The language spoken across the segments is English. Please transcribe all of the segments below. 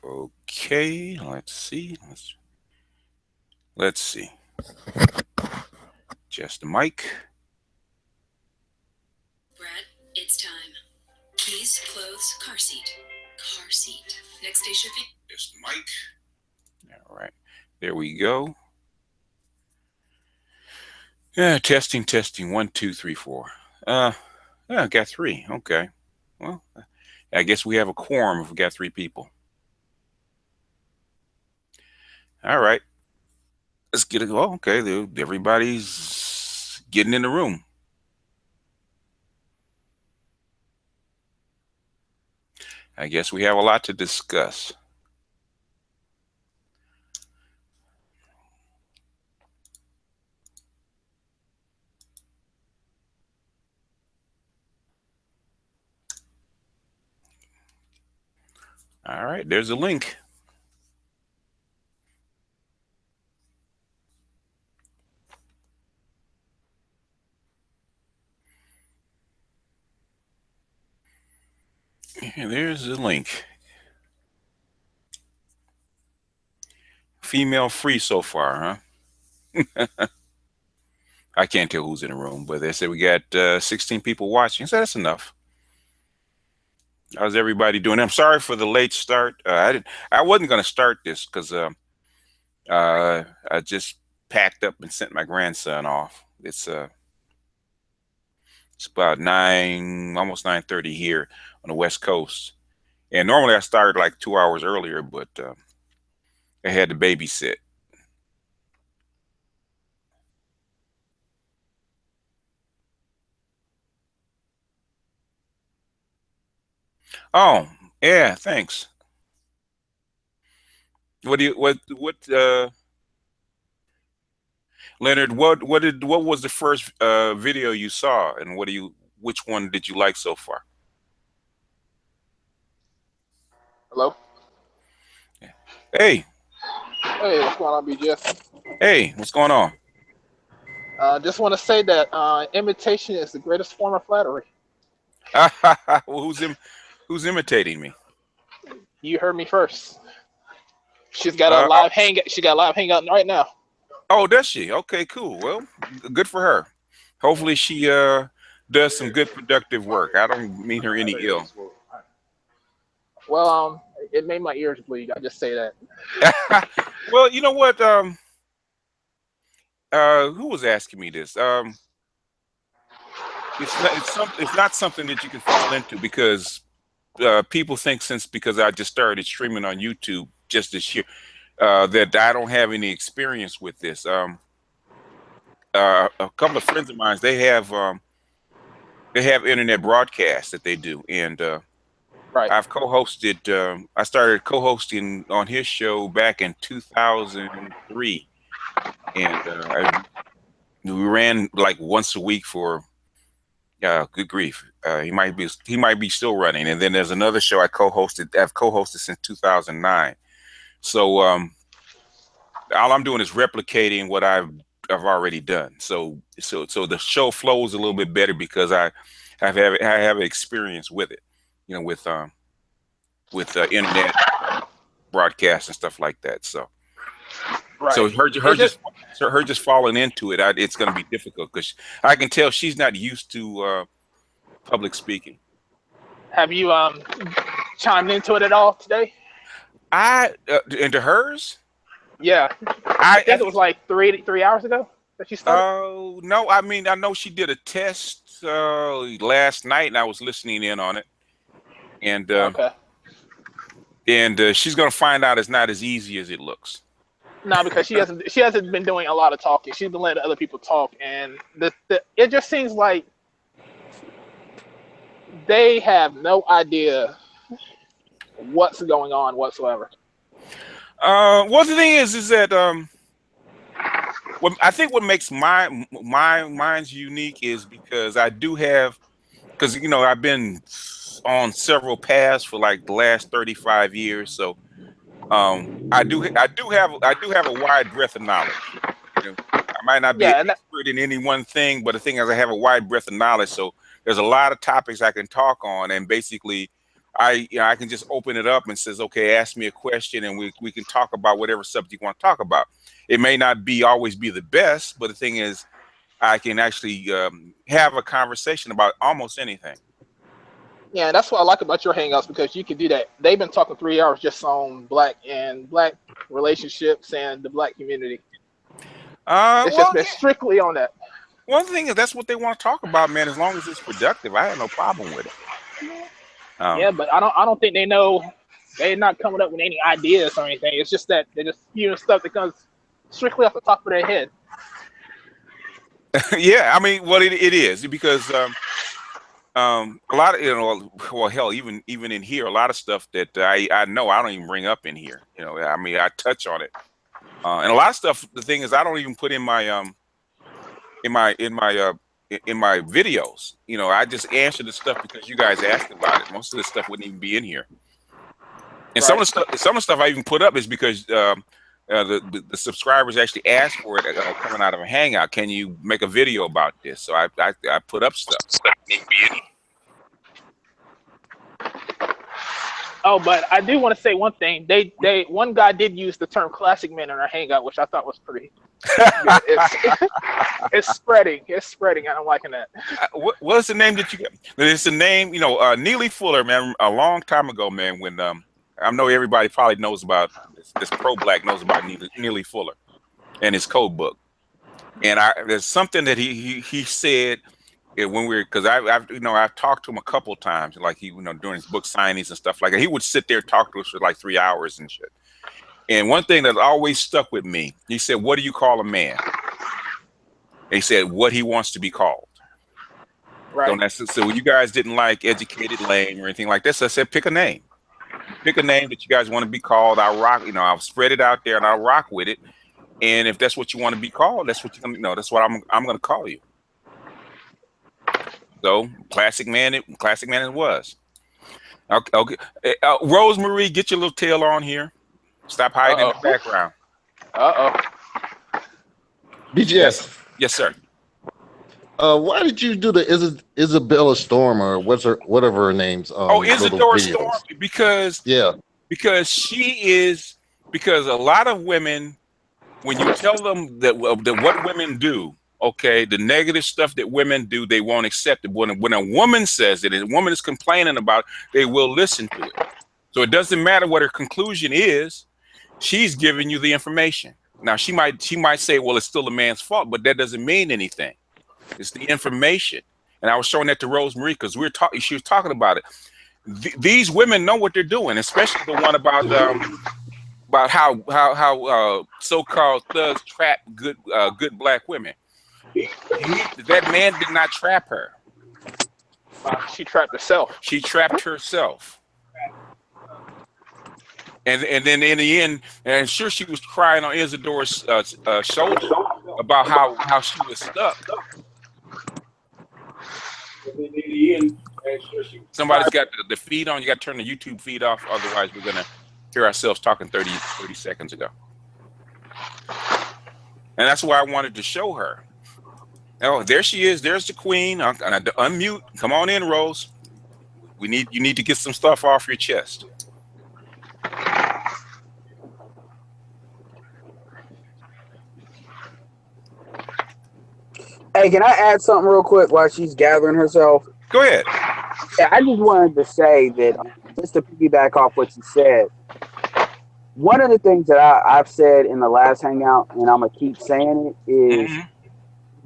Okay, let's see. Let's see. Just the mic. Brad, it's time. Keys, clothes, car seat. Car seat. Next day shipping. Just the mic. All right. There we go. Yeah, testing, testing. One, two, three, four. Uh, yeah, got three. Okay. Well, I guess we have a quorum if we got three people. All right. Let's get it. Oh, okay. Everybody's getting in the room. I guess we have a lot to discuss. All right. There's a link. There's the link. Female free so far, huh? I can't tell who's in the room, but they said we got 16 people watching. So that's enough. How's everybody doing? I'm sorry for the late start. I wasn't going to start this because I just packed up and sent my grandson off. It's about 9, almost 9:30 here on the West Coast, and normally I start like 2 hours earlier, but I had to babysit. Oh, yeah, thanks. What do you what Leonard, what was the first video you saw, and which one did you like so far? Hello. Hey, Hey, what's going on, BGS? hey, what's going on? Just want to say that imitation is the greatest form of flattery. who's im who's imitating me? You heard me first. She's got a Uh, live hang. She got a live hangout right now. oh, does she? Okay, cool. Well, good for her. Hopefully she does some good productive work. I don't mean her any ill. Well, it made my ears bleed. I just say that. Well, you know what? Who was asking me this? It's not something that you can fall into because people think since because I just started streaming on YouTube just this year that I don't have any experience with this. A couple of friends of mine they have internet broadcasts that they do, and Right. I've co-hosted. I started co-hosting on his show back in 2003, and we ran like once a week for good grief. He might be still running, and then there's another show I've co-hosted since 2009. So all I'm doing is replicating what I've already done. So the show flows a little bit better because I have experience with it, you know, with internet broadcasts and stuff like that. So Right. her It's just just falling into it, it's going to be difficult because I can tell she's not used to public speaking. have you chimed into it at all today? I into hers. Yeah. I I think it was like 3 hours ago that she started. No, I mean I know she did a test last night, and I was listening in on it, and Okay. she's gonna find out it's not as easy as it looks. No, because she hasn't been doing a lot of talking. She's been letting other people talk, and it just seems like they have no idea what's going on whatsoever. Well, the thing is that what I think what makes mine's unique is because I do have because I've been on several paths for like the last 35 years, so I do have a wide breadth of knowledge. I might not be an Yeah, and expert in any one thing, but the thing is, I have a wide breadth of knowledge. So there's a lot of topics I can talk on, and basically, I can just open it up and says, okay, ask me a question, and we can talk about whatever subject you want to talk about. It may not always be the best, but the thing is, I can actually have a conversation about almost anything. Yeah, that's what I like about your hangouts because you can do that. They've been talking 3 hours just on black relationships and the black community. It's just been strictly on that. One thing is that's what they want to talk about, man. As long as it's productive, I have no problem with it. Yeah, but I don't think they know. They're not coming up with any ideas or anything. It's just that they're just spewing stuff that comes strictly off the top of their head. Yeah, I mean, well, it is because a lot of well, hell, even in here, a lot of stuff that I know I don't even bring up in here. I mean, I touch on it, and a lot of stuff. The thing is, I don't even put in my videos. I just answer the stuff because you guys asked about it. Most of the stuff wouldn't even be in here, and some of the stuff I even put up is because the subscribers actually asked for it coming out of a hangout. Can you make a video about this? So I put up stuff. Oh, but I do want to say one thing. One guy did use the term "classic men" in our hangout, which I thought was pretty good. It's spreading. It's spreading. I'm liking that. What's the name that you got? It's the name. Neely Fuller, man. A long time ago, man. When I know everybody probably knows about this pro-black knows about Neely Fuller and his code book. And there's something that he said when because I've talked to him a couple times, like during his book signings and stuff like that. He would sit there and talk to us for like 3 hours and shit. And one thing that always stuck with me, he said, "What do you call a man?" And he said, "What he wants to be called." Right. So you guys didn't like educated, lame, or anything like this. So I said, pick a name. Pick a name that you guys want to be called. I'll rock. I'll spread it out there and I'll rock with it. And if that's what you want to be called, that's what you're gonna. That's what I'm gonna call you. So classic man it was. Okay. Rosemary, get your little tail on here. Stop hiding in the background. BGS. Yes, sir. Why did you do the Isabella Storm or whatever her name's? Isadora Storm, because because a lot of women, when you tell them that what women do, okay, the negative stuff that women do, they won't accept it. When a woman says it, and a woman is complaining about it, they will listen to it. So it doesn't matter what her conclusion is. She's giving you the information. Now she might say, well, it's still a man's fault, but that doesn't mean anything. It's the information. And I was showing that to Rosemary because she was talking about it. These women know what they're doing, especially the one about how so-called thugs trap good black women. That man did not trap her. She trapped herself. She trapped herself. And then in the end, and sure she was crying on Isadora's shoulder about how she was stuck. In the end, somebody's got the feed on. You got to turn the YouTube feed off, otherwise we're gonna hear ourselves talking 30 seconds ago. And that's why I wanted to show her. Oh, there she is. There's the queen. I'm gonna unmute. Come on in, Rose. You need to get some stuff off your chest. Hey, can I add something real quick while she's gathering herself? Go ahead. Yeah, I just wanted to say that, just to piggyback off what you said, one of the things that I've said in the last hangout, and I'm going to keep saying it, is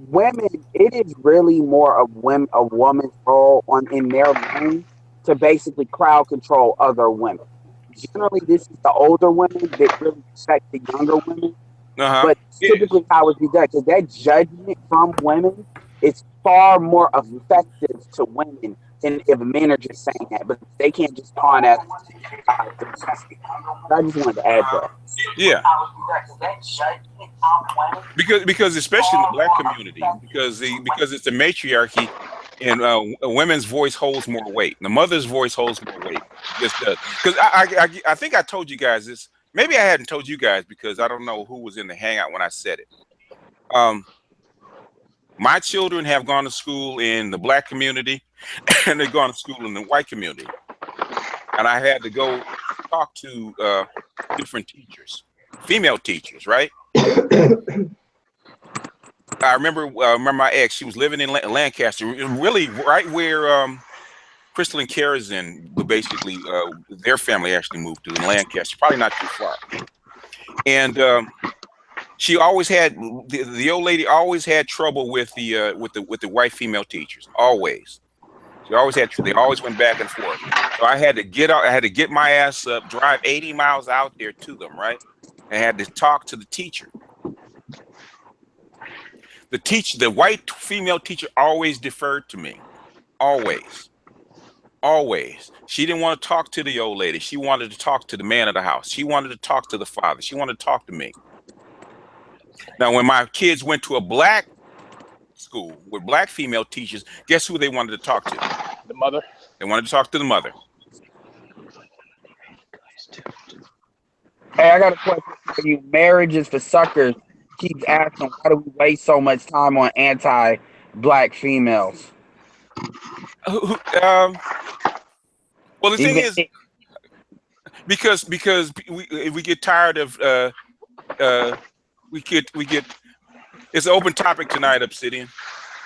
women, it is really more of a woman's role in their lane to basically crowd control other women. Generally, this is the older women that really respect the younger women. But typically how it's done, because that judgment from women is far more effective to women than if men are just saying that, but they can't just pawn at. I just wanted to add that. Yeah. Because especially in the black community, because it's a matriarchy, and a women's voice holds more weight. The mother's voice holds more weight. Just because I think I told you guys this. Maybe I hadn't told you guys because I don't know who was in the hangout when I said it. My children have gone to school in the black community and they've gone to school in the white community. and I had to go talk to different teachers, female teachers, right? I remember my ex. She was living in Lancaster, really right where Crystal and Karazin, basically their family actually moved to in Lancaster, probably not too far. And she always had the old lady always had trouble with the white female teachers. Always, she always had. They always went back and forth. So I had to get out. I had to get my ass up, drive 80 miles out there to them, right? And I had to talk to the teacher. The white female teacher always deferred to me, always. She didn't want to talk to the old lady. She wanted to talk to the man of the house. She wanted to talk to the father. She wanted to talk to me. Now, when my kids went to a black school with black female teachers, guess who they wanted to talk to? The mother. They wanted to talk to the mother. Hey, I got a question for you. Marriage is for suckers keeps asking, why do we waste so much time on anti-black females? Well, the thing is, because we get tired of we get it's an open topic tonight, Obsidian.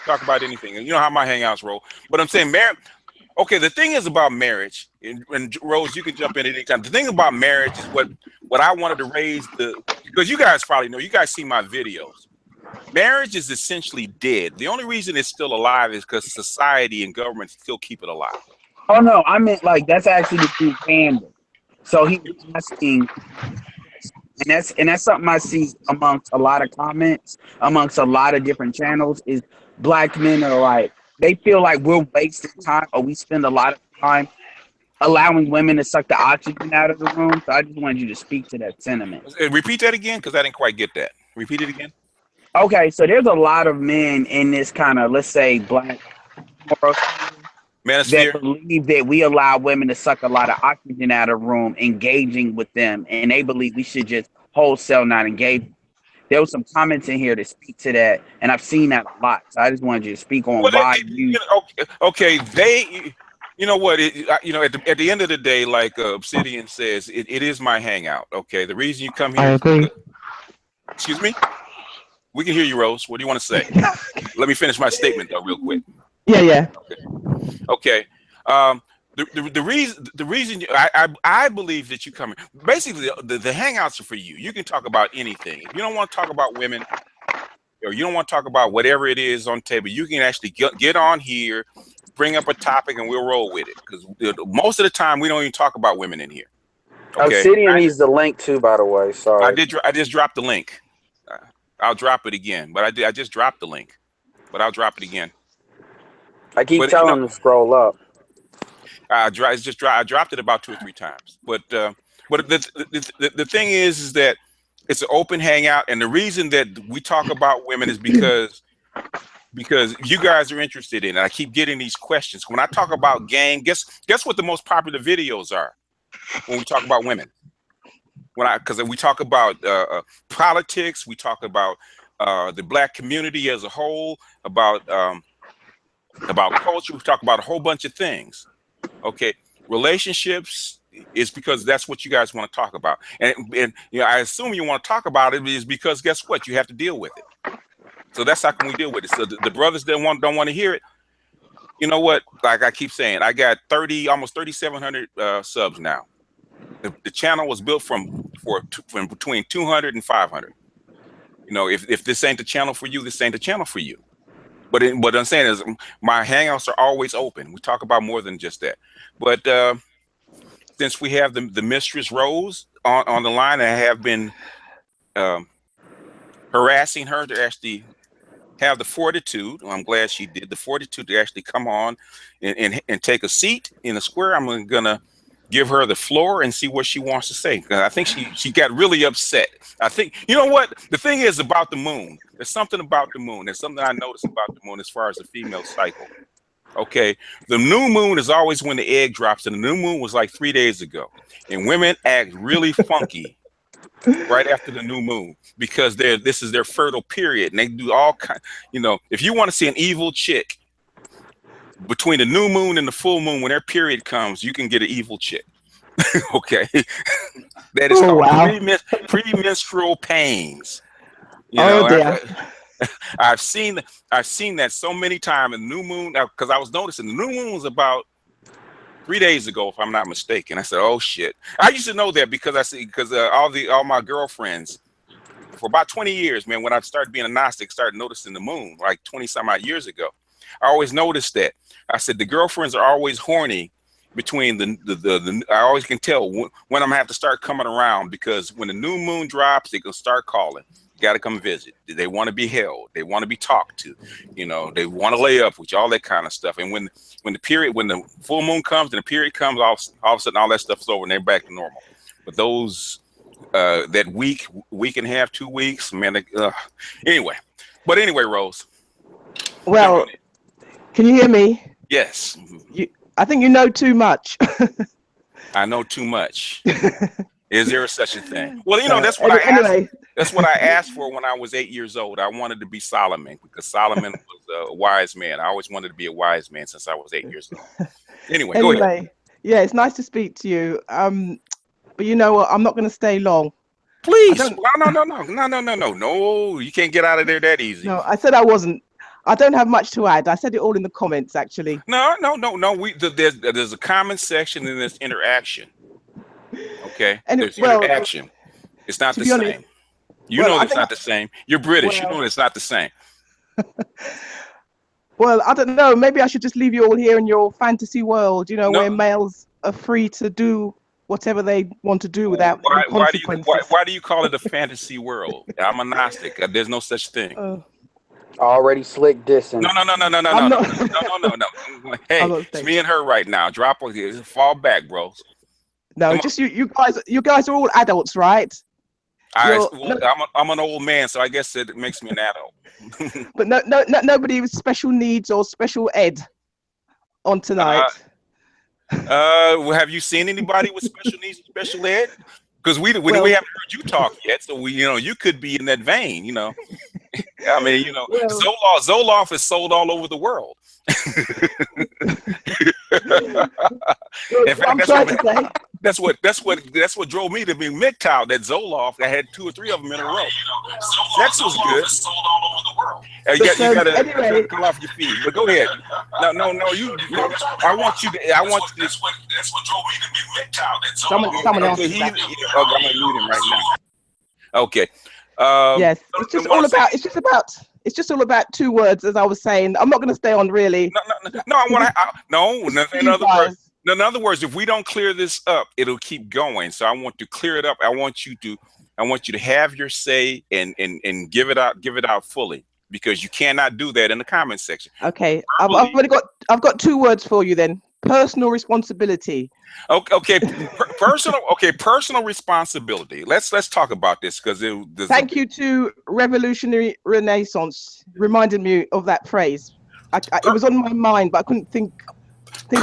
Talk about anything, and you know how my hangouts roll. But I'm saying marriage. Okay, the thing is about marriage, and Rose, you can jump in at any time. The thing about marriage is what I wanted to raise because you guys probably know. You guys see my videos. Marriage is essentially dead. The only reason it's still alive is because society and government still keep it alive. Oh no, I meant like that's actually the true candle. So he was asking, and that's something I see amongst a lot of comments, amongst a lot of different channels, is black men are like, they feel like we're wasting time, or we spend a lot of time allowing women to suck the oxygen out of the room. So I just wanted you to speak to that sentiment. Repeat that again, because I didn't quite get that. Repeat it again. Okay, so there's a lot of men in this kind of, let's say, black manosphere that believe that we allow women to suck a lot of oxygen out of the room, engaging with them, and they believe we should just wholesale not engage. There was some comments in here to speak to that, and I've seen that a lot. So I just wanted you to speak on why you. Okay, they, you know what? At the end of the day, like Obsidian says, it is my hangout. Okay, the reason you come here. I agree. Excuse me. We can hear you, Rose. What do you want to say? Let me finish my statement though, real quick. Yeah. Okay. The reason I believe that you come here, basically the hangouts are for you. You can talk about anything. If you don't want to talk about women, or you don't want to talk about whatever it is on the table, you can actually get on here, bring up a topic, and we'll roll with it. Because most of the time we don't even talk about women in here. Okay? Obsidian needs the link too, by the way. Sorry. I just dropped the link. I'll drop it again, but I just dropped the link, but I'll drop it again. I keep telling them to scroll up. I dropped it about 2 or 3 times, but the thing is that it's an open hangout, and the reason that we talk about women is because you guys are interested in it. I keep getting these questions when I talk about game. Guess what the most popular videos are when we talk about women. Because we talk about politics, we talk about the black community as a whole, about culture, we talk about a whole bunch of things. Okay, relationships is because that's what you guys want to talk about, and you know, I assume you want to talk about it is because guess what, you have to deal with it. So that's how can we deal with it. So the brothers that don't want to hear it. You know what? Like I keep saying, I got almost 3,700 subs now. The channel was built from between 200 and 500. You know, if this ain't the channel for you, this ain't the channel for you. But what I'm saying is my hangouts are always open. We talk about more than just that. But since we have the Mistress Rose on the line, I have been harassing her to actually have the fortitude. I'm glad she did the fortitude to actually come on and take a seat in the square. I'm gonna give her the floor and see what she wants to say. I think she got really upset. I think, you know what? The thing is about the moon. There's something about the moon. There's something I noticed about the moon as far as the female cycle. Okay. The new moon is always when the egg drops, and the new moon was like 3 days ago. And women act really funky right after the new moon because this is their fertile period. And they do all kind, you know, if you want to see an evil chick, between the new moon and the full moon, when their period comes, you can get an evil chick. Okay, that is called premenstrual pains. You know, dear. I've seen that so many times. In new moon, because I was noticing the new moon was about 3 days ago, if I'm not mistaken. I said, "Oh shit!" I used to know that because all my girlfriends for about 20 years, man. When I started being a Gnostic, started noticing the moon like 20 some odd years ago. I always noticed that. I said the girlfriends are always horny between the I always can tell when I'm gonna have to start coming around, because when the new moon drops, they gonna start calling. You got to come visit. They want to be held. They want to be talked to. You know, they want to lay up with you, all that kind of stuff. And when the full moon comes and the period comes, all of a sudden all that stuff's over and they're back to normal. But those that week and a half, 2 weeks, man. Anyway, Rose. Well, can you hear me? Yes. I think you know too much. I know too much. Is there such a thing? Well, you know, that's what I asked. Anyway. That's what I asked for when I was 8 years old. I wanted to be Solomon, because Solomon was a wise man. I always wanted to be a wise man since I was 8 years old. Anyway, go ahead. Yeah, it's nice to speak to you. But you know what? I'm not going to stay long. Please. No. You can't get out of there that easy. No, I said I wasn't. I don't have much to add. I said it all in the comments, actually. No. There's a comment section and there's interaction. Okay. There's interaction. It's not the same. Honest, you know it's not the same. You're British. You know it's not the same. Well, I don't know. Maybe I should just leave you all here in your fantasy world, where males are free to do whatever they want to do without consequences. Why do you call it a fantasy world? I'm a Gnostic. There's no such thing. Already slick dissing. No. Hey, it's me and her right now. Fall back, bro. No, just you guys are all adults, right? I'm an old man, so I guess it makes me an adult. But nobody with special needs or special ed on tonight. Have you seen anybody with special needs, special ed? Because we haven't heard you talk yet, so you could be in that vein. I mean, Zoloft is sold all over the world. In fact, that's what drove me to be MGTOW. That Zoloft, I had 2 or 3 of them in a row. Sex was good. Sold all over the world. You gotta come off your feet. But go ahead. No. I want you to. That's what drove me to be MGTOW. Someone else. I'm gonna mute him right now. Okay. Yes, it's just all about 2 words, as I was saying. I'm not going to stay on really. In other words, if we don't clear this up, it'll keep going. So I want to clear it up. I want you to have your say and give it out fully, because you cannot do that in the comment section. Okay, I've got 2 words for you then. Personal responsibility. Okay, personal responsibility. Let's talk about this, because thank you to Revolutionary Renaissance reminded me of that phrase. It was on my mind, but I couldn't think of it.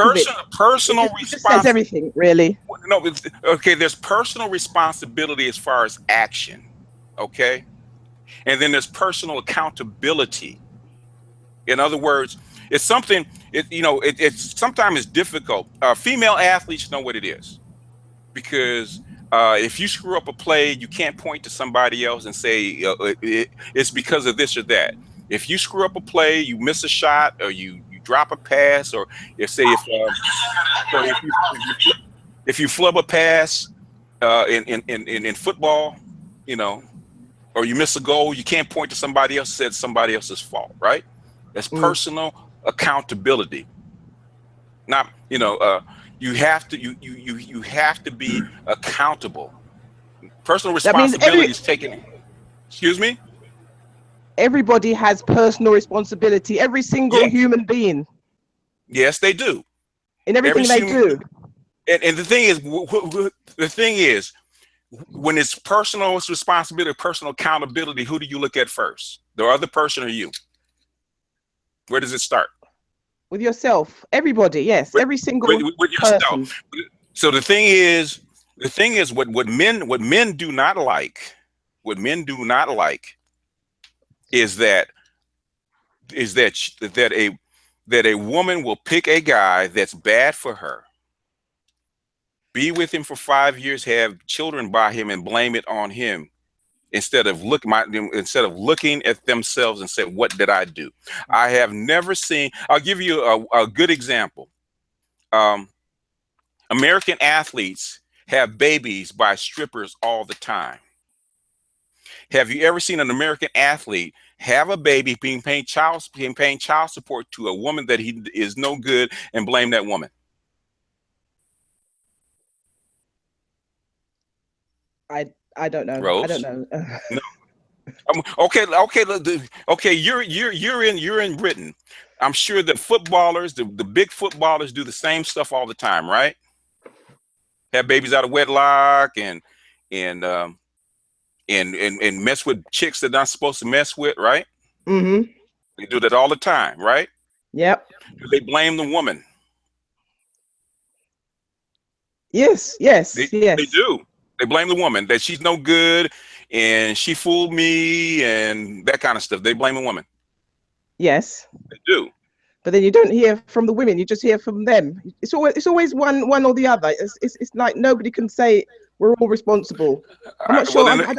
Personal responsibility. It says everything, really. No, there's personal responsibility as far as action, okay, and then there's personal accountability. In other words, it's something. It's sometimes it's difficult. Female athletes know what it is, because if you screw up a play, you can't point to somebody else and say it's because of this or that. If you screw up a play, you miss a shot, or you drop a pass, or if you flub a pass in football, or you miss a goal, you can't point to somebody else and say it's somebody else's fault, right? That's personal accountability. Not, you have to be accountable. Personal responsibility is taken. Excuse me? Everybody has personal responsibility. Every single human being. Yes, they do. In everything they do. And the thing is, when it's personal responsibility, personal accountability, who do you look at first? The other person or you? Where does it start? With yourself. Everybody, yes. Every single with yourself. Person. So the thing is what men do not like is that a woman will pick a guy that's bad for her, be with him for 5 years, have children by him, and blame it on him instead of looking at themselves and say, what did I do? I have never seen. I'll give you a good example. American athletes have babies by strippers all the time. Have you ever seen an American athlete have a baby paying child support to a woman that he is no good and blame that woman? I don't know. Rose? I don't know. No. Okay. You're in Britain. I'm sure the footballers, the big footballers, do the same stuff all the time, right? Have babies out of wedlock and mess with chicks they're not supposed to mess with, right? Mm-hmm. They do that all the time, right? Yep. Do they blame the woman? Yes. They do. They blame the woman that she's no good and she fooled me and that kind of stuff. They blame the woman. Yes. They do. But then you don't hear from the women. You just hear from them. It's always one or the other. It's like nobody can say we're all responsible. I'm not sure. Well,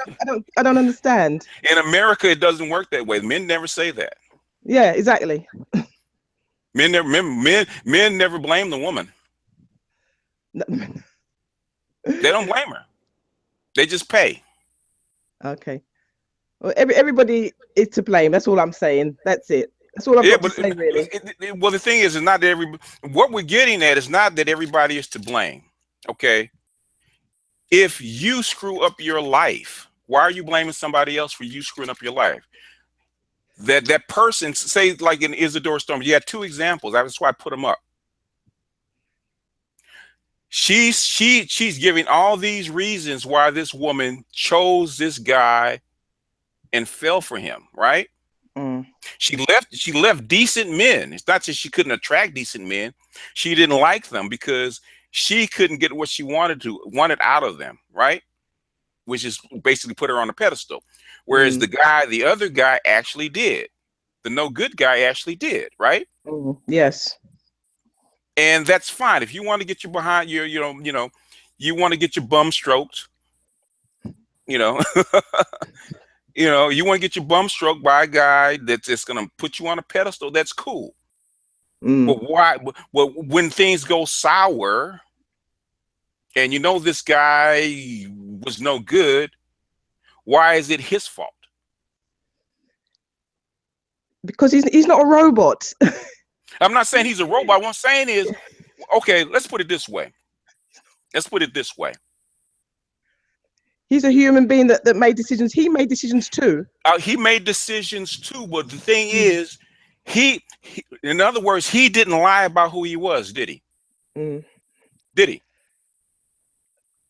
I don't understand. In America, it doesn't work that way. Men never say that. Yeah, exactly. Men never blame the woman. They don't blame her. They just pay. Okay. Well, everybody is to blame. That's all I'm saying. That's it. That's all I've got to say, really. Well, the thing is not that what we're getting at is not that everybody is to blame. Okay. If you screw up your life, why are you blaming somebody else for you screwing up your life? That person, say like in Isadora Storm, you had two examples. That's why I put them up. She's giving all these reasons why this woman chose this guy and fell for him, right? Mm. She left decent men. It's not that she couldn't attract decent men. She didn't like them because she couldn't get what she wanted out of them, right? Which is basically put her on a pedestal. Whereas the other guy actually did. The no good guy actually did, right? Yes. And that's fine. If you want to get your behind your, you want to get your bum stroked, you want to get your bum stroked by a guy that's just going to put you on a pedestal. That's cool. But why? Well, when things go sour and this guy was no good, why is it his fault? Because he's not a robot. I'm not saying he's a robot. What I'm saying is, okay, let's put it this way. He's a human being that made decisions. He made decisions too. He made decisions too, but the thing is, he in other words, he didn't lie about who he was, did he? Did he?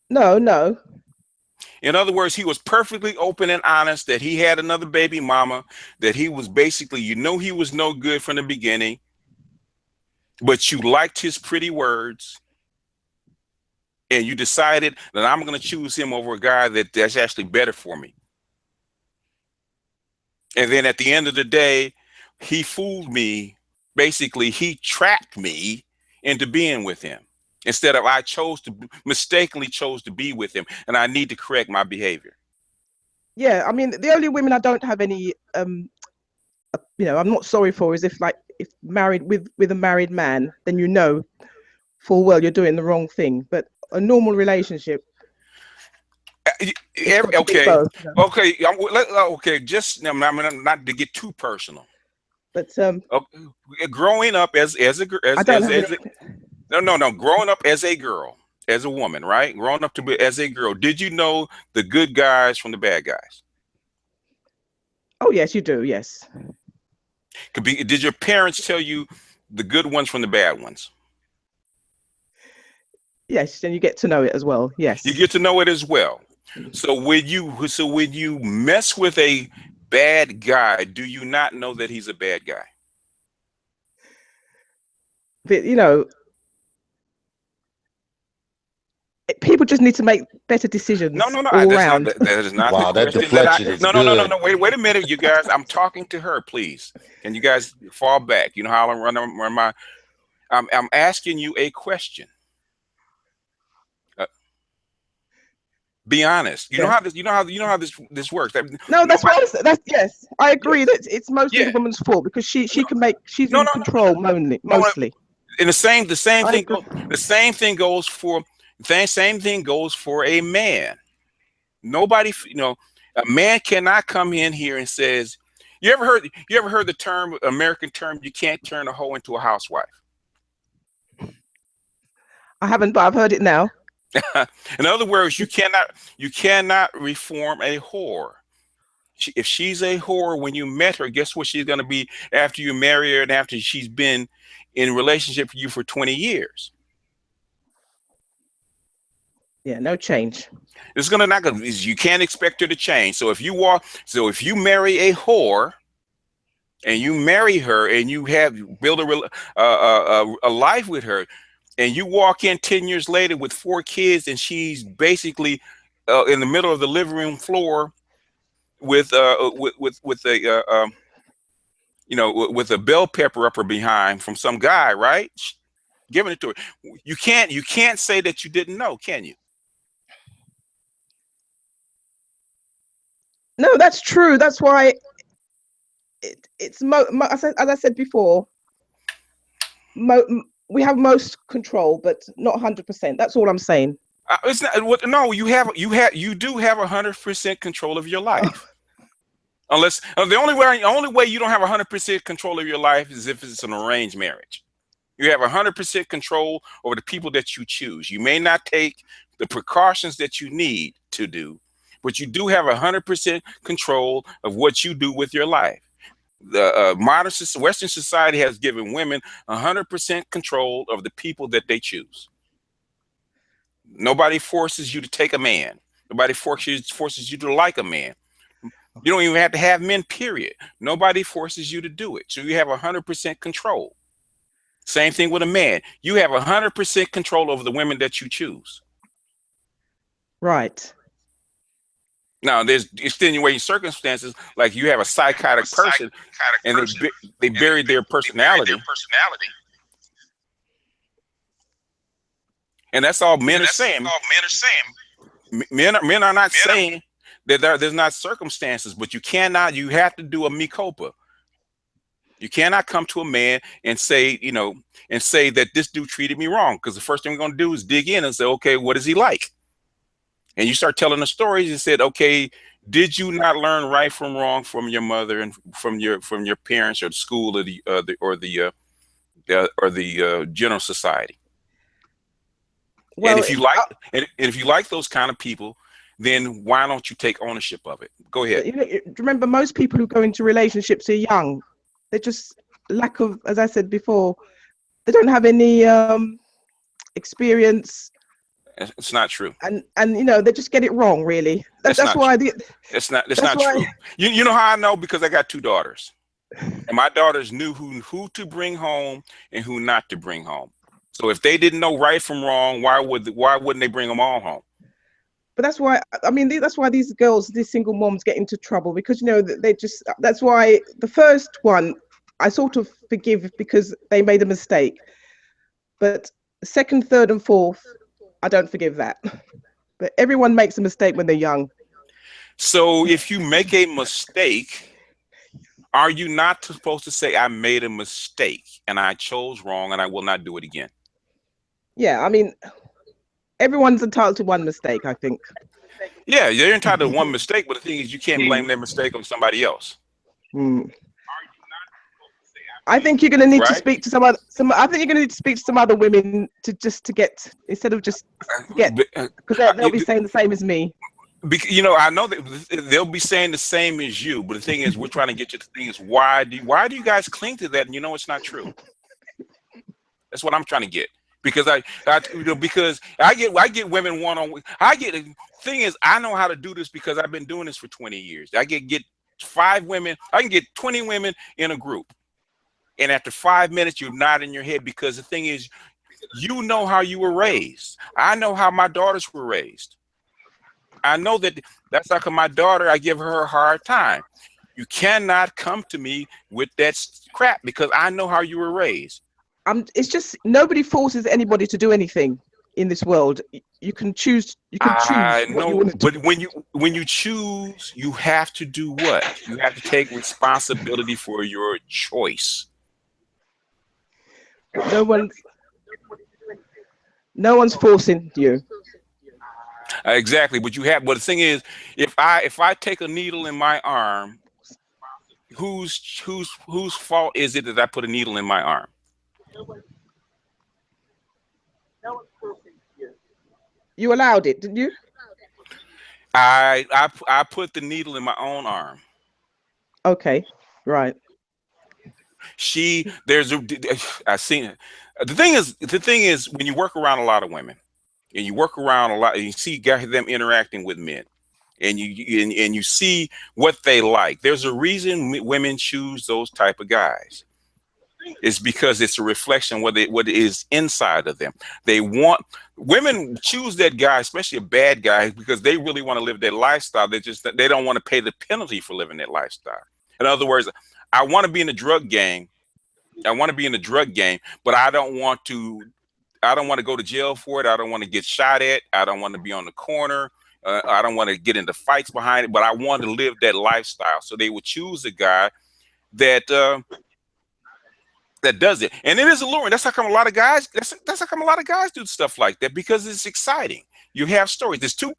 No. In other words, he was perfectly open and honest that he had another baby mama, that he was basically, he was no good from the beginning, but you liked his pretty words. And you decided that I'm going to choose him over a guy that's actually better for me. And then at the end of the day, he fooled me. Basically, he trapped me into being with him instead of I mistakenly chose to be with him. And I need to correct my behavior. Yeah. I mean, the only women I don't have any, I'm not sorry for is if married with a married man, then full well you're doing the wrong thing. But a normal relationship. Okay. Just not to get too personal. But growing up growing up as a girl, as a woman, right? Growing up as a girl, did you know the good guys from the bad guys? Oh yes, you do. Yes. Did your parents tell you the good ones from the bad ones? Yes, and you get to know it as well. Yes, you get to know it as well. So when you mess with a bad guy, do you not know that he's a bad guy? But people just need to make better decisions. No. All around. That is not. Wow, that deflection is no. Wait a minute, you guys. I'm talking to her, please. Can you guys fall back? You know how I run my. I'm asking you a question. Be honest. You know how this. You know how this works. No, that's what I said. That's yes. I agree that it's mostly Yeah. the woman's fault because she's in control mostly. And the same thing goes for a man. Nobody, a man cannot come in here and says, you ever heard the term, American term, you can't turn a hoe into a housewife? I haven't, but I've heard it now. In other words, you cannot reform a whore. If she's a whore when you met her, guess what she's going to be after you marry her and after she's been in a relationship with you for 20 years? Yeah, no change. It's you can't expect her to change. So if you marry a whore and you marry her and you build a life with her, and you walk in 10 years later with 4 kids and she's basically in the middle of the living room floor with a bell pepper up her behind from some guy, right? Giving it to her. You can't say that you didn't know, can you? No, that's true. That's why it's as I said before, we have most control, but not 100%. That's all I'm saying. It's not. No, you do have 100% control of your life. Unless the only way you don't have 100% control of your life is if it's an arranged marriage. You have 100% control over the people that you choose. You may not take the precautions that you need to do, but you do have 100% control of what you do with your life. The modern Western society has given women 100% control of the people that they choose. Nobody forces you to take a man. Nobody forces you to like a man. You don't even have to have men, period. Nobody forces you to do it. So you have 100% control. Same thing with a man. You have 100% control over the women that you choose. Right. Now, there's extenuating circumstances, like you have a psychotic person and they buried their personality. And that's all men are saying. Men are not saying that there's not circumstances, but you have to do a mea culpa. You cannot come to a man and say, that this dude treated me wrong. Because the first thing we're going to do is dig in and say, okay, what is he like? And you start telling the stories and said, okay, did you not learn right from wrong from your mother and from your parents or the school or the general society? Well, and if you like those kind of people, then why don't you take ownership of it? Go ahead. Remember, most people who go into relationships are young. They're just lack of, as I said before, they don't have any experience. It's not true. And they just get it wrong, really. That's why it's not true. You know how I know? Because I got 2 daughters. And my daughters knew who to bring home and who not to bring home. So if they didn't know right from wrong, why wouldn't they bring them all home? But that's why these girls, these single moms, get into trouble, because that's why the first one I sort of forgive because they made a mistake. But second, third, and fourth, I don't forgive that. But everyone makes a mistake when they're young. So if you make a mistake, are you not supposed to say, I made a mistake and I chose wrong and I will not do it again? Yeah, I mean, everyone's entitled to one mistake, I think. Yeah, you're entitled to one mistake, but the thing is, you can't blame their mistake on somebody else. I think you're going to need to speak to I think you're going to need to speak to some other women because they'll be saying the same as me. I know that they'll be saying the same as you, but the thing is, we're trying to get you to the thing is, why do you guys cling to that? And it's not true. That's what I'm trying to get. Because because I get women one-on-one. The thing is, I know how to do this because I've been doing this for 20 years. I get 5 women. I can get 20 women in a group. And after 5 minutes, you're nodding your head, because the thing is, you know how you were raised. I know how my daughters were raised. I know that's like my daughter, I give her a hard time. You cannot come to me with that crap because I know how you were raised. It's just nobody forces anybody to do anything. in this world. You can choose. You can choose what you want to do. But when you choose, you have to do what? You have to take responsibility for your choice. No one's forcing you. Exactly. But the thing is, if I take a needle in my arm, whose fault is it that I put a needle in my arm? You allowed it, didn't you? I put the needle in my own arm. Okay, right. I've seen it. The thing is, when you work around a lot of women, and you work around a lot, and you see them interacting with men, and you see what they like. There's a reason women choose those type of guys. It's because it's a reflection what is inside of them. Women choose that guy, especially a bad guy, because they really want to live that lifestyle. They don't want to pay the penalty for living that lifestyle. In other words, I want to be in the drug gang. But I don't want to go to jail for it. I don't want to get shot at. I don't want to be on the corner. I don't want to get into fights behind it, but I want to live that lifestyle. So they would choose a guy that does it. And it is alluring. That's how come a lot of guys do stuff like that, because it's exciting. You have stories. There's two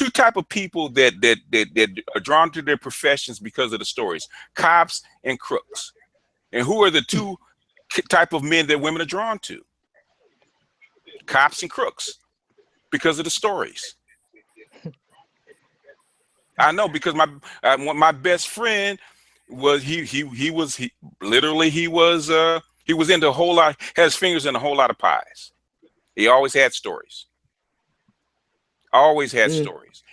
type of people that are drawn to their professions because of the stories: cops and crooks. And who are the two type of men that women are drawn to? Cops and crooks, because of the stories. I know, because my best friend was he was into a whole lot, had his fingers in a whole lot of pies. He always had stories. Stories.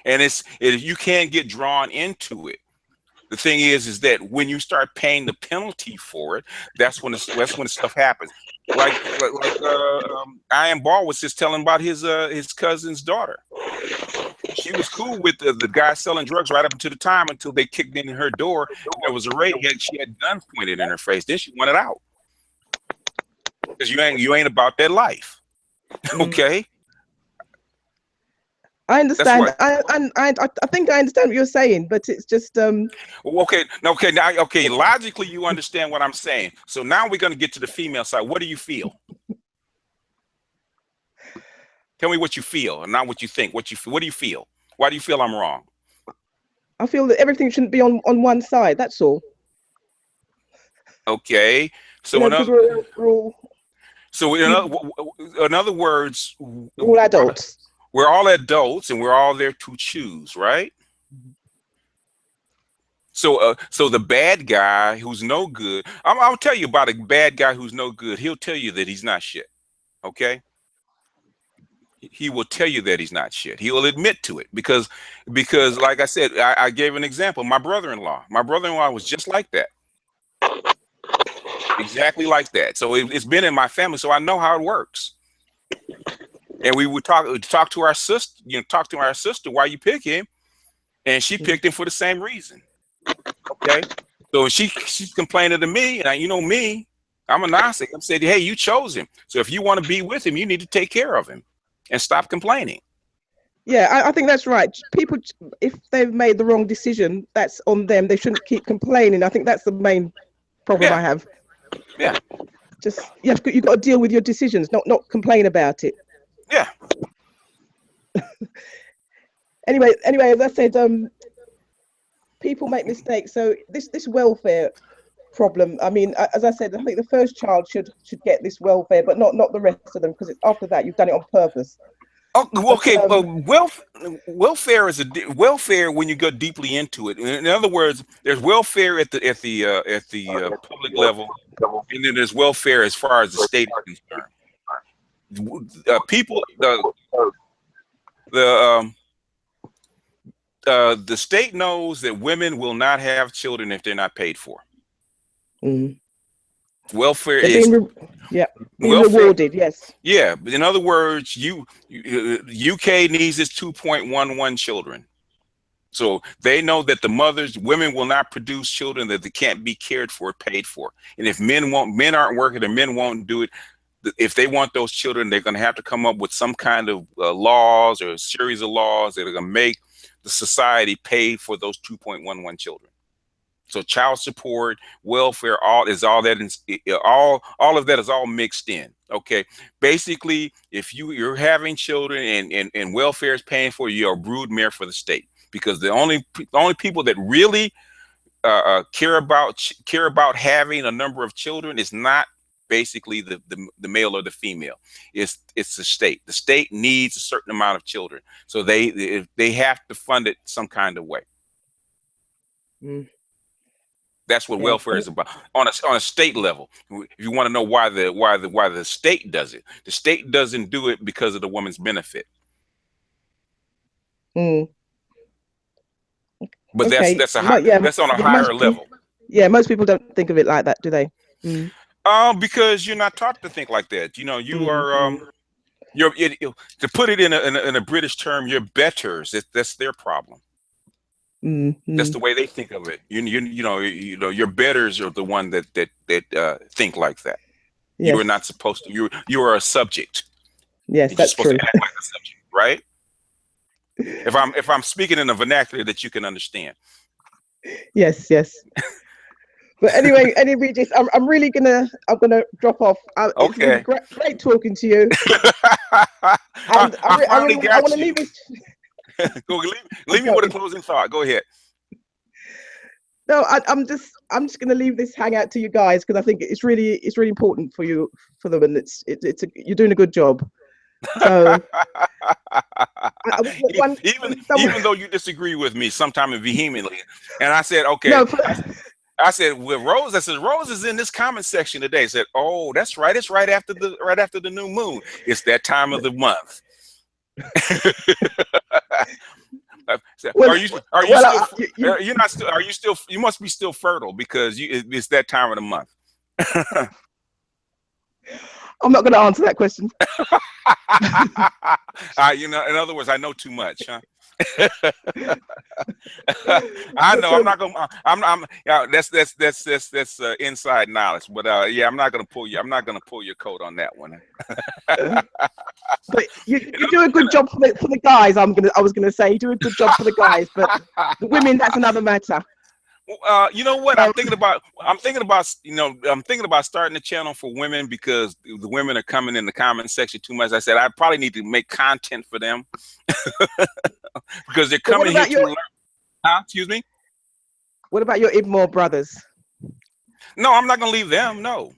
And you can't get drawn into it. The thing is that when you start paying the penalty for it, that's when stuff happens. Like Ian Ball was just telling about his cousin's daughter. She was cool with the guy selling drugs right up until the time until they kicked in her door. There was a raid. She had guns pointed in her face. Then she wanted out, because you ain't about that life. Okay. I understand. I think I understand what you're saying, but it's just Okay. Logically, you understand what I'm saying. So now we're going to get to the female side. What do you feel? Tell me what you feel, and not what you think. What do you feel? Why do you feel I'm wrong? I feel that everything shouldn't be on one side. That's all. Okay. So in other words, all adults. We're all adults, and we're all there to choose, right? So the bad guy who's no good, I'll tell you about a bad guy who's no good. He'll tell you that he's not shit. Okay. He will tell you that he's not shit. He will admit to it because like I said, I gave an example. My brother-in-law was just like that. Exactly like that. So it's been in my family, so I know how it works. And we would talk to our sister, why you pick him, and she picked him for the same reason. Okay, so she's complaining to me, and you know me, I'm a Gnostic. I'm saying, hey, you chose him, so if you want to be with him, you need to take care of him and stop complaining. Yeah, I think that's right. People, if they've made the wrong decision, that's on them. They shouldn't keep complaining. I think that's the main problem I have. Yeah. Just you've got to deal with your decisions, not complain about it. Yeah. Anyway, as I said, people make mistakes. So this welfare problem. I mean, as I said, I think the first child should get this welfare, but not the rest of them, because it's after that you've done it on purpose. Oh, okay. Welfare is welfare when you go deeply into it. In other words, there's welfare at the public level, and then there's welfare as far as the state is concerned. The state knows that women will not have children if they're not paid for. Mm. Welfare being rewarded. Yes. Yeah, but in other words, UK needs its 2.11 children, so they know that women will not produce children that they can't be cared for, paid for, and if men aren't working and men won't do it, if they want those children, they're going to have to come up with some kind of laws or a series of laws that are going to make the society pay for those 2.11 children. So child support, welfare, all of that is all mixed in. Okay, basically, if you're having children and welfare is paying for you, you're a broodmare for the state, because the only people that really care about having a number of children is not basically the male or the female. It's the state. The state needs a certain amount of children, so they have to fund it some kind of way. That's what welfare is about on a state level. If you want to know why the state does it, the state doesn't do it because of the woman's benefit. But that's on a higher level. Yeah, most people don't think of it like that, do they? Because you're not taught to think like that. You know, you are to put it in a British term, you're betters. That's their problem. That's the way they think of it. You know, your betters are the one that think like that. Yes. You are not supposed to. You are a subject. Yes, that's true. To act like a subject, right? If I'm speaking in a vernacular that you can understand. Yes. But anyway, I'm really gonna drop off. Okay. It's great talking to you. And I want to leave this. Go leave me with a closing thought. Go ahead. No, I'm just going to leave this hangout to you guys, because I think it's really important for them, and you're doing a good job. So even though you disagree with me sometimes vehemently, and I said, okay. No, I said, with Rose, Rose is in this comment section today. I said, oh, that's right. It's right after the new moon. It's that time of the month. You must be still fertile, because it's that time of the month. I'm not going to answer that question. In other words, I know too much, huh? I know I'm not gonna. That's inside knowledge. But I'm not gonna pull you. I'm not gonna pull your coat on that one. But you do a good job for the guys. I was gonna say you do a good job for the guys, but the women, that's another matter. You know what? I'm thinking about starting a channel for women, because the women are coming in the comment section too much. I said I probably need to make content for them because they're coming here to learn. Excuse me? What about your Ibmore brothers? No, I'm not gonna leave them. No.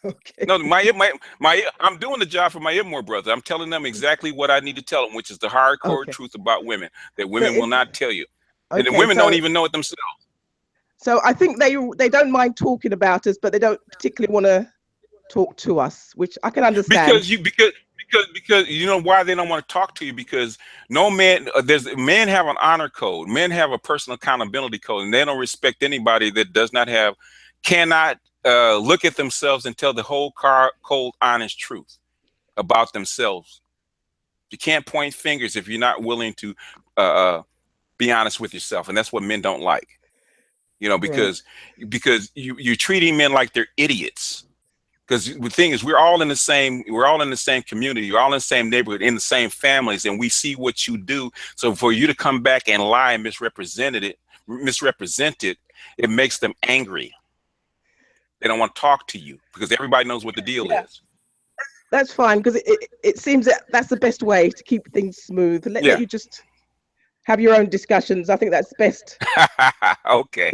Okay. No, I'm doing the job for my Ibmore brother. I'm telling them exactly what I need to tell them, which is the hardcore truth about women that women will not tell you, and the women don't even know it themselves. So I think they don't mind talking about us, but they don't particularly want to talk to us, which I can understand. Because you know why they don't want to talk to you? Because no man, men have an honor code. Men have a personal accountability code, and they don't respect anybody that cannot look at themselves and tell the whole cold, honest truth about themselves. You can't point fingers if you're not willing to be honest with yourself, and that's what men don't like. You know, because you're treating men like they're idiots. Because the thing is, we're all in the same community, we're all in the same neighborhood, in the same families, and we see what you do. So for you to come back and lie and misrepresent it, it makes them angry. They don't want to talk to you because everybody knows what the deal is. That's fine, because it seems that's the best way to keep things smooth. Let you just have your own discussions. I think that's best. Okay.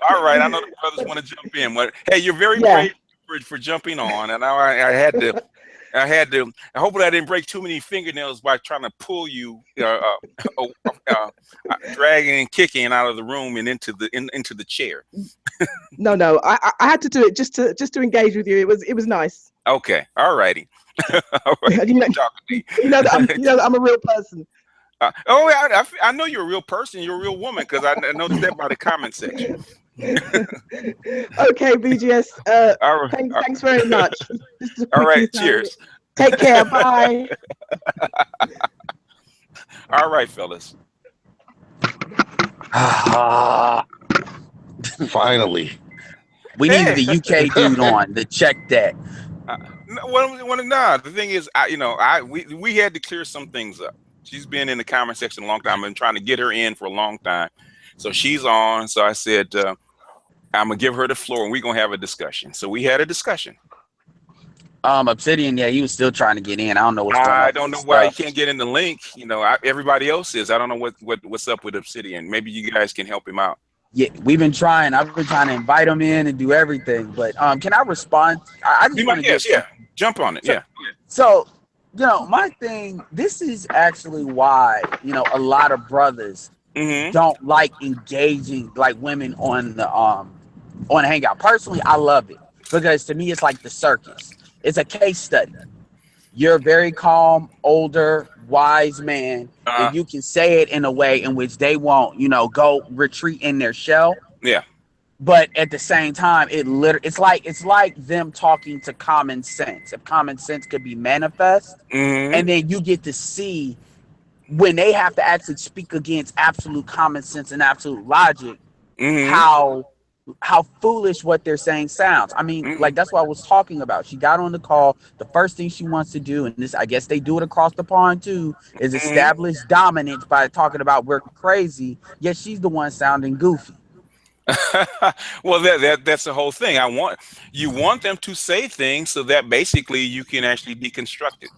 All right. I know the brothers want to jump in. Hey, you're very brave for jumping on, and I had to. Hopefully, I didn't break too many fingernails by trying to pull you, dragging and kicking out of the room and into the chair. No. I had to do it just to engage with you. It was nice. Okay. All righty. All right. You know that I'm a real person. I know you're a real person. You're a real woman, because I noticed that by the comment section. Okay, BGS. All right, thanks very much. All right, cheers. Take care. Bye. All right, fellas. Finally. We needed the UK dude on to check that. The thing is, we had to clear some things up. She's been in the comment section a long time. I've been trying to get her in for a long time. So she's on. So I said, I'm going to give her the floor and we're going to have a discussion. So we had a discussion. Obsidian, yeah, he was still trying to get in. I don't know what's going on. I don't know why he can't get in the link. Everybody else is. I don't know what's up with Obsidian. Maybe you guys can help him out. Yeah, we've been trying. I've been trying to invite him in and do everything. But can I respond? I just want to jump on it. Yeah. So, my thing, this is actually why, a lot of brothers don't like engaging like women on the Hangout. Personally, I love it because to me it's like the circus. It's a case study. You're a very calm, older, wise man, and you can say it in a way in which they won't, go retreat in their shell. Yeah. But at the same time, it's like them talking to common sense. If common sense could be manifest, and then you get to see when they have to actually speak against absolute common sense and absolute logic, how foolish what they're saying sounds. I mean, like that's what I was talking about. She got on the call. The first thing she wants to do, and this I guess they do it across the pond too, is establish dominance by talking about we're crazy. Yet she's the one sounding goofy. Well, that's the whole thing. You want them to say things so that basically you can actually deconstruct it.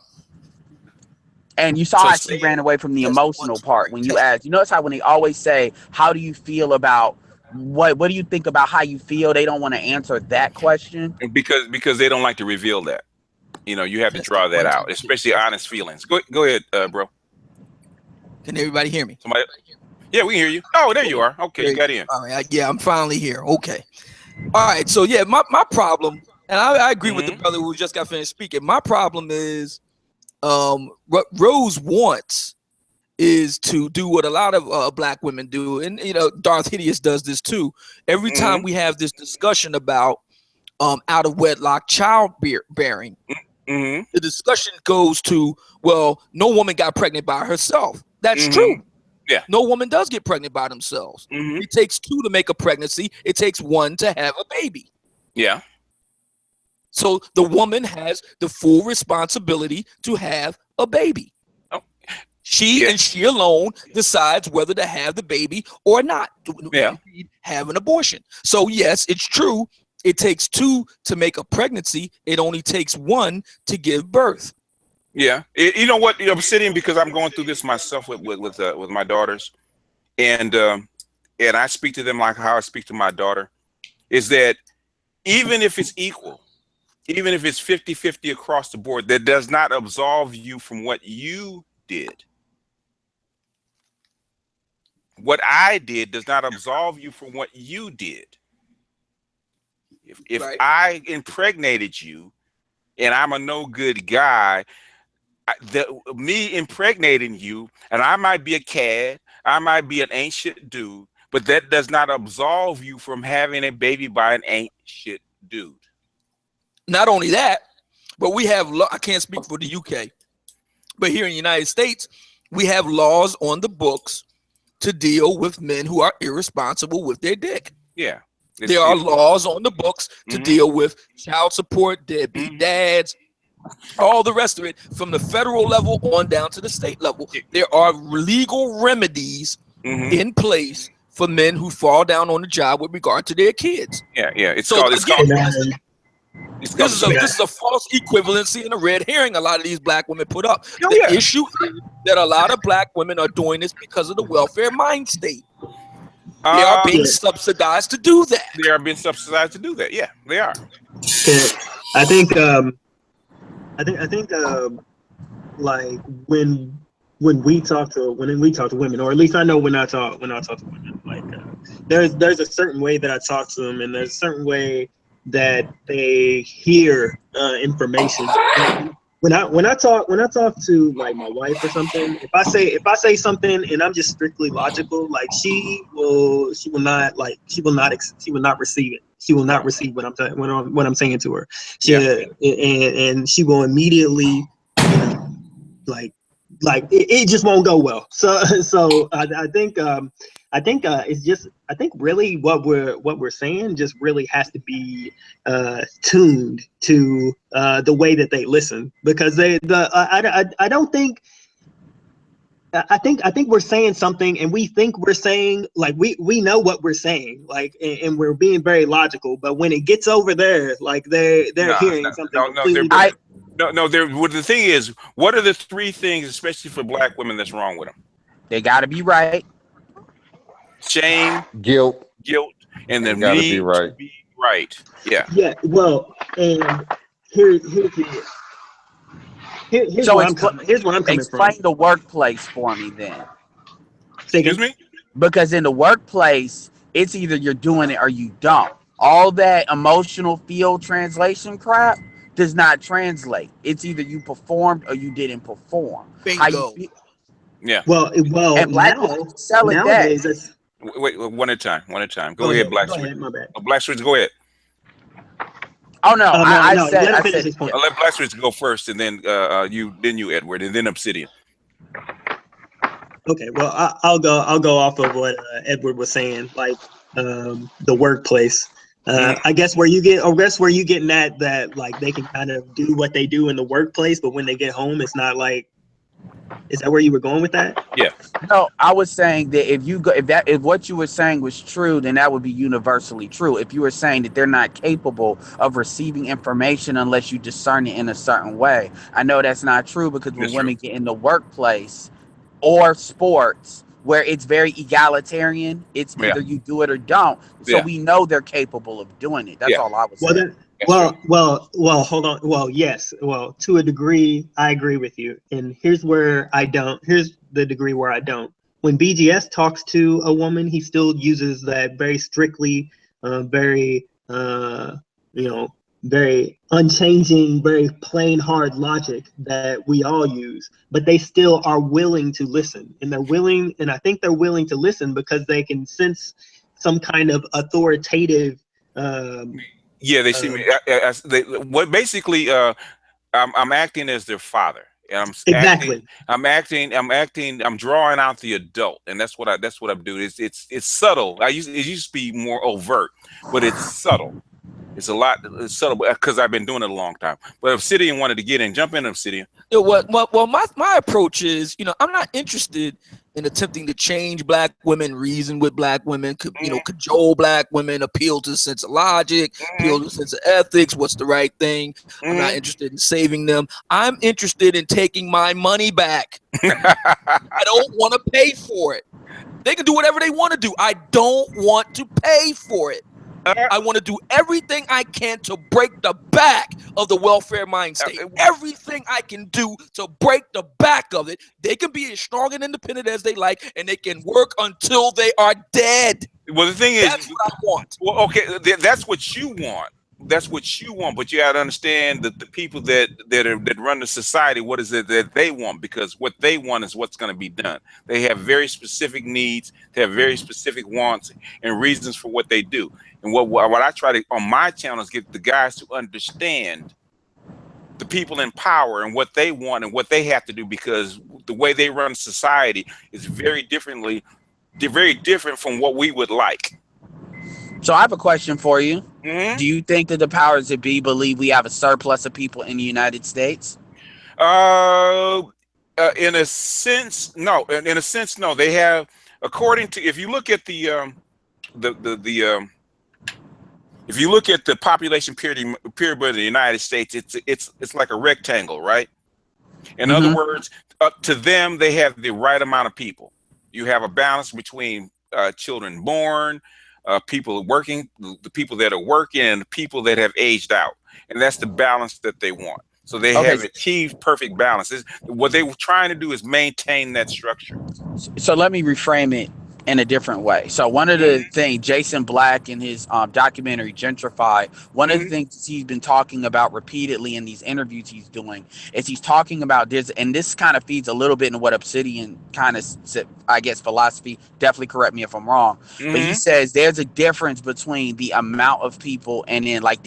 And you saw how she ran away from the emotional part when you asked. You notice how when they always say, "How do you feel about?" What do you think about how you feel? They don't want to answer that question because they don't like to reveal that. You have to draw that out, especially honest feelings. Go ahead, bro. Can everybody hear me? Somebody? Yeah, we hear you. Oh, there you are. Okay, you got in. All right, I'm finally here. Okay. All right, so yeah, my problem, and I agree with the brother who just got finished speaking. My problem is, what Rose wants is to do what a lot of black women do, and Darth Hideous does this too. Every time we have this discussion about out of wedlock child bearing, the discussion goes to, well, no woman got pregnant by herself. That's true. Yeah, no woman does get pregnant by themselves. It takes two to make a pregnancy. It takes one to have a baby. Yeah. So the woman has the full responsibility to have a baby. She and she alone decides whether to have the baby or not. Have an abortion. So yes, it's true. It takes two to make a pregnancy. It only takes one to give birth. Yeah. You know what, Obsidian, because I'm going through this myself with my daughters, and I speak to them like how I speak to my daughter, is that even if it's equal, even if it's 50-50 across the board, that does not absolve you from what you did. What I did does not absolve you from what you did. If I impregnated you and I'm a no good guy, me impregnating you, and I might be a cad, I might be an ancient dude, but that does not absolve you from having a baby by an ancient dude. Not only that, but we have I can't speak for the UK, but here in the United States, we have laws on the books to deal with men who are irresponsible with their dick. Yeah. There are laws on the books to deal with child support, deadbeat dads, all the rest of it, from the federal level on down to the state level. There are legal remedies in place for men who fall down on the job with regard to their kids. Yeah. This is a false equivalency and a red herring a lot of these black women put up. The issue is that a lot of black women are doing this because of the welfare mind state. They are being subsidized to do that. They are being subsidized to do that. Yeah, they are. I think like when we talk to women, or at least I know when I talk to women, like there's a certain way that I talk to them, and there's a certain way that they hear information. When I talk to like my wife or something, if I say something and I'm just strictly logical, like she will not receive it. She will not receive what I'm saying to her. And she will immediately like like it just won't go well. So I think it's just, I think really what we're saying just really has to be tuned to the way that they listen, because I don't think. I think we're saying something, and we think we're saying, like, we know what we're saying, like, and we're being very logical. But when it gets over there, like they're hearing something completely different. Well, the thing is, what are the three things, especially for black women, that's wrong with them? They got to be right. Shame, guilt, and the gotta need be right. to be right. Yeah. Yeah. Well, and here's So where I'm coming explain from. the workplace for me then. Excuse me? Because in the workplace, it's either you're doing it or you don't. All that emotional field translation crap does not translate. It's either you performed or you didn't perform. Bingo. Yeah. Well, and black nowadays, it's, wait, one at a time. Go ahead, Black Street. My bad. Black Street, go ahead. Oh no, I said I'll let Black Street go first, and then you Edward, and then Obsidian. Okay, well, I'll go off of what Edward was saying, like the workplace. I guess where you getting that like they can kind of do what they do in the workplace, but when they get home, it's not like. Is that where you were going with that? Yeah. No, I was saying that if what you were saying was true, then that would be universally true. If you were saying that they're not capable of receiving information unless you discern it in a certain way, I know that's not true, because when women get in the workplace or sports where it's very egalitarian, it's either you do it or don't. So we know they're capable of doing it. That's all I was saying. Well, hold on. Well, yes. Well, to a degree, I agree with you. And here's where I don't. Here's the degree where I don't. When BGS talks to a woman, he still uses that very strictly, very unchanging, very plain, hard logic that we all use. But they still are willing to listen, and they're willing. And I think they're willing to listen because they can sense some kind of authoritative. Yeah, they see me. Basically, I'm acting as their father. I'm drawing out the adult, and that's what I'm doing. It's subtle. It used to be more overt, but it's subtle. It's subtle because I've been doing it a long time. But Obsidian wanted to get in. Jump in, Obsidian. Well, my approach is, I'm not interested in attempting to change black women, reason with black women, cajole black women, appeal to the sense of logic, appeal to the sense of ethics, what's the right thing. I'm not interested in saving them. I'm interested in taking my money back. I don't want to pay for it. They can do whatever they want to do. I don't want to pay for it. I want to do everything I can to break the back of the welfare mind state. Everything I can do to break the back of it. They can be as strong and independent as they like, and they can work until they are dead. Well, the thing is, that's what I want. Well, okay, that's what you want. That's what you want, but you got to understand that the people that run the society, what is it that they want? Because what they want is what's going to be done. They have very specific needs. They have very specific wants and reasons for what they do. And what I try to on my channel is get the guys to understand the people in power and what they want and what they have to do, because the way they run society is very different from what we would like. So I have a question for you. Do you think that the powers that be believe we have a surplus of people in the United States? In a sense, no. In a sense, no. They have, according to, if you look at if you look at the population pyramid of the United States, it's like a rectangle, right? In other words, up to them, they have the right amount of people. You have a balance between children born, people working, the people that are working, and the people that have aged out, and that's the balance that they want. So they have achieved perfect balance. What they were trying to do is maintain that structure. So let me reframe it in a different way. So one of the things Jason Black in his documentary Gentrify, one of the things he's been talking about repeatedly in these interviews he's doing is he's talking about this, and this kind of feeds a little bit into what Obsidian kind of, I guess, philosophy, definitely correct me if I'm wrong, but he says there's a difference between the amount of people and then like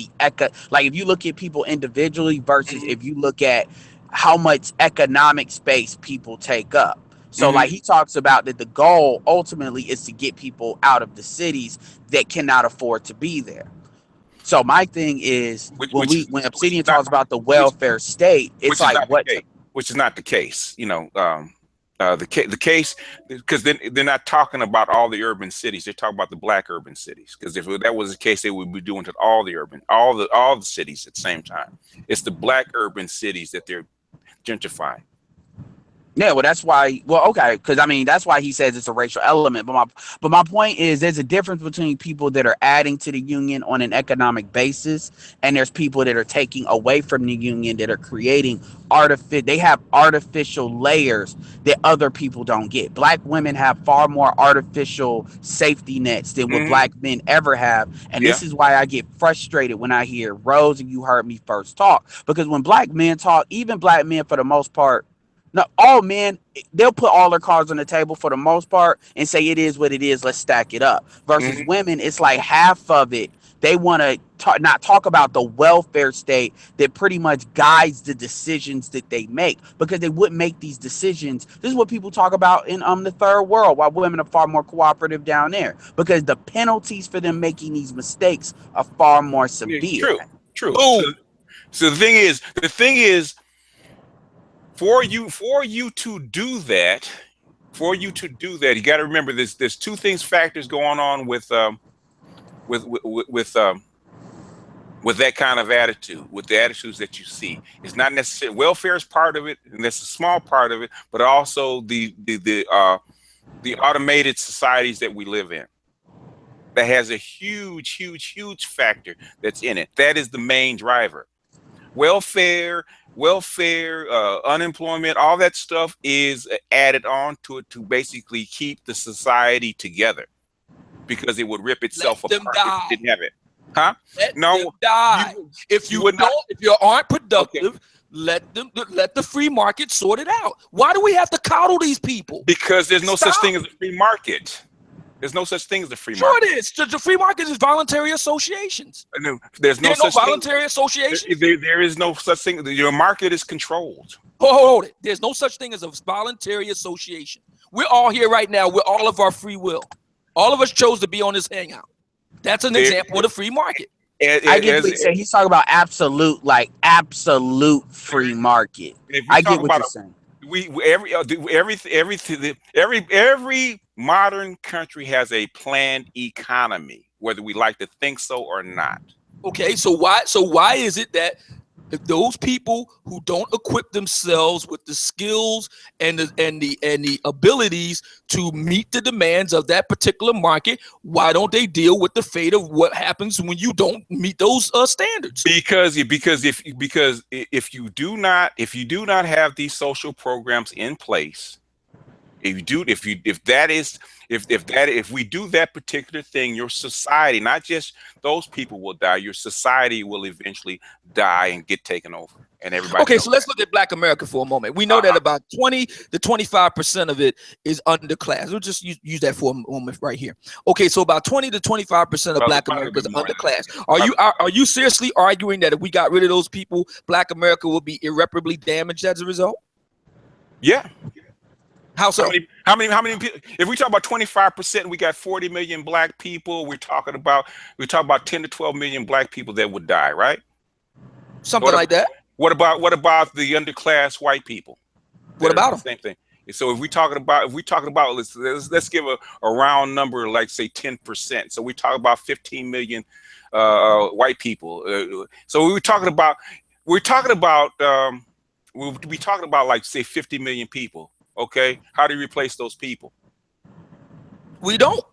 like if you look at people individually versus if you look at how much economic space people take up. So like he talks about that the goal ultimately is to get people out of the cities that cannot afford to be there. So my thing is when Obsidian talks about the welfare state, it's like what? Which is not the case, you know. The case, because they're not talking about all the urban cities. They're talking about the black urban cities. Because if that was the case, they would be doing to all the cities at the same time. It's the black urban cities that they're gentrifying. Yeah, well, that's why. Well, okay, because I mean that's why he says it's a racial element. But my point is, there's a difference between people that are adding to the union on an economic basis, and there's people that are taking away from the union that are creating They have artificial layers that other people don't get. Black women have far more artificial safety nets than what black men ever have, and this is why I get frustrated when I hear Rose and you heard me first talk, because when black men talk, even black men for the most part. No, all men, they'll put all their cards on the table for the most part and say it is what it is. Let's stack it up. Versus women, it's like half of it. They want to not talk about the welfare state that pretty much guides the decisions that they make, because they wouldn't make these decisions. This is what people talk about in the third world, while women are far more cooperative down there, because the penalties for them making these mistakes are far more severe. True. So the thing is. For you to do that, you got to remember there's two factors going on with that kind of attitude, with the attitudes that you see. It's not necessarily welfare is part of it, and that's a small part of it, but also the automated societies that we live in. That has a huge factor that's in it. That is the main driver. Welfare, unemployment, all that stuff is added on to it to basically keep the society together, because it would rip itself apart if it didn't have it. Huh? Let them die. If you aren't productive, let the free market sort it out. Why do we have to coddle these people? Because there's no such thing as a free market. There's no such thing as a free market. Sure it is. The free market is voluntary associations. No, there's no such voluntary association. There is no such thing. Your market is controlled. Hold it. There's no such thing as a voluntary association. We're all here right now with all of our free will. All of us chose to be on this hangout. That's an example of the free market. I get what he's saying. He's talking about absolute free market. I get what you're saying. Every modern country has a planned economy, whether we like to think so or not. Okay, so why is it that those people who don't equip themselves with the skills and the abilities to meet the demands of that particular market, why don't they deal with the fate of what happens when you don't meet those standards? Because if you do not have these social programs in place, if we do that particular thing, your society, not just those people will die, your society will eventually die and get taken over. And everybody. Okay, so let's look at Black America for a moment. We know that about 20 to 25% of it is underclass. We'll just use that for a moment right here. Okay, so about 20 to 25% of Black America is underclass. Are you seriously arguing that if we got rid of those people, Black America will be irreparably damaged as a result? Yeah. How so? How many people? If we talk about 25%, we got 40 million black people. We talk about 10 to 12 million black people that would die, right? Something like that. What about the underclass white people? What about them? Same thing. So if we talking about let's give a round number, like say 10%. So we talk about 15 million white people. So we'll be talking about like say 50 million people. Okay, how do you replace those people? We don't.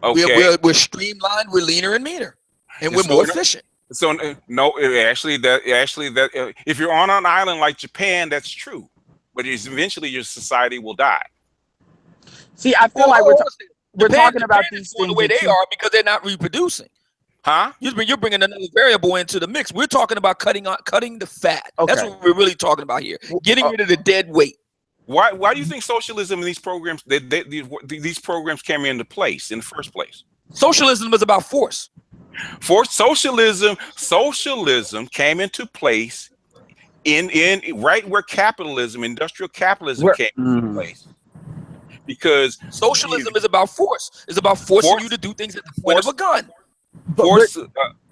Okay, we're streamlined, we're leaner and meaner, and we're more efficient. So no, actually, if you're on an island like Japan, that's true, but eventually your society will die. See, I feel like we're talking about these things the way they are because they're not reproducing. Huh? You're bringing another variable into the mix. We're talking about cutting the fat. Okay. That's what we're really talking about here. Getting rid of the dead weight. Why do you think socialism and these programs these programs came into place in the first place? Socialism is about force. Socialism came into place in right where capitalism, industrial capitalism came into place. Because socialism is about force. It's about forcing you to do things at the point of a gun.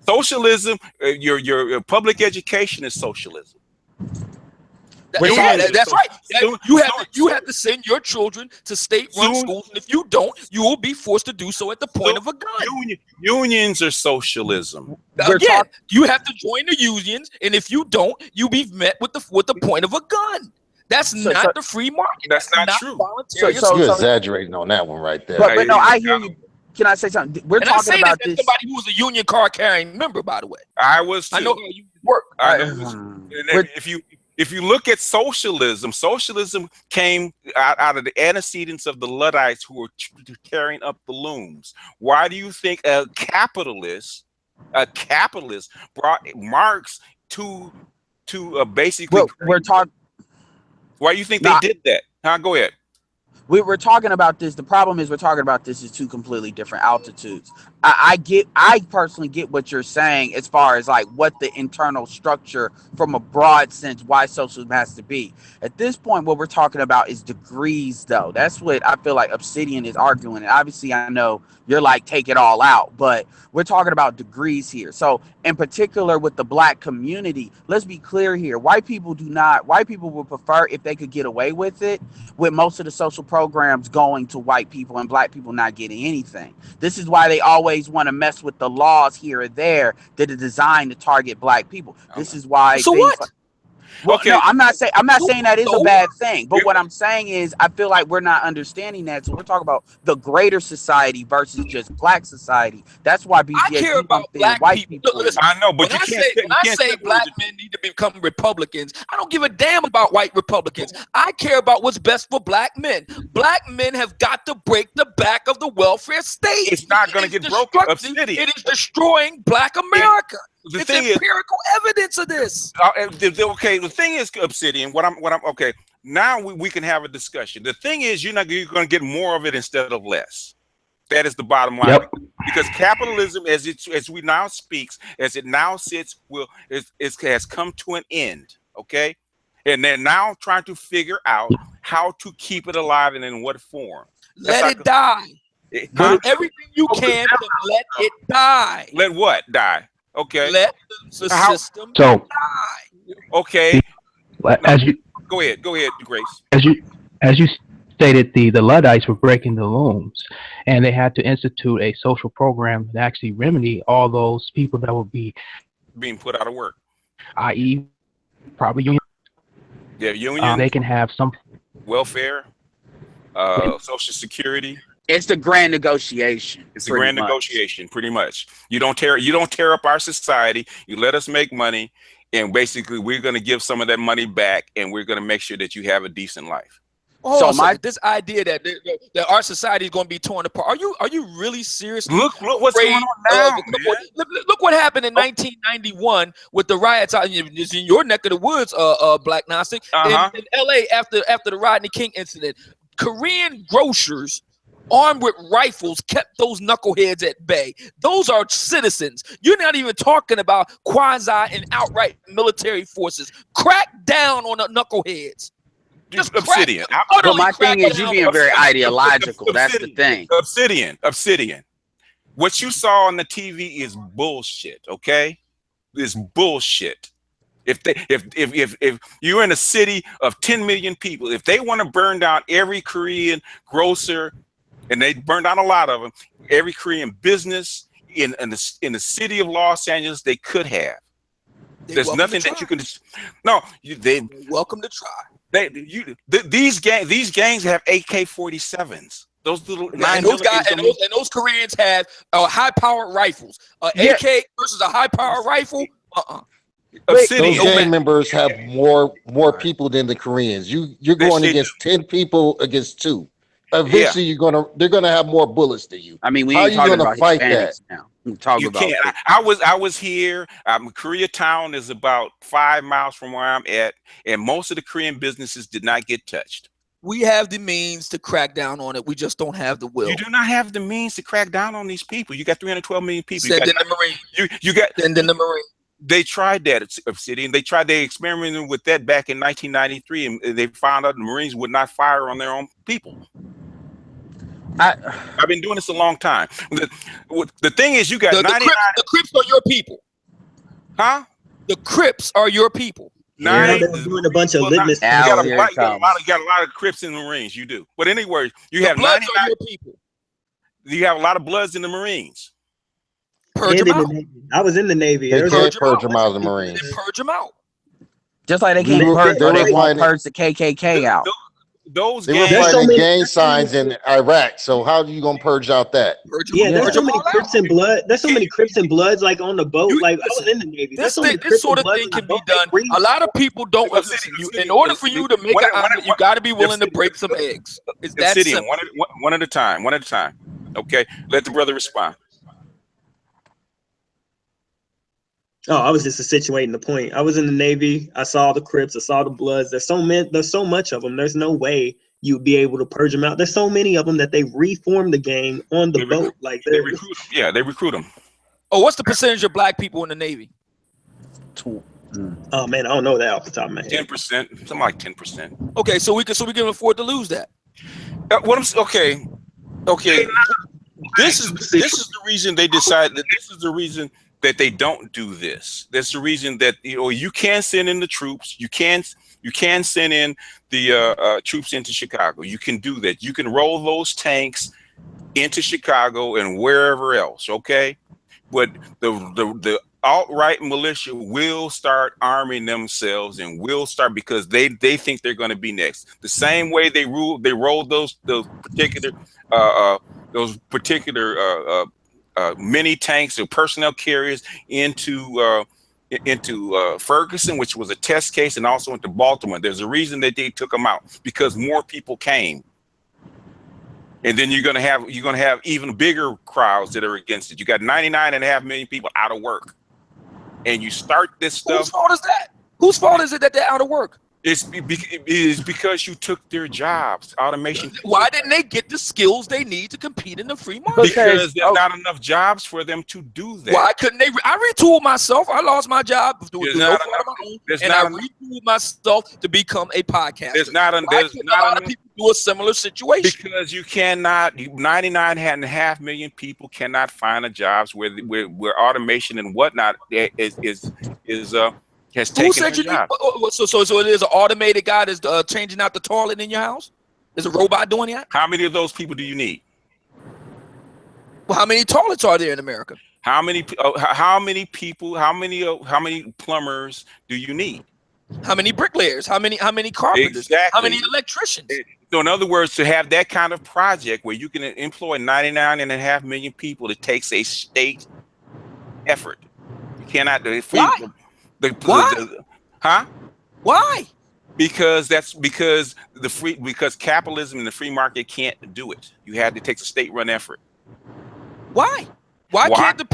Socialism, your public education is socialism. That's right. You have to send your children to state-run schools, and if you don't, you will be forced to do so at the point of a gun. Unions are socialism. Again, you have to join the unions, and if you don't, you'll be met with the point of a gun. That's not the free market. That's not true. You're exaggerating on that one right there. But no, I hear you. Can I say something? We're talking about this. Somebody who was a union card carrying member, by the way. I was too. I know how you work. If you look at socialism came out of the antecedents of the Luddites who were tearing up the looms. Why do you think a capitalist brought Marx to basically? We're talking. Why do you think they did that? Go ahead. We're talking about this. The problem is we're talking about this is two completely different altitudes. I personally get what you're saying as far as like what the internal structure from a broad sense why socialism has to be. At this point, what we're talking about is degrees, though. That's what I feel like Obsidian is arguing. And obviously, I know you're like take it all out, but we're talking about degrees here. So in particular with the black community, let's be clear here. White people would prefer if they could get away with it, with most of the social programs going to white people and black people not getting anything. This is why they always want to mess with the laws here or there that are designed to target black people. This is why. So what? Well, okay. No, I'm not saying that is a bad thing, but what I'm saying is I feel like we're not understanding that. So we're talking about the greater society versus just black society. That's why BGS. I care about black white people. Listen, I know, but when I say black men need to become Republicans, I don't give a damn about white Republicans. I care about what's best for black men. Black men have got to break the back of the welfare state. It's not going to get broken. It is destroying black America. It's empirical evidence of this. Okay, the thing is, Obsidian, okay, now we can have a discussion. The thing is, you're going to get more of it instead of less. That is the bottom line. Yep. Because capitalism, as it now sits, has come to an end. Okay, and they're now trying to figure out how to keep it alive and in what form. Let it die. Do everything you can to let it die. Let what die? Okay. Let the system die. Okay. As you go ahead, Grace. As you stated, the Luddites were breaking the looms, and they had to institute a social program to actually remedy all those people that would be being put out of work, i.e., probably union. Yeah, union. They can have some welfare, Social Security. It's the grand negotiation. It's a grand negotiation, pretty much. You don't tear up our society. You let us make money, and basically we're going to give some of that money back, and we're going to make sure that you have a decent life. So this idea that our society is going to be torn apart. Are you really serious? Look what's going on now. Look what happened in 1991 with the riots out in your neck of the woods, Black Gnostic, in LA after the Rodney King incident. Korean grocers armed with rifles kept those knuckleheads at bay. Those are citizens. You're not even talking about quasi and outright military forces. Crack down on the knuckleheads. Just Obsidian. But my thing is you being very ideological. That's the thing. Obsidian. What you saw on the TV is bullshit, okay? It's bullshit. If you're in a city of 10 million people, if they want to burn down every Korean grocer, and they burned down a lot of them, every Korean business in the city of Los Angeles, they could have. There's nothing that you can. No, they welcome to try. These gangs have AK-47s. Those little and those Koreans have high-powered rifles. AK versus a high-powered rifle. Those gang members have more people than the Koreans. You're going against 10 people against 2. Eventually, they're gonna have more bullets than you. I mean, we ain't talking about fight that now. You can't. I was here. Koreatown is about 5 miles from where I'm at, and most of the Korean businesses did not get touched. We have the means to crack down on it. We just don't have the will. You do not have the means to crack down on these people. You got 312 million people. Send in the Marines. You got send in the Marines. They tried that at Obsidian. They experimented with that back in 1993, and they found out the Marines would not fire on their own people. I've been doing this a long time. The thing is, you got 99. The Crips are your people. Huh? The Crips are your people. They're doing a bunch of litmus. You got a lot of Crips in the Marines. You do. But anyway, you have 99 people. You have a lot of Bloods in the Marines. Purge them out. I was in the Navy. They can't purge them out of the Marines. They purge them out. Just like they can't purge, they won't purge the KKK out. They were finding gang signs in Iraq. So how are you gonna purge out that? There's so many Crips and Blood. There's so many Crips and Bloods like on the boat. Like I was in the Navy. This sort of thing can be done. A lot of people don't listen. In order for you to make an omelet, you got to be willing to break some eggs. It's that simple. One at a time. One at a time. Okay. Let the brother respond. Oh, I was just accentuating the point. I was in the Navy. I saw the Crips. I saw the Bloods. There's so much of them. There's no way you'd be able to purge them out. There's so many of them that they reform the gang on the boat. Like they recruit them. Oh, what's the percentage of black people in the Navy? Oh man, I don't know that off the top of my head. 10%, something like 10%. Okay, so we can afford to lose that. Okay. This is the reason they decided that this is the reason that they don't do this. That's the reason that you can send in the troops. You can send in the troops into Chicago. You can do that. You can roll those tanks into Chicago and wherever else. Okay, but the alt-right militia will start arming themselves and will start because they think they're going to be next. The same way they rolled those particular mini tanks or personnel carriers into Ferguson, which was a test case, and also into Baltimore. There's a reason that they took them out, because more people came. And then you're gonna have even bigger crowds that are against it. You got 99.5 million people out of work. And you start this stuff. Whose fault is that? Whose fault is it that they're out of work? It is because you took their jobs. Automation. Why didn't they get the skills they need to compete in the free market? Because there's not enough jobs for them to do that. Why couldn't they? I retooled myself. I lost my job and I retooled myself to become a podcaster. There's not a lot of people do a similar situation. Because you cannot. 99.5 million people cannot find a jobs where automation and whatnot has taken. Who said you need? So it is an automated guy that's changing out the toilet in your house? Is a robot doing that? How many of those people do you need? Well, how many toilets are there in America? How many people? How many plumbers do you need? How many bricklayers? How many carpenters? Exactly. How many electricians? So in other words, to have that kind of project where you can employ 99.5 million people, it takes a state effort. You cannot do it. Why? Why? Because capitalism and the free market can't do it. You had to take a state-run effort. Why? Why can't the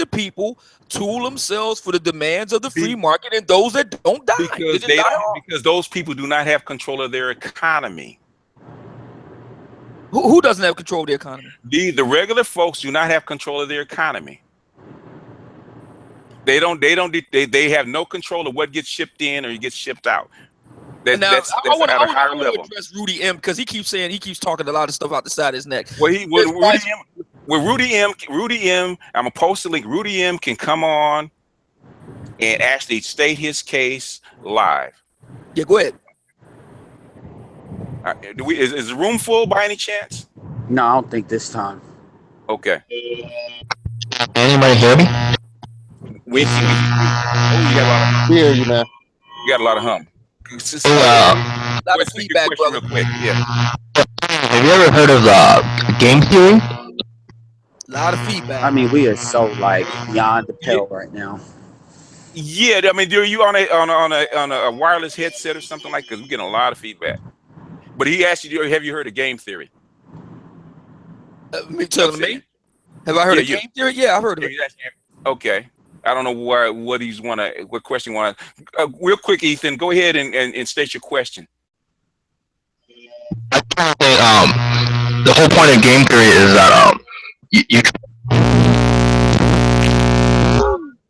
people tool themselves for the demands of the free market and those that don't die? Because those people do not have control of their economy. Who doesn't have control of the economy? The regular folks do not have control of their economy. They have no control of what gets shipped in or gets shipped out. That's at a higher level. Address Rudy M, because he keeps talking a lot of stuff out the side of his neck. Rudy M, I'm gonna post a link. Rudy M can come on and actually state his case live. Yeah, go ahead. Is the room full by any chance? No, I don't think this time. Okay. Anybody hear me? We got a lot of. We hear you, man. You got a lot of hum. A lot of feedback, brother. Real quick. Yeah. Have you ever heard of game theory? A lot of feedback. I mean, we are so beyond the pale right now. Yeah, I mean, are you on a wireless headset or something like? Because we're getting a lot of feedback. But he asked you, have you heard of game theory? Me telling me? Have I heard of game theory? Yeah, I've heard of it. Okay. I don't know what question you want. Real quick, Ethan, go ahead and state your question. I think the whole point of game theory is that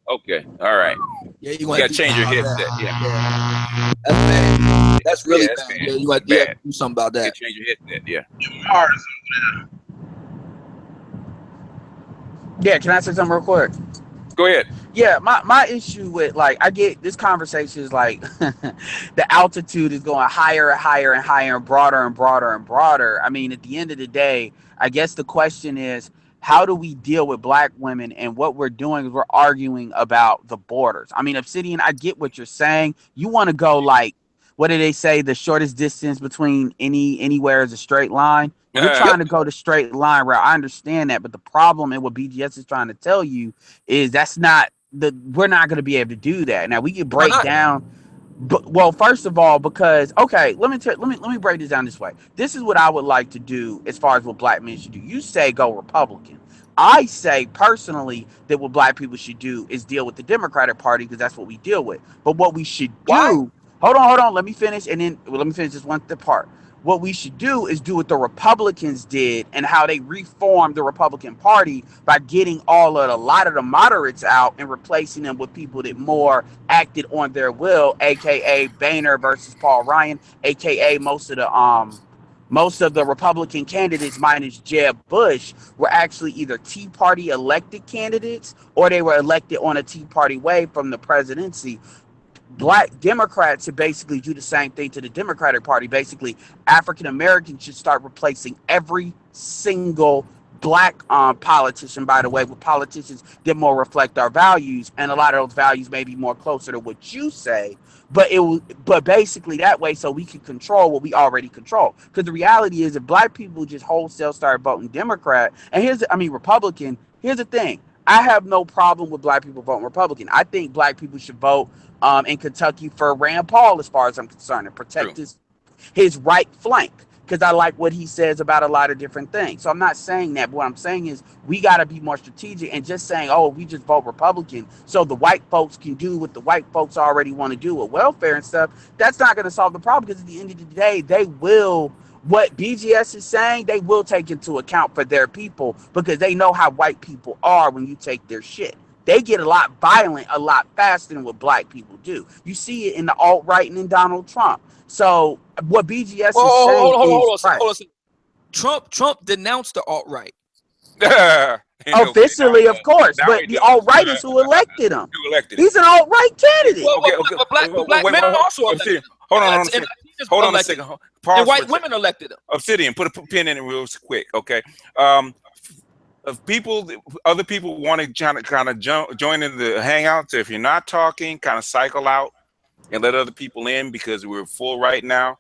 Okay. All right. Yeah, you gotta change your headset. Yeah. That's bad. That's really that's bad. bad. Yeah, you got to do something about You that. gotta change your headset. Yeah. Yeah, can I say something real quick? Go ahead. Yeah, my issue with, like, I get this conversation is like the altitude is going higher and higher and higher and broader and broader and broader. I mean, at the end of the day, I guess the question is, how do we deal with black women? And what we're doing is we're arguing about the borders. I mean, Obsidian, I get what you're saying. You want to go like, what do they say? The shortest distance between anywhere is a straight line. You're trying to go the straight line route. I understand that, but the problem and what BGS is trying to tell you is we're not going to be able to do that. Now we can break down, but well, first of all, because let me break this down this way. This is what I would like to do as far as what black men should do. You say go Republican. I say personally that what black people should do is deal with the Democratic Party because that's what we deal with. But what we should do, hold on, let me finish, and then let me finish this one part. What we should do is do what the Republicans did and how they reformed the Republican Party by getting a lot of the moderates out and replacing them with people that more acted on their will, aka Boehner versus Paul Ryan, aka most of the Republican candidates minus Jeb Bush were actually either Tea Party elected candidates or they were elected on a Tea Party way from the presidency. Black Democrats should basically do the same thing to the Democratic Party. Basically, African Americans should start replacing every single black politician, by the way, with politicians that more reflect our values, and a lot of those values may be more closer to what you say, but basically that way so we can control what we already control. Because the reality is, if black people just wholesale start voting Democrat, and Republican, here's the thing. I have no problem with black people voting Republican. I think black people should vote in Kentucky for Rand Paul, as far as I'm concerned, and protect his right flank, because I like what he says about a lot of different things. So I'm not saying that, but what I'm saying is we got to be more strategic, and just saying, oh, we just vote Republican so the white folks can do what the white folks already want to do with welfare and stuff, that's not going to solve the problem, because at the end of the day, what BGS is saying, they will take into account for their people, because they know how white people are when you take their shit. They get a lot violent a lot faster than what black people do. You see it in the alt-right and in Donald Trump. So what BGS is saying hold on. Trump denounced the alt-right. Officially, of course, but the alt-right is who elected him. He's an alt-right candidate. Black men are also elected. Hold on a second. And white women elected him. Obsidian, put a pin in it real quick, okay? If other people want to kind of join in the hangouts, if you're not talking, kind of cycle out and let other people in, because we're full right now.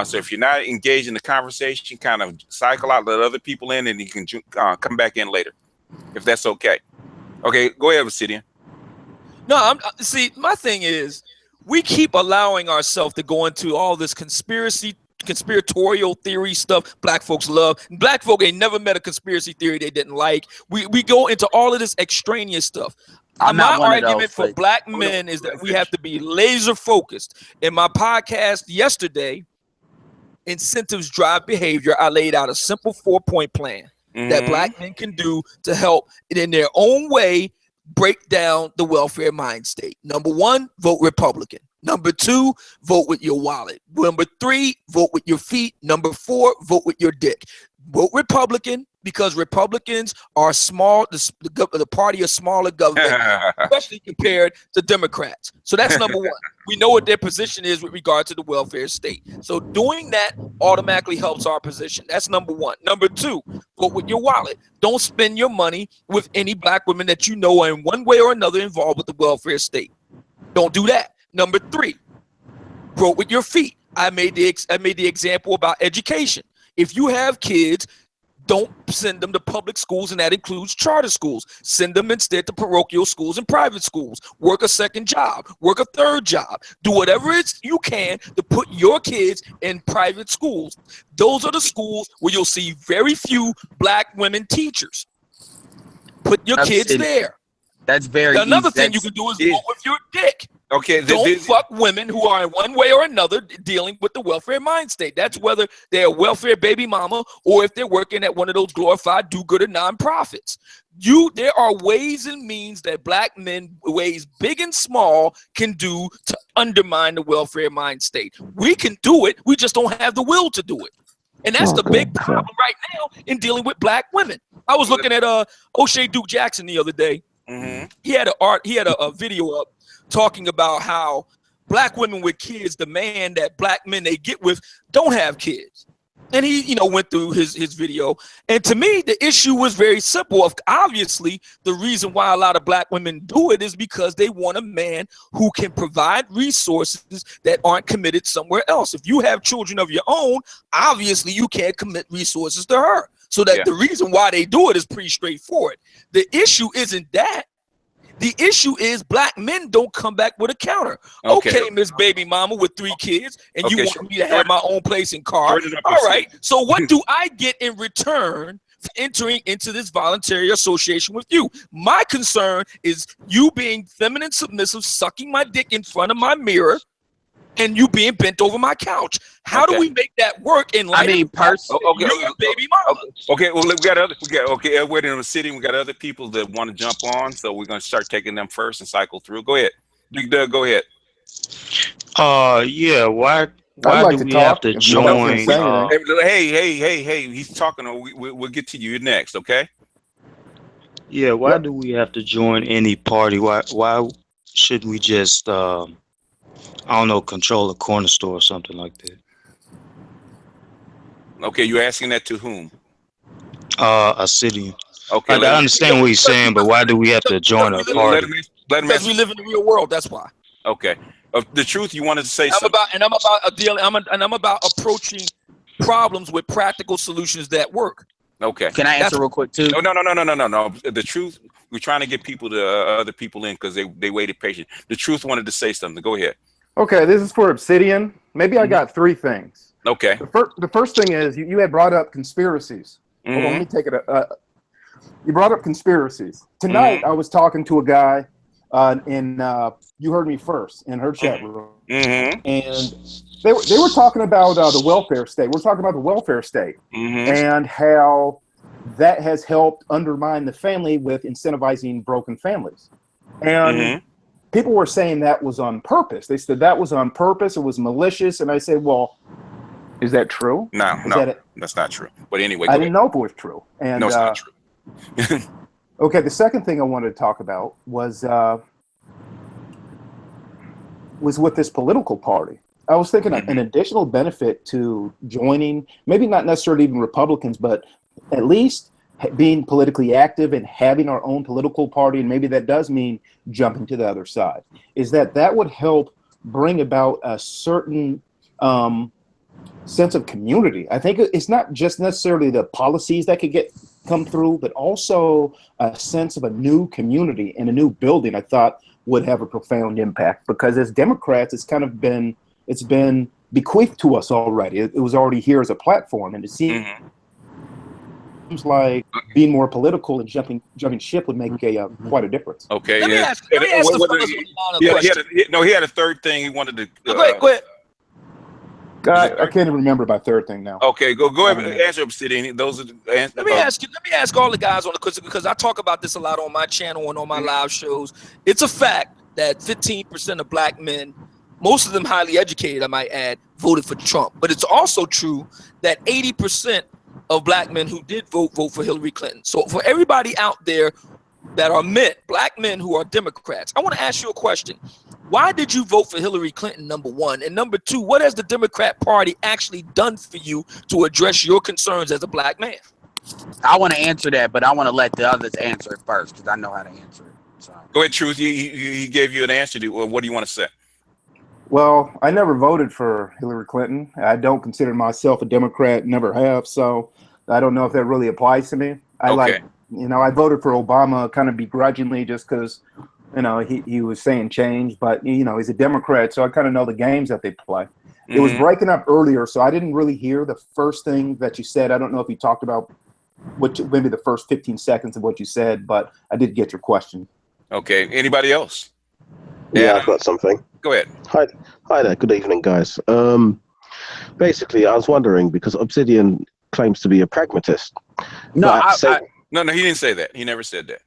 So if you're not engaged in the conversation, kind of cycle out, let other people in, and you can come back in later, if that's okay. Okay, go ahead, Obsidian. No, my thing is, we keep allowing ourselves to go into all this conspiratorial theory stuff black folks love. Black folk ain't never met a conspiracy theory they didn't like. We go into all of this extraneous stuff. My argument for black men is that we have to be laser focused. In my podcast yesterday, Incentives Drive Behavior, I laid out a simple 4-point plan that black men can do to help in their own way break down the welfare mind state. Number 1, vote Republican. Number 2, vote with your wallet. Number 3, vote with your feet. Number 4, vote with your dick. Vote Republican, because Republicans are small, the party of smaller government, especially compared to Democrats. So that's number 1. We know what their position is with regard to the welfare state. So doing that automatically helps our position. That's number 1. Number 2, vote with your wallet. Don't spend your money with any black women that you know are in one way or another involved with the welfare state. Don't do that. Number 3, vote with your feet. I made the example about education. If you have kids, don't send them to public schools, and that includes charter schools. Send them instead to parochial schools and private schools. Work a second job. Work a third job. Do whatever you can to put your kids in private schools. Those are the schools where you'll see very few black women teachers. Put your kids there. That's very Another thing you can do is vote with your dick. Okay, don't fuck women who are in one way or another dealing with the welfare mind state. That's whether they're a welfare baby mama or if they're working at one of those glorified do-gooder nonprofits. There are ways and means that black men, ways big and small, can do to undermine the welfare mind state. We can do it. We just don't have the will to do it. And that's the big problem right now in dealing with black women. I was looking at O'Shea Duke Jackson the other day. Mm-hmm. He had a video up talking about how black women with kids demand that black men they get with don't have kids. And he, went through his video. And to me, the issue was very simple. Obviously, the reason why a lot of black women do it is because they want a man who can provide resources that aren't committed somewhere else. If you have children of your own, obviously you can't commit resources to her. So that the reason why they do it is pretty straightforward. The issue isn't that. The issue is black men don't come back with a counter. Okay, Miss Baby Mama with 3 kids, and you want me to have my own place and car. All right. So what do I get in return for entering into this voluntary association with you? My concern is you being feminine submissive, sucking my dick in front of my mirror, and you being bent over my couch. How do we make that work in life? Baby mama. Okay, well, we're in the city. We got other people that want to jump on, so we're gonna start taking them first and cycle through. Go ahead, Big Doug. Go ahead. Yeah. Why do we have to join? Hey, he's talking. We'll get to you next. Okay. Yeah. Why do we have to join any party? Why shouldn't we just control a corner store or something like that? Okay, you're asking that to whom? A city. Okay, I understand what he's saying, but why do we have to join a party? Because we live in the real world. That's why. Okay. The truth you wanted to say. I'm about approaching problems with practical solutions that work. Okay. Can I answer real quick too? No. The truth. We're trying to get people to other people in because they waited patiently. The truth wanted to say something. Go ahead. Okay, this is for Obsidian. Maybe I got 3 things. Okay. The first thing is you had brought up conspiracies. Mm-hmm. Hold on, let me take it. You brought up conspiracies. Tonight, I was talking to a guy in You Heard Me First in her chat room. Mm-hmm. And they were talking about the welfare state. We're talking about the welfare state and how that has helped undermine the family with incentivizing broken families. And people were saying that was on purpose. They said that was on purpose. It was malicious. And I said, well, is that true? No, that's not true. But anyway, I didn't know if it was true. And no, it's not true. Okay, the second thing I wanted to talk about was with this political party. I was thinking an additional benefit to joining, maybe not necessarily even Republicans, but at least being politically active and having our own political party, and maybe that does mean jumping to the other side, is that would help bring about a certain sense of community. I think it's not just necessarily the policies that could come through, but also a sense of a new community and a new building. I thought would have a profound impact, because as Democrats, it's been bequeathed to us already. It was already here as a platform, and it seems like being more political and jumping ship would make quite a difference. Okay. Let me ask he had a third thing he wanted to. Go ahead. I can't even remember my third thing now. Okay, go ahead and answer, Obsidian. Those are the answers. Let me ask all the guys on the question, because I talk about this a lot on my channel and on my live shows. It's a fact that 15% of black men, most of them highly educated, I might add, voted for Trump. But it's also true that 80% of black men who did vote for Hillary Clinton. So for everybody out there that are black men who are Democrats, I want to ask you a question. Why did you vote for Hillary Clinton, number one? And number two, what has the Democrat Party actually done for you to address your concerns as a black man? I want to answer that, but I want to let the others answer it first, because I know how to answer it. So. Go ahead, Truth. He gave you an answer. What do you want to say? Well, I never voted for Hillary Clinton. I don't consider myself a Democrat, never have. So I don't know if that really applies to me. I voted for Obama kind of begrudgingly just because, he was saying change, but, he's a Democrat. So I kind of know the games that they play. It was breaking up earlier, so I didn't really hear the first thing that you said. I don't know if you talked about maybe the first 15 seconds of what you said, but I did get your question. Okay. Anybody else? Yeah, I've got something. Go ahead. Hi there. Good evening, guys. Basically, I was wondering because Obsidian claims to be a pragmatist. No, no, he didn't say that. He never said that.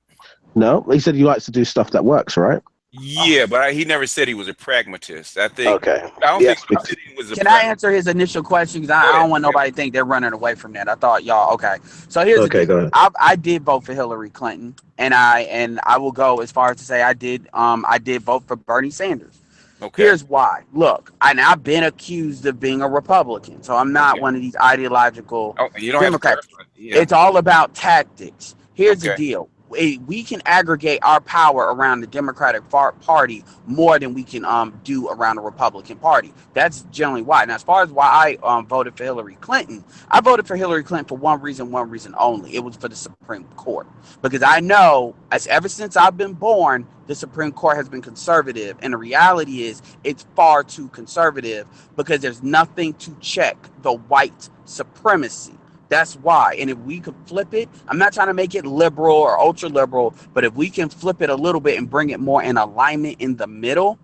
No, he said he likes to do stuff that works, right? Yeah, but he never said he was a pragmatist. I think. Okay. I don't think Obsidian was a Can I answer his initial question? Because I don't want nobody to think they're running away from that. I thought y'all okay. So here's the go thing. ahead. I did vote for Hillary Clinton, and I will go as far as to say I did vote for Bernie Sanders. Okay. Here's why. Look, I've been accused of being a Republican, so I'm not one of these ideological Democrats. It's all about tactics. Here's the deal. We can aggregate our power around the Democratic Party more than we can do around the Republican Party. That's generally why. Now, as far as why I voted for Hillary Clinton, I voted for Hillary Clinton for one reason only. It was for the Supreme Court. Because I know, ever since I've been born, the Supreme Court has been conservative. And the reality is it's far too conservative because there's nothing to check the white supremacy. That's why. And if we could flip it, I'm not trying to make it liberal or ultra liberal, but if we can flip it a little bit and bring it more in alignment in the middle,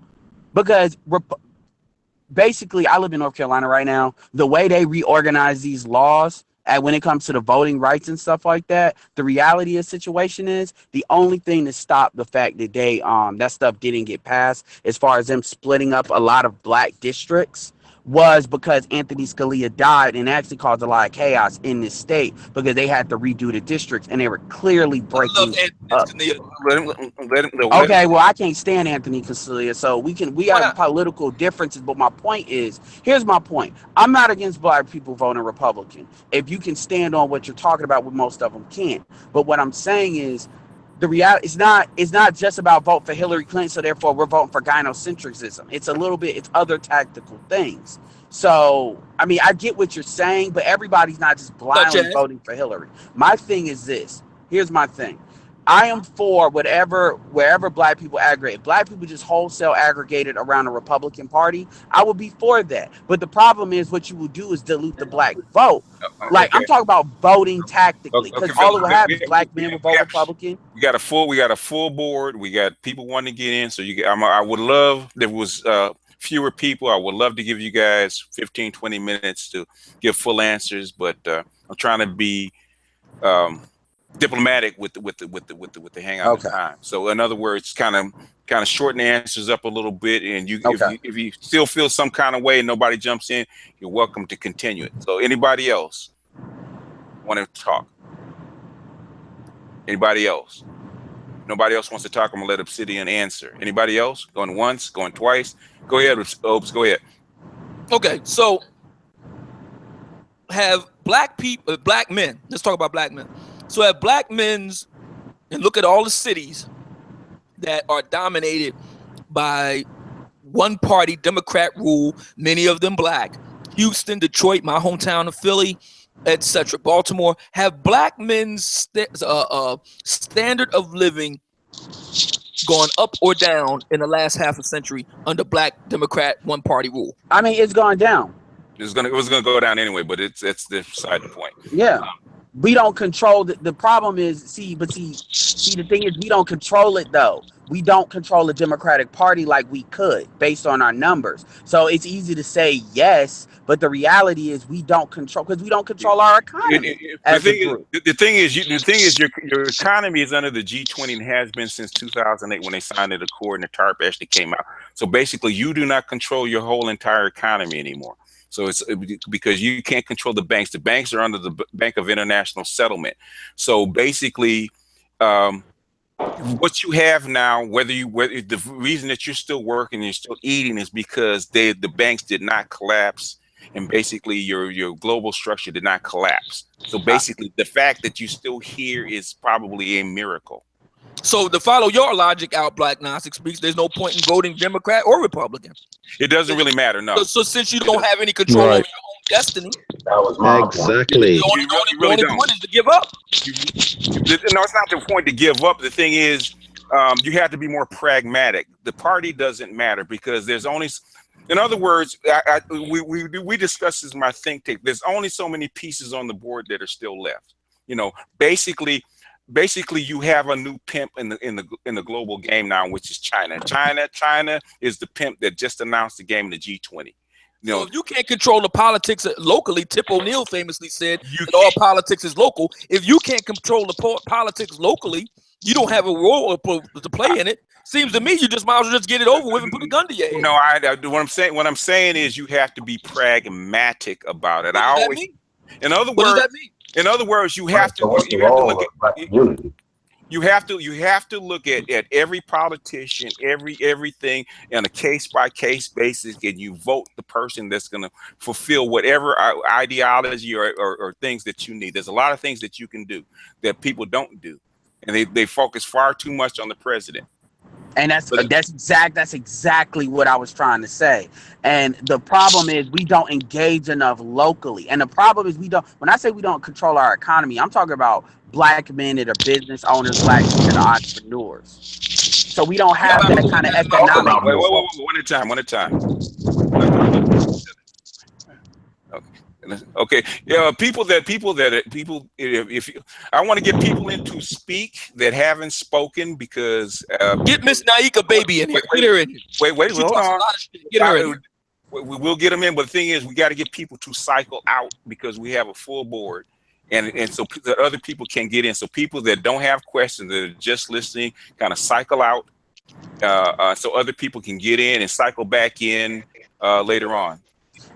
because basically I live in North Carolina right now. The way they reorganize these laws and when it comes to the voting rights and stuff like that, the reality of the situation is the only thing to stop the fact that that stuff didn't get passed as far as them splitting up a lot of black districts was because Anthony Scalia died and actually caused a lot of chaos in this state because they had to redo the districts and they were clearly breaking up. Okay, well, I can't stand Anthony Scalia, so we have political differences, but my point is, here's my point. I'm not against black people voting Republican. If you can stand on what you're talking about, what most of them can't. But what I'm saying is, the reality it's not just about vote for Hillary Clinton, so therefore we're voting for gynocentrism. It's other tactical things. So I mean, I get what you're saying, but everybody's not just blindly voting for Hillary. My thing is this. Here's my thing. I am for wherever black people aggregate. If black people just wholesale aggregated around the Republican Party, I would be for that. But the problem is what you will do is dilute the black vote. Like I'm talking about voting tactically, because all that will happen is black men will vote Republican. We got a full board. We got people wanting to get in. So I would love there was fewer people. I would love to give you guys 15, 20 minutes to give full answers, but I'm trying to be diplomatic with the hangout time. So in other words, kind of shorten the answers up a little bit, and if you still feel some kind of way and nobody jumps in, you're welcome to continue it. So anybody else want to talk? Anybody else? Nobody else wants to talk. I'm gonna let Obsidian answer. Anybody else? Going once, going twice. Go ahead, Obs. Go ahead. Okay, so have black men. Let's talk about black men. So have black men's, and look at all the cities that are dominated by one party Democrat rule, many of them black. Houston, Detroit, my hometown of Philly, etc. Baltimore, have black men's standard of living gone up or down in the last half a century under black Democrat one party rule? I mean, it's gone down. It was gonna go down anyway, but it's beside the point. Yeah. We don't control the problem is see the thing is we don't control it though. We don't control the Democratic Party like we could based on our numbers. So it's easy to say yes, but the reality is we don't control because we don't control our economy. The thing is your economy is under the G20 and has been since 2008 when they signed the Accord and the TARP actually came out. So basically, you do not control your whole entire economy anymore. So it's because you can't control the banks. The banks are under the Bank of International Settlement. So basically, what you have now, whether the reason that you're still working and you're still eating is because the banks did not collapse, and basically your global structure did not collapse. So basically, the fact that you're still here is probably a miracle. So to follow your logic out, Black Gnostic speaks, there's no point in voting Democrat or Republican. It doesn't really matter, no. So since you don't have any control over your own destiny, that was my exactly. The only point is to give up. No, it's not the point to give up. The thing is, you have to be more pragmatic. The party doesn't matter because there's only, in other words, we discussed this in my think tank. There's only so many pieces on the board that are still left. You know, basically, basically you have a new pimp in the global game now, which is China. China is the pimp that just announced the game in the G20. So if you can't control the politics locally, Tip O'Neill famously said that all politics is local. If you can't control the politics locally, you don't have a role to play in it. Seems to me you just might as well just get it over with and put a gun to your head. No, what I'm saying is you have to be pragmatic about it. In other words, you have to look at every politician, everything on a case by case basis, and you vote the person that's going to fulfill whatever ideology or things that you need. There's a lot of things that you can do that people don't do, and they focus far too much on the president. And that's exactly what I was trying to say. And the problem is we don't engage enough locally. And the problem is when I say we don't control our economy, I'm talking about black men that are business owners, black men that are entrepreneurs. So we don't have that kind of economic. Wait, one at a time. Okay. Yeah. If I want to get people in to speak that haven't spoken, because get Miss Naika Baby in here. Get her in. Wait. Hold on. Get her in. We'll get them in, but the thing is, we got to get people to cycle out because we have a full board, and so the other people can get in. So people that don't have questions, that are just listening, kind of cycle out, so other people can get in and cycle back in later on.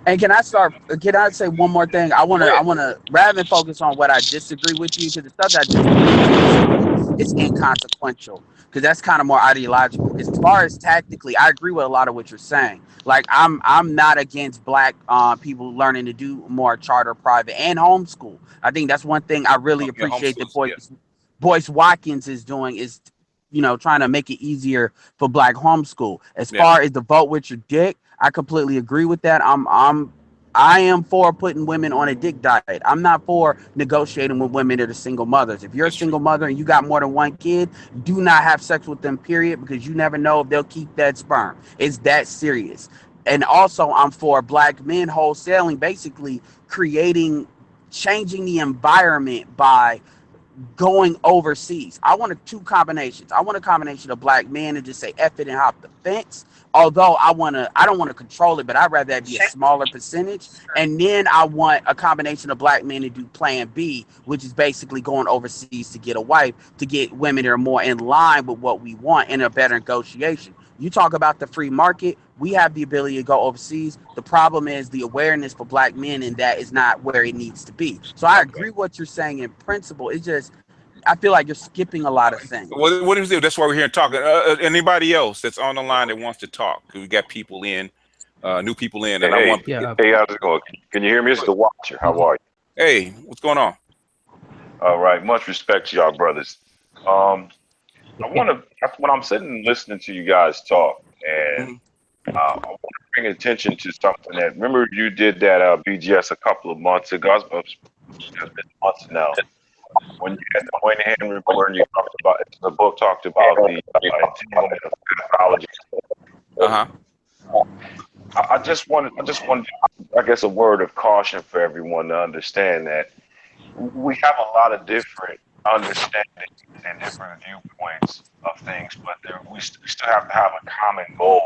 And can I say one more thing? I wanna rather than focus on what I disagree with you, because the stuff that I disagree with is inconsequential, because that's kind of more ideological. As far as tactically, I agree with a lot of what you're saying. Like I'm not against black people learning to do more charter, private, and homeschool. I think that's one thing I really appreciate that Boyce Watkins is doing, is trying to make it easier for black homeschool. As far as the vote with your dick, I completely agree with that. I am for putting women on a dick diet. I'm not for negotiating with women that are single mothers. If you're a single mother and you got more than one kid, do not have sex with them, period, because you never know if they'll keep that sperm. It's that serious. And also, I'm for black men wholesaling, basically changing the environment by going overseas. I want two combinations. I want a combination of black men and just say F it and hop the fence. Although I don't want to control it, but I'd rather that be a smaller percentage. And then I want a combination of black men to do plan B, which is basically going overseas to get a wife, to get women that are more in line with what we want in a better negotiation. You talk about the free market, we have the ability to go overseas. The problem is the awareness for black men, and that is not where it needs to be. So I agree with what you're saying in principle. It's just, I feel like you're skipping a lot of things. What is it? That's why we're here talking. Anybody else that's on the line that wants to talk? We got people in, new people in, and hey, how's it going? Can you hear me? It's the Watcher. How are you? Hey, what's going on? All right. Much respect to y'all, brothers. When I'm sitting and listening to you guys talk, and I want to bring attention to something that, remember you did that BGS a couple of months ago. It's been months now. When you had the Moynihan report, and you talked about the book talked about the entanglement of pathology. I just wanted, I guess, a word of caution for everyone to understand that we have a lot of different understandings and different viewpoints of things, but we still have to have a common goal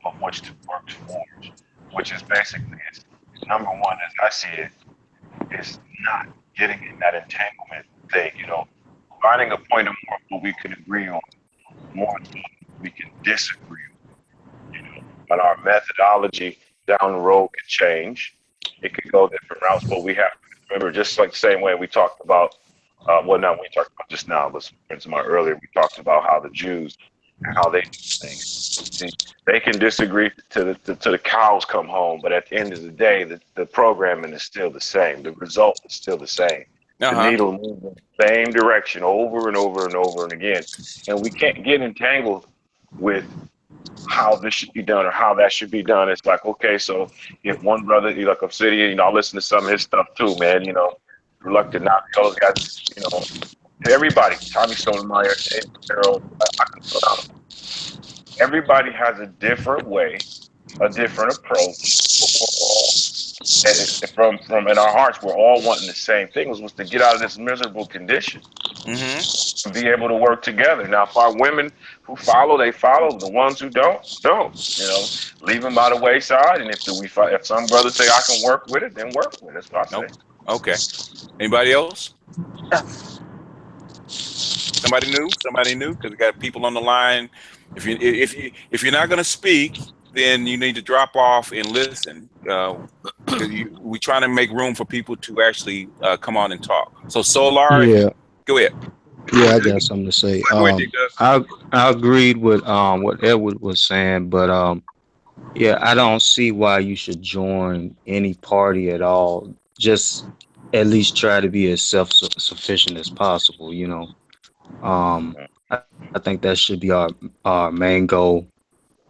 of which to work towards, which is basically, number one, as I see it, is not getting in that entanglement thing, finding a point of what we can agree on, more than we can disagree on. But our methodology down the road could change. It could go different routes, but we have to remember, just like the same way we talked about, we talked about just now, but earlier, we talked about how the Jews and how they do things. See, they can disagree to the cows come home, but at the end of the day, the programming is still the same. The result is still the same. The needle moves in the same direction over and over and over and again. And we can't get entangled with how this should be done or how that should be done. It's like, okay, so if one brother, like Obsidian, I listen to some of his stuff too, man, Reluctant Not, those guys, everybody, Tommy Stonemeyer, Harold, I can put out. Everybody has a different way, a different approach, but we're all from in our hearts, we're all wanting the same thing, was to get out of this miserable condition. And be able to work together. Now, if our women who follow, they follow. The ones who don't. You know, leave them by the wayside. And if some brothers say I can work with it, then work with it. That's what I say. Okay. Anybody else? Somebody new, because we got people on the line. If you're not going to speak, then you need to drop off and listen. We're trying to make room for people to actually come on and talk. So Solar, Yeah. Go ahead. Yeah, I got something to say. I agreed with what Edward was saying, but yeah, I don't see why you should join any party at all. Just at least try to be as self-sufficient as possible, you know. I think that should be our main goal,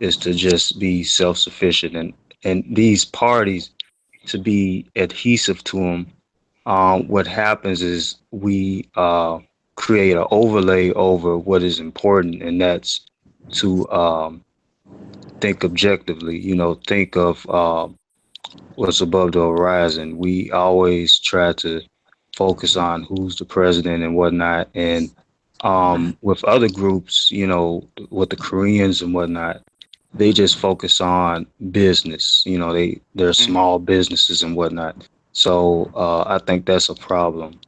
is to just be self-sufficient, and these parties, to be adhesive to them. What happens is we create an overlay over what is important, and that's to think objectively, you know, think of what's above the horizon. We always try to focus on who's the president and whatnot. And with other groups, you know, with the Koreans and whatnot, they just focus on business. You know, they're small businesses and whatnot. So I think that's a problem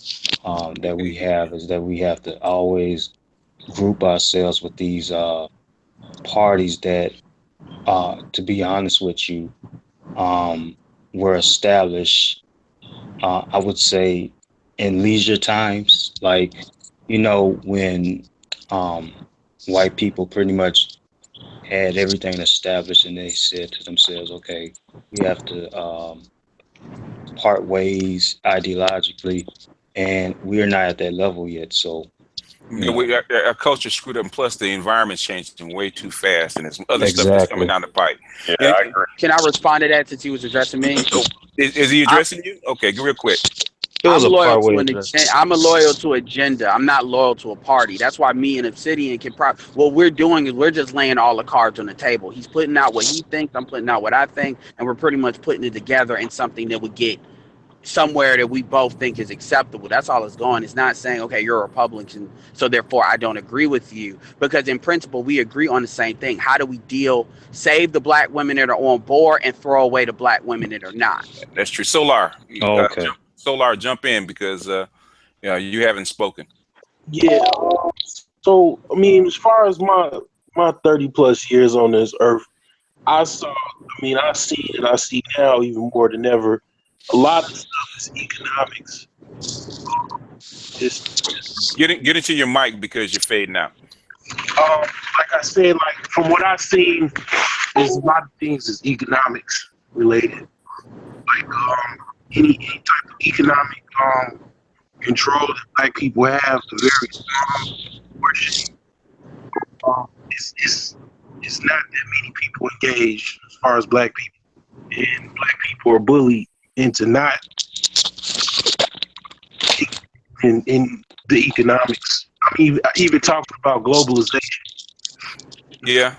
that we have, is that we have to always group ourselves with these parties that, to be honest with you, were established, I would say, in leisure times. Like, you know, when white people pretty much had everything established, and they said to themselves, okay, we have to part ways ideologically, and we're not at that level yet. So our culture screwed up, and plus the environment's changing way too fast, and there's other stuff that's coming down the pipe. Yeah, I agree. Can I respond to that since he was addressing me? Is he addressing you? Okay, real quick. I'm loyal to agenda. I'm not loyal to a party. That's why me and Obsidian can what we're doing is we're just laying all the cards on the table. He's putting out what he thinks, I'm putting out what I think, and we're pretty much putting it together in something that would get somewhere that we both think is acceptable. That's all it's going. It's not saying, okay, you're a Republican, so therefore I don't agree with you, because in principle we agree on the same thing. How do we save the black women that are on board and throw away the black women that are not? That's true. Solar. Okay. Solar, jump in, because you haven't spoken. Yeah. So I mean, as far as my 30 plus years on this earth, I see and I see now even more than ever, a lot of stuff is economics. Get into your mic because you're fading out. Like I said, like from what I've seen, there's a lot of things is economics related. Like any type of economic control that black people have, the very strong portion. It's not that many people engaged as far as black people, and black people are bullied into not in the economics. I mean, I even talked about globalization. Yeah,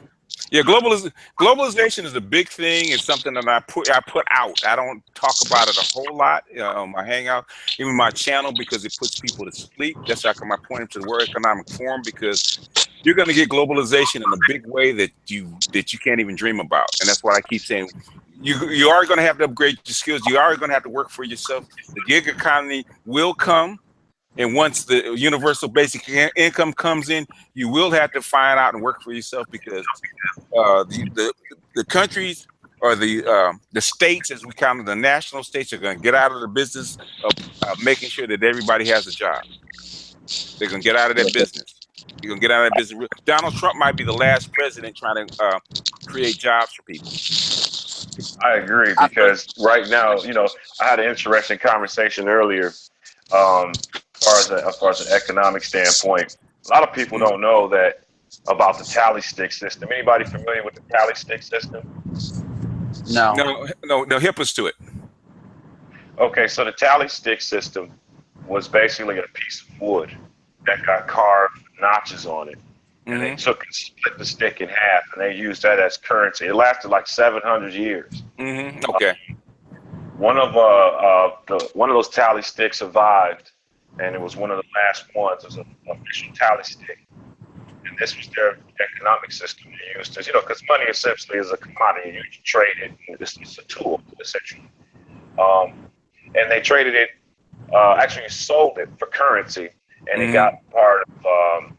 globalization is a big thing. It's something that I put out. I don't talk about it a whole lot on my hangout, even my channel, because it puts people to sleep. That's how I point them to the World Economic Forum, because you're going to get globalization in a big way that you can't even dream about. And that's why I keep saying, you are going to have to upgrade your skills. You are going to have to work for yourself. The gig economy will come. And once the universal basic income comes in, you will have to find out and work for yourself, because the countries, or the states, as we count them, the national states, are going to get out of the business of making sure that everybody has a job. They're going to get out of that business. You're going to get out of that business. Donald Trump might be the last president trying to create jobs for people. I agree, because right now, you know, I had an interesting conversation earlier. As far as an economic standpoint, a lot of people don't know that about the tally stick system. Anybody familiar with the tally stick system? No, hip us to it. Okay, so the tally stick system was basically a piece of wood that got carved notches on it. And they took and split the stick in half, and they used that as currency. It lasted like 700 years. Okay. one of those tally sticks survived, and it was one of the last ones. It was an official tally stick, and this was their economic system they used to, because money essentially is a commodity. You trade it. It's a tool essentially, and they traded it. Actually sold it for currency, and it got part of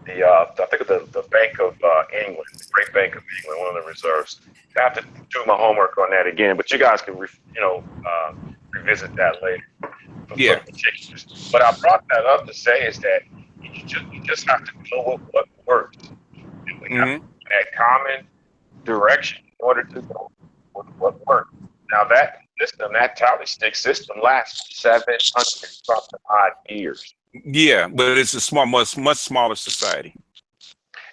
I think of the Bank of England, the Great Bank of England, one of the reserves. I have to do my homework on that again, but you guys can revisit that later. Yeah. But I brought that up to say is that you just have to know what works. And we have that common direction in order to know what works. Now that system, that tally stick system, lasts 700 something odd years. Yeah, but it's a much smaller society.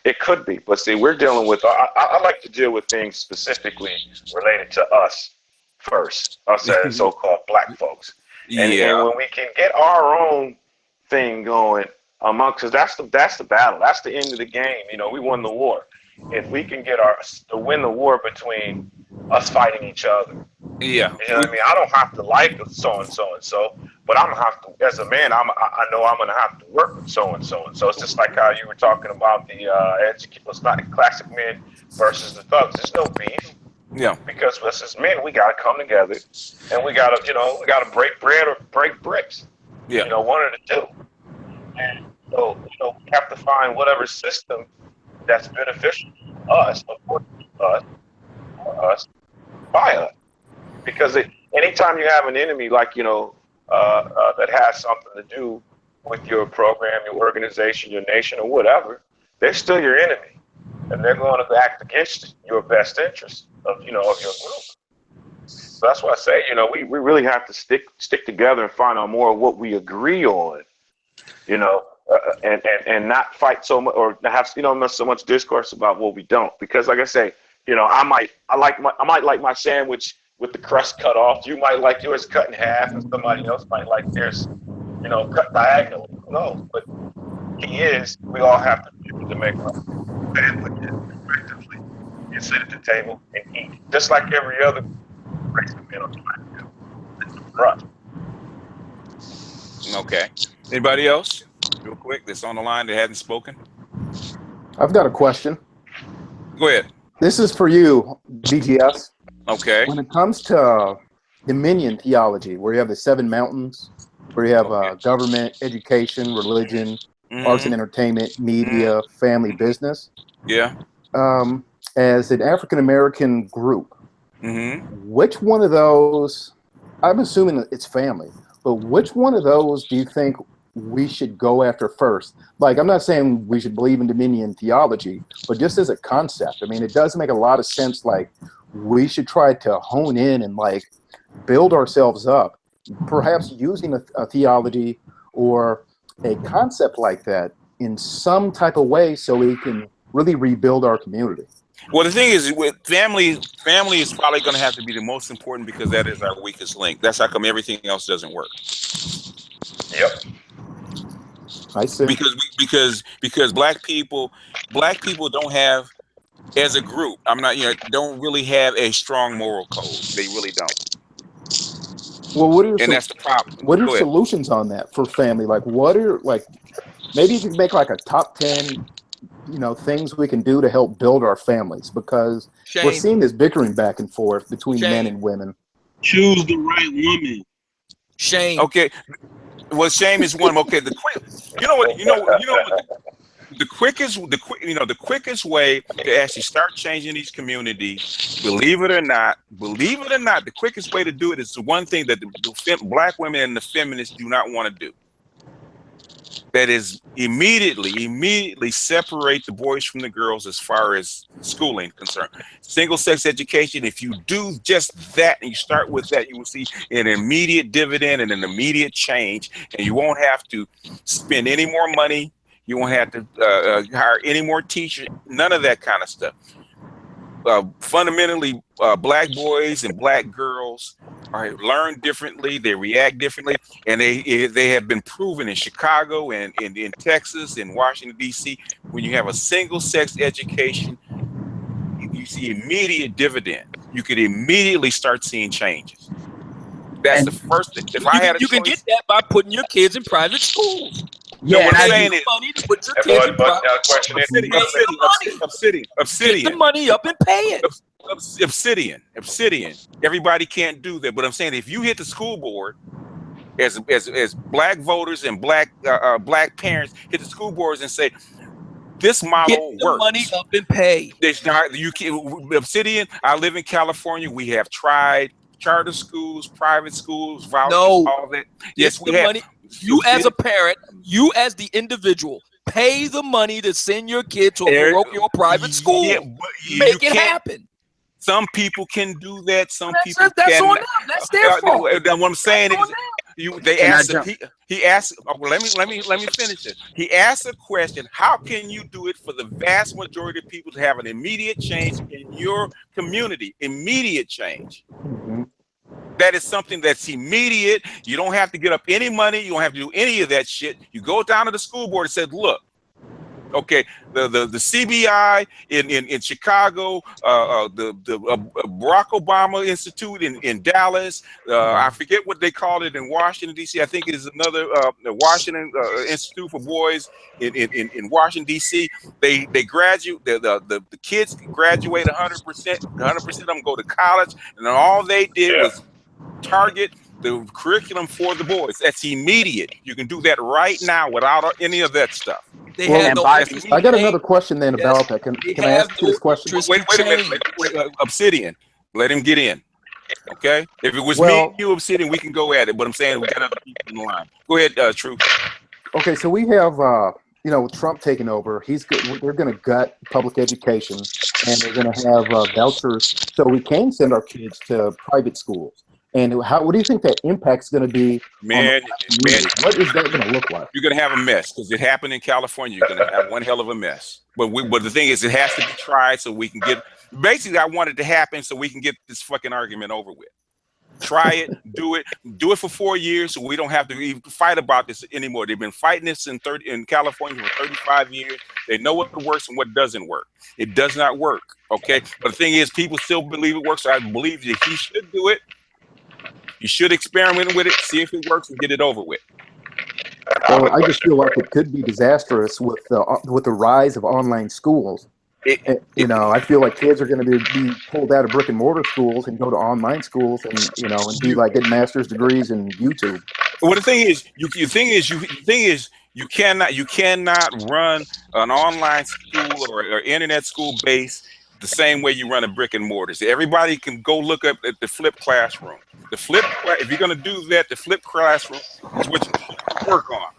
It could be, but see, we're dealing with. I like to deal with things specifically related to us first, us as so-called black folks. And when we can get our own thing going amongst us, that's the battle. That's the end of the game. We won the war. If we can get to win the war between us fighting each other. Yeah. You know what I mean? I don't have to like so and so, but I'm gonna have to, as a man, I know I'm gonna have to work with so and so. It's just like how you were talking about the classic men versus the thugs. There's no beef. Yeah. Because us as men, we gotta come together, and we gotta break bread or break bricks. Yeah. One of the two. And so we have to find whatever system that's beneficial to us, for us, by us. Because anytime you have an enemy like that has something to do with your program, your organization, your nation, or whatever, they're still your enemy, and they're going to act against your best interest of your group. So that's why I say we really have to stick together and find out more of what we agree on, and not fight so much or have not so much discourse about what we don't. Because like I say, I might like my sandwich with the crust cut off. You might like yours cut in half, and somebody else might like theirs, cut diagonally. No, but we all have to be able to make our family effectively and sit at the table and eat, just like every other race of men on the planet. Okay. Anybody else? Real quick, that's on the line that hasn't spoken. I've got a question. Go ahead. This is for you, BGS. Okay. When it comes to dominion theology, where you have the 7 mountains, where you have government, education, religion, arts and entertainment, media, family, business. Yeah. As an African American group, which one of those? I'm assuming that it's family, but which one of those do you think we should go after first? Like, I'm not saying we should believe in dominion theology, but just as a concept, I mean, it does make a lot of sense. Like, we should try to hone in and build ourselves up, perhaps using a theology or a concept like that in some type of way so we can really rebuild our community. Well, the thing is, with family is probably going to have to be the most important because that is our weakest link. That's how come everything else doesn't work. Yep. I see. Because black people don't have, as a group, don't really have a strong moral code. They really don't. Well, what are that's the problem. What are solutions on that for family? Maybe you can make a top 10, things we can do to help build our families, because we're seeing this bickering back and forth between men and women. Choose the right woman. Shame. Okay. Well, shame is one. Okay. The quickest way to actually start changing these communities, believe it or not, the quickest way to do it is the one thing that the black women and the feminists do not want to do. That is immediately separate the boys from the girls as far as schooling concerned. Single sex education, if you do just that and you start with that, you will see an immediate dividend and an immediate change, and you won't have to spend any more money. You won't have to hire any more teachers, none of that kind of stuff. Fundamentally, black boys and black girls learn differently, they react differently, and they have been proven in Chicago and in Texas and Washington, D.C., when you have a single-sex education, you see immediate dividend. You could immediately start seeing changes. That's the first thing. If I had a you choice, can get that by putting your kids in private schools. Yeah, what I'm saying is, money to put your kids in private Obsidian. Get the money up and pay it. Obsidian. Everybody can't do that, but I'm saying if you hit the school board as black voters and black parents hit the school boards and say this model get the works. Money up and pay. There's not you can Obsidian. I live in California. We have tried charter schools, private schools, vouchers, all that. Yes, we have. Money. You as a parent, you as the individual, pay the money to send your kid to a parochial private school. Yeah, Make it happen. Some people can do that. Some people that's can. on them. That's their fault. What I'm saying is, they asked. He asked. Oh, well, let me finish it. He asked a question. How can you do it for the vast majority of people to have an immediate change in your community? Immediate change. That is something that's immediate. You don't have to get up any money. You don't have to do any of that shit. You go down to the school board and said, look, okay, the CBI in Chicago, the Barack Obama Institute in Dallas, I forget what they call it in Washington, D.C. I think it is another the Washington Institute for Boys in Washington, D.C. They graduate, the kids graduate 100%. 100% of them go to college, and all they did was target the curriculum for the boys. That's immediate. You can do that right now without any of that stuff. I got another question then about that. Can I ask you this question? Wait a minute. Wait, Obsidian, let him get in. Okay? If it was me and you, Obsidian, we can go at it. But I'm saying we got other people in the line. Go ahead, True. Okay, so we have with Trump taking over, they're going to gut public education, and they're going to have vouchers so we can send our kids to private schools. And what do you think that impact's going to be? Man, what is that going to look like? You're going to have a mess because it happened in California. You're going to have one hell of a mess. But the thing is, it has to be tried so we can get. Basically, I want it to happen so we can get this fucking argument over with. Try it, do it for 4 years, so we don't have to even fight about this anymore. They've been fighting this in California for 35 years. They know what works and what doesn't work. It does not work. Okay, but the thing is, people still believe it works. So I believe that he should do it. You should experiment with it, see if it works, and get it over with. Well, I just feel like it could be disastrous with the rise of online schools. I feel like kids are going to be pulled out of brick and mortar schools and go to online schools, and do like get master's degrees in YouTube. Well, the thing is, you cannot run an online school or internet school base the same way you run a brick and mortars. Everybody can go look up at the flipped classroom. If you're going to do that, the flipped classroom is what you work on.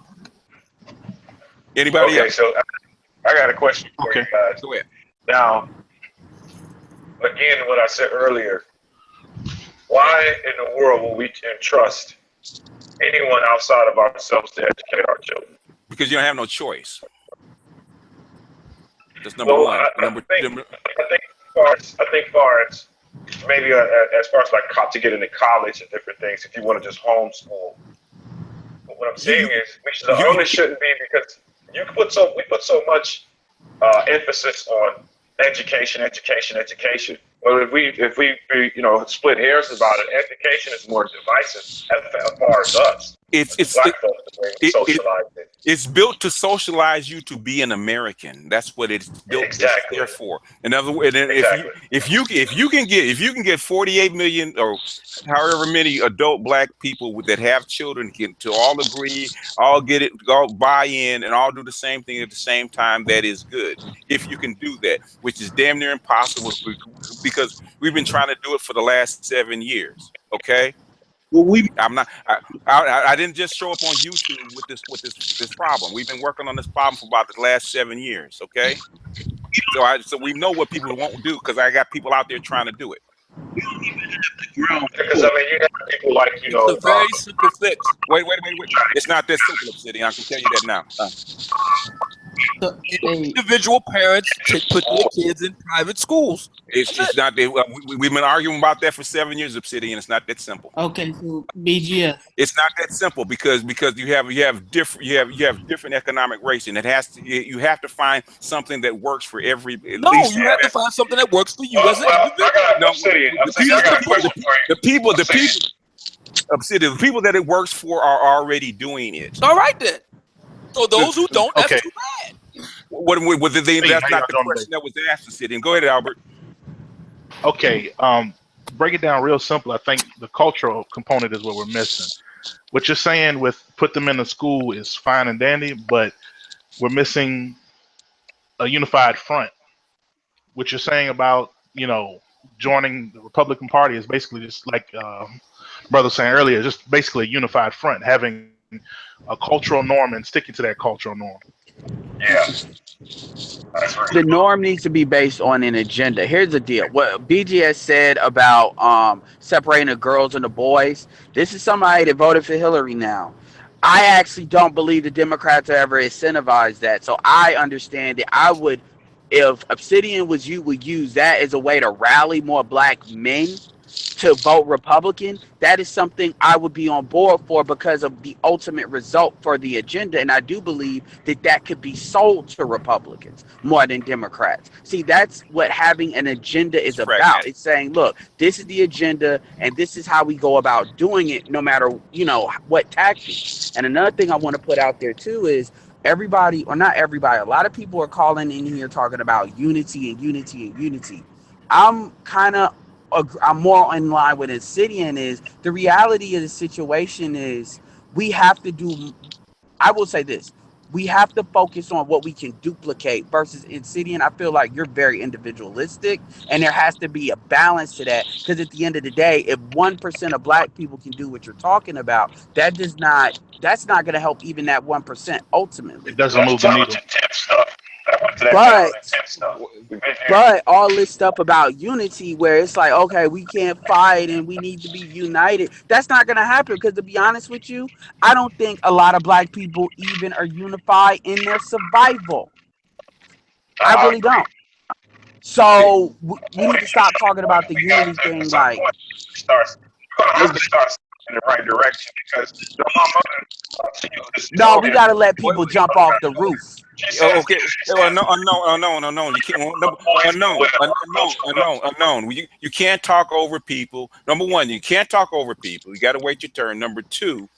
Anybody else? So I got a question for you guys. Go ahead. Now, again, what I said earlier, why in the world will we entrust anyone outside of ourselves to educate our children? Because you don't have no choice. That's number one. I think far as maybe as far as like to get into college and different things, if you want to just homeschool. But what I'm saying is, the onus shouldn't be because we put so much emphasis on education. Well, if we split hairs about it, education is more divisive as far as us. It's built to socialize you to be an American. That's what it's built. Exactly. There for. In other words, if you can get 48 million or however many adult black people that have children to all agree, all get it, all buy in, and all do the same thing at the same time, that is good. If you can do that, which is damn near impossible because we've been trying to do it for the last 7 years. Okay. Well, I didn't just show up on YouTube with this problem. We've been working on this problem for about the last 7 years. Okay, so we know what people won't do because I got people out there trying to do it. Because you have people like It's a very simple fix. Wait. It's not that simple, Obsidian. I can tell you that now. The individual parents put their kids in private schools. It's not. We've been arguing about that for 7 years, Obsidian. It's not that simple. Okay, so BGF. It's not that simple because you have different economic rates, and you have to find something that works for every. You have to find something that works for you as an individual. Obsidian, the people that it works for are already doing it. All right then. So those who don't, that's too bad. What they? That's not the question that was asked. Obsidian. Go ahead, Albert. Okay. Break it down real simple. I think the cultural component is what we're missing. What you're saying with put them in the school is fine and dandy, but we're missing a unified front. What you're saying about, joining the Republican Party is basically just like brother saying earlier, just basically a unified front, having a cultural norm and sticking to that cultural norm. Yeah. The norm needs to be based on an agenda. Here's the deal. What BGS said about separating the girls and the boys, this is somebody that voted for Hillary now. I actually don't believe the Democrats ever incentivized that. So I understand that I would, if Obsidian was you, would use that as a way to rally more black men to vote Republican. That is something I would be on board for because of the ultimate result for the agenda. And I do believe that that could be sold to Republicans more than Democrats. See, that's what having an agenda is about. It's saying, look, this is the agenda and this is how we go about doing it, no matter, what tactics. And another thing I want to put out there too is everybody, or not everybody, a lot of people are calling in here talking about unity and unity and unity. I'm more in line with Obsidian. Is the reality of the situation is we have to do, I will say this, we have to focus on what we can duplicate versus Obsidian. I feel like you're very individualistic and there has to be a balance to that, because at the end of the day, if 1% of black people can do what you're talking about, that's not going to help even that 1% ultimately. It doesn't move the needle. But all this stuff about unity where it's like, okay, we can't fight and we need to be united, that's not going to happen, because to be honest with you, I don't think a lot of black people even are unified in their survival. I really don't. So we need to stop talking about the unity thing like starts in the right direction, because no, we got to let people jump off the roof. Okay. Unknown. You can't. Unknown. You can't talk over people. Number one, you can't talk over people. You got to wait your turn. Number two,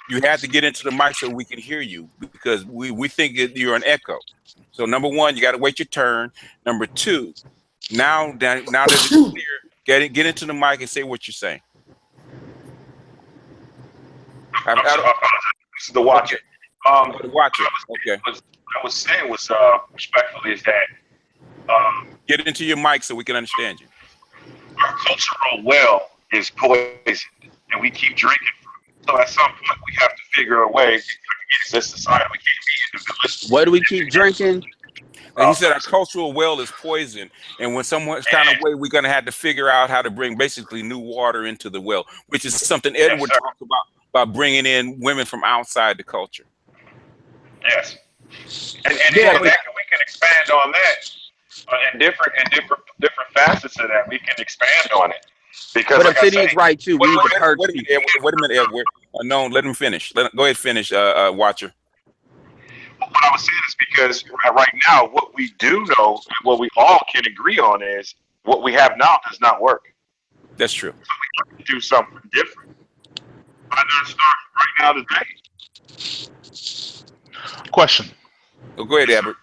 you have to get into the mic so we can hear you, because we think that you're an echo. So number one, you got to wait your turn. Number two, now that it's clear, get into the mic and say what you're saying. This is the watcher. The watcher. Okay. What I was saying was respectfully is that get into your mic so we can understand you. Our cultural well is poisoned, and we keep drinking from it. So at some point, we have to figure a way to get this society. We can't be individualistic. What do we keep drinking? He said our cultural well is poisoned, and when someone's kind of way, we're going to have to figure out how to bring basically new water into the well, which is something Edward talked about bringing in women from outside the culture. Yes, and we can expand on that in different facets of that. We can expand on it, because but Obsidian's right too. Wait a minute, Edward. Unknown. Let him finish. Go ahead, finish, Watcher. What I was saying is because right now, what we do know, what we all can agree on is what we have now does not work. That's true. So we have to do something different. Why not start right now today? Question. Oh, go ahead, Albert.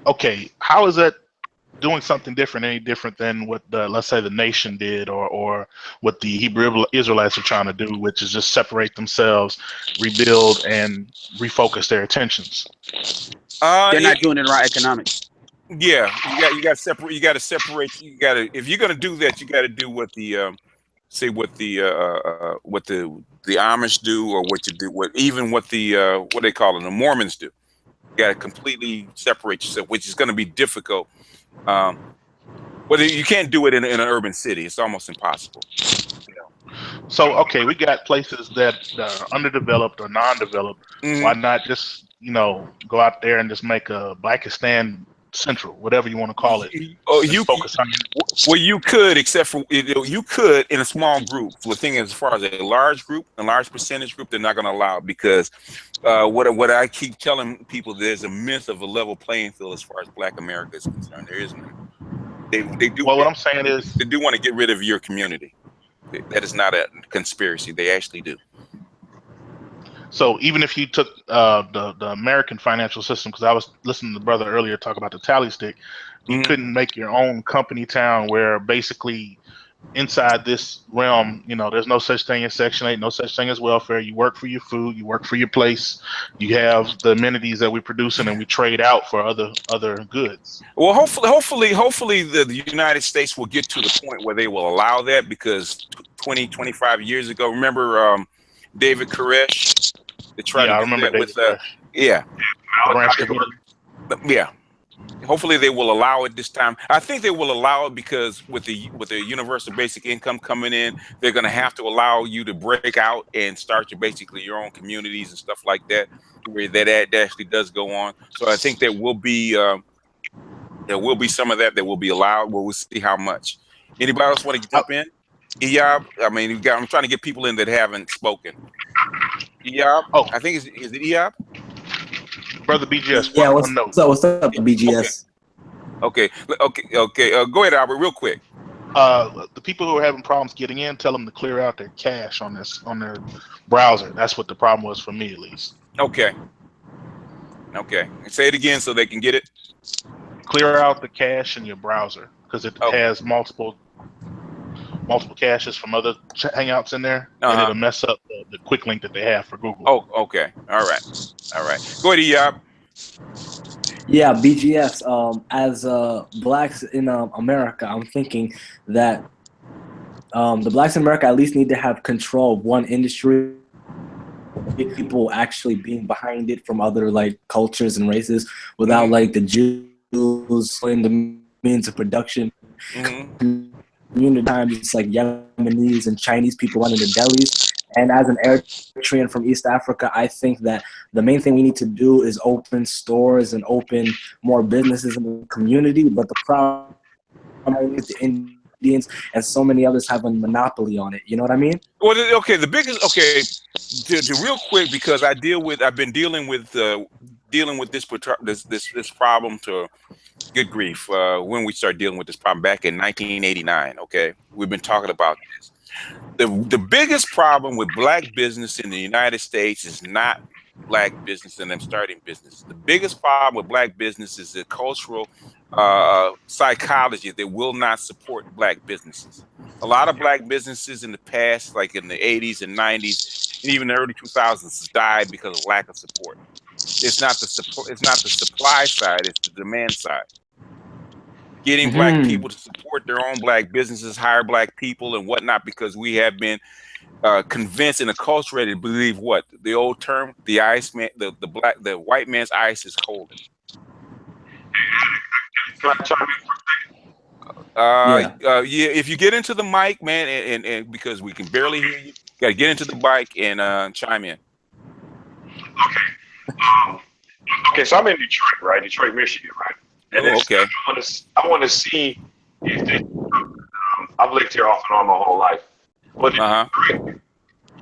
Okay, how is that doing something different, any different than what let's say the nation did, or what the Hebrew Israelites are trying to do, which is just separate themselves, rebuild, and refocus their attentions? They're not doing it right economics. Yeah, you got to separate. You got to separate. If you're gonna do that, you got to do what the the Amish do, or what they call it, the Mormons do. You got to completely separate yourself, which is going to be difficult. But you can't do it in an urban city. It's almost impossible. So, okay, we got places that are underdeveloped or non-developed. Mm-hmm. Why not just, go out there and just make a Blackistan Central, whatever you want to call it? Focus on it. Well, you could, except for you could in a small group. So the thing is, as far as a large group, a large percentage group, they're not going to allow it, because what I keep telling people, there's a myth of a level playing field as far as Black America is concerned. There isn't. They do. Well, what I'm saying is, they do want to get rid of your community. That is not a conspiracy. They actually do. So even if you took the American financial system, because I was listening to the brother earlier talk about the tally stick, you couldn't make your own company town where basically inside this realm, there's no such thing as Section 8, no such thing as welfare. You work for your food, you work for your place, you have the amenities that we produce and we trade out for other goods. Well, hopefully the United States will get to the point where they will allow that, because 25 years ago, remember David Koresh? They tried to do that with yeah. Hopefully they will allow it this time. I think they will allow it because with the universal basic income coming in, they're going to have to allow you to break out and start your own communities and stuff like that, where that actually does go on. So I think there will be some of that will be allowed. We'll see how much. Anybody else want to jump in? Iyab, I mean, I'm trying to get people in that haven't spoken. Iyab, I think is it Iyab? Brother BGS. Yeah, what's up, BGS? Okay. Go ahead, Albert, real quick. The people who are having problems getting in, tell them to clear out their cache on their browser. That's what the problem was for me, at least. Okay. Say it again so they can get it. Clear out the cache in your browser because it has multiple caches from other Hangouts in there, and it'll mess up the quick link that they have for Google. Oh, okay. All right. Go ahead, Iyab. Yeah, BGS. As blacks in America, I'm thinking that the blacks in America at least need to have control of one industry. People actually being behind it from other cultures and races, without the Jews in the means of production. Times it's Yemenis and Chinese people running the delis. And as an Eritrean from East Africa, I think that the main thing we need to do is open stores and open more businesses in the community. But the problem is the Indians and so many others have a monopoly on it. You know what I mean? Well, okay. The biggest to real quick, because I've been dealing with this problem to good grief. When we started dealing with this problem back in 1989, okay, we've been talking about this. The biggest problem with black business in the United States is not black business and them starting business. The biggest problem with black business is the cultural psychology that will not support black businesses. A lot of black businesses in the past, like in the 80s and 90s, and even the early 2000s, died because of lack of support. It's not the supply side, it's the demand side. Getting black people to support their own black businesses, hire black people and whatnot, because we have been convinced and acculturated to believe what? The old term, the white man's ice is colder. If you get into the mic, man, and because we can barely hear you, gotta get into the mic and chime in. Okay, so I'm in Detroit, right? Detroit, Michigan, right? And okay. I want to see if they. I've lived here off and on my whole life, but in Detroit,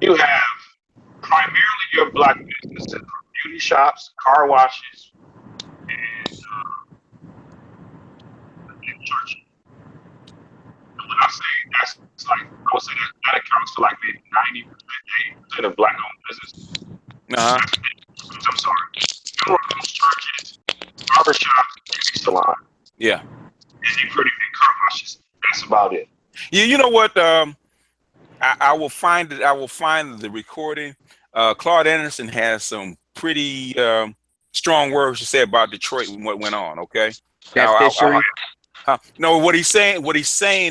you have primarily your black businesses, beauty shops, car washes, and churches. And when I say that's I would say that accounts for maybe 90% of black-owned businesses. I'm sorry. Those churches, barbershops, beauty salon. Yeah. And you pretty big car washes. That's about it. Yeah, you know what? I will find it. I will find the recording. Claude Anderson has some pretty strong words to say about Detroit and what went on. Okay. No, what he's saying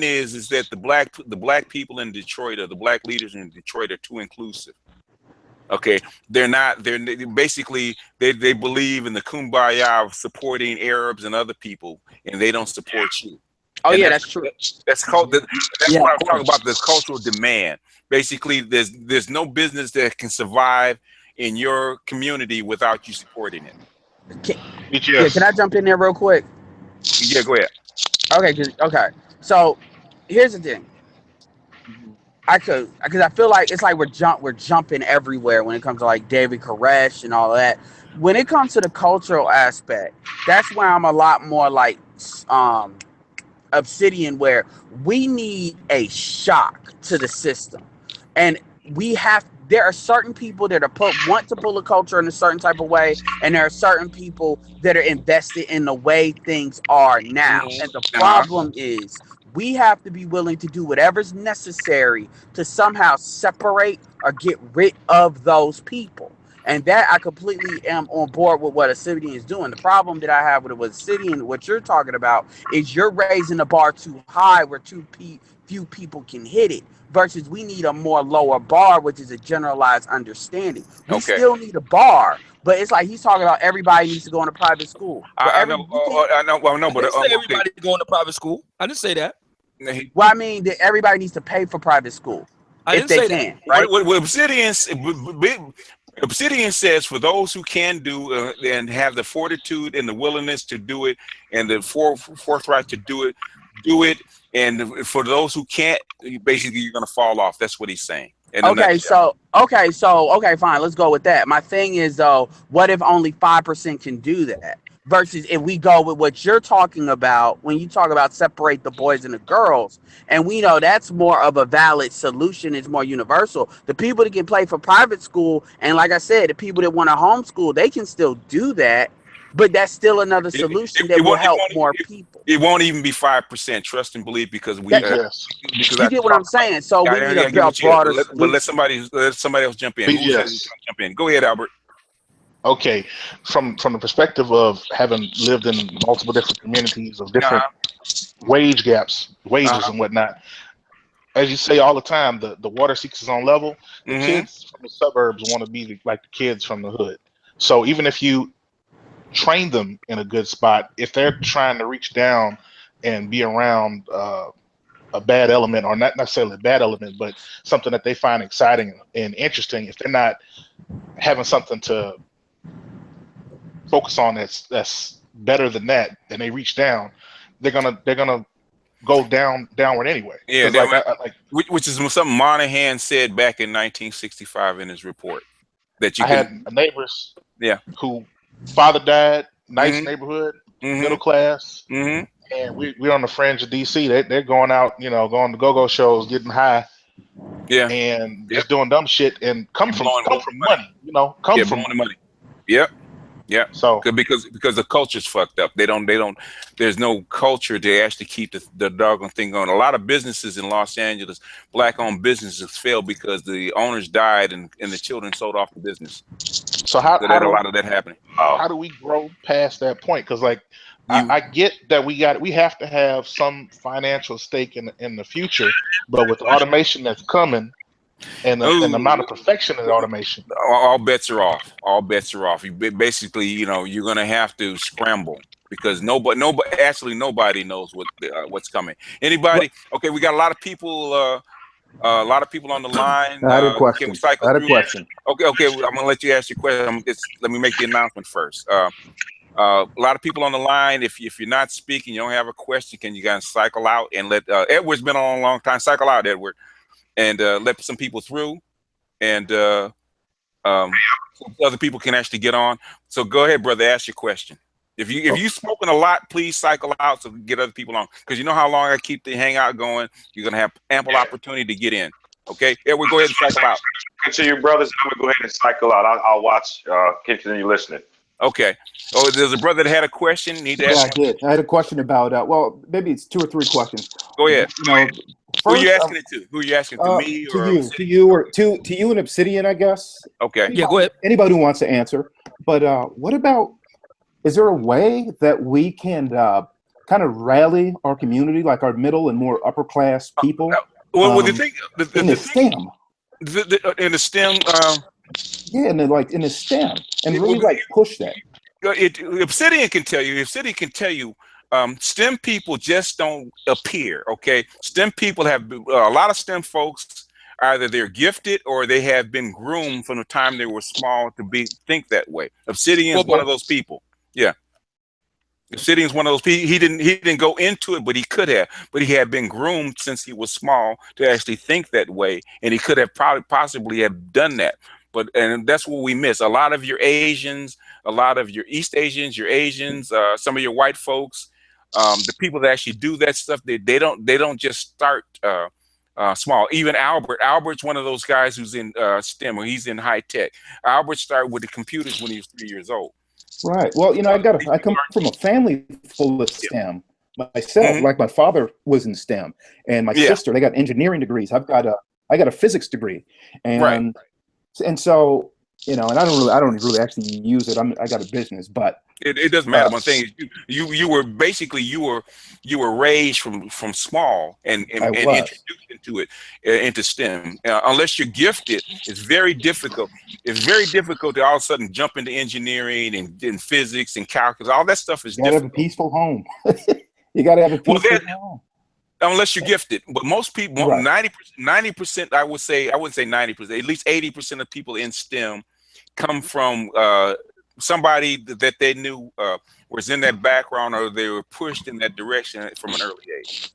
is that the black people in Detroit, or the black leaders in Detroit, are too inclusive. Okay, they're not. They're basically they believe in the kumbaya of supporting Arabs and other people, and they don't support you. Oh, yeah, that's true. That's what I'm talking about. This cultural demand. Basically, there's no business that can survive in your community without you supporting it. Can I jump in there real quick? Yeah, go ahead. Okay. So here's the thing. Because I feel like it's like we're jumping everywhere when it comes to David Koresh and all that. When it comes to the cultural aspect, that's where I'm a lot more Obsidian, where we need a shock to the system, and there are certain people that want to pull a culture in a certain type of way, and there are certain people that are invested in the way things are now. And the problem is we have to be willing to do whatever's necessary to somehow separate or get rid of those people. And that I completely am on board with what Obsidian is doing. The problem that I have with Obsidian, what you're talking about, is you're raising the bar too high where few people can hit it, versus we need a more lower bar, which is a generalized understanding. We still need a bar, but it's like he's talking about everybody needs to go into private school. I know, but everybody going to private school. I didn't say that. Well, I mean that everybody needs to pay for private school if they can, right? What Obsidian says, for those who can do and have the fortitude and the willingness to do it, and the forthright to do it. And for those who can't, basically you're going to fall off. That's what he's saying. Okay, fine. Let's go with that. My thing is, though, what if only 5% can do that? Versus if we go with what you're talking about, when you talk about separate the boys and the girls, and we know that's more of a valid solution, it's more universal. The people that can play for private school, and like I said, the people that want to homeschool, they can still do that, but that's still another solution that will help more people. It won't even be 5%. Trust and believe, because we. You get what I'm saying? So we need a broader. But let somebody else jump in. Jump in. Go ahead, Albert. Okay, from the perspective of having lived in multiple different communities of different wages and whatnot, as you say all the time, the water seeks its own level. The kids from the suburbs want to be like the kids from the hood. So even if you train them in a good spot, if they're trying to reach down and be around a bad element, or not necessarily a bad element, but something that they find exciting and interesting, if they're not having something to focus on that's better than that, and they reach down, they're gonna go downward anyway. Yeah, which is something Monahan said back in 1965 in his report. That you had neighbors, who father died, nice neighborhood, middle class, and we're on the fringe of DC. They're going out, going to go-go shows, getting high, and just doing dumb shit, and come from money, from money. Yep. Yeah. So because the culture's fucked up. They don't. There's no culture to actually keep the doggone thing going. A lot of businesses in Los Angeles, black-owned businesses, failed because the owners died and the children sold off the business. So how a lot of that happening. How do we grow past that point? Because I get that we have to have some financial stake in the future, but with the automation that's coming. And the amount of perfection in automation, all bets are off. All bets are off. You basically, you're gonna have to scramble, because nobody knows what's coming. Anybody? Okay, we got a lot of people. A lot of people on the line. I had a question. Okay. I'm gonna let you ask your question. Let me make the announcement first. A lot of people on the line. If you're not speaking, you don't have a question, can you guys cycle out and let Edward's been on a long time. Cycle out, Edward. And let some people through, and so other people can actually get on. So go ahead, brother, ask your question. If you've spoken a lot, please cycle out so we can get other people on. Because you know how long I keep the hangout going. You're gonna have ample opportunity to get in. Okay, Edward, go ahead and cycle out. Continue, brothers. I'm gonna go ahead and cycle out. I'll watch. Continue listening. Okay. Oh, there's a brother that had a question. I did. I had a question about. Maybe it's 2 or 3 questions. Go ahead. First, who are you asking it to? Who are you asking to me or to you and Obsidian, I guess? Okay. Yeah, go ahead. Anybody who wants to answer. But what about? Is there a way that we can kind of rally our community, like our middle and more upper class people? Well, the thing in the STEM. In the STEM. Yeah, and then in the STEM, and really push that. Obsidian can tell you. STEM people just don't appear. Okay, STEM people have a lot of STEM folks. Either they're gifted or they have been groomed from the time they were small to think that way. Obsidian is one of those people. Yeah, Obsidian is one of those people. He didn't go into it, but he could have. But he had been groomed since he was small to actually think that way, and he could have possibly have done that. And that's what we miss. A lot of your Asians, a lot of your East Asians, your Asians, some of your white folks, the people that actually do that stuff, they don't just start small. Even Albert's one of those guys who's in STEM, or he's in high tech. Albert started with the computers when he was 3 years old. Right. Well, I come from a family full of STEM myself. Like my father was in STEM, and my sister, they got engineering degrees. I got a physics degree, and so and I don't really actually use it. I got a business, but it doesn't matter. One thing is you were basically you were raised from small and introduced into STEM. Unless you're gifted, it's very difficult. It's very difficult to all of a sudden jump into engineering and physics and calculus. All that stuff is difficult. You gotta have a peaceful home. You gotta have a peaceful home. Unless you're gifted, but most people, 90%, I wouldn't say 90%, at least 80% of people in STEM come from somebody that they knew was in that background, or they were pushed in that direction from an early age.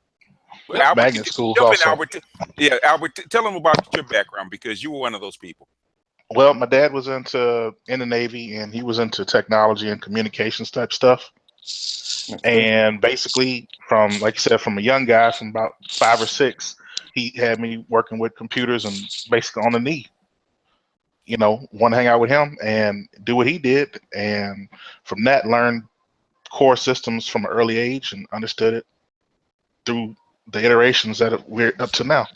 Magnet schools also. Albert, tell them about your background, because you were one of those people. Well, my dad was in the Navy, and he was into technology and communications type stuff. And basically, from, like you said, from a young guy, from about 5 or 6, he had me working with computers and basically on the knee. Want to hang out with him and do what he did, and from that learned core systems from an early age and understood it through the iterations that we're up to now.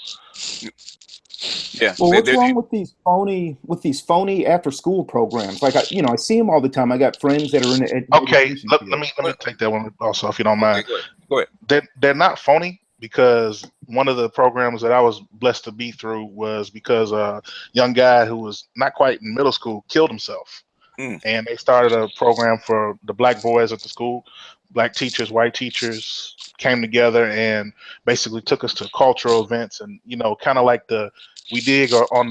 Yeah. Well, what's wrong with these phony after school programs? Like I see them all the time. I got friends that are in the education field. Let me take that one also, if you don't mind. Okay, go ahead. They're not phony, because one of the programs that I was blessed to be through was because a young guy who was not quite in middle school killed himself. And they started a program for the black boys at the school. Black teachers, white teachers came together and basically took us to cultural events, and kind of like the We Dig or on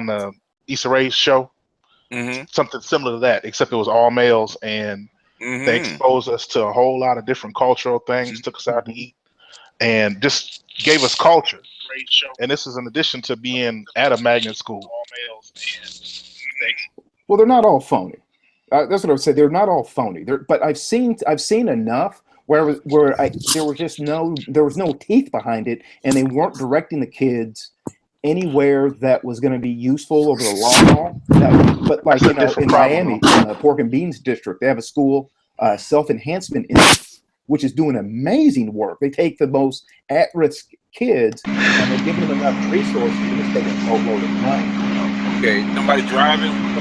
the Issa Rae's show, something similar to that, except it was all males, and they exposed us to a whole lot of different cultural things, took us out to eat, and just gave us culture. And this is in addition to being at a magnet school. Well, they're not all phony. That's what I would say. They're not all phony. But I've seen enough where there was no teeth behind it, and they weren't directing the kids anywhere that was going to be useful over the long haul. But like in Miami, in the Pork and Beans district, they have a school, Self-Enhancement Institute, which is doing amazing work. They take the most at-risk kids and they're giving them enough resources to just take a boatload of money. Okay, somebody driving with the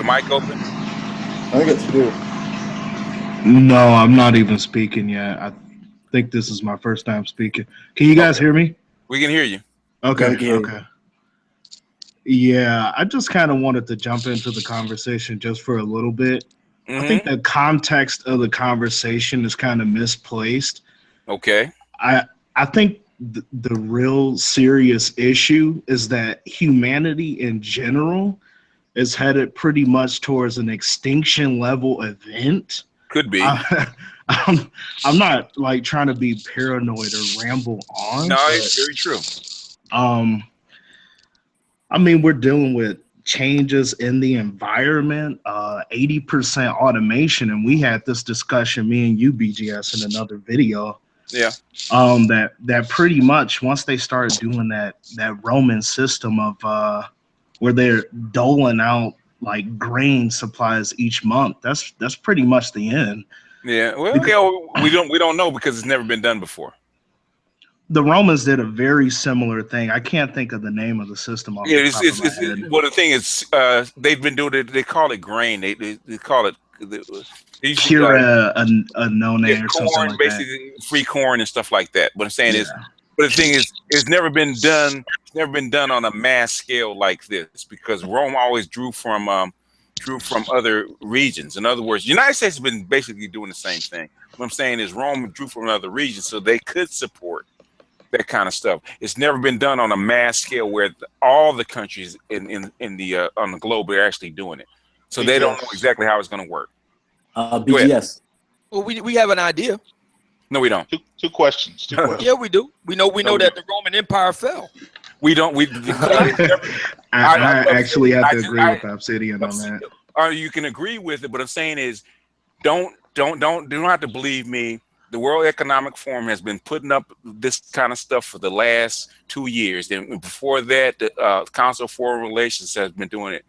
mic open. I think it's Duke. No, I'm not even speaking yet. I think this is my first time speaking. Can you guys hear me? We can hear you. Okay. Yeah, I just kind of wanted to jump into the conversation just for a little bit. I think the context of the conversation is kind of misplaced. Okay. I think the real serious issue is that humanity in general is headed pretty much towards an extinction level event. Could be. I'm not like trying to be paranoid or ramble on. No, it's very true. I mean, we're dealing with changes in the environment, 80% automation, and we had this discussion, me and you, BGS, in another video. Yeah. That pretty much once they start doing that Roman system of where they're doling out like grain supplies each month, that's pretty much the end. Yeah. Well, we don't know because it's never been done before. The Romans did a very similar thing. I can't think of the name of the system. Well, the thing is, they've been doing it. They call it grain. They call it Kira Anone or something like basically that. Free corn and stuff like that. What I'm saying is, but the thing is, it's never been done. It's never been done on a mass scale like this because Rome always drew from other regions. In other words, the United States has been basically doing the same thing. What I'm saying is, Rome drew from other regions so they could support that kind of stuff. It's never been done on a mass scale where all the countries on the globe are actually doing it. So they don't know exactly how it's going to work. BGS. Well, we have an idea. No, we don't. Two questions. Yeah, we do. We know that the Roman Empire fell. We don't. I actually have to agree with Obsidian on that. or you can agree with it. But I'm saying is, don't have to believe me. The World Economic Forum has been putting up this kind of stuff for the last 2 years, and before that, the Council of Foreign Relations has been doing it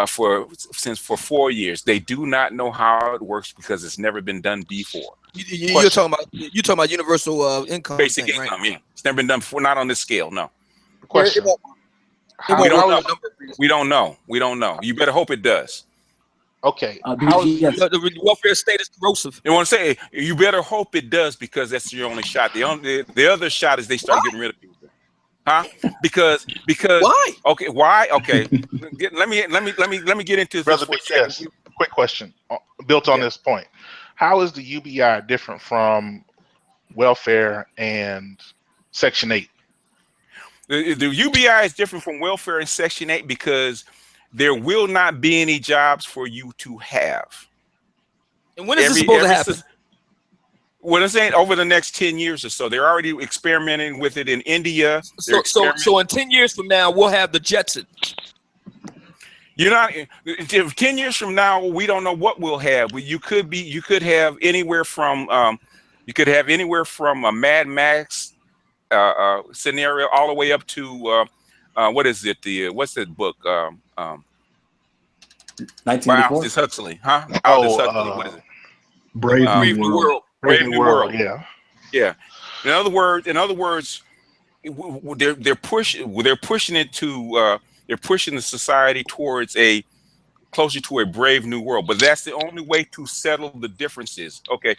for 4 years. They do not know how it works because it's never been done before. You're talking about universal income, basic thing, income. right? Yeah, it's never been done before, not on this scale. No. Question. We don't know. We don't know. We don't know. You better hope it does. Okay. The welfare state is corrosive. You want to say you better hope it does because that's your only shot. The other shot is they start getting rid of people. Huh? Because why? Okay, why? Okay. let me get into this. Brother, yes. Quick question built on this point. How is the UBI different from welfare and Section 8? The UBI is different from welfare and Section 8 because there will not be any jobs for you to have. And when is this supposed to happen? What I'm saying, over the next 10 years or so. They're already experimenting with it in India. So in 10 years from now, we'll have the Jetson. You're not 10 years from now, we don't know what we'll have. You could have anywhere from a Mad Max scenario all the way up to what is it? What's that book? 1984. Aldous Huxley, huh? Aldous Huxley. What is it? Brave New World. Brave New World. Yeah. Yeah. In other words, they're pushing the society towards closer to a brave new world. But that's the only way to settle the differences. Okay.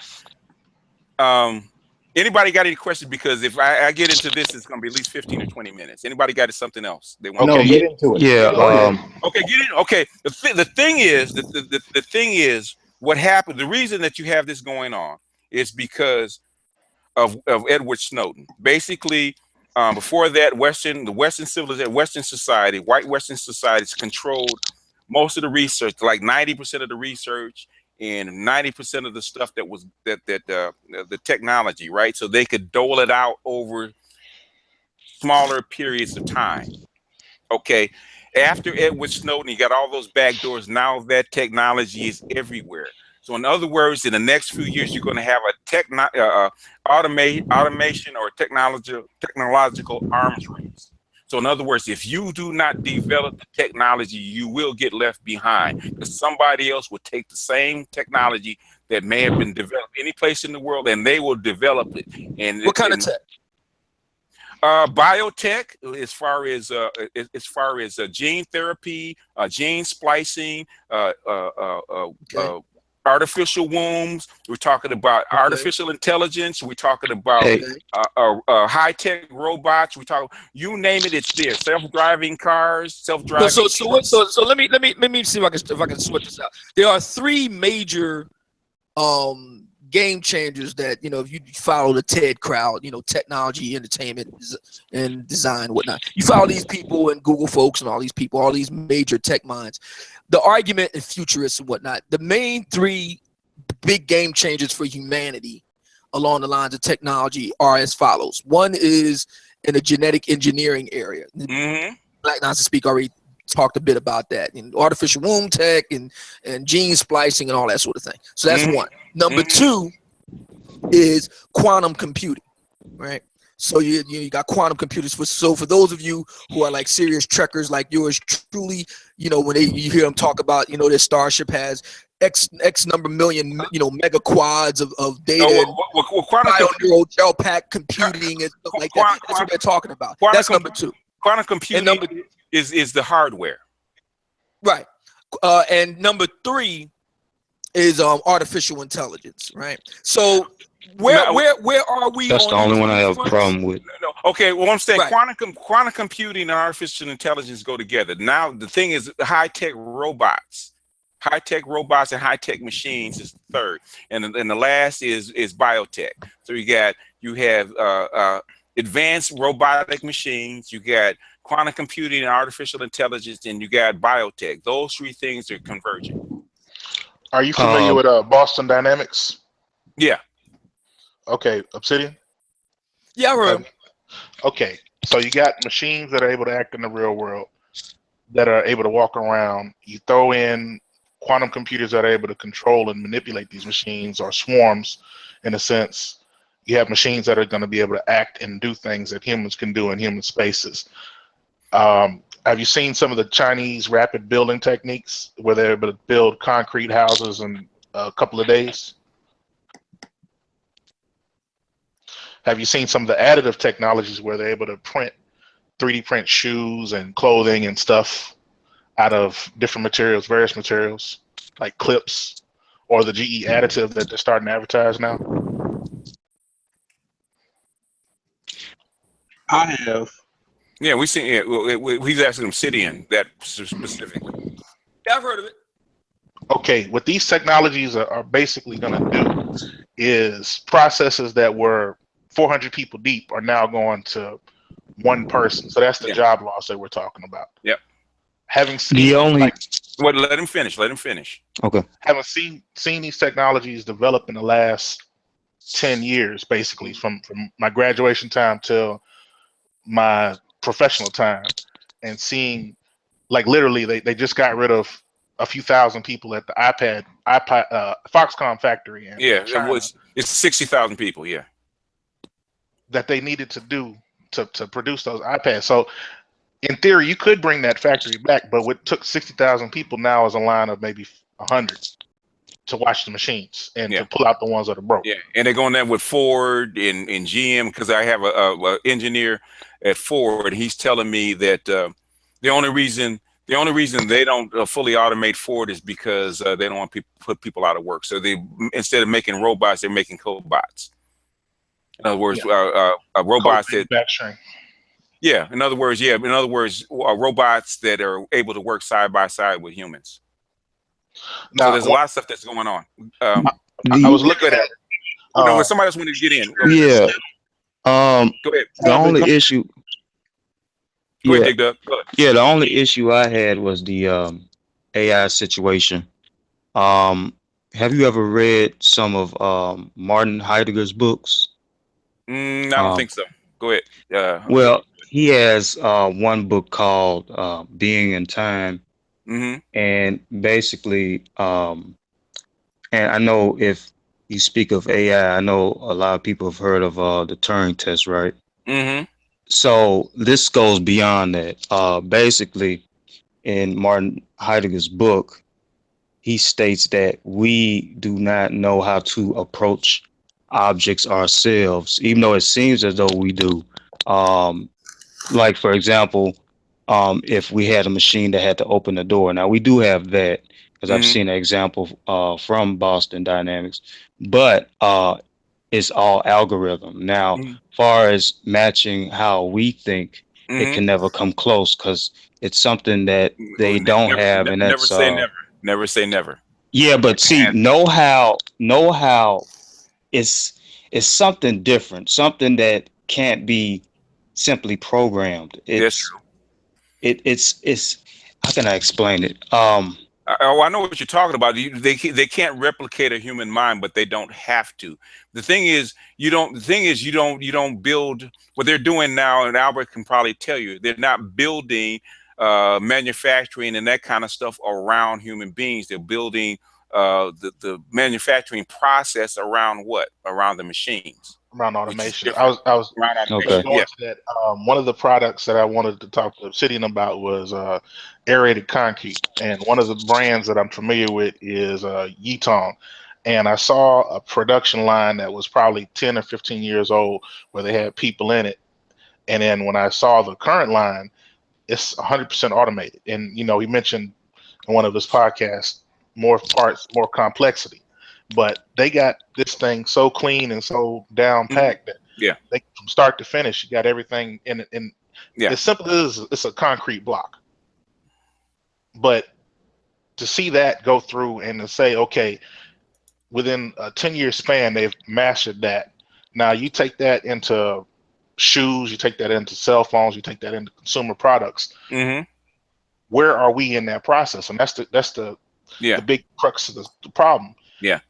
Anybody got any questions? Because if I get into this, it's going to be at least 15 or 20 minutes. Anybody got something else they want? Okay, get into it. Yeah. Okay, get in. Okay. The thing is, what happened? The reason that you have this going on is because of Edward Snowden. Basically, before that, Western civilization, Western society, white Western societies controlled most of the research, like 90% of the research and 90% of the stuff that was the technology, right? So they could dole it out over smaller periods of time. Okay. After Edward Snowden, you got all those back doors. Now that technology is everywhere. So in other words, in the next few years, you're going to have a automation or technological arms race. So in other words, if you do not develop the technology, you will get left behind because somebody else will take the same technology that may have been developed any place in the world, and they will develop it. And what kind of tech? Biotech, as far as gene therapy, gene splicing, artificial wombs. We're talking about artificial intelligence. We're talking about high-tech robots. You name it, it's there. Self-driving cars, self-driving. So let me see if I can sort this out. There are three major game changers that, if you follow the TED crowd, technology, entertainment, and design, whatnot. You follow these people and Google folks and all these people, all these major tech minds. The argument and futurists and whatnot. The main three big game changers for humanity along the lines of technology are as follows. One is in the genetic engineering area. Mm-hmm. Black Nonsense Speak already talked a bit about that, and artificial womb tech and gene splicing and all that sort of thing. So that's one. Number two is quantum computing, right? So you got quantum computers. For those of you who are like serious trekkers like yours truly, when you hear them talk about, their Starship has X number million, mega quads of data, neural gel pack computing and stuff like that. That's what they're talking about. That's number two. Quantum computing is the hardware. Right. And number three is artificial intelligence, right? So where are we? That's the only one I have a problem with. No. Okay, well, I'm saying quantum computing and artificial intelligence go together. Now the thing is, high-tech robots and high-tech machines is the third, and the last is biotech. So you have advanced robotic machines, you got quantum computing and artificial intelligence, and you got biotech. Those three things are converging. Are you familiar with Boston Dynamics? Yeah. Okay, Obsidian? Yeah, I heard. Okay, so you got machines that are able to act in the real world. that are able to walk around. You throw in quantum computers that are able to control and manipulate these machines, or swarms, in a sense. You have machines that are going to be able to act and do things that humans can do in human spaces. Have you seen some of the Chinese rapid building techniques where they're able to build concrete houses in a couple of days? Have you seen some of the additive technologies where they're able to 3D print shoes and clothing and stuff out of different materials, various materials, like clips, or the GE additive that they're starting to advertise now? I have. Yeah, we seen it. He's asking Obsidian that specifically. Yeah, I've heard of it. Okay, what these technologies are basically going to do is processes that were 400 people deep are now going to one person. So that's the job loss that we're talking about. Yep. Having seen let him finish. Let him finish. Okay. Having seen these technologies develop in the last 10 years, basically, from my graduation time till my professional time, and seeing, like, literally they just got rid of a few thousand people at the iPad Foxconn factory in China. It's 60,000 people, that they needed to do to produce those iPads. So in theory, you could bring that factory back, but what took 60,000 people now is a line of maybe 100 to watch the machines and to pull out the ones that are broke. Yeah, and they're going there with Ford and GM, because I have a engineer at Ford. He's telling me that the only reason they don't fully automate Ford is because they don't want to put people out of work. So they, instead of making robots, they're making cobots. In other words, robots that manufacturing. Yeah, in other words, robots that are able to work side by side with humans. Now, so there's a lot of stuff that's going on. I was looking at it. Somebody else wanted to get in. Yeah. Go ahead. The only issue. Go ahead, Dig Dug. Go ahead. Yeah, the only issue I had was the AI situation. Have you ever read some of Martin Heidegger's books? I don't think so. Go ahead. Well, he has one book called Being in Time. Mm-hmm. And basically, and I know if you speak of AI, I know a lot of people have heard of the Turing test, right? Mm-hmm. So this goes beyond that. Basically, in Martin Heidegger's book, he states that we do not know how to approach objects ourselves, even though it seems as though we do. Like, for example, if we had a machine that had to open the door. Now, we do have that, because I've seen an example from Boston Dynamics, but it's all algorithm. Now, far as matching how we think, it can never come close, because it's something that they don't have. And that's never say never. Never say never. Yeah, but see, know-how is something different, something that can't be simply programmed. It's how can I explain it? I know what you're talking about. They can't replicate a human mind, but they don't have to. The thing is, you don't build what they're doing now, and Albert can probably tell you, they're not building manufacturing and that kind of stuff around human beings. They're building the manufacturing process around what? Around the machines. Around automation. I was going to that. One of the products that I wanted to talk to Obsidian about was aerated concrete, and one of the brands that I'm familiar with is Yutong. And I saw a production line that was probably 10 or 15 years old, where they had people in it. And then when I saw the current line, it's 100% automated. And he mentioned in one of his podcasts, more parts, more complexity. But they got this thing so clean and so down packed that they, from start to finish, you got everything in it. And as simple as it's a concrete block. But to see that go through and to say, okay, within a 10-year span, they've mastered that. Now you take that into shoes, you take that into cell phones, you take that into consumer products. Where are we in that process? And that's the big crux of the problem. Yeah.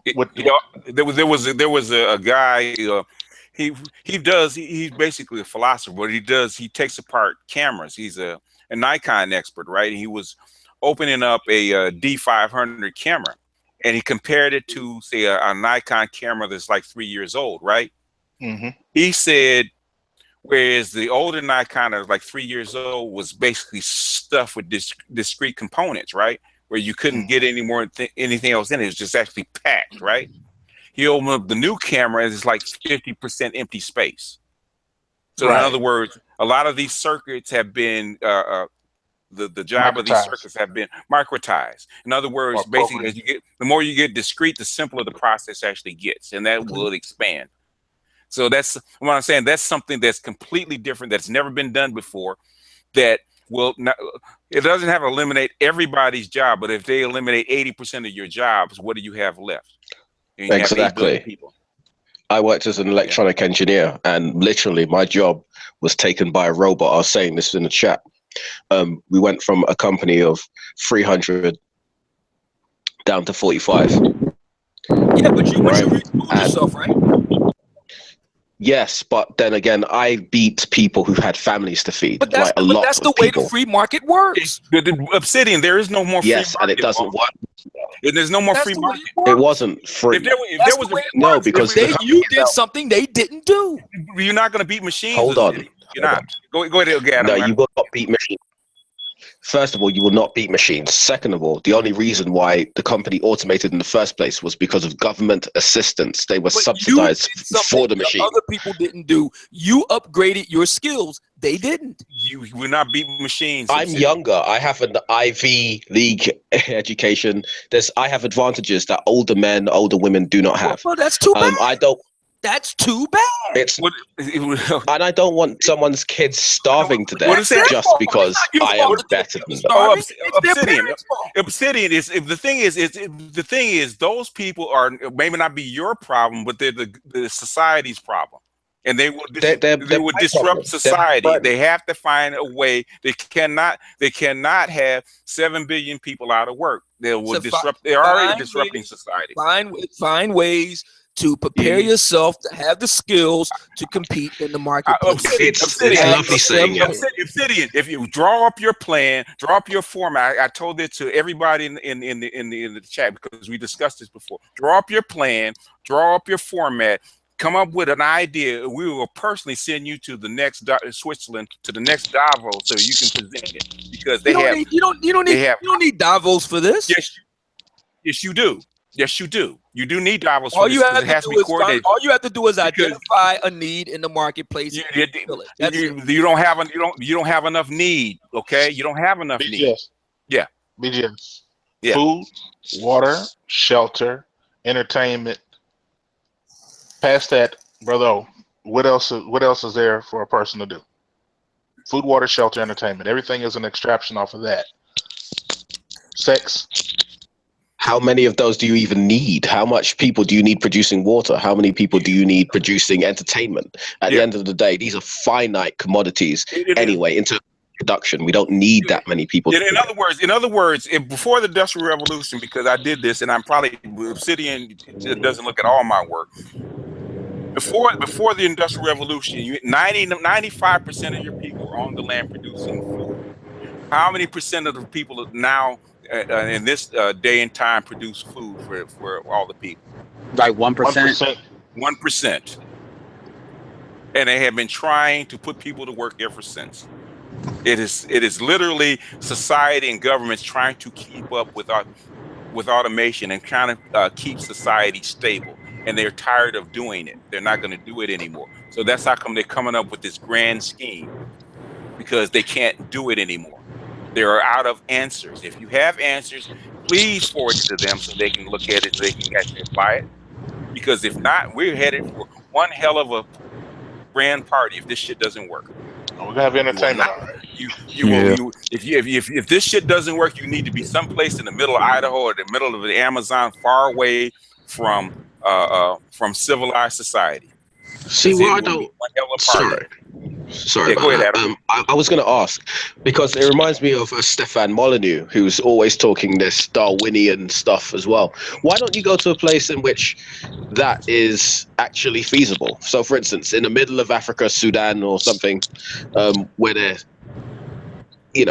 There was a guy. He's basically a philosopher. What he does, he takes apart cameras. He's a a Nikon expert, right? And he was opening up a D500 camera, and he compared it to, say, a Nikon camera that's like 3 years old, right? Mm-hmm. He said, whereas the older Nikon that was like 3 years old was basically stuffed with discrete components, right? Where you couldn't get any more anything else in it. It was just actually packed, right? He opened up the new camera and it's like 50% empty space. So in other words, a lot of these circuits have been the job of these circuits have been microtized. In other words, basically, as you get, the more you get discrete, the simpler the process actually gets, and that will expand. So that's what I'm saying. That's something that's completely different. That's never been done before. That will not. It doesn't have to eliminate everybody's job, but if they eliminate 80% of your jobs, what do you have left? You have 8 billion Exactly. people. I worked as an electronic engineer, and literally my job was taken by a robot. I was saying this in the chat. We went from a company of 300 down to 45. Yeah, but you retooled yourself, right? Yes, but then again, I beat people who had families to feed. But that's, like a lot that's the of way people. the free market works. The Obsidian, there is no more free Yes, and it doesn't work. There's no more free market. It wasn't free. If there was no, because the you did something they didn't do. You're not going to beat machines. Hold on. You're not. Go ahead, Gad. No, you will not beat machines. First of all, you will not beat machines. Second of all, the only reason why the company automated in the first place was because of government assistance. They were subsidized for the machine. Other people didn't do. You upgraded your skills. They didn't. You will not beat machines. I'm younger. I have an Ivy League education. I have advantages that older men, older women do not have. Well, that's too bad. I don't. That's too bad. And I don't want someone's kids starving to death just because I am better than them. Obsidian is the thing is those people are maybe not be your problem, but they're the society's problem, and they will disrupt society. They have to find a way. They cannot have 7 billion people out of work. They will disrupt. They're already disrupting society. Find ways to prepare yourself to have the skills to compete in the marketplace. Obsidian, lovely saying. Obsidian, if you draw up your plan, draw up your format. I told it to everybody in the chat because we discussed this before. Draw up your plan, draw up your format, come up with an idea. We will personally send you to the next Switzerland, to the next Davos, so you can present it because you don't need Davos for this. Yes, you do. Yes, you do. You do need Davos. All you have to do is identify a need in the marketplace. You don't have enough need. Okay, you don't have enough need. Yeah. BGS. Yeah. Food, water, shelter, entertainment. Past that, brother. What else is there for a person to do? Food, water, shelter, entertainment. Everything is an extraction off of that. Sex. How many of those do you even need? How much people do you need producing water? How many people do you need producing entertainment? At the end of the day, these are finite commodities anyway into production. We don't need that many people. In other words, before the Industrial Revolution, because I did this, and I'm probably Obsidian doesn't look at all my work. Before the Industrial Revolution, 95% of your people are on the land producing food. How many percent of the people now in this day and time produce food for all the people? Like 1%. 1%. And they have been trying to put people to work ever since. It is literally society and governments trying to keep up with automation and trying to keep society stable. And they're tired of doing it. They're not going to do it anymore. So that's how come they're coming up with this grand scheme, because they can't do it anymore. They're out of answers. If you have answers, please forward it to them so they can look at it, so they can actually apply it. Because if not, we're headed for one hell of a grand party if this shit doesn't work. We're gonna have entertainment. If this shit doesn't work, you need to be someplace in the middle of Idaho or the middle of the Amazon, far away from civilized society. See, what I don't. Sorry, go ahead, Adam. I was going to ask, because it reminds me of Stefan Molyneux, who's always talking this Darwinian stuff as well. Why don't you go to a place in which that is actually feasible? So, for instance, in the middle of Africa, Sudan or something, where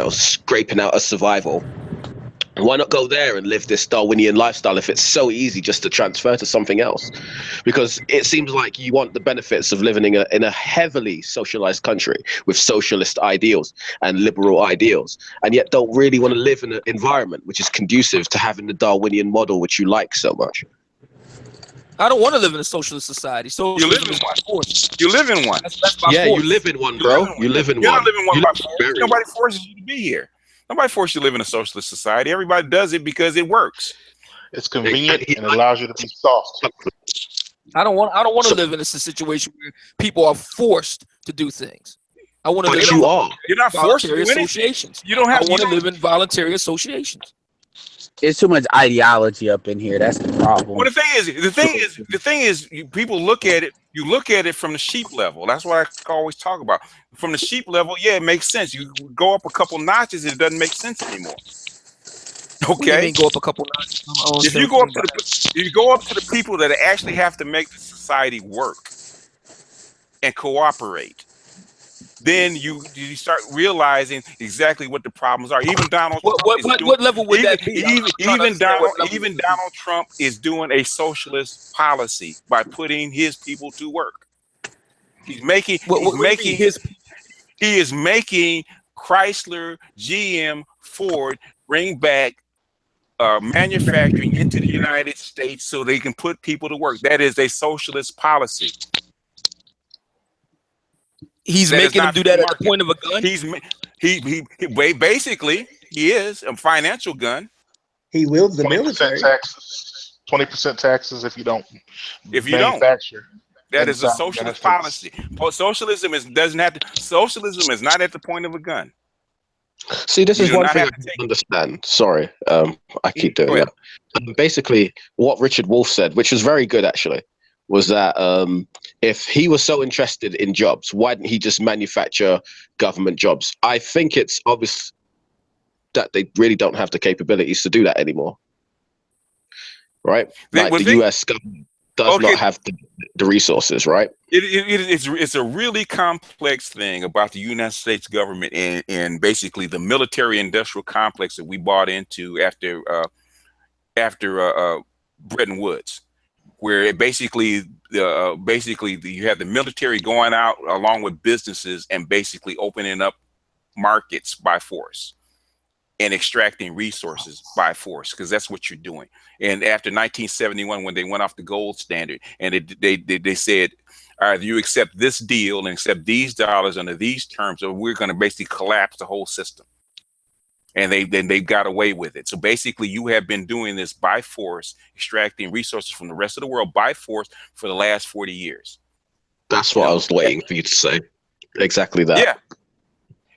scraping out a survival. Why not go there and live this Darwinian lifestyle if it's so easy just to transfer to something else? Because it seems like you want the benefits of living in a heavily socialized country with socialist ideals and liberal ideals, and yet don't really want to live in an environment which is conducive to having the Darwinian model, which you like so much. I don't want to live in a socialist society. So you live in one. You live in one. That's by force. You live in one, bro. You live in one. You're not living one by force. Nobody forces you to be here. Nobody forces you to live in a socialist society. Everybody does it because it works. It's convenient and allows you to be soft. I don't want to live in a situation where people are forced to do things. I want to live in You're not forced to do anything. associations. You don't have. I want to live in voluntary associations. It's too much ideology up in here. That's the problem. Well, the thing is, people look at it. You look at it from the sheep level. That's what I always talk about. From the sheep level, yeah, it makes sense. You go up a couple notches, it doesn't make sense anymore. Okay. What do you mean go up a couple notches? If you go up to the people that actually have to make the society work and cooperate, then you start realizing exactly what the problems are. Even Donald Trump what level would that be? Even Donald Trump is doing a socialist policy by putting his people to work. He is making Chrysler, GM, Ford bring back manufacturing into the United States so they can put people to work. That is a socialist policy. He's making them do that at the point of a gun. He basically is a financial gun. He wields the 20% military. taxes. 20% taxes if you don't. Manufacture. That is a socialist policy. Socialism is not at the point of a gun. See, this is one thing I don't understand. Sorry, I keep doing that. Basically, what Richard Wolff said, which was very good actually, was that if he was so interested in jobs, why didn't he just manufacture government jobs? I think it's obvious that they really don't have the capabilities to do that anymore. Right? Like the US government does not have the resources, right? It's a really complex thing about the United States government and basically the military industrial complex that we bought into after Bretton Woods, where you have the military going out along with businesses and basically opening up markets by force and extracting resources by force, because that's what you're doing. And after 1971, when they went off the gold standard and they said, either you accept this deal and accept these dollars under these terms, or we're going to basically collapse the whole system. And they got away with it. So basically, you have been doing this by force, extracting resources from the rest of the world by force for the last 40 years. That's what I was waiting for you to say. Exactly that. Yeah.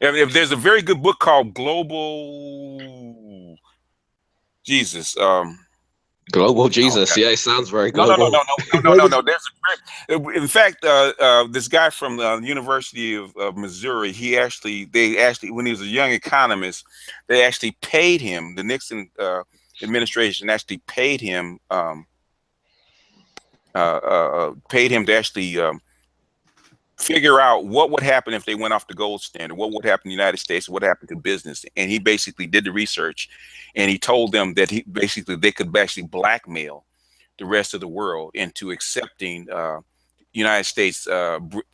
If there's a very good book called Global Jesus. Global Jesus. Yeah, it sounds very good. No. In fact, this guy from the University of Missouri, they actually, when he was a young economist, they actually paid him. The Nixon administration actually paid him to actually figure out what would happen if they went off the gold standard, what would happen in the United States, what happened to business. And he basically did the research, and he told them that they could actually blackmail the rest of the world into accepting United States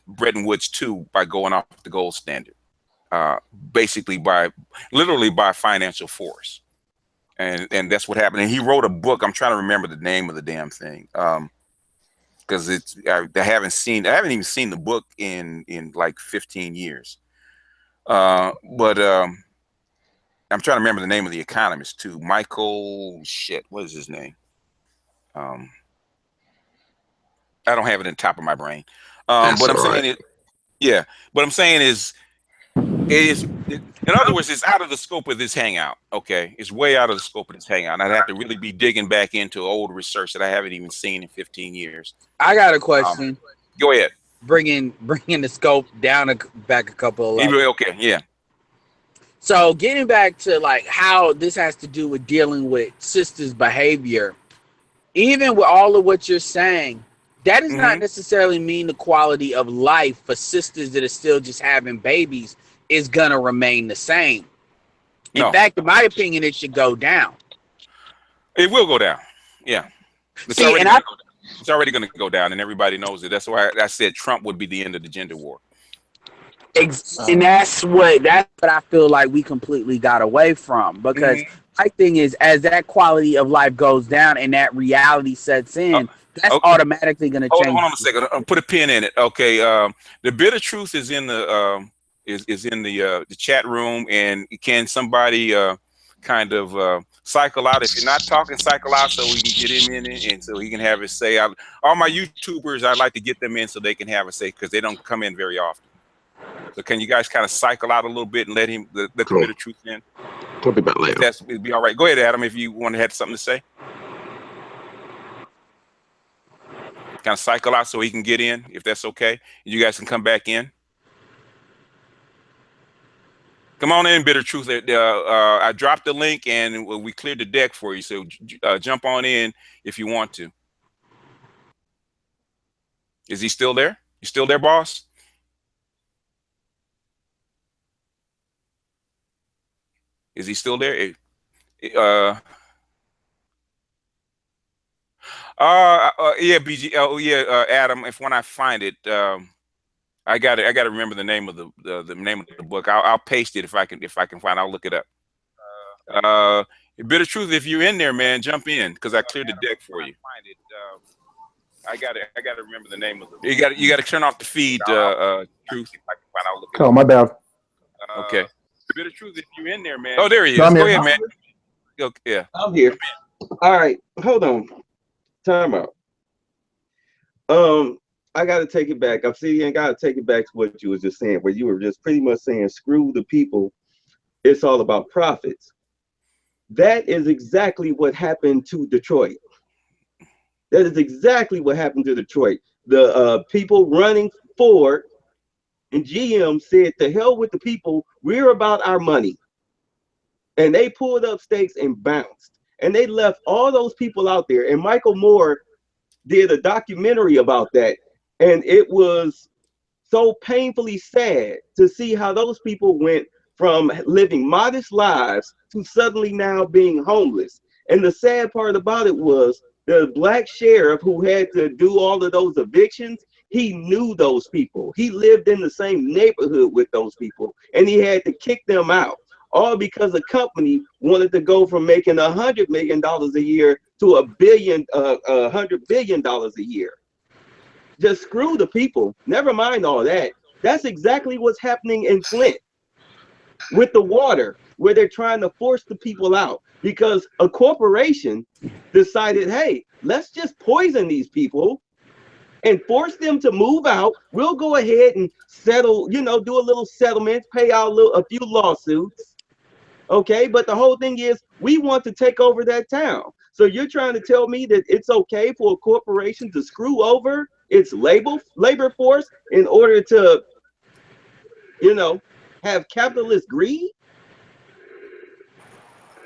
Bretton Woods 2 by going off the gold standard, literally by financial force. And that's what happened. And he wrote a book. I'm trying to remember the name of the damn thing. Because I haven't even seen the book in like 15 years. But I'm trying to remember the name of the economist too. Michael what is his name? I don't have it in the top of my brain. But I'm saying in other words, it's out of the scope of this hangout. Okay, it's way out of the scope of this hangout. And I'd have to really be digging back into old research that I haven't even seen in 15 years. I got a question. Go ahead. Bringing the scope down back a couple of levels. Okay, yeah. So getting back to like how this has to do with dealing with sisters' behavior, even with all of what you're saying, that does not necessarily mean the quality of life for sisters that are still just having babies is gonna remain the same. In fact, in my opinion, it should go down. It will go down. Yeah. It's already going to go down, and everybody knows it. That's why I said Trump would be the end of the gender war. And that's what I feel like we completely got away from, because my thing is, as that quality of life goes down and that reality sets in, that's automatically going to change. Hold on a second. I'll put a pin in it. Okay. The bitter truth is in the is in the chat room, and can somebody kind of cycle out? If you're not talking, cycle out so we can get him in it, and so he can have his say. All my YouTubers, I'd like to get them in so they can have a say, because they don't come in very often. So can you guys kind of cycle out a little bit and let him let the bitter truth in? We'll be back later. It'd be all right. Go ahead, Adam, if you want to have something to say. Kind of cycle out so he can get in, if that's okay. You guys can come back in. Come on in, bitter truth. I dropped the link and we cleared the deck for you. So jump on in if you want to. Is he still there? You still there, boss? Is he still there? Yeah, BG. Oh, yeah, Adam. When I find it, I got to remember the name of the name of the book. I'll paste it if I can find. I'll look it up. Bitter truth. If you're in there, man, jump in, because I cleared the deck for you. I got to remember the name of the. You got to turn off the feed. Truth. If I can find. I'll look it up. Oh, my bad. Okay. Bitter truth. If you're in there, man. Oh, there he is. Go ahead, man. Okay, yeah. I'm here. All right. Hold on. Time out. I got to take it back. Obsidian, got to take it back to what you was just saying, where you were just pretty much saying, screw the people. It's all about profits. That is exactly what happened to Detroit. That is exactly what happened to Detroit. The people running Ford and GM said, to hell with the people, we're about our money. And they pulled up stakes and bounced. And they left all those people out there. And Michael Moore did a documentary about that. And it was so painfully sad to see how those people went from living modest lives to suddenly now being homeless. And the sad part about it was the black sheriff who had to do all of those evictions, he knew those people. He lived in the same neighborhood with those people, and he had to kick them out, all because a company wanted to go from making $100 million a year to $100 billion a year. Just screw the people. Never mind all that. That's exactly what's happening in Flint with the water, where they're trying to force the people out because a corporation decided, hey, let's just poison these people and force them to move out. We'll go ahead and settle, do a little settlement, pay out a few lawsuits. Okay, but the whole thing is we want to take over that town. So you're trying to tell me that it's okay for a corporation to screw over its labor force in order to, have capitalist greed?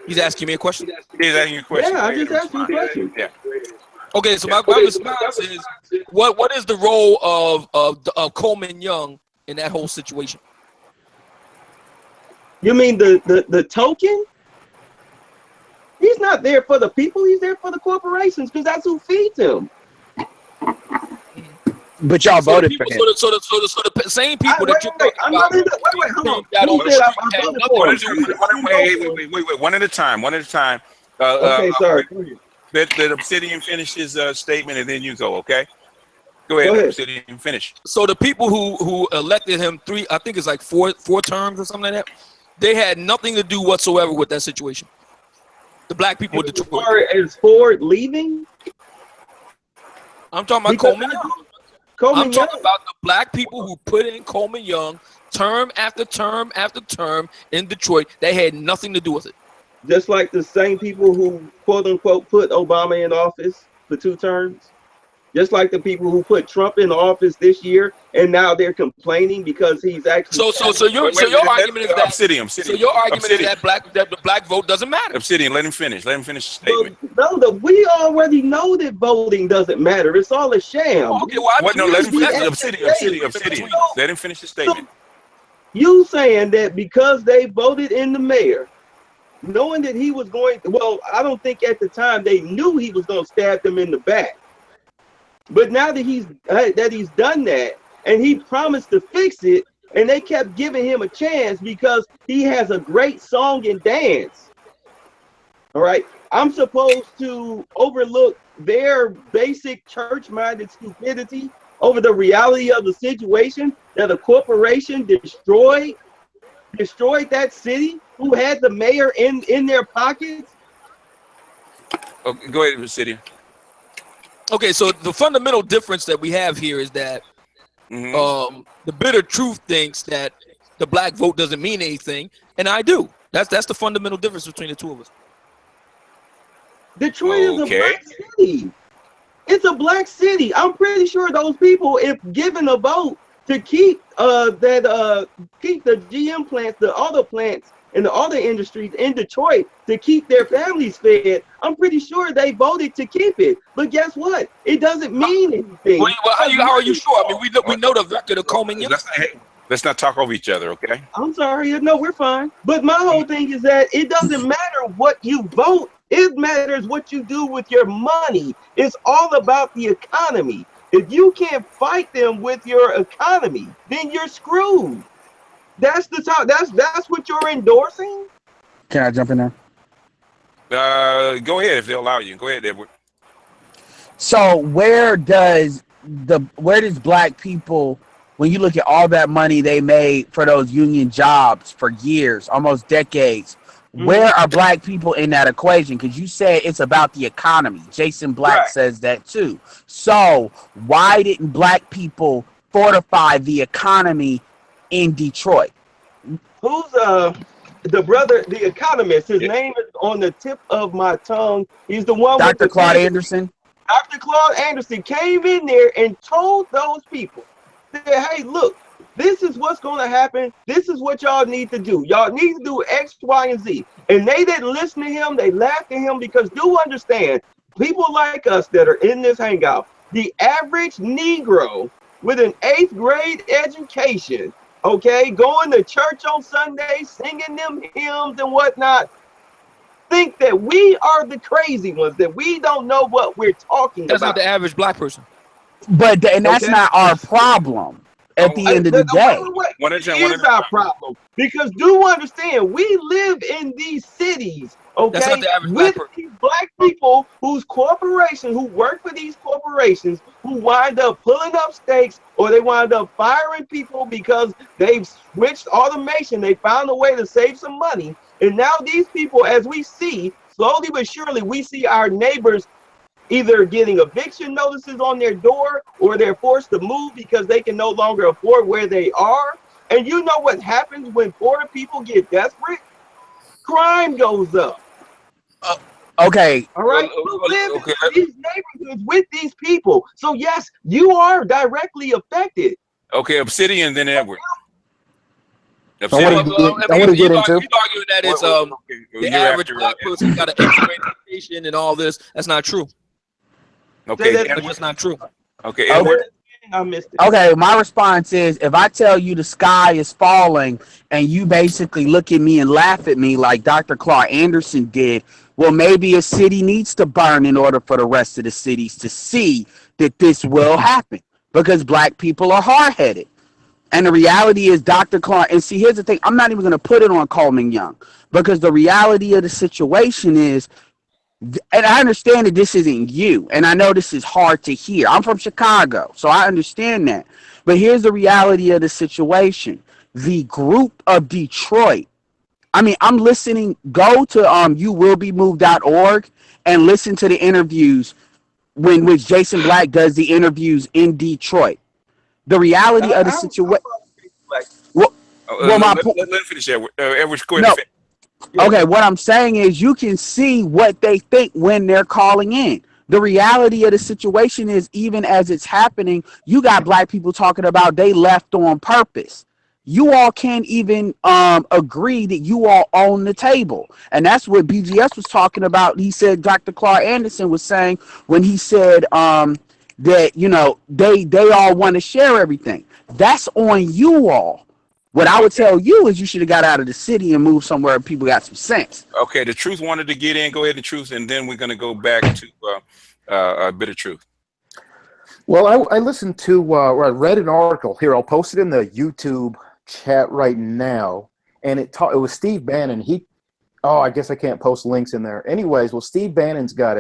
He's asking me a question? He's asking you a question. Yeah, I just asked you a question. Yeah. Okay, so my response is, what is the role of Coleman Young in that whole situation? You mean the token? He's not there for the people. He's there for the corporations, because that's who feeds him. But y'all voted for him. So the same people that you're talking about. Wait, one at a time. Okay, sorry. Let Obsidian finish his statement, and then you go. Okay. Go ahead. Obsidian, finish. So the people who elected him I think it's like four terms or something like that, they had nothing to do whatsoever with that situation. The black people of Detroit. Is Ford leaving? I'm talking about Coleman Young. I'm talking about the black people who put in Coleman Young term after term after term in Detroit. They had nothing to do with it. Just like the same people who, quote unquote, put Obama in office for 2 terms. Just like the people who put Trump in office this year, and now they're complaining because he's actually. So your argument is that Obsidian. So your argument is that the black vote doesn't matter. Obsidian, let him finish. Let him finish the statement. No, we already know that voting doesn't matter. It's all a sham. Okay, well, let him finish. Obsidian. Let him finish the statement. So, you saying that because they voted in the mayor, knowing that he was going, well, I don't think at the time they knew he was going to stab them in the back. But now that he's done that, and he promised to fix it, and they kept giving him a chance because he has a great song and dance. All right, I'm supposed to overlook their basic church-minded stupidity over the reality of the situation that a corporation destroyed that city, who had the mayor in their pockets. Okay, go ahead, City. Okay, so the fundamental difference that we have here is that the bitter truth thinks that the black vote doesn't mean anything, and I do. That's the fundamental difference between the two of us. Detroit is a black city. It's a black city. I'm pretty sure those people, if given a vote to keep keep the GM plants, the auto plants, and the auto industries in Detroit to keep their families fed, I'm pretty sure they voted to keep it. But guess what? It doesn't mean anything. Well, how are you sure? I mean, we know the record of Coleman. Let's not talk over each other, okay? I'm sorry. No, we're fine. But my whole thing is that it doesn't matter what you vote. It matters what you do with your money. It's all about the economy. If you can't fight them with your economy, then you're screwed. That's the top. That's what you're endorsing. Can I jump in there? Go ahead if they'll allow you. Go ahead, Edward. So where does black people, when you look at all that money they made for those union jobs for years, almost decades, where are black people in that equation? Because you said it's about the economy. Jason Black says that too. So why didn't black fortify the economy in Detroit? Who's the brother, the economist? His name is on the tip of my tongue. He's the one. Dr. Claude Anderson. Dr. Claude Anderson came in there and told those people that, hey, look, this is what's going to happen. This is what y'all need to do. Y'all need to do X, Y, and Z. And they didn't listen to him. They laughed at him because do understand, people like us that are in this hangout, the average Negro with an 8th grade education, okay, going to church on Sunday, singing them hymns and whatnot, think that we are the crazy ones, that we don't know what we're talking about. That's not the average black person. But that's not our problem. At the end of the day, it is our problem, because do understand, we live in these cities, okay, with these black people whose corporations, who work for these corporations, who wind up pulling up stakes, or they wind up firing people because they've switched automation. They found a way to save some money, and now these people, as we see, slowly but surely, we see our neighbors either getting eviction notices on their door, or they're forced to move because they can no longer afford where they are. And you know what happens when poor people get desperate? Crime goes up. Okay. All right. You live in these neighborhoods with these people. So yes, you are directly affected. Okay, Obsidian, then Edward. I want to get into. He's arguing that it's the average black person got an education and all this. That's not true. Okay, that's not true. Okay, Edward. I missed it. Okay, my response is, if I tell you the sky is falling and you basically look at me and laugh at me like Dr. Claude Anderson did, well, maybe a city needs to burn in order for the rest of the cities to see that this will happen, because black people are hard-headed. And the reality is, Dr. Claude, and see, here's the thing, I'm not even going to put it on Coleman Young, because the reality of the situation is, and I understand that this isn't you, and I know this is hard to hear. I'm from Chicago, so I understand that. But here's the reality of the situation. The group of Detroit, I mean, I'm listening, go to youwillbemove.org and listen to the interviews which Jason Black does the interviews in Detroit. The reality of the situation. Let me finish, Edward. Edward's going to Okay, what I'm saying is you can see what they think when they're calling in. The reality of the situation is, even as it's happening, you got black people talking about they left on purpose. You all can't even agree that you all own the table. And that's what BGS was talking about. He said, Dr. Claude Anderson was saying when he said that, you know, they all want to share everything. That's on you all. What I would tell you is you should have got out of the city and moved somewhere where people got some sense. Okay, the truth wanted to get in. Go ahead, the truth, and then we're going to go back to a bit of truth. Well, I listened to, I read an article here. I'll post it in the YouTube chat right now, and it was Steve Bannon. I guess I can't post links in there. Anyways, well, Steve Bannon's got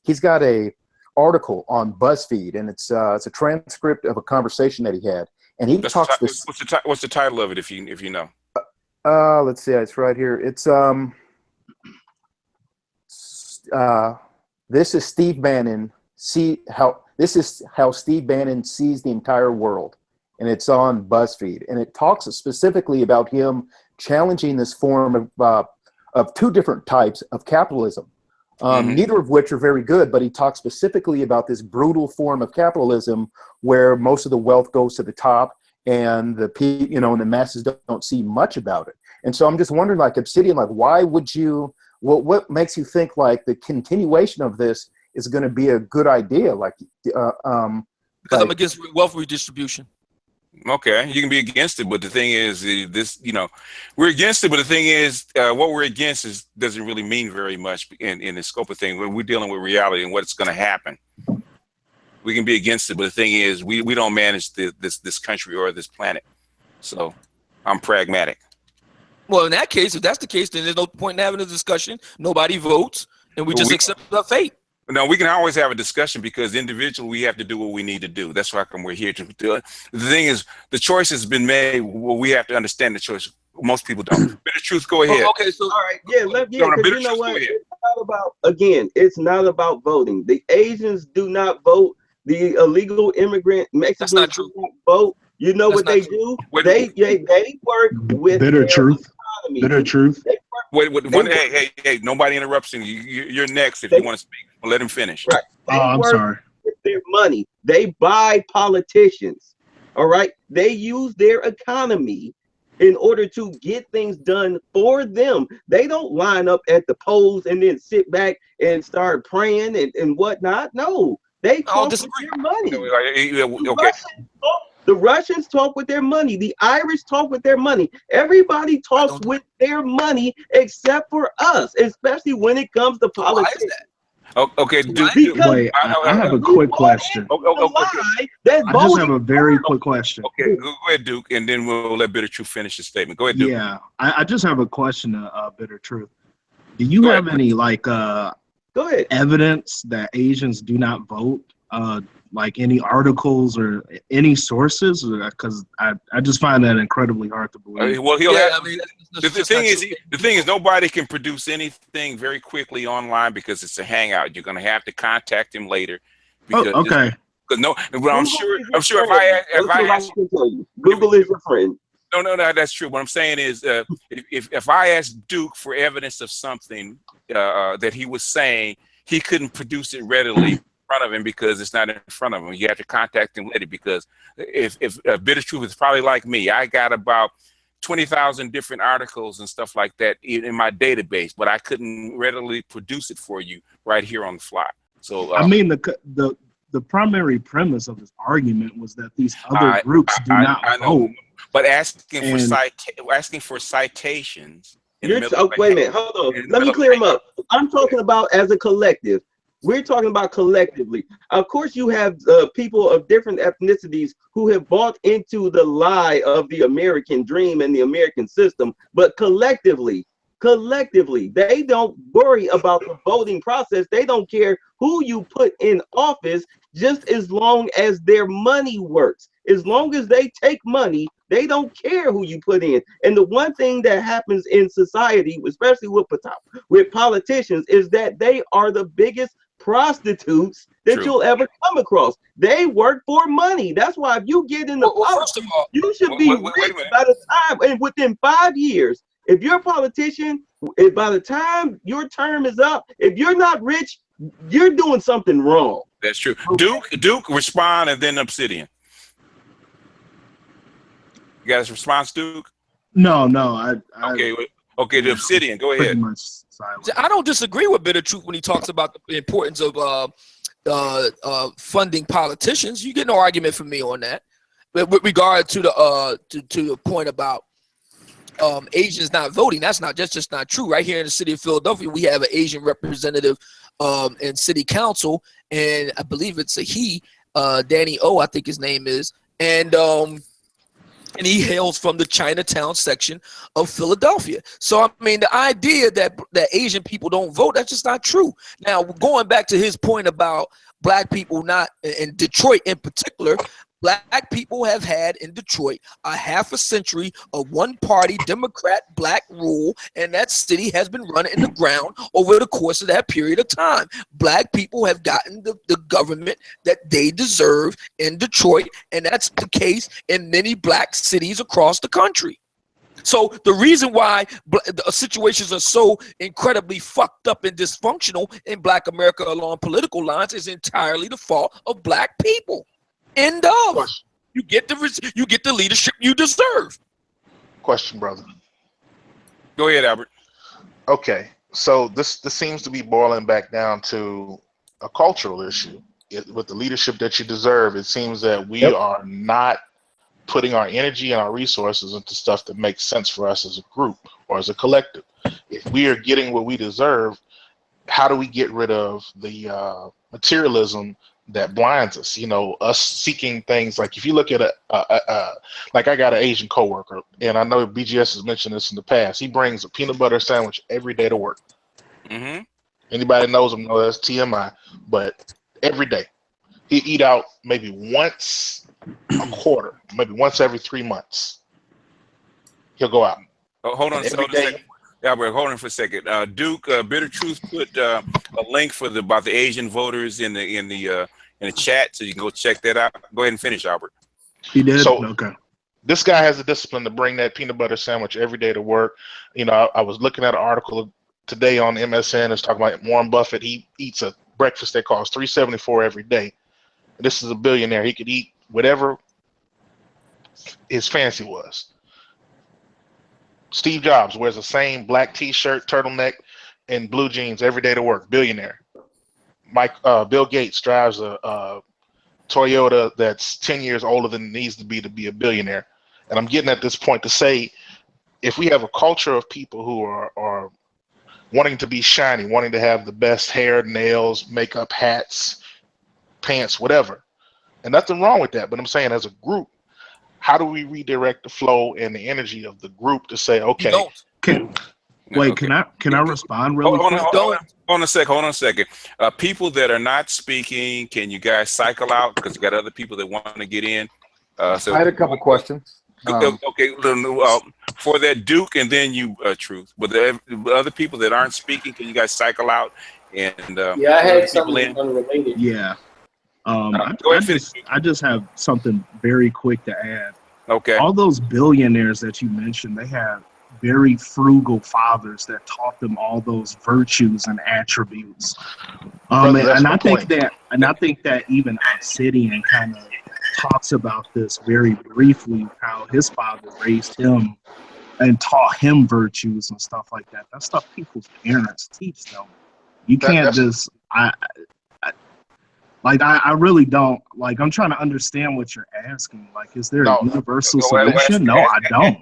he's got a article on BuzzFeed, and it's a transcript of a conversation that he had. And he talks this. What's the title of it, if you know? Let's see. It's right here. It's this is Steve Bannon. This is how Steve Bannon sees the entire world, and it's on BuzzFeed. And it talks specifically about him challenging this form of two different types of capitalism. Neither of which are very good, but he talks specifically about this brutal form of capitalism where most of the wealth goes to the top and and the masses don't see much about it. And so I'm just wondering, like Obsidian, like why would you, what makes you think like the continuation of this is going to be a good idea? Because I'm against wealth redistribution. Okay, you can be against it, but the thing is, we're against it. But the thing is, what we're against doesn't really mean very much in the scope of things. When we're dealing with reality and what's going to happen, we can be against it. But the thing is, we don't manage this country or this planet. So, I'm pragmatic. Well, in that case, if that's the case, then there's no point in having a discussion. Nobody votes, and we just accept our fate. No, we can always have a discussion because individually we have to do what we need to do. That's why we're here to do it. The thing is, the choice has been made. Well, we have to understand the choice. Most people don't. Bit of truth, go ahead. Okay, so all right, because you know what? It's not about, again, it's not about voting. The Asians do not vote. The illegal immigrant Mexicans do not vote. You know what they do? They work with bitter truth. Bitter truth. Wait, hey, nobody interrupts you. You're next if you want to speak. Well, let him finish. Right. I'm sorry. With their money. They buy politicians. All right. They use their economy in order to get things done for them. They don't line up at the polls and then sit back and start praying and whatnot. No, they talk with their money. Okay. The Russians talk with their money. The Irish talk with their money. Everybody talks with their money except for us, especially when it comes to politics. Okay, wait, I have a quick question. I just have a very quick question. Okay, go ahead, Duke, and then we'll let Bitter Truth finish his statement. Go ahead, Duke. Yeah, I just have a question to Bitter Truth. Do you have any evidence that Asians do not vote? Like any articles or any sources? Because I just find that incredibly hard to believe. Well, the thing is, nobody can produce anything very quickly online because it's a hangout. You're going to have to contact him later. Because okay. But I'm sure if I ask Google is your friend. No, that's true. What I'm saying is, if I asked Duke for evidence of something that he was saying, he couldn't produce it readily front of him because it's not in front of him. You have to contact him later because if Bitter Truth is probably like me, I got about 20,000 different articles and stuff like that in my database, but I couldn't readily produce it for you right here on the fly. So I mean, the primary premise of this argument was that these other groups do not vote. But asking for citations. Wait a minute, hold on. Let me clear them up. I'm talking about as a collective. We're talking about collectively. Of course, you have people of different ethnicities who have bought into the lie of the American dream and the American system, but collectively, they don't worry about the voting process. They don't care who you put in office, just as long as their money works. As long as they take money, they don't care who you put in. And the one thing that happens in society, especially with politicians, is that they are the biggest prostitutes that you'll ever come across. They work for money. That's why if you get in the politics, you should be rich by the time, and within 5 years, if you're a politician, by the time your term is up, if you're not rich, you're doing something wrong. That's true. Duke, respond, and then Obsidian. You got a response, Duke? No. Okay, the Obsidian, go ahead. I don't disagree with Bitter Truth when he talks about the importance of funding politicians. You get no argument from me on that. with regard to the to the point about Asians not voting, that's just not true. Right here in the city of Philadelphia, we have an Asian representative in city council, and I believe it's a he, Danny O, I think his name is, and he hails from the Chinatown section of Philadelphia. So I mean, the idea that Asian people don't vote, that's just not true. Now, going back to his point about black people not in Detroit in particular, black people have had in Detroit a half a century of one-party Democrat black rule, and that city has been run in the ground over the course of that period of time. Black people have gotten the government that they deserve in Detroit, and that's the case in many black cities across the country. So the reason why the situations are so incredibly fucked up and dysfunctional in black America along political lines is entirely the fault of black people. End of. You get the leadership you deserve. Question, brother. Go ahead, Albert. Okay, so this seems to be boiling back down to a cultural issue. With the leadership that you deserve, it seems that we are not putting our energy and our resources into stuff that makes sense for us as a group or as a collective. If we are getting what we deserve, how do we get rid of the materialism that blinds us? You know, us seeking things like, if you look at like I got an Asian coworker, and I know BGS has mentioned this in the past. He brings a peanut butter sandwich every day to work. Mm-hmm. Anybody knows him know that's TMI, but every day he eat out maybe once a quarter, maybe once every 3 months. He'll go out. Oh, hold on a second. Albert, hold on for a second. Duke, Bitter Truth put a link for about the Asian voters in the chat, so you can go check that out. Go ahead and finish, Albert. He did. So, okay. This guy has the discipline to bring that peanut butter sandwich every day to work. You know, I was looking at an article today on MSN. It's talking about Warren Buffett. He eats a breakfast that costs $3.74 every day. This is a billionaire. He could eat whatever his fancy was. Steve Jobs wears the same black T-shirt, turtleneck, and blue jeans every day to work. Billionaire. Bill Gates drives a Toyota that's 10 years older than it needs to be a billionaire. And I'm getting at this point to say, if we have a culture of people who are wanting to be shiny, wanting to have the best hair, nails, makeup, hats, pants, whatever, and nothing wrong with that, but I'm saying as a group, how do we redirect the flow and the energy of the group to say, okay, can I respond really quick? Hold on a second. People that are not speaking, can you guys cycle out, because you got other people that want to get in? So I had a couple questions. Okay, for that, Duke, and then you, Truth. But the other people that aren't speaking, can you guys cycle out? And I had something unrelated. Yeah. I just have something very quick to add. Okay. All those billionaires that you mentioned, they have very frugal fathers that taught them all those virtues and attributes. And I think that even Obsidian kind of talks about this very briefly, how his father raised him and taught him virtues and stuff like that. That's stuff people's parents teach them. You can't just I really don't, like, I'm trying to understand what you're asking. Like, is there a universal solution? No, I don't.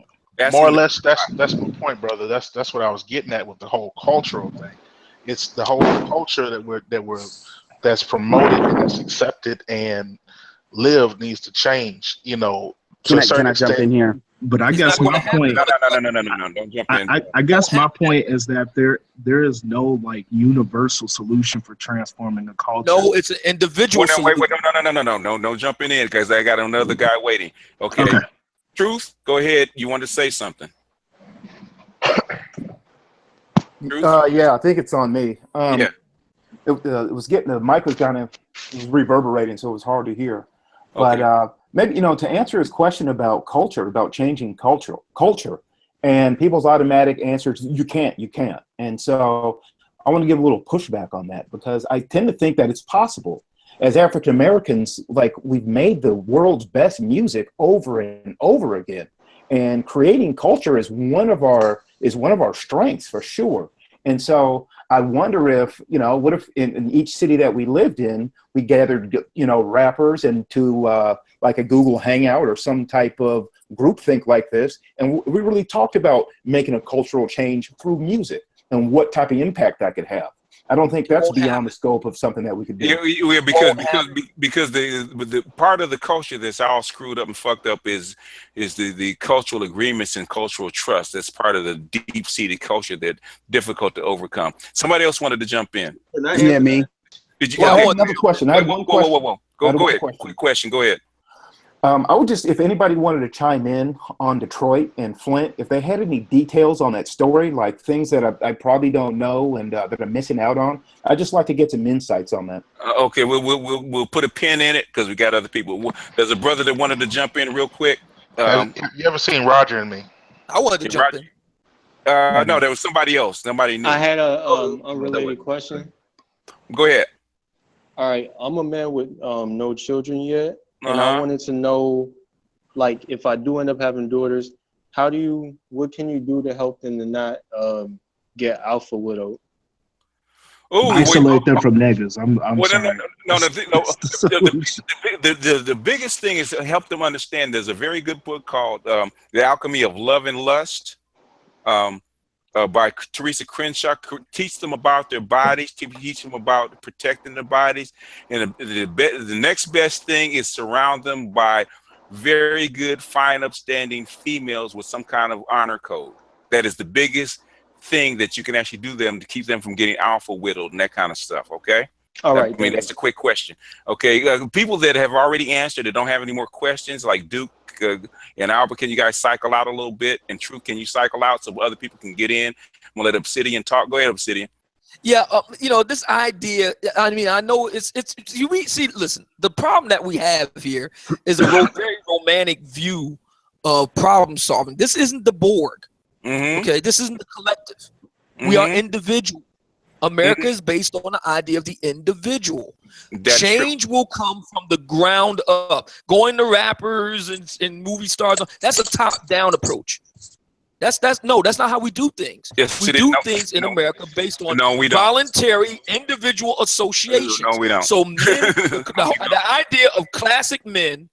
More or less, that's my point, brother. That's what I was getting at with the whole cultural thing. It's the whole culture that's promoted and that's accepted and lived needs to change. You know, can I jump in here? But I guess my point. No, don't jump in. I guess my point is that there is no like universal solution for transforming the culture. No, it's an individual. Wait, no, don't jump in because I got another guy waiting. Okay. Truth, go ahead. You want to say something? Yeah, I think it's on me. Yeah. It was getting the mic was kind of reverberating, so it was hard to hear. Okay. But maybe, to answer his question about culture, about changing culture, and people's automatic answers, you can't. And so I want to give a little pushback on that, because I tend to think that it's possible. As African Americans, like, we've made the world's best music over and over again, and creating culture is one of our strengths for sure. And so I wonder if, what if in each city that we lived in, we gathered, rappers into like a Google Hangout or some type of groupthink like this, and we really talked about making a cultural change through music and what type of impact that could have. I don't think that's beyond the scope of something that we could do. Yeah, because the part of the culture that's all screwed up and fucked up is the cultural agreements and cultural trust. That's part of the deep-seated culture that's difficult to overcome. Somebody else wanted to jump in. Yeah, me. Did you? I have another question. I had one question. Whoa. Go ahead. Quick question. Go ahead. I would just, if anybody wanted to chime in on Detroit and Flint, if they had any details on that story, like things that I probably don't know and that I'm missing out on, I'd just like to get some insights on that. Okay, we'll put a pin in it because we got other people. There's a brother that wanted to jump in real quick. You ever seen Roger and Me? I wanted to jump in. No, there was somebody else. Somebody new. I had a unrelated question. Go ahead. All right, I'm a man with no children yet. And I wanted to know, like, if I do end up having daughters, what can you do to help them to not get alpha widowed? Isolate them from niggas. I'm sorry. The biggest thing is to help them understand. There's a very good book called The Alchemy of Love and Lust by Teresa Crenshaw. Teach them about their bodies, teach them about protecting their bodies. And the next best thing is surround them by very good, fine, upstanding females with some kind of honor code. That is the biggest thing that you can actually do them to keep them from getting alpha widowed and that kind of stuff. Okay. All right. I mean, that's a quick question. Okay. People that have already answered that don't have any more questions, like Duke and Albert, can you guys cycle out a little bit? And True, can you cycle out so other people can get in? I'm gonna let Obsidian talk. Go ahead, Obsidian. Yeah, this idea. I mean, I know it's see. Listen, the problem that we have here is a very romantic view of problem solving. This isn't the Borg. Okay, this isn't the collective. We are individual. America is based on the idea of the individual. Change will come from the ground up. Going to rappers and movie stars, that's a top-down approach. That's not how we do things. Yes, we do things in America based on voluntary individual associations. No, we don't. So men, the idea of classic men,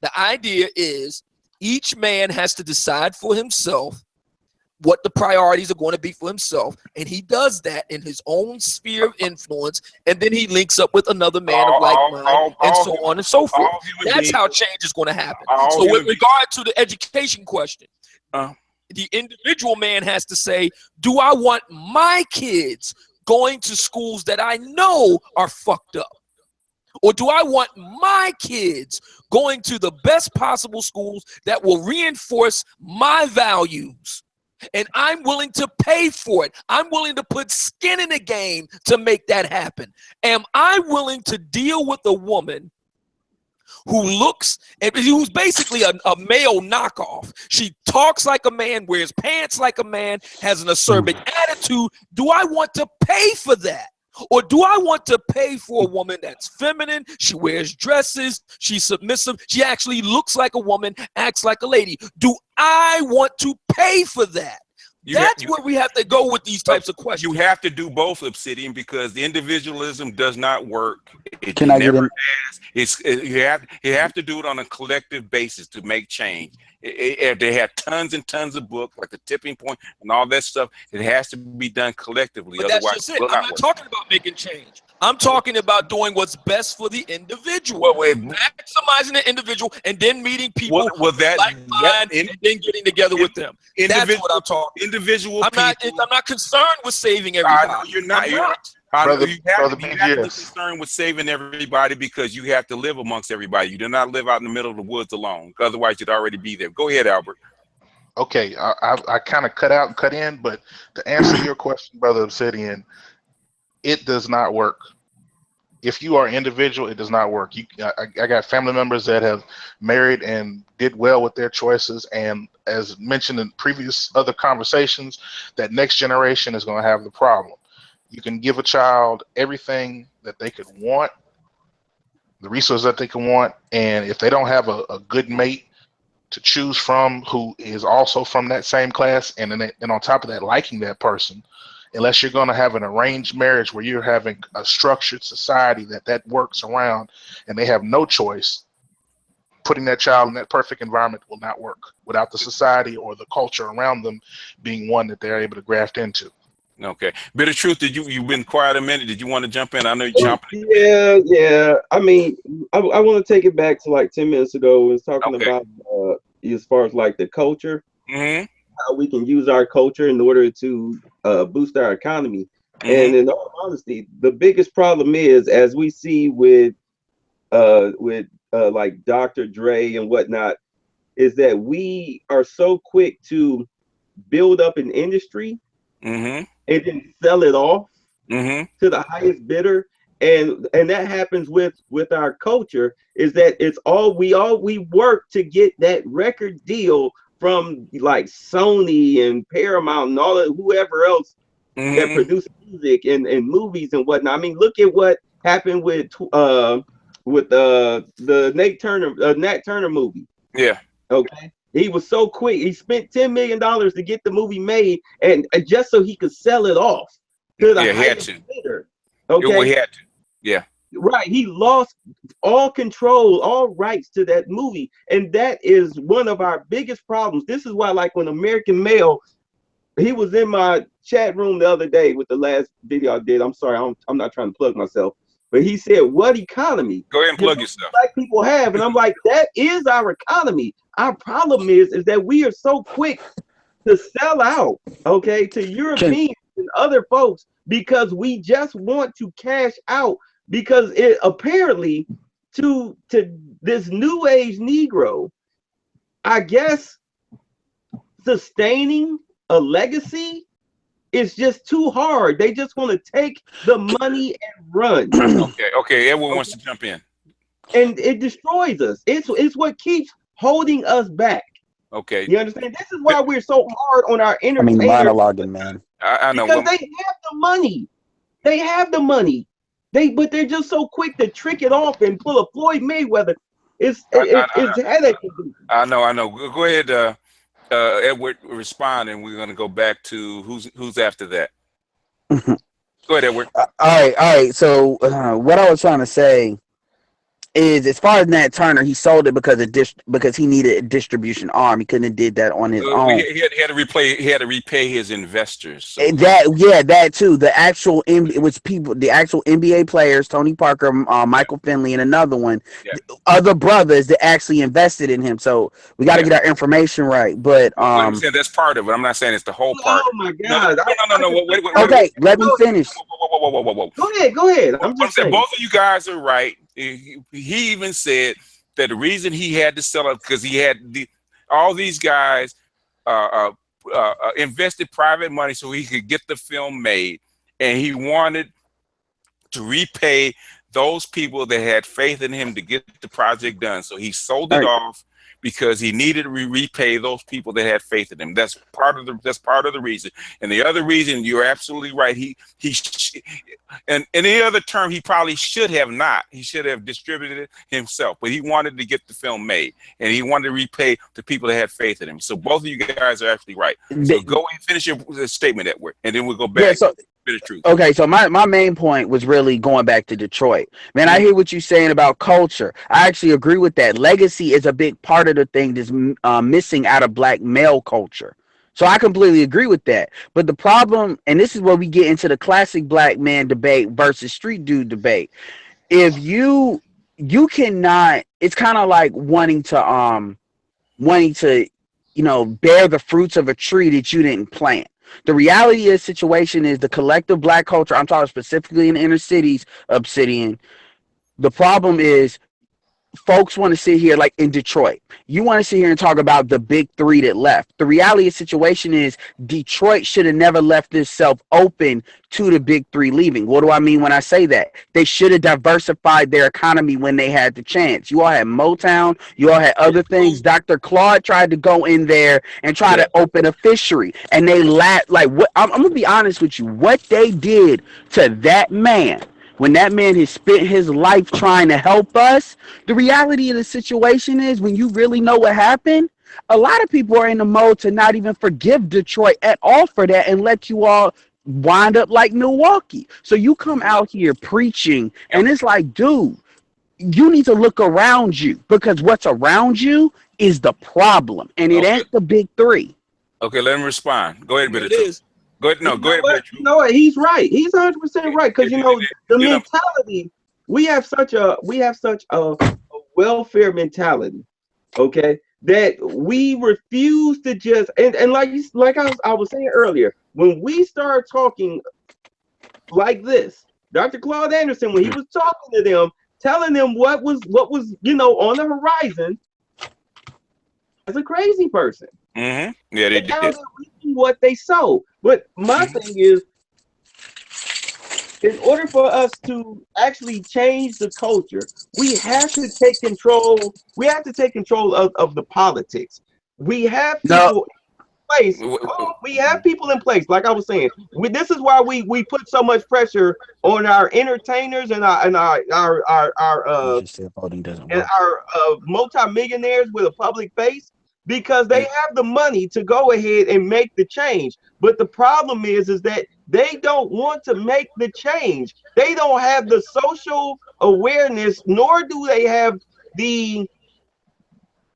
the idea is each man has to decide for himself what the priorities are going to be for himself, and he does that in his own sphere of influence, and then he links up with another man of like mind, and so on and so forth. That's how change is going to happen. So with regard to the education question, the individual man has to say, do I want my kids going to schools that I know are fucked up? Or do I want my kids going to the best possible schools that will reinforce my values? And I'm willing to pay for it. I'm willing to put skin in the game to make that happen. Am I willing to deal with a woman who's basically a male knockoff? She talks like a man, wears pants like a man, has an acerbic attitude. Do I want to pay for that? Or do I want to pay for a woman that's feminine? She wears dresses. She's submissive. She actually looks like a woman, acts like a lady. Do I want to pay for that? That's where we have to go with these types of questions. You have to do both, Obsidian, because the individualism does not work. Can I get in? You have to do it on a collective basis to make change. They have tons and tons of books, like The Tipping Point and all that stuff. It has to be done collectively. But that's just it. I'm not talking about making change. I'm talking about doing what's best for the individual. Maximizing the individual and then meeting people like mine and then getting together with them. That's what I'm talking. I'm not concerned with saving everybody. You're not. You have to be concerned with saving everybody because you have to live amongst everybody. You do not live out in the middle of the woods alone. Otherwise, you'd already be there. Go ahead, Albert. Okay, I kind of cut out and cut in, but to answer your question, Brother Obsidian, it does not work. If you are individual, it does not work. I got family members that have married and did well with their choices, and as mentioned in previous other conversations, that next generation is going to have the problem. You can give a child everything that they could want, the resources that they can want, and if they don't have a good mate to choose from who is also from that same class, and on top of that, liking that person, unless you're going to have an arranged marriage where you're having a structured society that works around, and they have no choice. Putting that child in that perfect environment will not work without the society or the culture around them being one that they're able to graft into. Okay. Bit of truth. You've been quiet a minute. Did you want to jump in? I know you're chomping. Yeah. I mean, I want to take it back to like 10 minutes ago. We was talking about as far as like the culture, how we can use our culture in order to boost our economy. And in all honesty, the biggest problem is, as we see with like Dr. Dre and whatnot, is that we are so quick to build up an industry and then sell it off to the highest bidder. And that happens with our culture, is that it's we work to get that record deal from like Sony and Paramount and all of whoever else that produce music and movies and whatnot. I mean, look at what happened with the Nat Turner movie. Yeah. Okay. He was so quick. He spent $10 million to get the movie made, and just so he could sell it off to the highest bidder. Okay. Well, he had to. Yeah. Right. He lost all control, all rights to that movie. And that is one of our biggest problems. This is why, like, when American Male, he was in my chat room the other day with the last video I did. I'm sorry, I'm not trying to plug myself. But he said, what economy? Go ahead and plug yourself. Black people have. And I'm like, that is our economy. Our problem is that we are so quick to sell out, okay, to Europeans and other folks because we just want to cash out. Because it apparently to this new age Negro, I guess sustaining a legacy is just too hard. They just want to take the money and run. Okay. Everyone wants to jump in. And it destroys us. It's what keeps holding us back. Okay. You understand? This is why we're so hard on our entertainers. I mean, monologuing, man. I know. Because they have the money. They have the money. But they're just so quick to trick it off and pull a Floyd Mayweather. It's headache. I know. Go ahead, Edward, respond, and we're gonna go back to who's after that. Go ahead, Edward. All right. So what I was trying to say is, as far as Nat Turner, he sold it because he needed a distribution arm. He couldn't have did that on his own. He had to repay his investors. So. That too. The actual NBA players, Tony Parker, Michael Finley, and another one, other brothers that actually invested in him. So we got to get our information right. But I'm saying that's part of it. I'm not saying it's the whole part. Oh my God! No. Wait. Okay, let me finish. Whoa. Go ahead. I'm just saying. Both of you guys are right. He even said that the reason he had to sell it because he had all these guys invested private money so he could get the film made, and he wanted to repay those people that had faith in him to get the project done. So he sold it off because he needed to repay those people that had faith in him. That's part of the reason. And the other reason, you're absolutely right. And any other term, he probably should have not. He should have distributed it himself. But he wanted to get the film made, and he wanted to repay the people that had faith in him. So both of you guys are actually right. So go and finish your statement, Edward, and then we'll go back. Bit of truth. Okay, so my main point was really going back to Detroit. Man, I hear what you're saying about culture. I actually agree with that. Legacy is a big part of the thing that's missing out of black male culture. So I completely agree with that. But the problem, and this is where we get into the classic black man debate versus street dude debate. If you cannot, it's kind of like wanting to bear the fruits of a tree that you didn't plant. The reality of the situation is the collective black culture, I'm talking specifically in the inner cities, Obsidian. The problem is folks want to sit here like in Detroit. You want to sit here and talk about the big three that left. The reality of the situation is Detroit should have never left itself open to the big three leaving. What do I mean when I say that? They should have diversified their economy when they had the chance. You all had Motown. You all had other things. Dr. Claude tried to go in there and try to open a fishery. And they laughed. Like, what? I'm going to be honest with you. What they did to that man, when that man has spent his life trying to help us, the reality of the situation is, when you really know what happened, a lot of people are in the mode to not even forgive Detroit at all for that and let you all wind up like Milwaukee. So you come out here preaching, and it's like, dude, you need to look around you, because what's around you is the problem, and it ain't the big three. Okay, let him respond. Go ahead, Bitter Truth. Go ahead. No, go ahead, Bitter Truth. You know what? He's right. He's 100% right, because the mentality, we have such a welfare mentality, okay, that we refuse to just and like I was saying earlier, when we start talking like this, Dr. Claude Anderson, when he was talking to them, telling them what was on the horizon, as a crazy person. Mm-hmm. Yeah, they did. What they sow. But my thing is, in order for us to actually change the culture, we have to take control. We have to take control of the politics. We have people in place. We have people in place. Like I was saying, this is why we put so much pressure on our entertainers and our multimillionaires with a public face, because they have the money to go ahead and make the change. But the problem is that they don't want to make the change. They don't have the social awareness, nor do they have the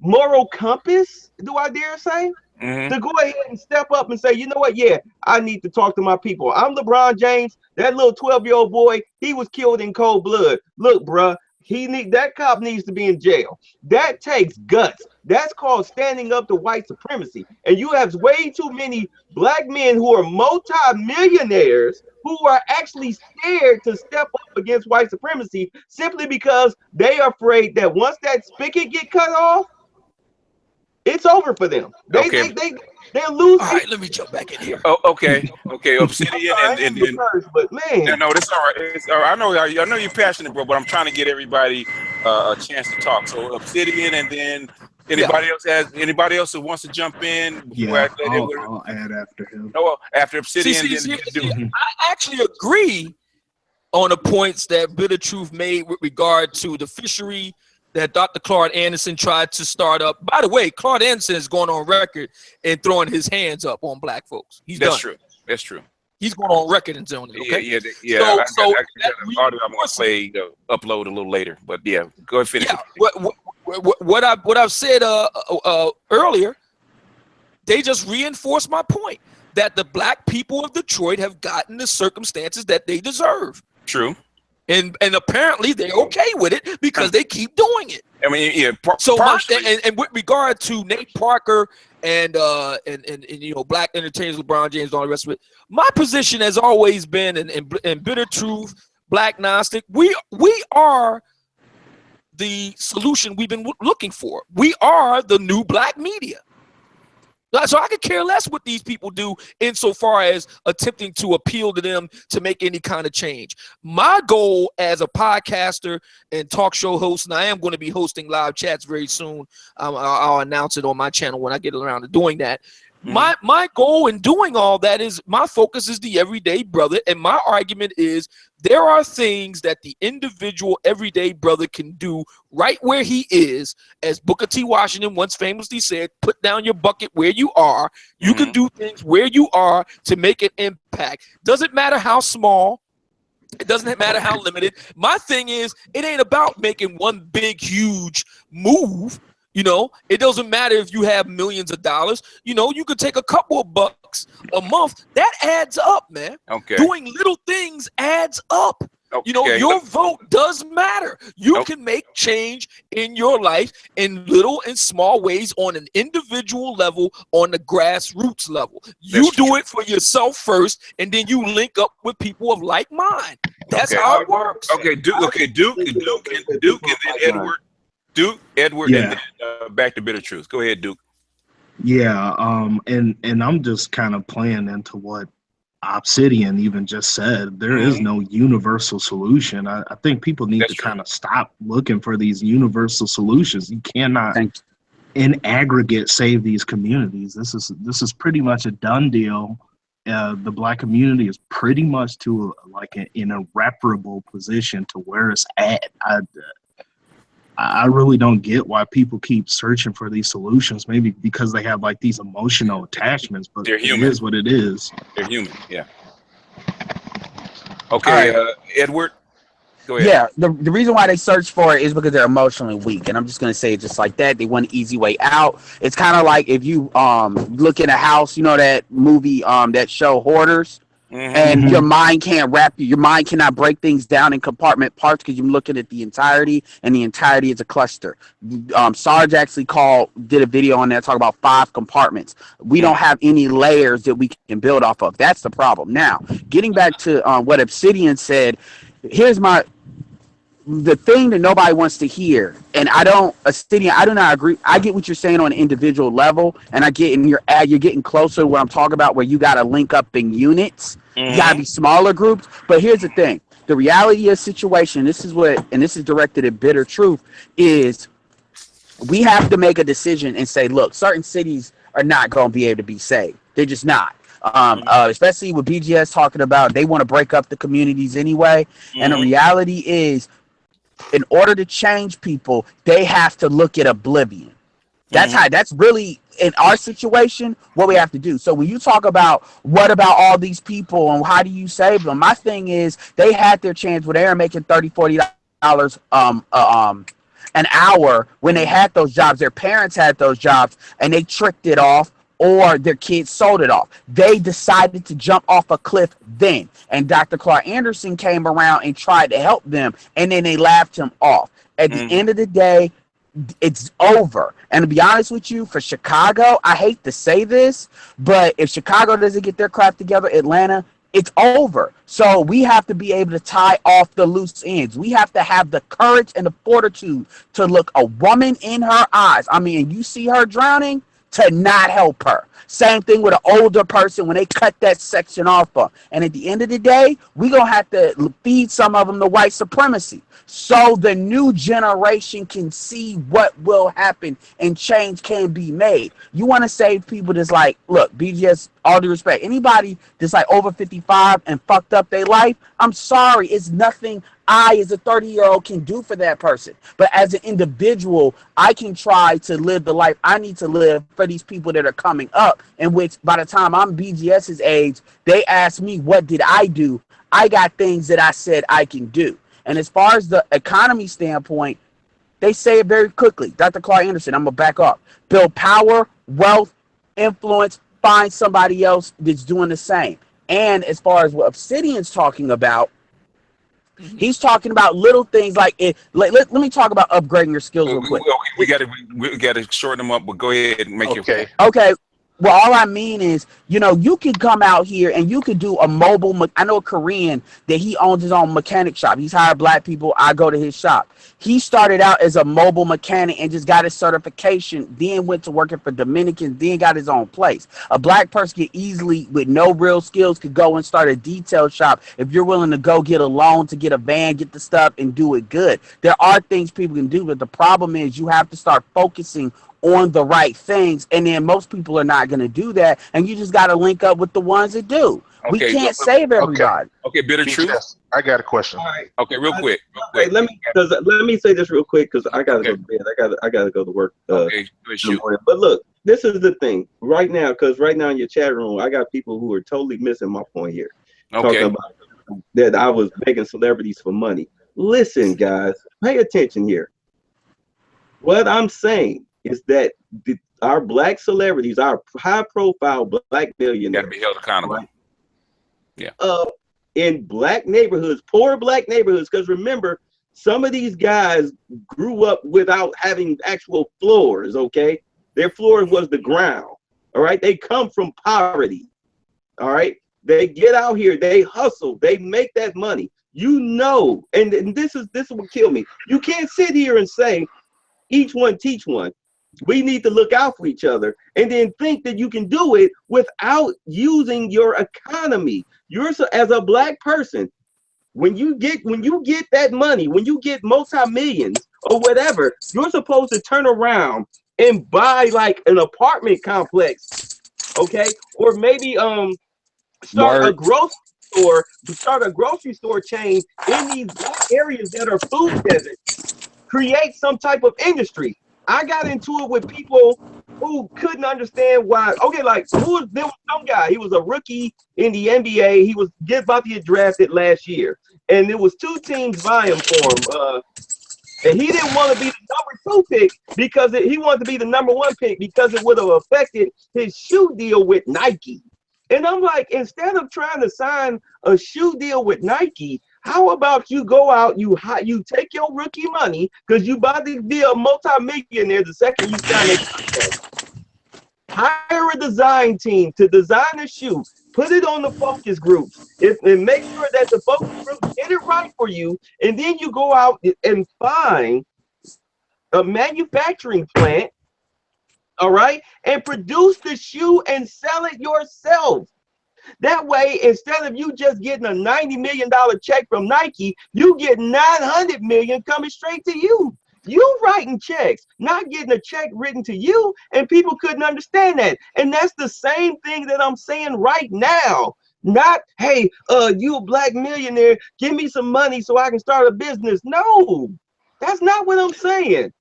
moral compass, do I dare say, to go ahead and step up and say, you know what, yeah, I need to talk to my people. I'm LeBron James. That little 12-year-old boy, he was killed in cold blood. Look, bruh, that cop needs to be in jail. That takes guts. That's called standing up to white supremacy. And you have way too many black men who are multi-millionaires who are actually scared to step up against white supremacy, simply because they are afraid that once that spigot get cut off, it's over for them. They'll lose. All right, let me jump back in here. Oh, okay. Obsidian and but man, no, that's all right. It's all right. I know you're passionate, bro, but I'm trying to get everybody a chance to talk. So Obsidian, and then anybody else who wants to jump in? Yeah, I'll add after him. No, after Obsidian. I actually agree on the points that Bitter Truth made with regard to the fishery that Dr. Claude Anderson tried to start up. By the way, Claude Anderson is going on record and throwing his hands up on black folks. That's true. That's true. He's going on record and doing it. Okay. Yeah. I got audio I'm gonna play, upload a little later. But yeah, go ahead, finish. Yeah, what I've said earlier, they just reinforced my point that the black people of Detroit have gotten the circumstances that they deserve. True. And apparently they're okay with it because they keep doing it. I mean, yeah. And with regard to Nate Parker and black entertainers, LeBron James, all the rest of it, my position has always been, in Bitter Truth, Black Gnostic, we are the solution we've been looking for. We are the new black media. So I could care less what these people do insofar as attempting to appeal to them to make any kind of change. My goal as a podcaster and talk show host, and I am going to be hosting live chats very soon. I'll announce it on my channel when I get around to doing that. My goal in doing all that is, my focus is the everyday brother, and my argument is there are things that the individual everyday brother can do right where he is. As Booker T. Washington once famously said, put down your bucket where you are. You can do things where you are to make an impact. Doesn't matter how small. It doesn't matter how limited. My thing is, it ain't about making one big, huge move. It doesn't matter if you have millions of dollars. You could take a couple of bucks a month. That adds up, man. Okay. Doing little things adds up. Okay. Your vote does matter. You can make change in your life in little and small ways on an individual level, on the grassroots level. You do it for yourself first, and then you link up with people of like mind. That's how it works. Okay, Duke, and then Edward. Edward, and then back to Bitter Truth. Go ahead, Duke. Yeah, and I'm just kind of playing into what Obsidian even just said. There is no universal solution. I think people need to kind of stop looking for these universal solutions. You cannot, in aggregate, save these communities. This is pretty much a done deal. The black community is pretty much to an irreparable position to where it's at. I really don't get why people keep searching for these solutions. Maybe because they have these emotional attachments, but they're human. It is what it is. They're human, yeah. Okay, Edward. Go ahead. Yeah, the reason why they search for it is because they're emotionally weak, and I'm just gonna say it just like that. They want an easy way out. It's kind of like if you look in a house, you know that movie that show Hoarders, and your mind can't your mind cannot break things down in compartment parts because you're looking at the entirety, and the entirety is a cluster. Sarge actually did a video on that talking about 5 compartments. We don't have any layers that we can build off of. That's the problem. Now, getting back to what Obsidian said, here's the thing that nobody wants to hear, and I do not agree. I get what you're saying on an individual level, and I get you're getting closer to what I'm talking about, where you got to link up in units. You got to be smaller groups. But here's the thing: the reality of the situation. This is directed at Bitter Truth. Is we have to make a decision and say, look, certain cities are not going to be able to be saved. They're just not. Especially with BGS talking about they want to break up the communities anyway. And the reality is, in order to change people, they have to look at oblivion. That's really, in our situation, what we have to do. So when you talk about what about all these people and how do you save them, my thing is they had their chance where they were making $30-$40 an hour when they had those jobs. Their parents had those jobs and they tricked it off, or their kids sold it off. They decided to jump off a cliff then. And Dr. Clark Anderson came around and tried to help them, and then they laughed him off. At the end of the day, it's over. And to be honest with you, for Chicago, I hate to say this, but if Chicago doesn't get their crap together, Atlanta, it's over. So we have to be able to tie off the loose ends. We have to have the courage and the fortitude to look a woman in her eyes. I mean, you see her drowning, to not help her. Same thing with an older person when they cut that section off of. And at the end of the day, we're going to have to feed some of them the white supremacy so the new generation can see what will happen and change can be made. You want to save people that's like, look, BGS, all due respect, anybody that's like over 55 and fucked up their life, I'm sorry, it's nothing I, as a 30-year-old, can do for that person. But as an individual, I can try to live the life I need to live for these people that are coming up, in which by the time I'm BGS's age, they ask me, what did I do? I got things that I said I can do. And as far as the economy standpoint, they say it very quickly. Dr. Clark Anderson, I'm going to back up. Build power, wealth, influence, find somebody else that's doing the same. And as far as what Obsidian's talking about, he's talking about little things like it. Let me talk about upgrading your skills real quick. We got to shorten them up, but go ahead and make your point. Okay. Well, all I mean is, you could come out here and you could do a mobile. I know a Korean that he owns his own mechanic shop. He's hired black people. I go to his shop. He started out as a mobile mechanic and just got his certification, then went to working for Dominicans, then got his own place. A black person could easily, with no real skills, could go and start a detail shop if you're willing to go get a loan to get a van, get the stuff, and do it good. There are things people can do, but the problem is you have to start focusing on the right things, and then most people are not going to do that, and you just got to link up with the ones that do. Okay, we can't save everybody. Okay, Bitter Truth. I got a question. Right. Okay, real quick. Wait, let me say this real quick because I gotta go to bed. I gotta go to work. But look, this is the thing right now, because right now in your chat room, I got people who are totally missing my point here. Talking about that I was begging celebrities for money. Listen, guys, pay attention here. What I'm saying is that our black celebrities, our high-profile black billionaires, got to be held accountable. Right? Yeah. In black neighborhoods, poor black neighborhoods, because remember, some of these guys grew up without having actual floors. Okay, their floor was the ground. All right, they come from poverty. All right, they get out here, they hustle, they make that money. And this is what kill me. You can't sit here and say, each one teach one. We need to look out for each other and then think that you can do it without using your economy. As a black person, when you get that money, when you get multi-millions or whatever, you're supposed to turn around and buy like an apartment complex, okay? Or maybe start a grocery store chain in these black areas that are food deserts. Create some type of industry. I got into it with people who couldn't understand why. Okay, like there was some guy. He was a rookie in the NBA. He was about to get drafted last year, and there was 2 teams vying for him. And he didn't want to be the number 2 pick because he wanted to be the number 1 pick because it would have affected his shoe deal with Nike. And I'm like, instead of trying to sign a shoe deal with Nike, how about you go out, you take your rookie money because you about to be a multi-millionaire the second you sign a contract. Hire a design team to design a shoe. Put it on the focus groups and make sure that the focus groups get it right for you. And then you go out and find a manufacturing plant, all right, and produce the shoe and sell it yourself. That way, instead of you just getting a $90 million check from Nike, you get $900 million coming straight to you. You writing checks, not getting a check written to you, and people couldn't understand that. And that's the same thing that I'm saying right now. Not, hey, you a black millionaire, give me some money so I can start a business. No, that's not what I'm saying.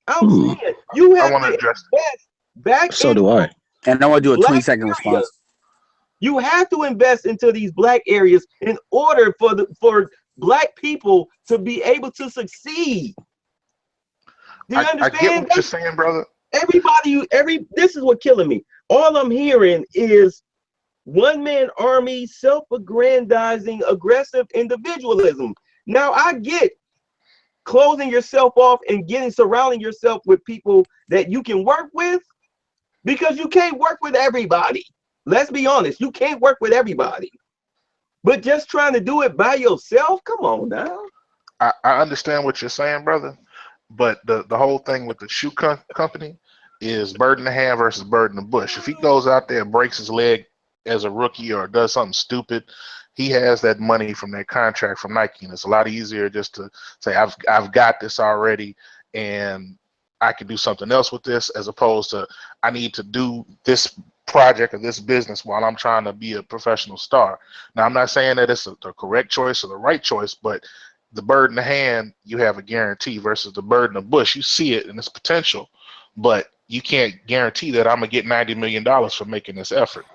I'm saying you have to invest back. So do I. And I want to do a 20-second response. You have to invest into these black areas in order for black people to be able to succeed. Do you understand? I get what you're saying, brother. This is what killing me. All I'm hearing is one-man army, self-aggrandizing, aggressive individualism. Now I get closing yourself off and surrounding yourself with people that you can work with, because you can't work with everybody. Let's be honest, you can't work with everybody. But just trying to do it by yourself, come on now. I understand what you're saying, brother. But the whole thing with the shoe company is bird in the hand versus bird in the bush. If he goes out there and breaks his leg as a rookie or does something stupid, he has that money from that contract from Nike, and it's a lot easier just to say, I've got this already, and I can do something else with this, as opposed to I need to do this project or this business while I'm trying to be a professional star. Now, I'm not saying that it's the correct choice or the right choice, but the bird in the hand, you have a guarantee, versus the bird in the bush. You see it and its potential, but you can't guarantee that I'm gonna get $90 million for making this effort.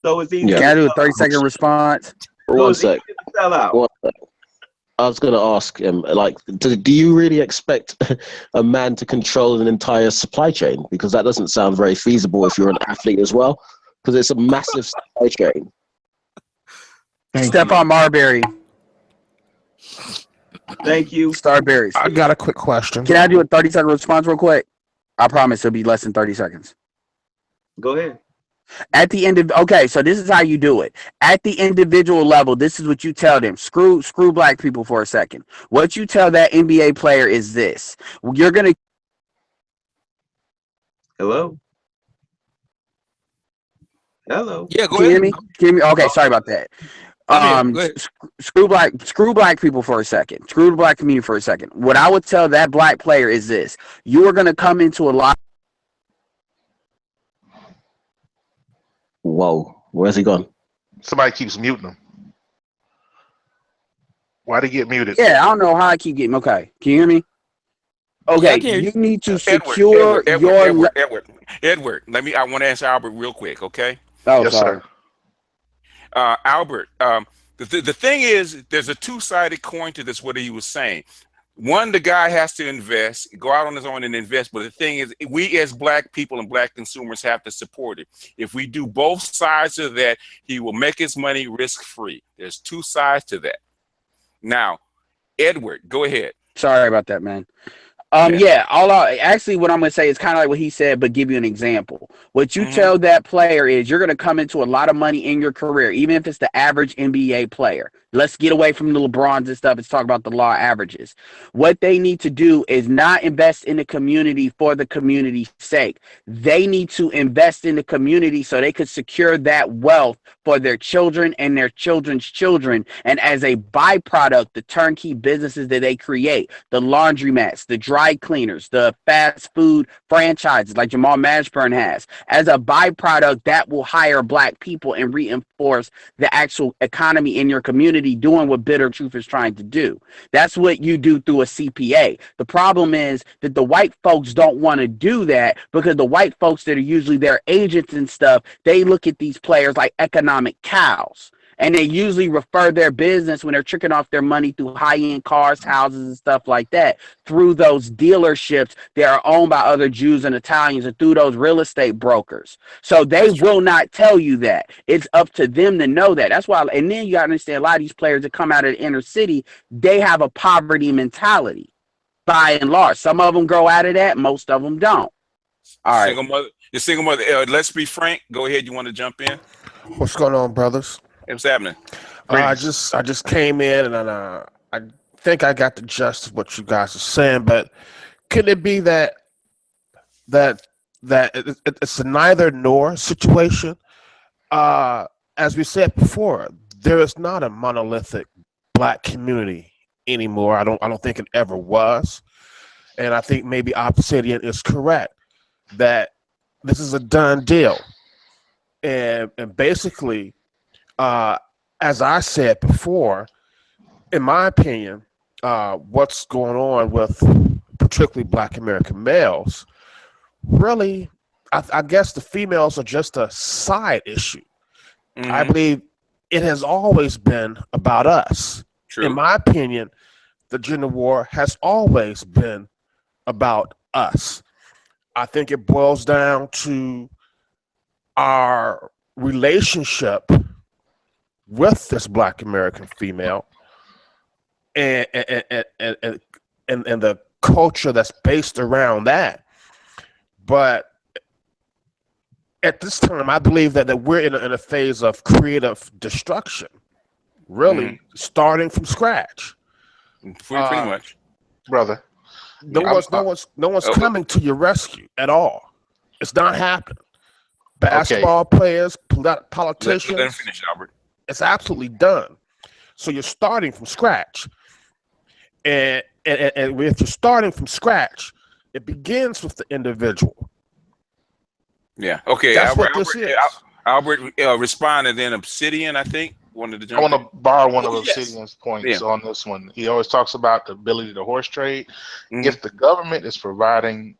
So it's easy. Can I do a 30-second response? One sec. I was going to ask him, like, do you really expect a man to control an entire supply chain? Because that doesn't sound very feasible if you're an athlete as well, because it's a massive supply chain. Stephon Marbury. Thank you. Starberries. I got a quick question. Can I do a 30-second response real quick? I promise it'll be less than 30 seconds. Go ahead. At the end of, okay, so this is how you do it. At the individual level, this is what you tell them. Screw black people for a second. What you tell that NBA player is this. You're going to. Hello? Yeah, go ahead. Can you hear me? Okay, sorry about that. Screw black people for a second. Screw the black community for a second. What I would tell that black player is this. You are going to come into a lot. Whoa, where's he gone? Somebody keeps muting him. Why'd he get muted? Yeah, I don't know how I keep getting. Okay, can you hear me? Okay, you need to secure Edward. I want to answer Albert real quick, okay? Oh, yes, sorry. Albert, the thing is, there's a two-sided coin to this, what he was saying. One, the guy has to invest, go out on his own and invest. But the thing is, we as black people and black consumers have to support it. If we do both sides of that, he will make his money risk-free. There's two sides to that. Now, Edward, go ahead. Sorry about that, man. Actually, what I'm going to say is kind of like what he said, but give you an example. What you tell that player is you're going to come into a lot of money in your career, even if it's the average NBA player. Let's get away from the LeBrons and stuff. Let's talk about the law averages. What they need to do is not invest in the community for the community's sake. They need to invest in the community so they could secure that wealth for their children and their children's children. And as a byproduct, the turnkey businesses that they create, the laundromats, the dry dry cleaners, the fast food franchises like Jamal Mashburn has. As a byproduct, that will hire black people and reinforce the actual economy in your community doing what Bitter Truth is trying to do. That's what you do through a CPA. The problem is that the white folks don't want to do that because the white folks that are usually their agents and stuff, they look at these players like economic cows. And they usually refer their business when they're tricking off their money through high-end cars, houses, and stuff like that through those dealerships that are owned by other Jews and Italians and through those real estate brokers. So they will not tell you that. It's up to them to know that. That's why, and then you got to understand a lot of these players that come out of the inner city, they have a poverty mentality by and large. Some of them grow out of that. Most of them don't. All right. Your single mother, let's be frank. Go ahead. You want to jump in? What's going on, brothers? What's happening? I just came in and I think I got the gist of what you guys are saying, but could it be that it's a neither nor situation? As we said before, there is not a monolithic black community anymore. I don't think it ever was, and I think maybe Obsidian is correct that this is a done deal, and basically. As I said before, in my opinion, what's going on with particularly Black American males, really, I guess the females are just a side issue. Mm-hmm. I believe it has always been about us. True. In my opinion, the gender war has always been about us. I think it boils down to our relationship with this Black American female and the culture that's based around that. But at this time, I believe that we're in a phase of creative destruction, really starting from scratch. Pretty much, brother. No one's coming to your rescue at all. It's not happening. Basketball players, politicians. Let him finish, Albert. It's absolutely done. So you're starting from scratch. And if you're starting from scratch, it begins with the individual. Yeah. Okay. That's Albert, what this is. Albert responded, then Obsidian, I think, wanted to jump I want to borrow one of yes. Obsidian's points on this one. He always talks about the ability to horse trade. If the government is providing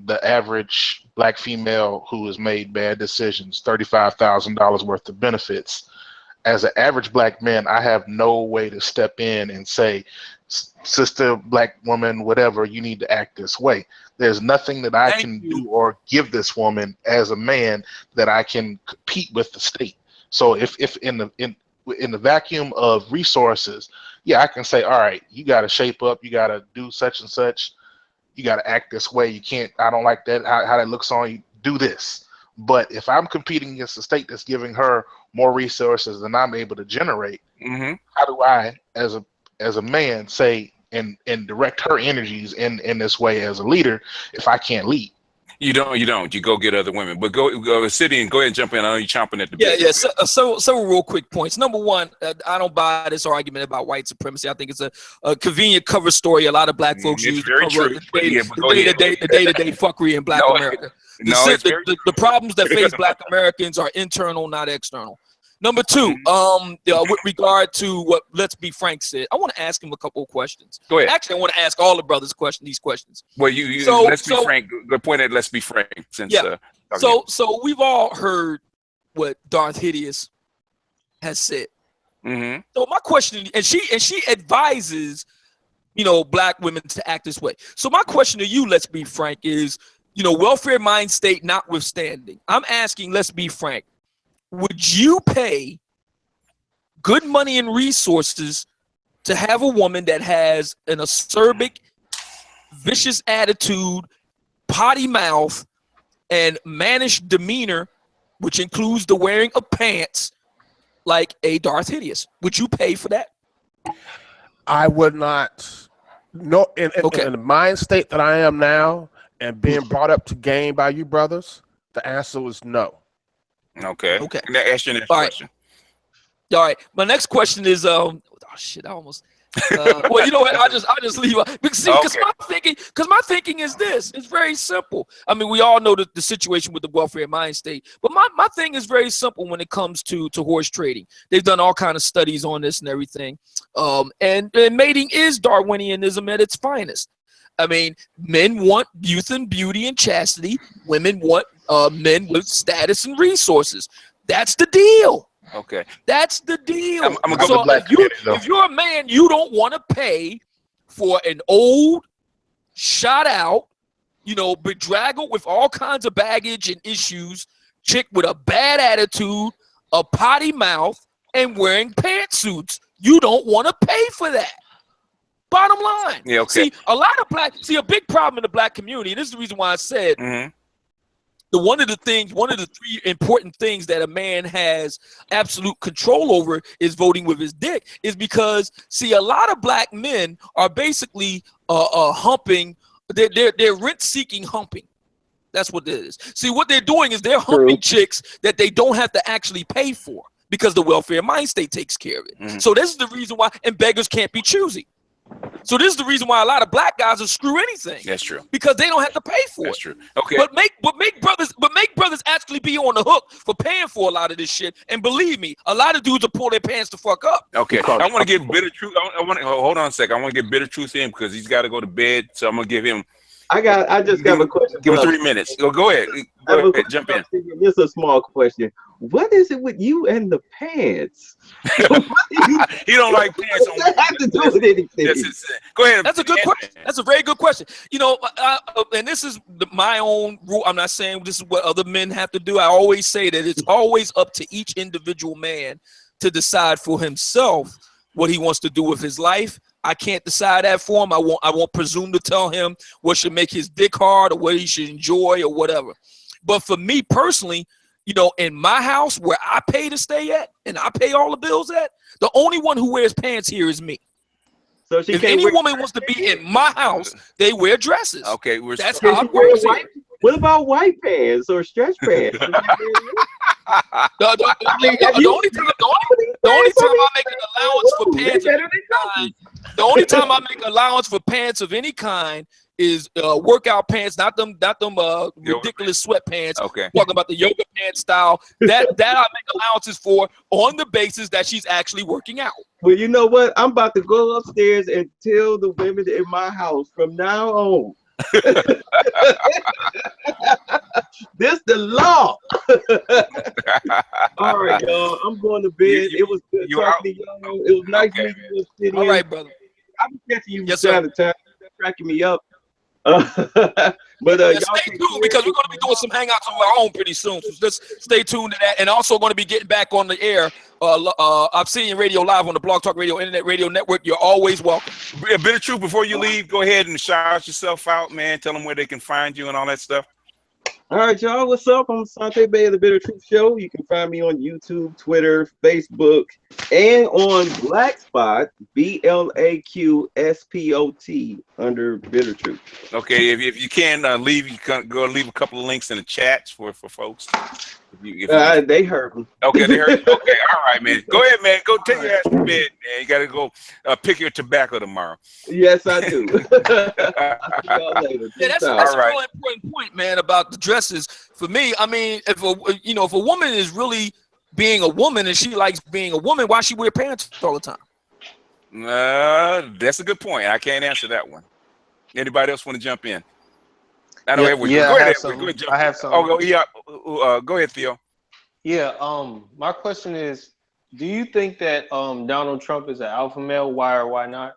the average Black female who has made bad decisions $35,000 worth of benefits, as an average Black man, I have no way to step in and say, sister, Black woman, whatever, you need to act this way. There's nothing that I can do or give this woman as a man that I can compete with the state. So if in the vacuum of resources, yeah, I can say, all right, you got to shape up, you got to do such and such, you got to act this way. You can't, I don't like that, how that looks on you, do this. But if I'm competing against a state that's giving her more resources than I'm able to generate, how do I, as a man, say and direct her energies in this way as a leader if I can't lead? You don't. You go get other women. But go City and go ahead and jump in. I know you're chomping at the bit. Yeah. So real quick points. Number one, I don't buy this argument about white supremacy. I think it's a convenient cover story. A lot of Black folks use to cover the day-to-day fuckery in Black America. The problems that face Black Americans are internal, not external. Number two, with regard to what Let's Be Frank said, I want to ask him a couple of questions. Go ahead. Actually, I want to ask all the brothers these questions. Well, Let's Be Frank. Good point at Let's Be Frank. So we've all heard what Darth Hideous has said. So my question, and she advises, Black women to act this way. So my question to you, Let's Be Frank, is, welfare mind state notwithstanding, I'm asking, let's be frank, would you pay good money and resources to have a woman that has an acerbic, vicious attitude, potty mouth, and mannish demeanor, which includes the wearing of pants, like a Darth Hideous? Would you pay for that? I would not. No, in the mind state that I am now and being brought up to game by you brothers, the answer was no. Okay. Now ask your next question. All right. My next question is, I almost Well, you know what? I just leave. Because my thinking is this. It's very simple. I mean, we all know the situation with the welfare mind state, but my thing is very simple when it comes to horse trading. They've done all kind of studies on this and everything. And mating is Darwinianism at its finest. I mean, men want youth and beauty and chastity. Women want men with status and resources. That's the deal. Okay. That's the deal. I'm gonna go so with Black if you're a man, you don't want to pay for an old, shot out, bedraggled with all kinds of baggage and issues, chick with a bad attitude, a potty mouth, and wearing pantsuits. You don't want to pay for that. Bottom line. Yeah, okay. See, a big problem in the black community, and this is the reason why I said one of the three important things that a man has absolute control over is voting with his dick, is because, see, a lot of black men are basically humping. They're rent-seeking humping. That's what it is. See, what they're doing is they're humping chicks that they don't have to actually pay for because the welfare mind state takes care of it. So this is the reason why, and beggars can't be choosy. So this is the reason why a lot of black guys will screw anything. That's true. Because they don't have to pay for That's it. true. Okay. But make brothers actually be on the hook for paying for a lot of this shit. And believe me, a lot of dudes will pull their pants to fuck up. Okay. I want to get Bitter Truth. Hold on a second. I want to get Bitter Truth in because he's got to go to bed. So I'm gonna give him. I just got a question. Give him 3 minutes. Go ahead. Go ahead. Jump in. This is a small question. What is it with you and the pants? He don't like pants. What does that have to do with anything? Go ahead. That's a good question. That's a very good question. And this is my own rule. I'm not saying this is what other men have to do. I always say that it's always up to each individual man to decide for himself what he wants to do with his life. I can't decide that for him. I won't presume to tell him what should make his dick hard or what he should enjoy or whatever. But for me personally, in my house where I pay to stay at and I pay all the bills at, the only one who wears pants here is me. So if any woman wants to be in my house, they wear dresses. Okay, that's how it works. What about white pants or stretch pants? The only time I make an allowance for pants of any kind, the only time I make allowance for pants of any kind is workout pants, not them ridiculous sweatpants. Okay. Talking about the yoga pants style. That I make allowances for on the basis that she's actually working out. Well, you know what? I'm about to go upstairs and tell the women in my house from now on. This the law. All right, y'all. I'm going to bed. It was good talking to y'all. It was nice meeting you. All right, brother. I'm catching you yes, time to time, cracking me up. But stay tuned because we're going to be doing some hangouts of our own pretty soon. So just stay tuned to that, and also going to be getting back on the air. Obsidian Radio Live on the Blog Talk Radio Internet Radio Network. You're always welcome. A bit of truth before you leave. Go ahead and shout yourself out, man. Tell them where they can find you and all that stuff. All right, y'all. What's up? I'm Sante Bay of the Bitter Truth Show. You can find me on YouTube, Twitter, Facebook, and on Blackspot, BLAQSPOT under Bitter Truth. Okay, if you can leave, you can go leave a couple of links in the chats for folks. They heard me. Okay, they heard you. Okay, all right, man. Go ahead, man. Go take your ass to bed, man. You got to go pick your tobacco tomorrow. Yes, I do. Yeah, that's a really important point, man, about the dresses. For me, I mean, if a woman is really being a woman and she likes being a woman, why she wear pants all the time? That's a good point. I can't answer that one. Anybody else want to jump in? I know everyone. Yeah, go ahead. I have some. Oh, yeah. Go ahead, Theo. Yeah. My question is, do you think that Donald Trump is an alpha male? Why or why not?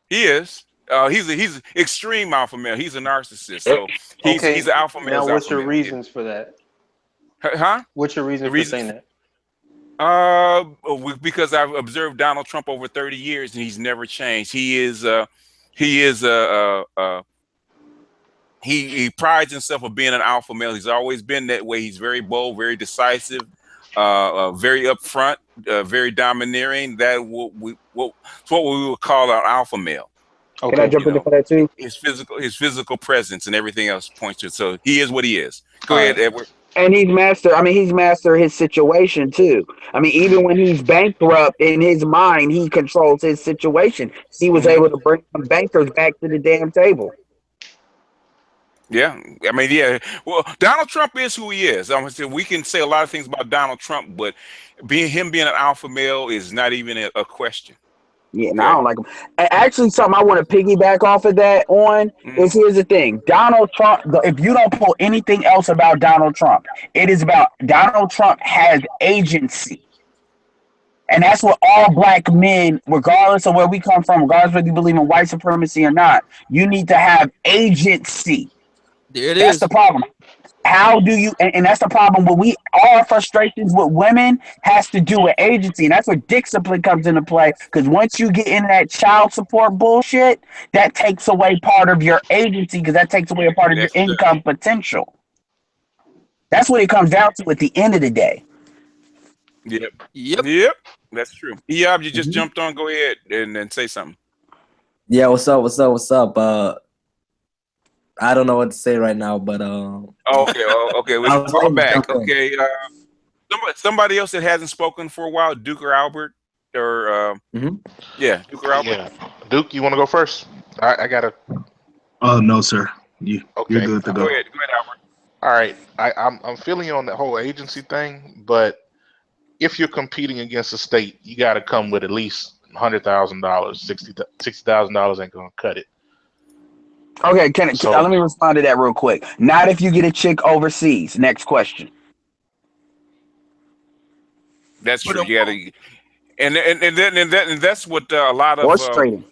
He is. He's an extreme alpha male. He's a narcissist. So he's an alpha male. Now, what's your reasons for that? Huh? What's your reason for saying that? Because I've observed Donald Trump over 30 years and he's never changed. He prides himself on being an alpha male. He's always been that way. He's very bold, very decisive, very upfront, very domineering. That's what we would call an alpha male. Okay. Can I jump in for that too? His physical presence and everything else points to it. So he is what he is. Go ahead, Edward. And he's master his situation too. I mean, even when he's bankrupt in his mind, he controls his situation. He was able to bring some bankers back to the damn table. Yeah, I mean, yeah. Well, Donald Trump is who he is. We can say a lot of things about Donald Trump, but being an alpha male is not even a question. Yeah, and I don't like him. And actually, something I want to piggyback off of that is here's the thing. Donald Trump, if you don't pull anything else about Donald Trump, it is about Donald Trump has agency. And that's what all black men, regardless of where we come from, regardless whether you believe in white supremacy or not, you need to have agency. That's the problem. How do you, and that's the problem with all frustrations with women has to do with agency. And that's where discipline comes into play. Because once you get in that child support bullshit, that takes away part of your agency, because that takes away a part of your income potential. That's what it comes down to at the end of the day. Yep. That's true. Yeah, you just jumped on. Go ahead and say something. Yeah, what's up? I don't know what to say right now, but okay. Let's go back. Okay, somebody else that hasn't spoken for a while, Duke or Albert, or Duke or Albert. Yeah. Duke, you want to go first? I gotta. Oh no, sir. You're good to go. Go ahead, Albert. All right, I'm feeling you on that whole agency thing, but if you're competing against a state, you got to come with at least $100,000. $60,000 ain't gonna cut it. Okay, let me respond to that real quick. Not if you get a chick overseas. Next question. That's true. You gotta, and that's what a lot of horse trading.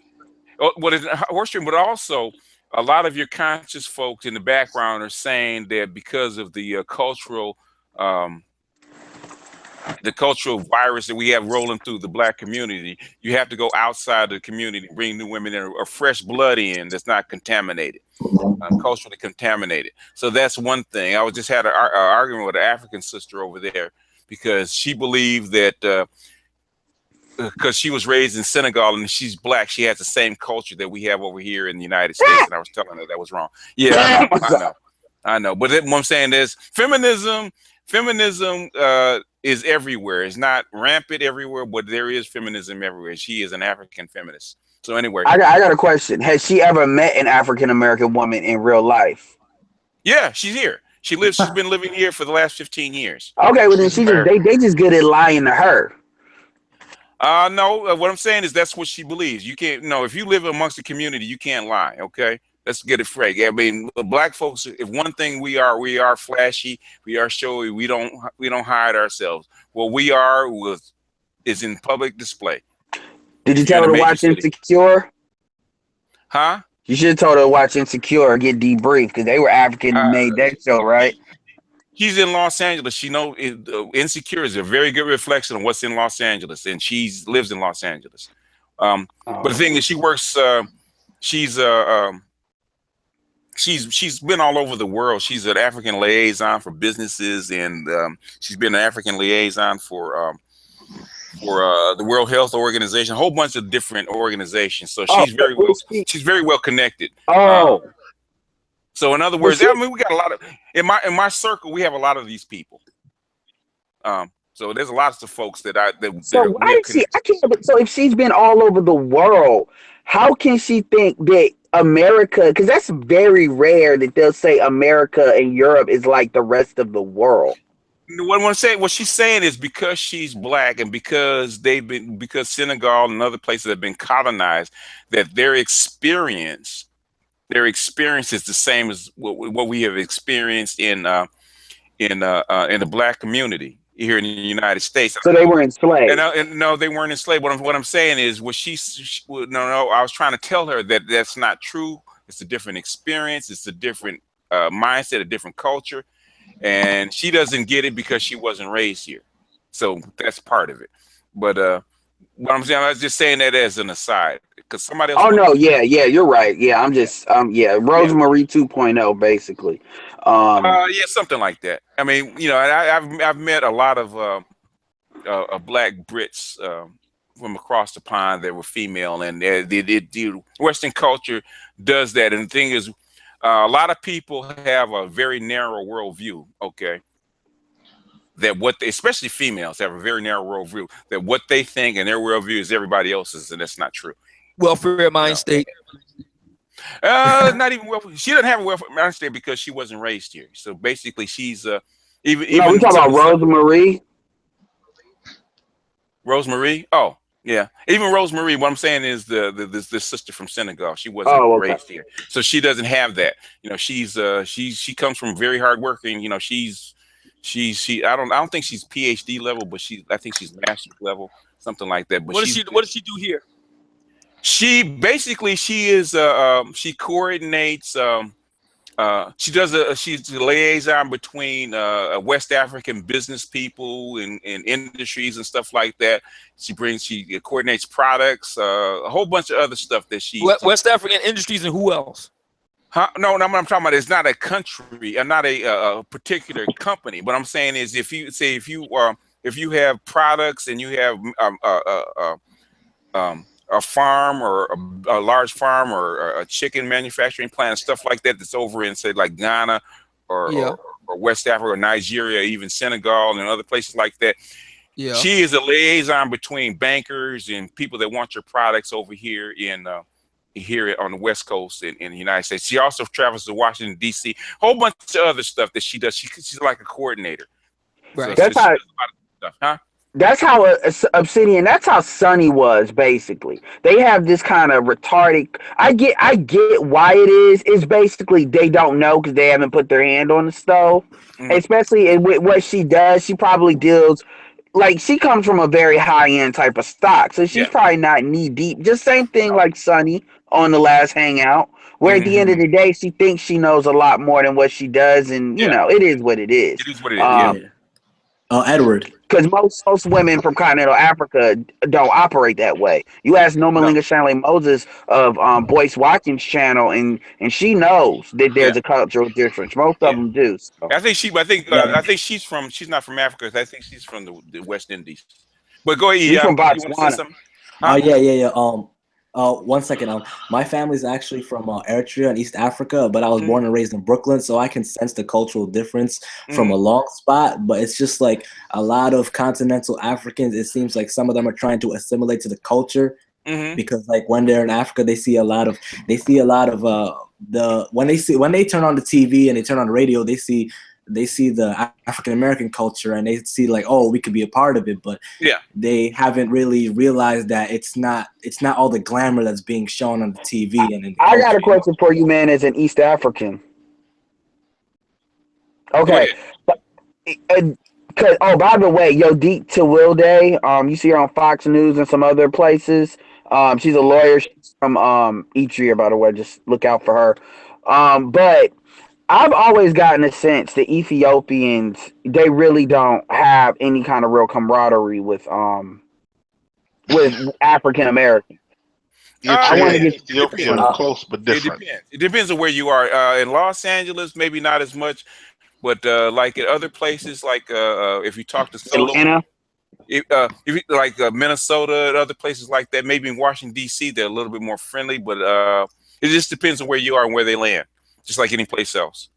What is horse trading? But also, a lot of your conscious folks in the background are saying that because of the cultural virus that we have rolling through the black community, you have to go outside the community, bring new women in, or fresh blood in that's not contaminated, culturally contaminated. So that's one thing. I just had an argument with an African sister over there because she believed that because she was raised in Senegal and she's black, she has the same culture that we have over here in the United States. And I was telling her that was wrong. Yeah, I know. But what I'm saying is feminism is everywhere. It's not rampant everywhere, but there is feminism everywhere. She is an African feminist. So anyway, I got a question. Has she ever met an African American woman in real life? Yeah, she's here. She's been living here for the last 15 years. Okay, well then they just good at lying to her. No, what I'm saying is that's what she believes. You can't. No, if you live amongst the community, you can't lie. Okay. Let's get it straight. I mean, black folks, if one thing we are flashy, we are showy, we don't hide ourselves. What we are is in public display. Did you tell her to watch Insecure? Huh? You should have told her to watch Insecure or get debriefed because they were African and made that show, right? She's in Los Angeles. She knows Insecure is a very good reflection of what's in Los Angeles, and she lives in Los Angeles. But the thing is, she works. She's been all over the world. She's an African liaison for businesses, and she's been an African liaison for the World Health Organization, a whole bunch of different organizations. So she's very well connected. So in other words, I mean, we got a lot of in my circle. We have a lot of these people. So there's lots of folks that So if she's been all over the world, how can she think that America, because that's very rare that they'll say America and Europe is like the rest of the world. What she's saying is because she's black and because Senegal and other places have been colonized, that their experience is the same as what we have experienced in the black community here in the United States. So they were enslaved. And no, they weren't enslaved. What I'm saying is, I was trying to tell her that that's not true. It's a different experience. It's a different mindset, a different culture. And she doesn't get it because she wasn't raised here. So that's part of it. But what I'm saying, I was just saying that as an aside. Because somebody else. Oh, no. Yeah, you're right. Yeah, I'm just, Rosemary 2.0, basically. Yeah, something like that. I mean, I've met a lot of black Brits from across the pond that were female, and the Western culture does that. And the thing is, a lot of people have a very narrow worldview. Okay, that especially females, have a very narrow worldview, that what they think and their worldview is everybody else's, and that's not true. Welfare mind state. Not even welfare. She doesn't have a welfare mind state because she wasn't raised here. So basically, she's even. No, we talking about Rosemarie. Rosemarie. Oh, yeah. Even Rosemarie. What I'm saying is the sister from Senegal. She wasn't raised here, so she doesn't have that. You know, she comes from very hardworking. You know, I don't think she's PhD level, but I think she's master's level, something like that. But what does she do here? She coordinates. She's the liaison between West African business people and industries and stuff like that. She coordinates products, a whole bunch of other stuff that she. West African industries and who else? Huh? No, what I'm talking about is not a country, not a particular company. What I'm saying is, if you have products and you have a farm or a large farm or a chicken manufacturing plant, stuff like that, that's over in, say, like Ghana or West Africa or Nigeria, even Senegal and other places like that. Yeah. She is a liaison between bankers and people that want your products over here here on the West Coast in the United States. She also travels to Washington, D.C., a whole bunch of other stuff that she does. She's like a coordinator. Right. So that's how. Huh? That's how Obsidian. That's how Sunny was basically. They have this kind of retarded. I get why it is. It's basically they don't know because they haven't put their hand on the stove. Especially with what she does, she probably deals. Like she comes from a very high end type of stock, so she's probably not knee deep. Just same thing like Sunny on the last Hangout, where at the end of the day, she thinks she knows a lot more than what she does, and you know it is what it is. It is what it is. Edward. Because most women from continental Africa don't operate that way. You ask Nomalinga Shanley Moses of Boyce Watkins' channel, and she knows that there's a cultural difference. Most of them do. So. I think she's not from Africa. I think she's from the West Indies. But go ahead. She's from Botswana. Huh? One second. My family's actually from Eritrea in East Africa, but I was born and raised in Brooklyn, so I can sense the cultural difference from a long spot. But it's just like a lot of continental Africans. It seems like some of them are trying to assimilate to the culture because, like, when they're in Africa, they see a lot of when they turn on the TV and they turn on the radio, they see the African American culture and they see like, oh, we could be a part of it, but they haven't really realized that it's not all the glamour that's being shown on the TV. And I got a question for you, man, as an East African. Okay. By the way, Yodit Tewilde, you see her on Fox News and some other places. She's a lawyer. She's from Eritrea, by the way. Just look out for her. But I've always gotten a sense that Ethiopians, they really don't have any kind of real camaraderie with African Americans. I want to get Ethiopian close but different. It depends on where you are. In Los Angeles, maybe not as much, but like in other places, like if you talk to Atlanta, like Minnesota and other places like that, maybe in Washington D.C., they're a little bit more friendly, but it just depends on where you are and where they land. Just like any place else.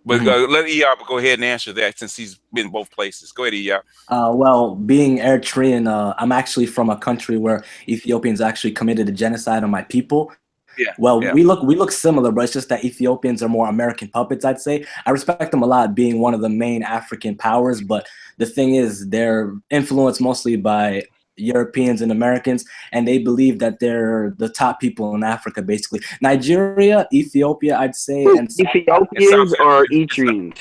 But let Iyab go ahead and answer that since he's been both places. Go ahead, Iyab. Well, being Eritrean, I'm actually from a country where Ethiopians actually committed a genocide on my people. We look similar, but it's just that Ethiopians are more American puppets, I'd say. I respect them a lot, being one of the main African powers, but the thing is, they're influenced mostly by Europeans and Americans, and they believe that they're the top people in Africa, basically. Nigeria, Ethiopia, I'd say. And Ethiopians or Eritreans?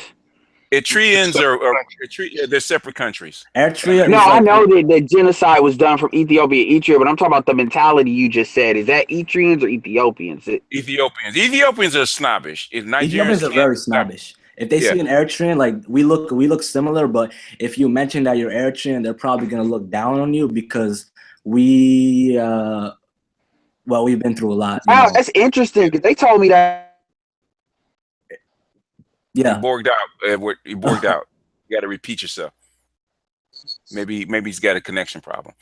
Eritreans they're separate countries. Eritrea. No, I know that the genocide was done from Ethiopia and Eritrea, but I'm talking about the mentality you just said. Is that Eritreans or Ethiopians? Ethiopians are snobbish. Ethiopians are very snobbish. If they see an Eritrean, like we look similar, but if you mention that you're Eritrean, they're probably gonna look down on you because we've been through a lot. Wow, that's interesting because they told me that. Yeah, you borged out. You borged out. You got to repeat yourself. Maybe he's got a connection problem.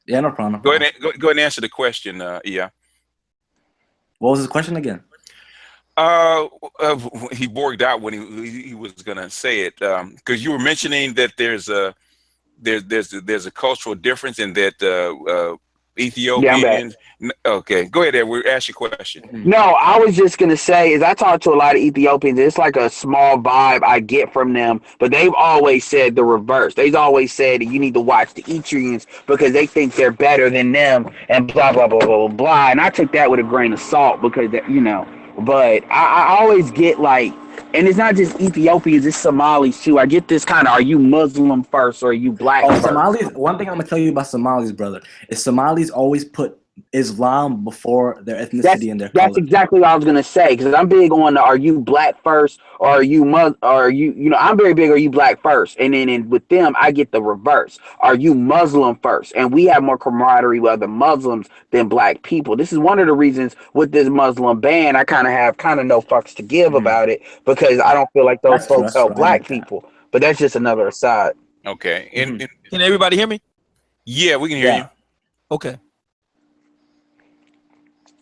Yeah, no problem. Go ahead and answer the question, Iya. What was the question again? He borged out when he was gonna say it, because you were mentioning that there's a cultural difference in that Ethiopians. Okay, go ahead, Edward. Ask your question. No, I was just gonna say is I talk to a lot of Ethiopians. It's like a small vibe I get from them, but they've always said the reverse. They've always said you need to watch the Etrians because they think they're better than them and blah blah blah blah blah. And I took that with a grain of salt because But I always get like, and it's not just Ethiopians, it's Somalis too. I get this kind of, are you Muslim first or are you black first? Somalis, one thing I'm going to tell you about Somalis, brother, is Somalis always put Islam before their ethnicity and their color. That's exactly what I was going to say, because I'm big on the, are you black first or are you I'm very big, are you black first? And then with them, I get the reverse. Are you Muslim first? And we have more camaraderie with other Muslims than black people. This is one of the reasons with this Muslim ban, I kind of no fucks to give about it, because I don't feel like those folks help black people. But that's just another aside. Okay. Can everybody hear me? Yeah, we can hear you. Okay.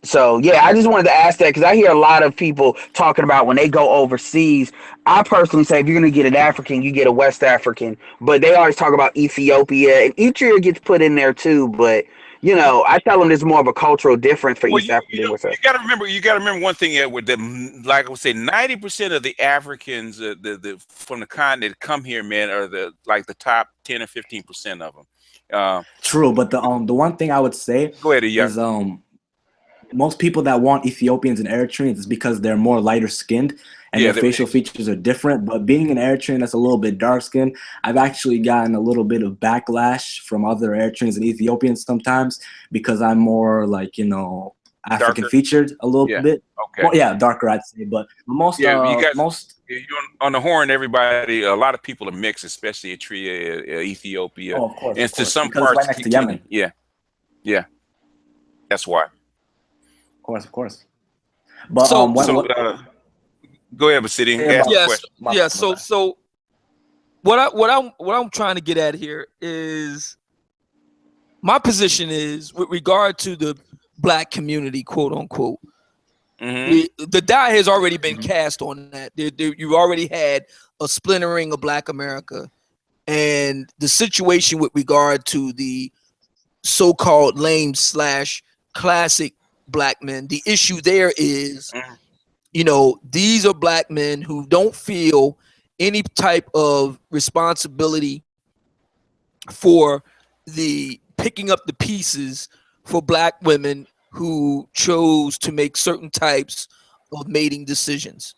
So, yeah, I just wanted to ask that because I hear a lot of people talking about when they go overseas. I personally say if you're going to get an African, you get a West African. But they always talk about Ethiopia, and Eritrea gets put in there too. But, I tell them there's more of a cultural difference for East Africa. You got to remember one thing, Edward, that, like I would say, 90% of the Africans from the continent come here, man, are the top 10 or 15% of them. True, but the one thing I would say is most people that want Ethiopians and Eritreans is because they're more lighter skinned and their facial features are different. But being an Eritrean that's a little bit dark skinned, I've actually gotten a little bit of backlash from other Eritreans and Ethiopians sometimes because I'm more like, African featured a little bit. Okay. Well, yeah, darker I'd say. But most you're on the Horn, everybody, a lot of people are mixed, especially Eritrea, Ethiopia. Oh, of course. And to some parts, right next to Yemen. Yeah. Yeah. That's why. Of course. But go ahead, Basidi. So what I'm trying to get at here is my position is with regard to the black community, quote unquote. Mm-hmm. The die has already been cast on that. You already had a splintering of Black America, and the situation with regard to the so-called lame / classic black men. The issue there is, these are black men who don't feel any type of responsibility for the picking up the pieces for black women who chose to make certain types of mating decisions.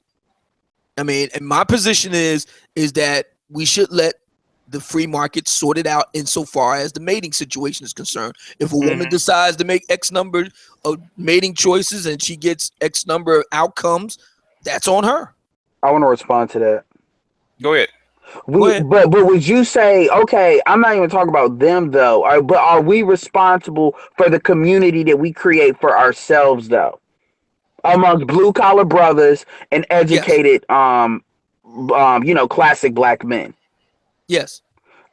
I mean, and my position is that we should let the free market sort it out insofar as the mating situation is concerned. If a woman decides to make X number of mating choices and she gets X number of outcomes, that's on her. I want to respond to that. Go ahead. But would you say, okay, I'm not even talking about them though, but are we responsible for the community that we create for ourselves though? Amongst blue collar brothers and educated, classic black men. Yes.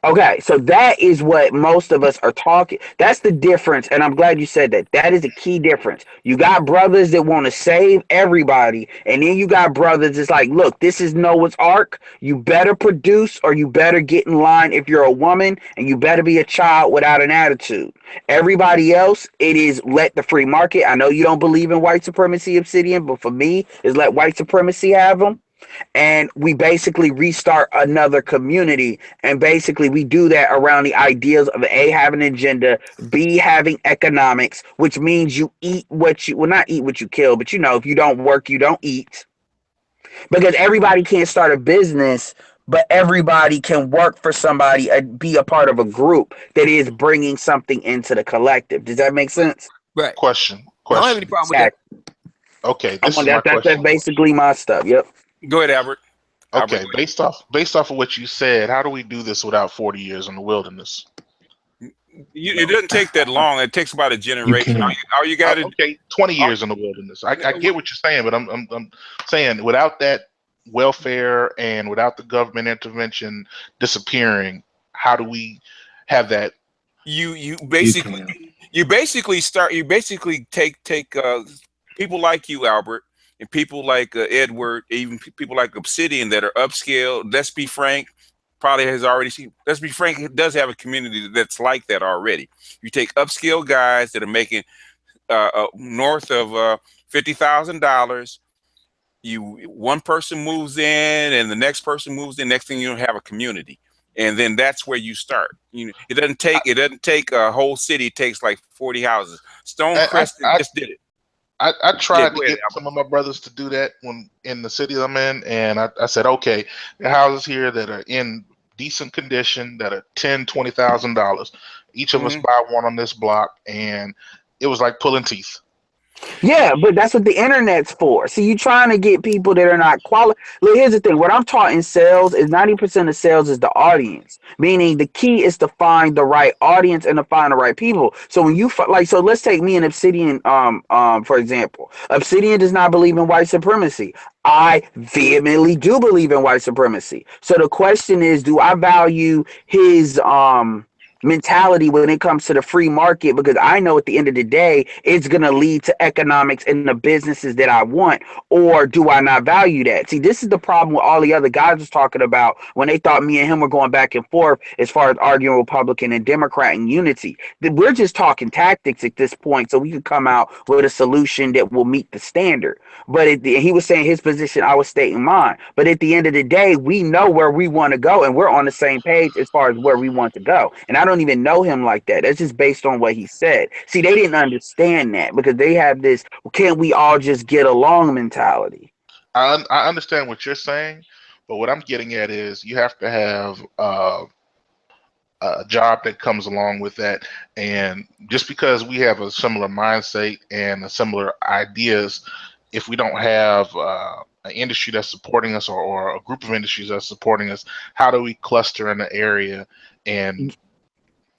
Okay, so that is what most of us are talking. That's the difference, and I'm glad you said that. That is a key difference. You got brothers that want to save everybody, and then you got brothers that's like, look, this is Noah's Ark. You better produce or you better get in line if you're a woman, and you better be a child without an attitude. Everybody else, it is let the free market. I know you don't believe in white supremacy, Obsidian, but for me, is let white supremacy have them. And we basically restart another community, and basically we do that around the ideas of A, having an agenda, B, having economics, which means you eat what you, well, not eat what you kill, but if you don't work, you don't eat, because everybody can't start a business, but everybody can work for somebody, be a part of a group that is bringing something into the collective. Does that make sense? Right. Question. I don't have any problem with that. Okay, that's basically my stuff. Yep. Go ahead, Albert. Okay, based off of what you said, how do we do this without 40 years in the wilderness? It doesn't take that long. It takes about a generation. All you got to 20 years in the wilderness. I get what you're saying, but I'm saying without that welfare and without the government intervention disappearing, how do we have that? You basically take people like you, Albert, and people like Edward, even people like Obsidian that are upscale. Let's Be Frank probably has already seen. Let's Be Frank, it does have a community that's like that already. You take upscale guys that are making north of $50,000. One person moves in, and the next person moves in. Next thing you have a community, and then that's where you start. It doesn't take a whole city. It takes like 40 houses. Stonecrest just did it. I tried to get some of my brothers to do that when in the city I'm in, and I said, okay, the houses here that are in decent condition that are $10,000-$20,000. Each of us buy one on this block, and it was like pulling teeth. Yeah, but that's what the internet's for. See, you trying to get people that are not qualified. Look, here's the thing. What I'm taught in sales is 90% of sales is the audience. Meaning the key is to find the right audience and to find the right people. So when you so let's take me and Obsidian for example. Obsidian does not believe in white supremacy. I vehemently do believe in white supremacy. So the question is, do I value his mentality when it comes to the free market? Because I know at the end of the day, it's going to lead to economics and the businesses that I want. Or do I not value that? See, this is the problem with all the other guys was talking about when they thought me and him were going back and forth as far as arguing Republican and Democrat in unity. We're just talking tactics at this point, so we can come out with a solution that will meet the standard. But he was saying his position, I was stating mine. But at the end of the day, we know where we want to go, and we're on the same page as far as where we want to go. And I don't even know him like that. That's just based on what he said. See, they didn't understand that because they have this, can't we all just get along mentality. I understand what you're saying, but what I'm getting at is you have to have a job that comes along with that. And just because we have a similar mindset and a similar ideas, if we don't have an industry that's supporting us or a group of industries that's supporting us, how do we cluster in the area and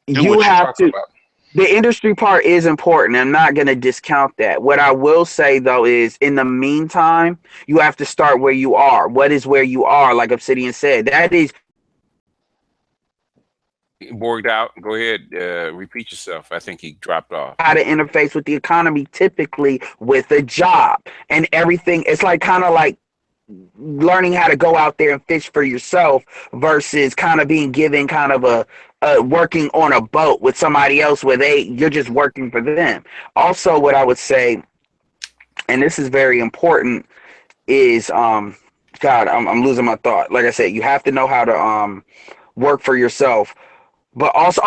do you what have you're to about? The industry part is important. I'm not going to discount that. What I will say, though, is in the meantime, you have to start where you are. What is where you are? Like Obsidian said, that is Borged out. Go ahead. Repeat yourself. I think he dropped off. how to interface with the economy, typically with a job and everything. It's like kind of like learning how to go out there and fish for yourself versus kind of being given kind of a working on a boat with somebody else where you're just working for them. Also, what I would say, and this is very important, is I'm losing my thought. Like I said, you have to know how to work for yourself. But also,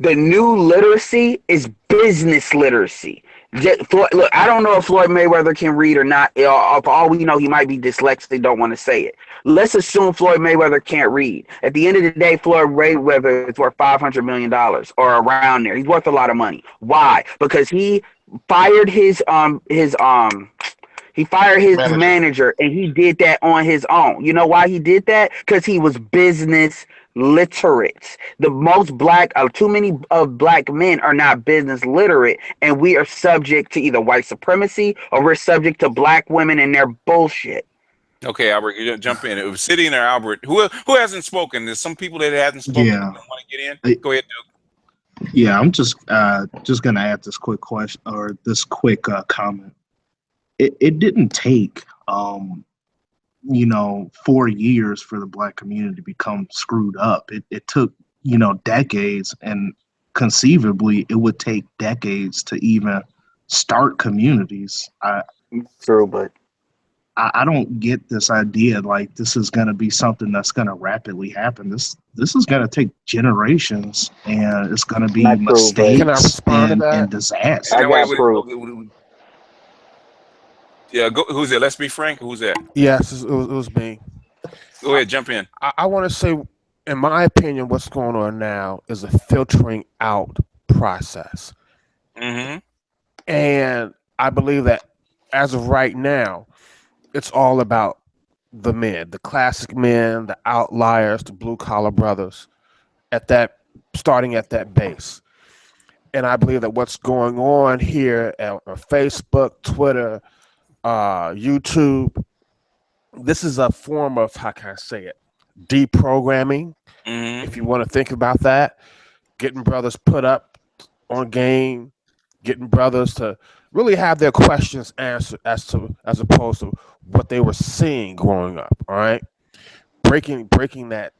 the new literacy is business literacy. Look, I don't know if Floyd Mayweather can read or not. For all we know, he might be dyslexic, don't want to say it. Let's assume Floyd Mayweather can't read. At the end of the day, Floyd Mayweather is worth $500 million or around there. He's worth a lot of money. Why? Because he fired his manager, and he did that on his own. You know why he did that? Because he was business literate. The most too many of black men are not business literate, and we are subject to either white supremacy or we're subject to black women and their bullshit. Okay, Albert, you jump in. It was Obsidian or Albert. Who hasn't spoken? There's some people that hasn't spoken. Yeah. That want to get in. Go ahead, Duke. Yeah, I'm just gonna add this quick question or this quick comment. It didn't take 4 years for the black community to become screwed up. It took decades, and conceivably it would take decades to even start communities. True, but I don't get this idea like this is going to be something that's going to rapidly happen. This is going to take generations, and it's going to be mistakes and disaster. I got proof. Yeah, who's that? Let's Be Frank. Who's that? Yes, it was me. Go ahead, jump in. I want to say, in my opinion, what's going on now is a filtering out process. Mm-hmm. And I believe that as of right now, it's all about the men, the classic men, the outliers, the blue collar brothers, starting at that base. And I believe that what's going on here on Facebook, Twitter, YouTube, this is a form of, how can I say it, deprogramming, if you want to think about that, getting brothers put up on game, getting brothers to really have their questions answered as opposed to what they were seeing growing up. All right, breaking that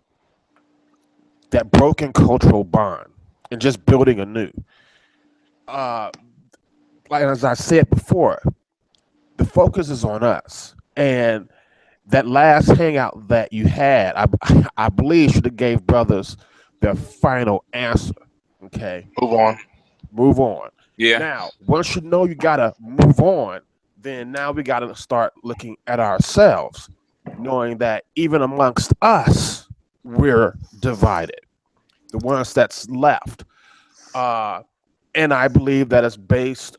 broken cultural bond and just building anew. Like as I said before, the focus is on us, and that last hangout that you had, I believe, should have gave brothers their final answer. Okay, move on. Yeah. Now, once you know you gotta move on, then now we gotta start looking at ourselves, knowing that even amongst us, we're divided. The ones that's left, and I believe that it's based,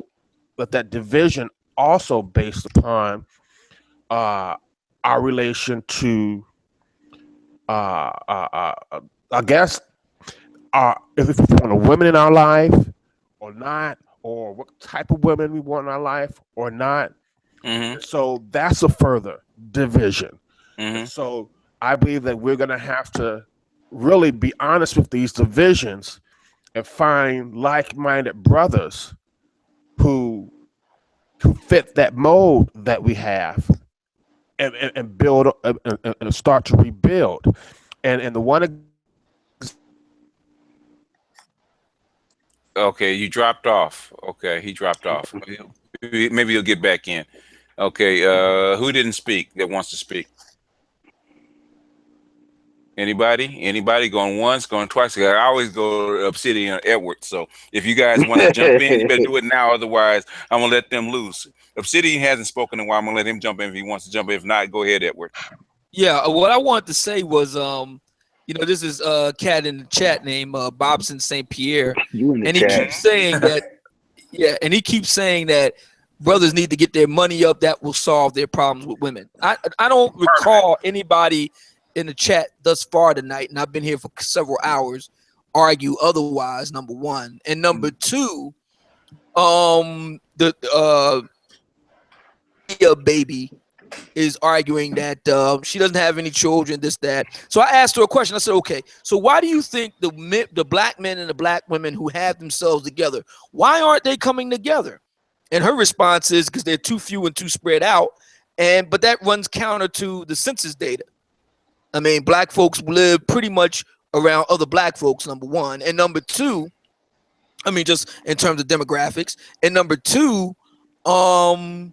that division also based upon our relation to, I guess, if we want a women in our life or not, or what type of women we want in our life or not. Mm-hmm. So that's a further division. Mm-hmm. So I believe that we're going to have to really be honest with these divisions and find like-minded brothers who fit that mold that we have, and build and start to rebuild. And the one. Okay, you dropped off. Okay, he dropped off. Maybe he'll get back in. Okay, who didn't speak that wants to speak? Anybody going once, going twice? I always go to Obsidian or Edward. So if you guys want to jump in, you better do it now. Otherwise, I'm gonna let them loose. Obsidian hasn't spoken in a while. I'm gonna let him jump in if he wants to jump in. If not, go ahead, Edward. Yeah, what I wanted to say was, this is a cat in the chat named Bobson St. Pierre, and he keeps saying that. Yeah, and he keeps saying that brothers need to get their money up. That will solve their problems with women. I don't recall anybody in the chat thus far tonight, and I've been here for several hours, argue otherwise. Number one, and number two, baby is arguing that she doesn't have any children, this, that. So I asked her a question. I said, okay, so why do you think the black men and the black women who have themselves together, why aren't they coming together? And her response is because they're too few and too spread out. But that runs counter to the census data. I mean, black folks live pretty much around other black folks, number one. And number two, I mean, just in terms of demographics. And number two, there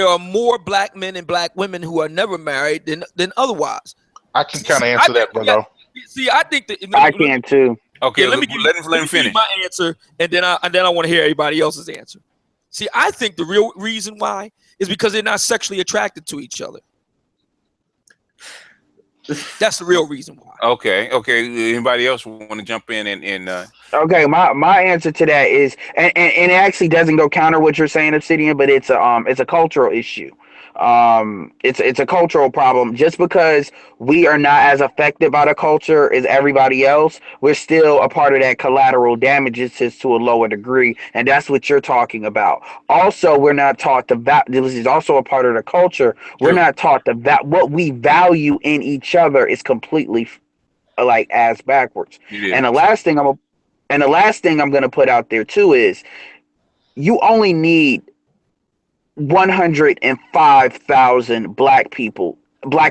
are more black men and black women who are never married than otherwise. I can kind of answer that, brother. See, I think that I can too. Okay, let him finish my answer, and then I want to hear everybody else's answer. See, I think the real reason why is because they're not sexually attracted to each other. That's the real reason why. Okay. Anybody else want to jump in and Okay, my answer to that is, and it actually doesn't go counter what you're saying, Obsidian, but it's a cultural issue. It's a cultural problem. Just because we are not as affected by the culture as everybody else, we're still a part of that collateral damages to a lower degree, and that's what you're talking about. Also, we're not taught this is also a part of the culture. We're not taught what we value in each other is completely like ass backwards. Yeah. And the last thing I'm going to put out there too is you only need 105,000 black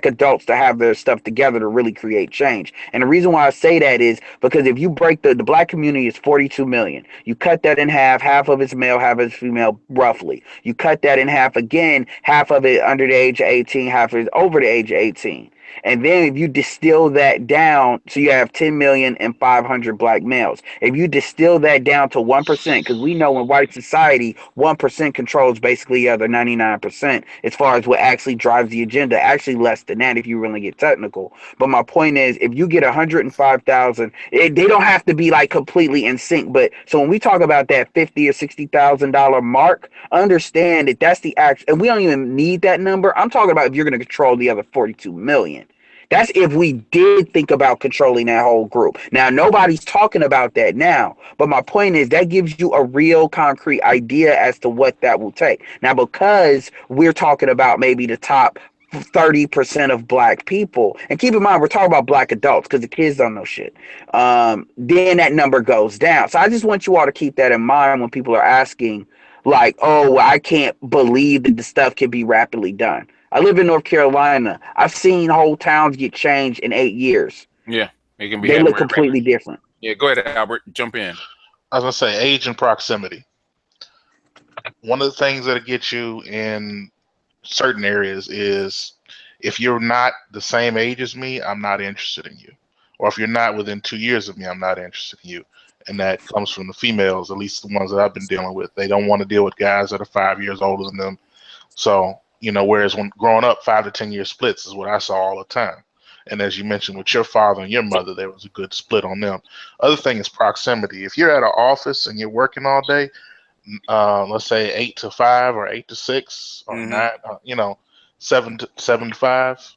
adults to have their stuff together to really create change. And the reason why I say that is because if you break the black community is 42 million. You cut that in half of it's male, half of it's female, roughly. You cut that in half again, half of it under the age of 18, half of it over the age of 18. And then if you distill that down, so you have 10,500,000 black males. If you distill that down to 1%, because we know in white society, 1% controls basically the other 99% as far as what actually drives the agenda. Actually less than that if you really get technical. But my point is, if you get 105,000, they don't have to be like completely in sync. But so when we talk about that $50,000 or $60,000 mark, understand that that's the act, and we don't even need that number. I'm talking about if you're going to control the other 42 million. That's if we did think about controlling that whole group. Now, nobody's talking about that now. But my point is that gives you a real concrete idea as to what that will take. Now, because we're talking about maybe the top 30% of black people. And keep in mind, we're talking about black adults because the kids don't know shit. Then that number goes down. So I just want you all to keep that in mind when people are asking, like, oh, I can't believe that the stuff can be rapidly done. I live in North Carolina. I've seen whole towns get changed in 8 years. Yeah, it can be. They look completely different. Yeah, go ahead, Albert. Jump in. I was gonna say age and proximity. One of the things that'll get you in certain areas is if you're not the same age as me, I'm not interested in you. Or if you're not within 2 years of me, I'm not interested in you. And that comes from the females, at least the ones that I've been dealing with. They don't want to deal with guys that are 5 years older than them. So, you know, whereas when growing up, 5 to 10 year splits is what I saw all the time. And as you mentioned with your father and your mother, there was a good split on them. Other thing is proximity. If you're at an office and you're working all day, let's say 8 to 5 or 8 to 6 or 9, 7 to 5,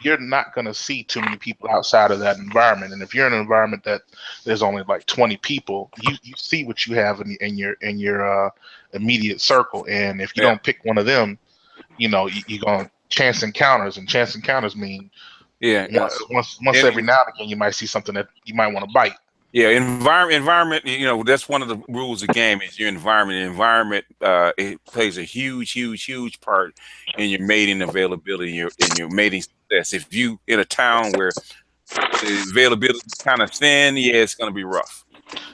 you're not going to see too many people outside of that environment. And if you're in an environment that there's only like 20 people, you see what you have in your immediate circle. And if you don't pick one of them, you're going to chance encounters, and chance encounters mean once every now and again you might see something that you might want to bite. Yeah, environment. That's one of the rules of the game is your environment. Environment it plays a huge part in your mating availability, in your mating success. If you in a town where the availability is kind of thin, it's going to be rough.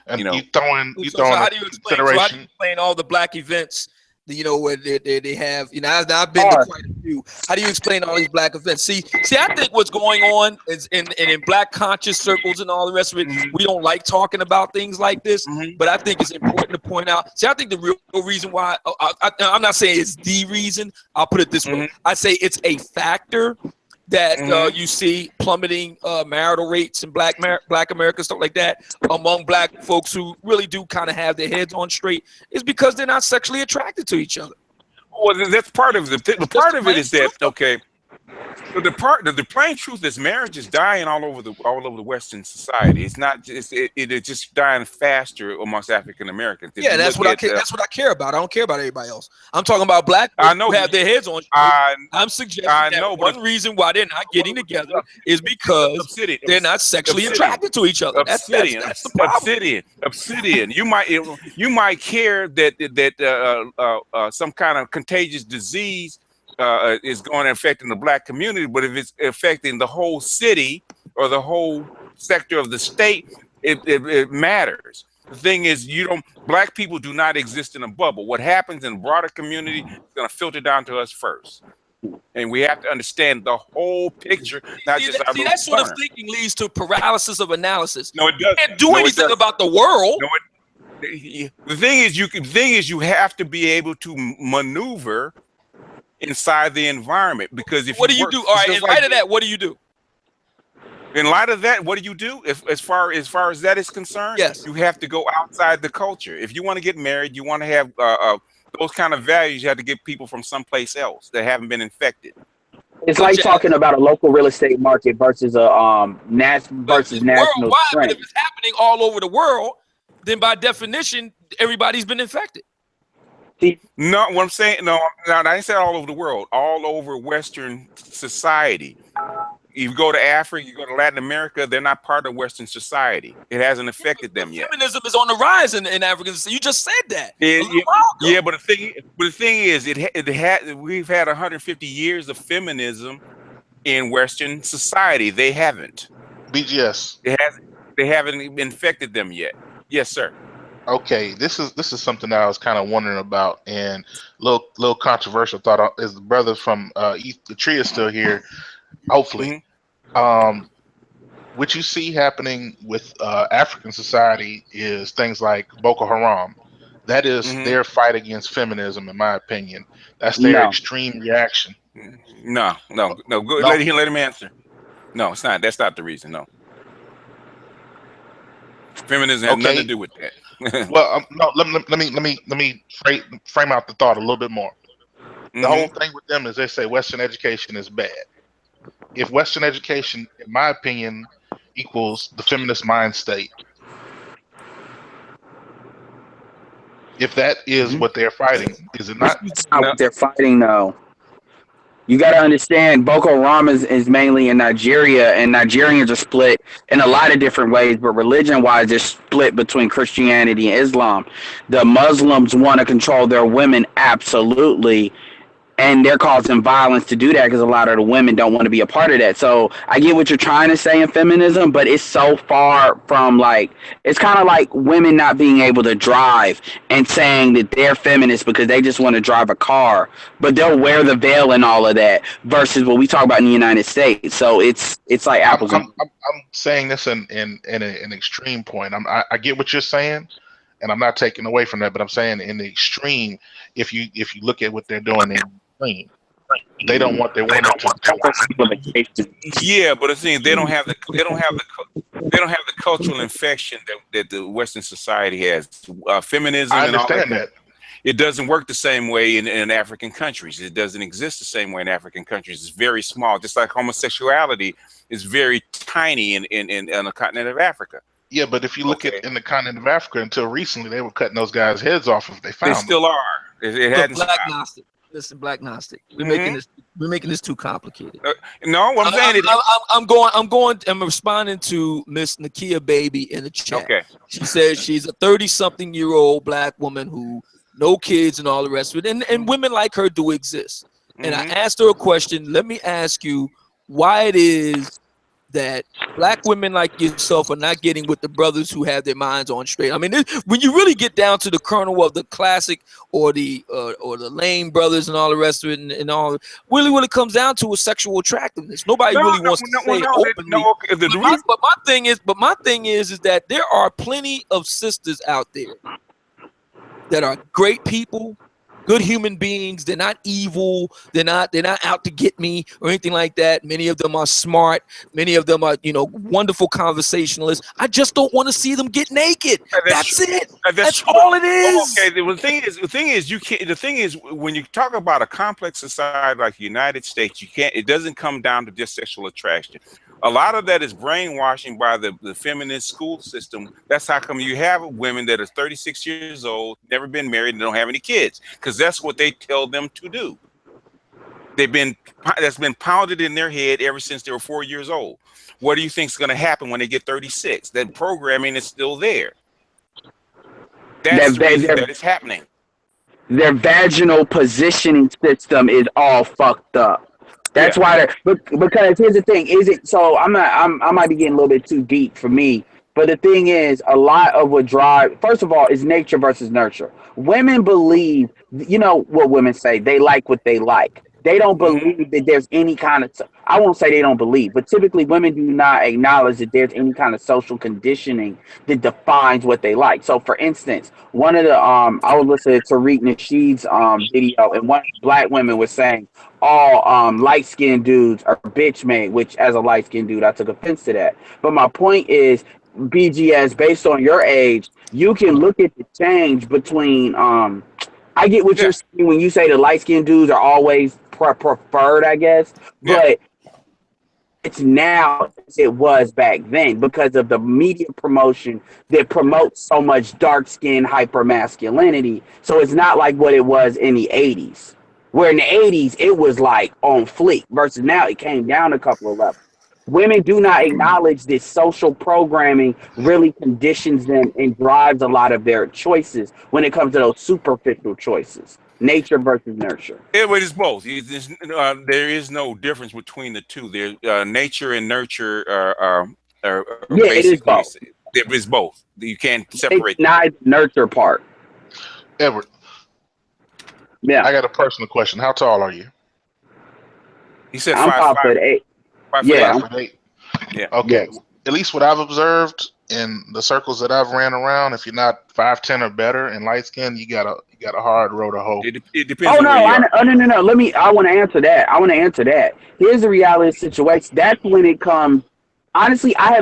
And you throwing how do you explain all the black events? Where they have, I've been to quite a few. How do you explain all these black events? See, I think what's going on is in black conscious circles and all the rest of it, we don't like talking about things like this, but I think it's important to point out. See, I think the real reason why, I'm not saying it's the reason, I'll put it this way. I say it's a factor that you see plummeting marital rates in black America, stuff like that, among black folks who really do kind of have their heads on straight, is because they're not sexually attracted to each other. Well, that's part of the part of it is that the plain truth is marriage is dying all over the Western society. It's not just it's just dying faster amongst African Americans. Yeah, that's what I care about. I don't care about everybody else. I'm talking about black folks who have their heads on straight. I'm suggesting that one reason why they're not getting together is because they're not sexually attracted to each other. That's the problem. Obsidian. You might care that some kind of contagious disease is going to affect the black community, but if it's affecting the whole city or the whole sector of the state, it matters. The thing is, black people do not exist in a bubble. What happens in the broader community is going to filter down to us first. And we have to understand the whole picture, not just our that sort of thinking leads to paralysis of analysis. No, it doesn't. You can't do anything about the world. The thing is, you have to be able to maneuver inside the environment, because what do you do? All right, in light of that, what do you do? In light of that, what do you do? As far as that is concerned, yes, you have to go outside the culture. If you want to get married, you want to have those kind of values. You have to get people from someplace else that haven't been infected. It's like talking about a local real estate market versus a national trend. If it's happening all over the world, then by definition, everybody's been infected. No, what I'm saying, no, I didn't say all over the world, all over Western society. You go to Africa, you go to Latin America, they're not part of Western society. It hasn't affected them yet. Feminism is on the rise in Africa. You just said that. But the thing is, we've had 150 years of feminism in Western society. They haven't. BGS. They haven't infected them yet. Yes, sir. Okay, this is something that I was kind of wondering about, and little controversial thought. Is the brother from the tree is still here? Hopefully, what you see happening with African society is things like Boko Haram. That is their fight against feminism, in my opinion. That's their extreme reaction. No. Let him answer. No, it's not. That's not the reason. No. Feminism has nothing to do with that. Well, no. Let me frame out the thought a little bit more. The whole thing with them is they say Western education is bad. If Western education, in my opinion, equals the feminist mind state, if that is what they're fighting, is it not? That's not what they're fighting, though. You got to understand, Boko Haram is mainly in Nigeria, and Nigerians are split in a lot of different ways, but religion-wise, they're split between Christianity and Islam. The Muslims want to control their women, absolutely, and they're causing violence to do that because a lot of the women don't want to be a part of that. So I get what you're trying to say in feminism, but it's so far from, like, it's kind of like women not being able to drive and saying that they're feminists because they just want to drive a car, but they'll wear the veil and all of that versus what we talk about in the United States. So it's like apples. I'm saying this in an extreme point. I get what you're saying, and I'm not taking away from that, but I'm saying in the extreme, if you look at what they're doing in Ukraine, they don't want their women to. Yeah, but the thing is, they don't have the cultural infection that the Western society has. Feminism I and all understand that. It doesn't work the same way in African countries. It doesn't exist the same way in African countries. It's very small, just like homosexuality is very tiny in the continent of Africa. Yeah, but if you look at in the continent of Africa, until recently, they were cutting those guys' heads off if they found them. They still are. It hadn't Black Gnostic. Listen, Black Gnostic. We're making this too complicated. No, what I'm saying is I'm responding to Miss Nakia Baby in the chat. Okay. She says she's a 30-something-year-old Black woman who no kids and all the rest of it, and women like her do exist. And I asked her a question. Let me ask you why it is that Black women like yourself are not getting with the brothers who have their minds on straight. I mean, when you really get down to the kernel of the classic or the lame brothers and all the rest of it, and all, really what it comes down to is sexual attractiveness. Nobody really wants to say openly. But my thing is that there are plenty of sisters out there that are great people, good human beings. They're not evil. They're not out to get me or anything like that. Many of them are smart. Many of them are, wonderful conversationalists. I just don't want to see them get naked. That's it. That's all it is. Okay. The thing is, when you talk about a complex society like the United States, it doesn't come down to just sexual attraction. A lot of that is brainwashing by the feminist school system. That's how come you have women that are 36 years old, never been married, and don't have any kids, because that's what they tell them to do. That's been pounded in their head ever since they were 4 years old. What do you think is going to happen when they get 36? That programming is still there. That's the reason that it's happening. Their vaginal positioning system is all fucked up. That's why because here's the thing, I might be getting a little bit too deep for me, but the thing is, a lot of what drive, first of all, is nature versus nurture. Women believe, what women say, they like what they like. They don't believe that there's any kind of, I won't say they don't believe, but typically women do not acknowledge that there's any kind of social conditioning that defines what they like. So for instance, one of the, I was listening to Tariq Nasheed's video, and one of the Black women was saying all light-skinned dudes are bitch made, which as a light-skinned dude, I took offense to that. But my point is, BGS, based on your age, you can look at the change between, I get what you're saying when you say the light-skinned dudes are always preferred, I guess, but it's now as it was back then because of the media promotion that promotes so much dark-skinned hyper-masculinity. So it's not like what it was in the 80s, where in the 80s it was like on fleek versus now it came down a couple of levels. Women do not acknowledge that social programming really conditions them and drives a lot of their choices when it comes to those superficial choices. Nature versus nurture. It is both. There is no difference between the two. Nature and nurture are basically, it is both. It is both. You can't separate. It's not the nurture part. Edward. Yeah. I got a personal question. How tall are you? He said I'm 5'8". 5'8". Yeah. Okay. At least what I've observed in the circles that I've ran around, if you're not 5'10" or better and light skin, you got a hard road to hoe. It depends. No. I want to answer that. Here's the reality of the situation. That's when it comes. Honestly, I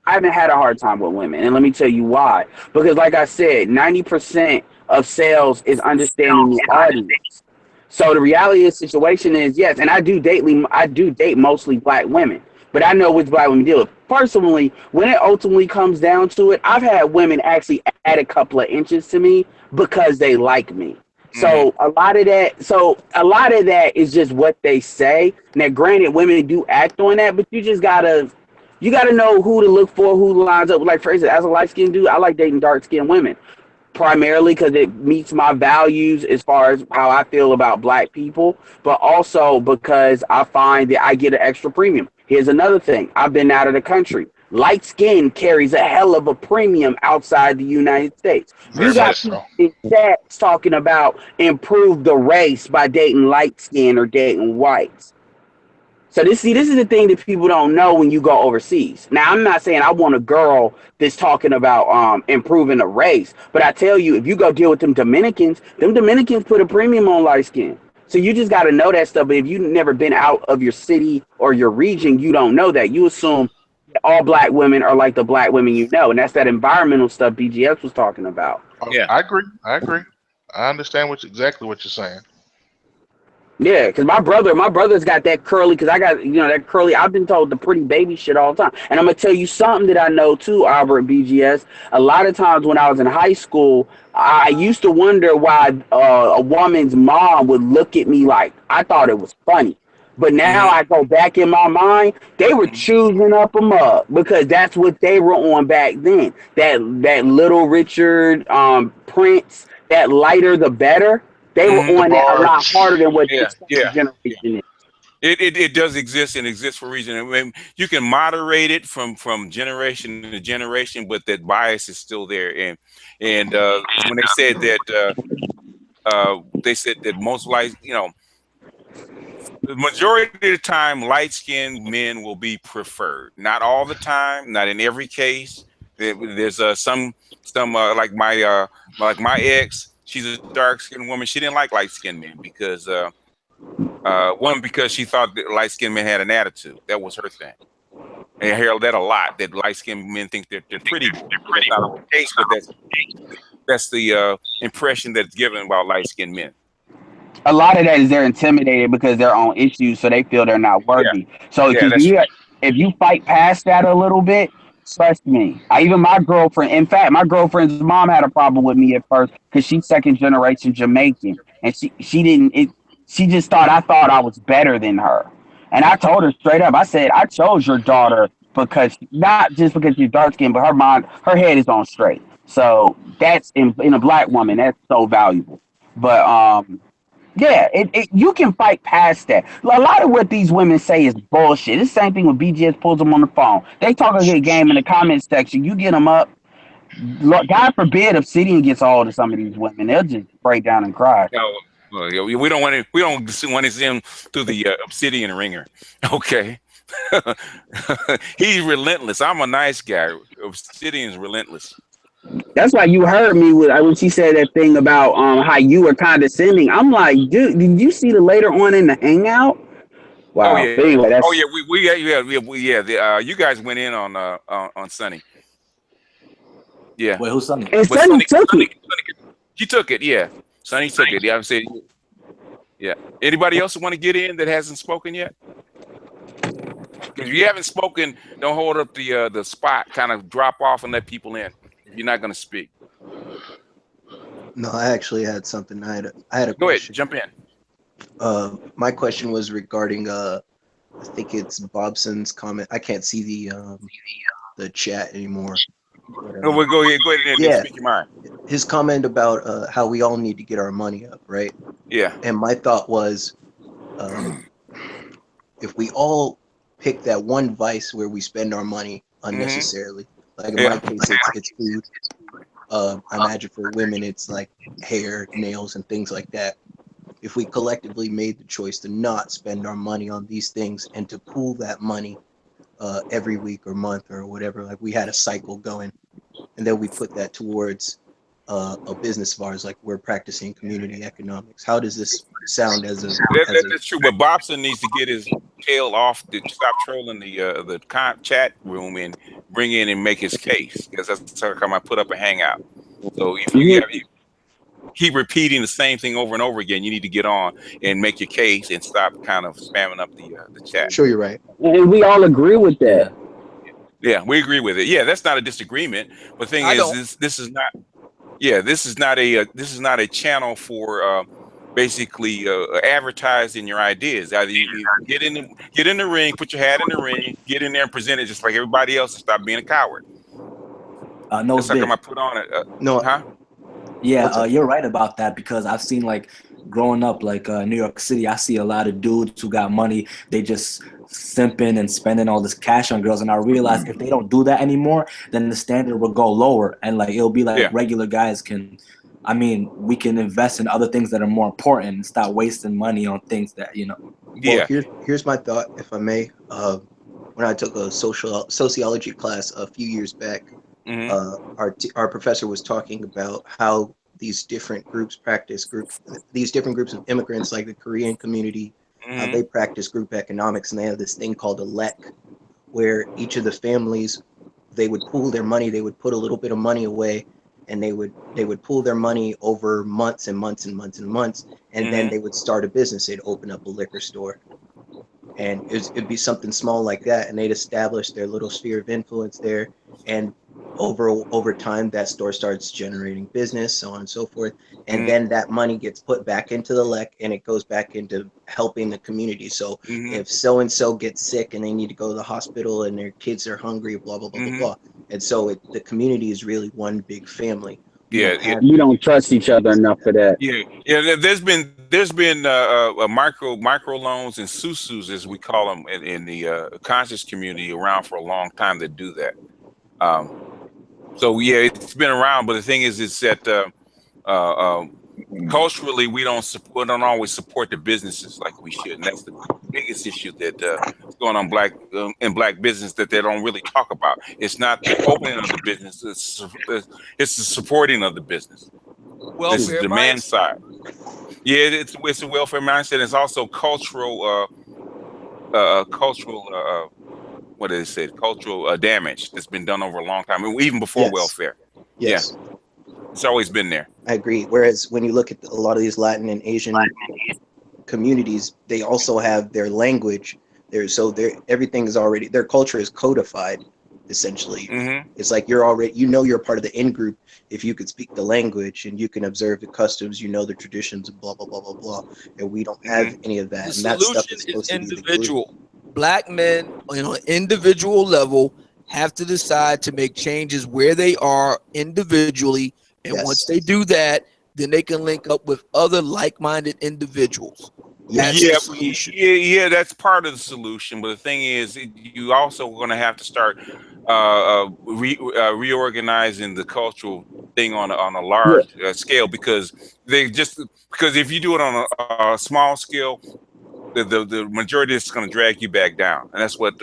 haven't had a hard time with women, and let me tell you why. Because, like I said, 90% of sales is understanding the audience. So the reality of the situation is, yes, and I do date mostly Black women, but I know which Black women deal with. Personally, when it ultimately comes down to it, I've had women actually add a couple of inches to me because they like me. So a lot of that is just what they say. Now, granted, women do act on that, but you gotta know who to look for, who lines up. Like, for instance, as a light skinned dude, I like dating dark skinned women, primarily because it meets my values as far as how I feel about black people, but also because I find that I get an extra premium. Here's another thing: I've been out of the country. Light skin carries a hell of a premium outside the United States. You got people in chats talking about improve the race by dating light skin or dating whites. So this is the thing that people don't know when you go overseas. Now, I'm not saying I want a girl that's talking about improving the race, but I tell you, if you go deal with them Dominicans put a premium on light skin. So you just got to know that stuff. But if you've never been out of your city or your region, you don't know that. You assume all black women are like the black women you know, and that's that environmental stuff BGS was talking about. Yeah, I agree. I understand exactly what you're saying. Yeah, because my brother's got that curly, because I got, that curly, I've been told the pretty baby shit all the time. And I'm going to tell you something that I know too, Albert, BGS. A lot of times when I was in high school, I used to wonder why a woman's mom would look at me like I thought it was funny. But now I go back in my mind, they were choosing up a mug because that's what they were on back then. That Little Richard, Prince, that lighter the better. They were on that a lot harder than what this generation is. It does exist and exists for a reason. I mean, you can moderate it from generation to generation, but that bias is still there. And when they said that most the majority of the time, light-skinned men will be preferred. Not all the time, not in every case. There's some like my ex. She's a dark-skinned woman. She didn't like light-skinned men because because she thought that light-skinned men had an attitude. That was her thing. And I hear that a lot. That light-skinned men think they're pretty. That's not the case, but that's the impression that's given about light-skinned men. A lot of that is they're intimidated because their own issues, so they feel they're not worthy. So if you fight past that a little bit, trust me. My girlfriend's mom had a problem with me at first because she's second generation Jamaican, and she just thought I was better than her. And I told her straight up, I said, I chose your daughter because not just because she's dark skinned, but her head is on straight. So that's in a black woman, that's so valuable. But yeah, you can fight past that. A lot of what these women say is bullshit. It's the same thing when BGS pulls them on the phone. They talk a good game in the comment section. You get them up. God forbid Obsidian gets a hold of some of these women. They'll just break down and cry. No, we don't want to see him through the Obsidian ringer. Okay. He's relentless. I'm a nice guy. Obsidian's relentless. That's why you heard me when she said that thing about how you were condescending. I'm like, dude, did you see the later on in the hangout? Wow. Oh yeah. Anyway, you guys went in on Sunny. Yeah. Wait, who's Sunny? And Sunny took it. She took it. Yeah. Sunny took it. Yeah. I'm saying. Yeah. Anybody else want to get in that hasn't spoken yet? If you haven't spoken, don't hold up the spot. Kind of drop off and let people in. You're not going to speak. No, I actually had something. I had a Go question. ahead, jump in. My question was regarding I think it's Bobson's comment. I can't see the chat anymore. But, We'll go ahead and speak your mind. His comment about how we all need to get our money up, right? Yeah. And my thought was, if we all pick that one vice where we spend our money unnecessarily. Like in my case, it's food. I imagine for women, it's like hair, nails, and things like that. If we collectively made the choice to not spend our money on these things and to pool that money every week or month or whatever, like we had a cycle going, and then we put that towards a business of ours, like we're practicing community economics. How does this sound as a? That's true, but Bobson needs to get his tail off to stop trolling the chat room and bring in and make his case, because that's how come I put up a hangout. So if you keep repeating the same thing over and over again, you need to get on and make your case and stop kind of spamming up the chat. Sure, you're right. And we all agree with that. Yeah, we agree with it. Yeah, that's not a disagreement. But the thing is this is not. Yeah, this is not a channel for basically advertising your ideas. Either you get in the ring, put your hat in the ring, get in there and present it just like everybody else, and stop being a coward. No, That's like I'm gonna put on it. No, huh? Yeah, you're right about that, because I've seen, like, growing up, like New York City, I see a lot of dudes who got money. They just simping and spending all this cash on girls, and I realize if they don't do that anymore, then the standard will go lower, and like it'll be like regular guys can. I mean, we can invest in other things that are more important and stop wasting money on things that, you know. Well, here's my thought, if I may. When I took a sociology class a few years back, our professor was talking about how these different groups of immigrants, like the Korean community, they practice group economics, and they have this thing called a lek, where each of the families, they would pool their money, they would put a little bit of money away, and they would pool their money over months and months and months and months, and then they would start a business. They'd open up a liquor store, and it'd be something small like that, and they'd establish their little sphere of influence there, and over time that store starts generating business, so on and so forth, and then that money gets put back into the lek, and it goes back into helping the community. So if so and so gets sick and they need to go to the hospital and their kids are hungry, blah blah blah blah blah, and so the community is really one big family. You don't trust each other enough for that. Yeah. There's been micro loans and susus, as we call them in the conscious community, around for a long time that do that. So yeah, it's been around, but the thing is, it's that culturally we don't always support the businesses like we should, and that's the biggest issue that is going on in black business that they don't really talk about. It's not the opening of the business; it's the supporting of the business. Welfare This is the demand side. Yeah, it's a welfare mindset. It's also cultural what did it say? Cultural damage that's been done over a long time, even before welfare. Yes. Yeah, it's always been there. I agree. Whereas when you look at a lot of these Latin and Asian communities, they also have their language. Everything is already, their culture is codified, essentially. It's like you're a part of the in group if you could speak the language and you can observe the customs, the traditions, and blah blah blah blah blah. And we don't have any of that. The and that stuff solution is supposed is to be the individual. Black men on an individual level have to decide to make changes where they are individually, and once they do that, then they can link up with other like-minded individuals. That's the solution. Yeah, that's part of the solution. But the thing is, you also going to have to start reorganizing the cultural thing on a large scale, because if you do it on a small scale, the majority is going to drag you back down, and that's what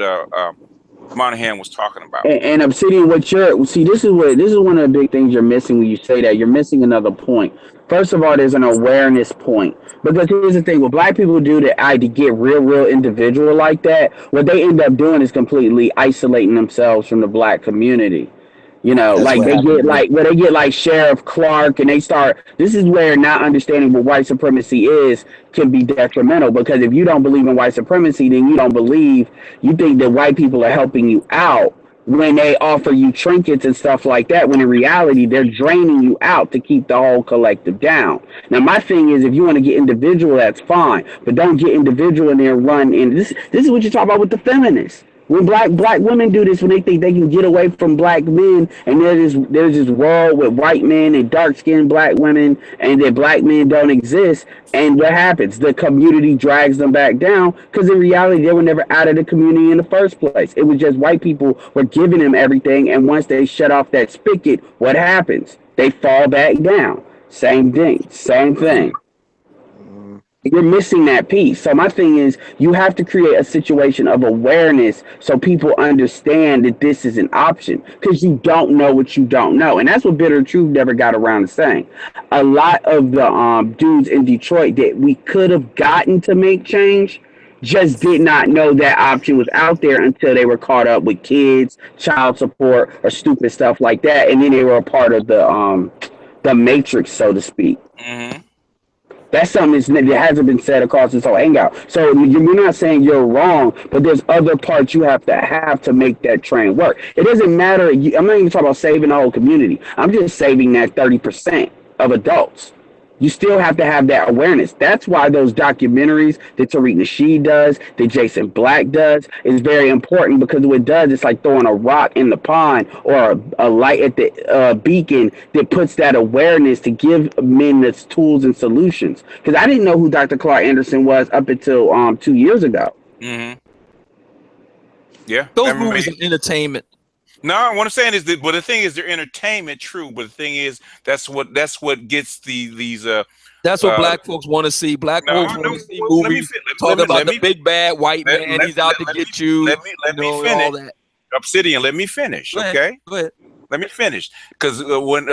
Monahan was talking about. And Obsidian, this is one of the big things you're missing when you say that. You're missing another point. First of all, there's an awareness point, because here's the thing: what black people do to get real individual like that, what they end up doing is completely isolating themselves from the black community. They get like Sheriff Clark, and they start. This is where not understanding what white supremacy is can be detrimental, because if you don't believe in white supremacy, then you think that white people are helping you out when they offer you trinkets and stuff like that, when in reality they're draining you out to keep the whole collective down. Now my thing is, if you want to get individual, that's fine, but don't get individual and then run in. This is what you talk about with the feminists. When black women do this, when they think they can get away from black men, and there's this world with white men and dark-skinned black women, and that black men don't exist, and what happens? The community drags them back down, because in reality, they were never out of the community in the first place. It was just white people were giving them everything, and once they shut off that spigot, what happens? They fall back down. Same thing. You're missing that piece. So my thing is, you have to create a situation of awareness so people understand that this is an option, because you don't know what you don't know. And that's what Bitter Truth never got around to saying. A lot of the dudes in Detroit that we could have gotten to make change just did not know that option was out there until they were caught up with kids, child support, or stupid stuff like that. And then they were a part of the matrix, so to speak. That's something that hasn't been said across this whole hangout. So we're not saying you're wrong, but there's other parts you have to make that train work. It doesn't matter. I'm not even talking about saving the whole community. I'm just saving that 30% of adults. You still have to have that awareness. That's why those documentaries that Tariq Nasheed does, that Jason Black does, is very important, because what it does, it's like throwing a rock in the pond or a light at the beacon that puts that awareness to give men the tools and solutions. Because I didn't know who Dr. Clark Anderson was up until 2 years ago. Mm-hmm. Yeah. Those movies are entertainment. No, what I'm saying is that, but the thing is, they're entertainment, true. But the thing is, that's what gets these. That's what black folks want to see. Black folks want to see movies talking about the big bad white man. He's out to get you. Let me finish. All that. Obsidian, let me finish. Okay, go ahead. Let me finish, because when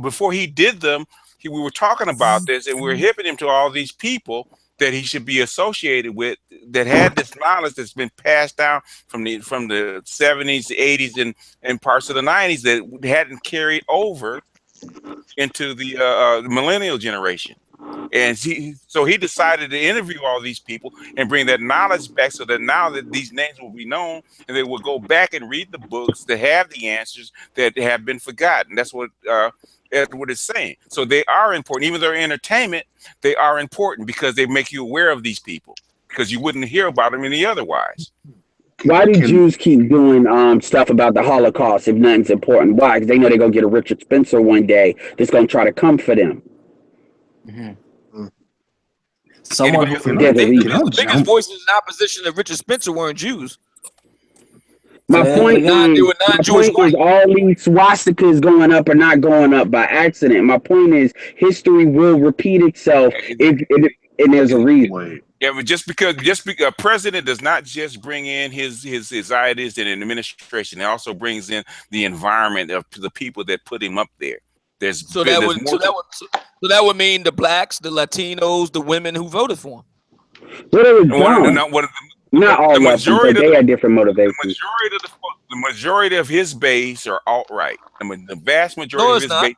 before he did them, we were talking about this, and we were hipping him to all these people that he should be associated with, that had this knowledge that's been passed down from the 70s, the 80s, and parts of the 90s that hadn't carried over into the millennial generation. And so he decided to interview all these people and bring that knowledge back, so that now that these names will be known, and they will go back and read the books that have the answers that have been forgotten. That's what Edward is saying. So they are important. Even though they're entertainment, they are important because they make you aware of these people, because you wouldn't hear about them any otherwise. Why do Jews keep doing stuff about the Holocaust if nothing's important? Why? Because they know they're going to get a Richard Spencer one day that's going to try to come for them. Mm-hmm. The biggest voices in opposition to Richard Spencer weren't Jews. My point is all these swastikas going up are not going up by accident. My point is history will repeat itself if there's a reason. Yeah, but just because a president does not just bring in his ideas in an administration, it also brings in the environment of the people that put him up there. So that would mean the blacks, the Latinos, the women who voted for him. Not all of them, but they had different motivations. The majority of his base are alt-right. I mean, the vast majority of his base.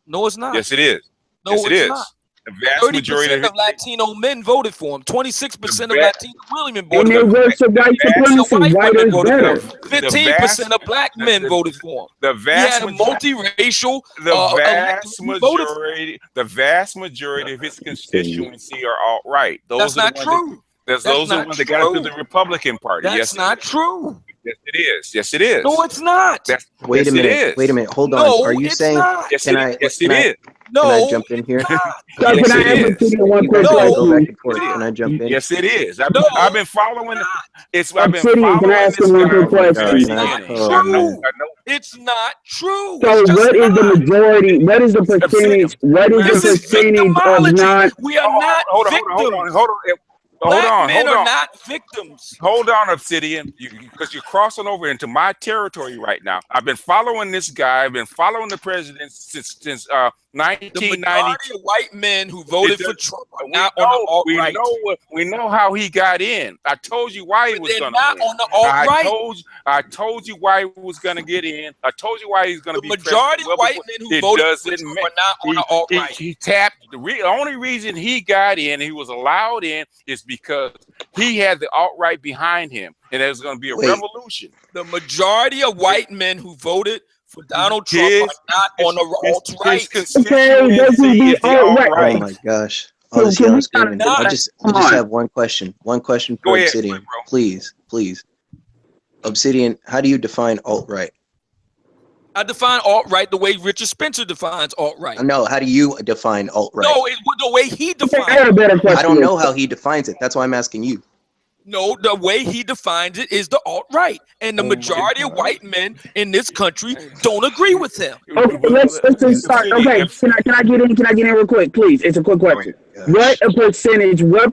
No, it's not. Yes, it is. No, yes, it is. Not. The vast majority of Latino men voted for him. 26% of Latino women voted for him. And they voted for white supremacy. White is better. 15% of black men voted for him. The vast multiracial. The vast majority of his constituency are alt-right. That's not true. Those are the ones that got into the Republican Party. That's not true. Yes, it is. Yes, it is. No, it's not. Wait a minute. Wait a minute. Hold on. No, are you saying? Yes, it is. Can I jump in here? Can I jump in? Yes, it is. I've been following. I've been following this guy. It's not true. So what is the majority? What is the percentage? What is the percentage of not? We are not victims. Hold on. Black men are not victims. Hold on, Obsidian, because you're crossing over into my territory right now. I've been following this guy. I've been following the president since 1990. The majority of white men who voted for Trump are not on the alt-right. We know how he got in. I told you why he was going to not on the alt-right. I told you why he was going to get in. I told you why he's going to be president. The majority of white men who voted for Trump are not on the alt-right. He tapped. The only reason he got in, he was allowed in, is because he had the alt-right behind him, and there's going to be a revolution. The majority of white men who voted for Donald Trump are not on the alt-right. Oh my gosh. All this yelling screaming. I just have one question. One question for Obsidian. Please. Obsidian, how do you define alt-right? I define alt-right the way Richard Spencer defines alt-right. No, how do you define alt-right? No, the way he defines it. I don't know how he defines it. That's why I'm asking you. No, the way he defines it is the alt-right. And the majority of white men in this country don't agree with him. Okay, let's start. Okay, can I get in real quick, please? It's a quick question. What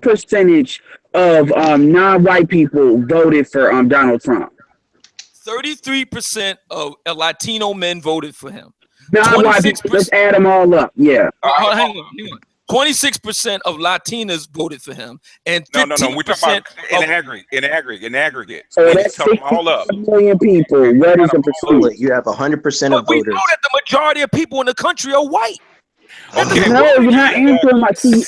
percentage of non-white people voted for Donald Trump? 33% of Latino men voted for him. Let's add them all up. Yeah. Hang on. 26% of Latinas voted for him, and 15% no. We're talking about in aggregate. So that's 60 million people. What is the percentage? You have 100% of voters. We know that the majority of people in the country are white. Okay. No, you're not answering my key.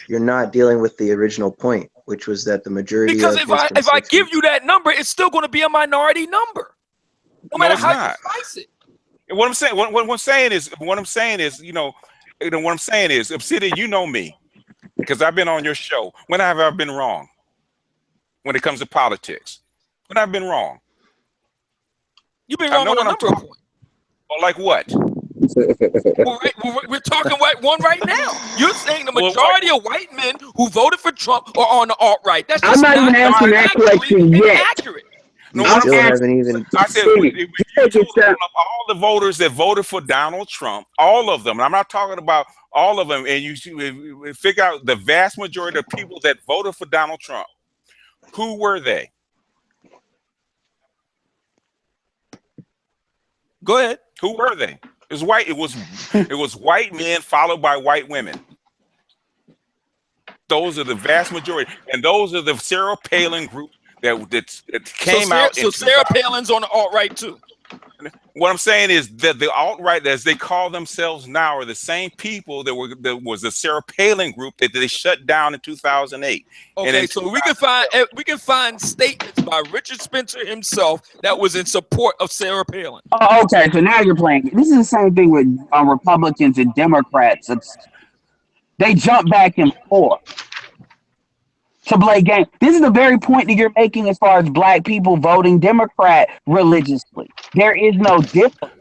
You're not dealing with the original point, which was that the majority Because of if I give you that number, it's still going to be a minority number, no matter how you slice it. What I'm saying, what I'm saying is, Obsidian, you know me, because I've been on your show. When have I been wrong? When it comes to politics, when I've been wrong? You've been wrong on a number of points. Well, like what? We're talking one right now. You're saying the majority of white men who voted for Trump are on the alt-right. That's just I'm not even answering that question yet. Accurate. No, I said if you total up all the voters that voted for Donald Trump, all of them, and I'm not talking about all of them, and you figure out the vast majority of people that voted for Donald Trump, who were they? Go ahead. Who were they? It was white. It was white men followed by white women. Those are the vast majority, and those are the Sarah Palin group that came out. So Sarah Palin's on the alt-right too. What I'm saying is that the alt-right, as they call themselves now, are the same people that was the Sarah Palin group that they shut down in 2008. Okay, so we can find statements by Richard Spencer himself that was in support of Sarah Palin. Oh, okay, so now you're playing. This is the same thing with Republicans and Democrats. They jump back and forth to play game. This is the very point that you're making as far as black people voting Democrat religiously. There is no difference.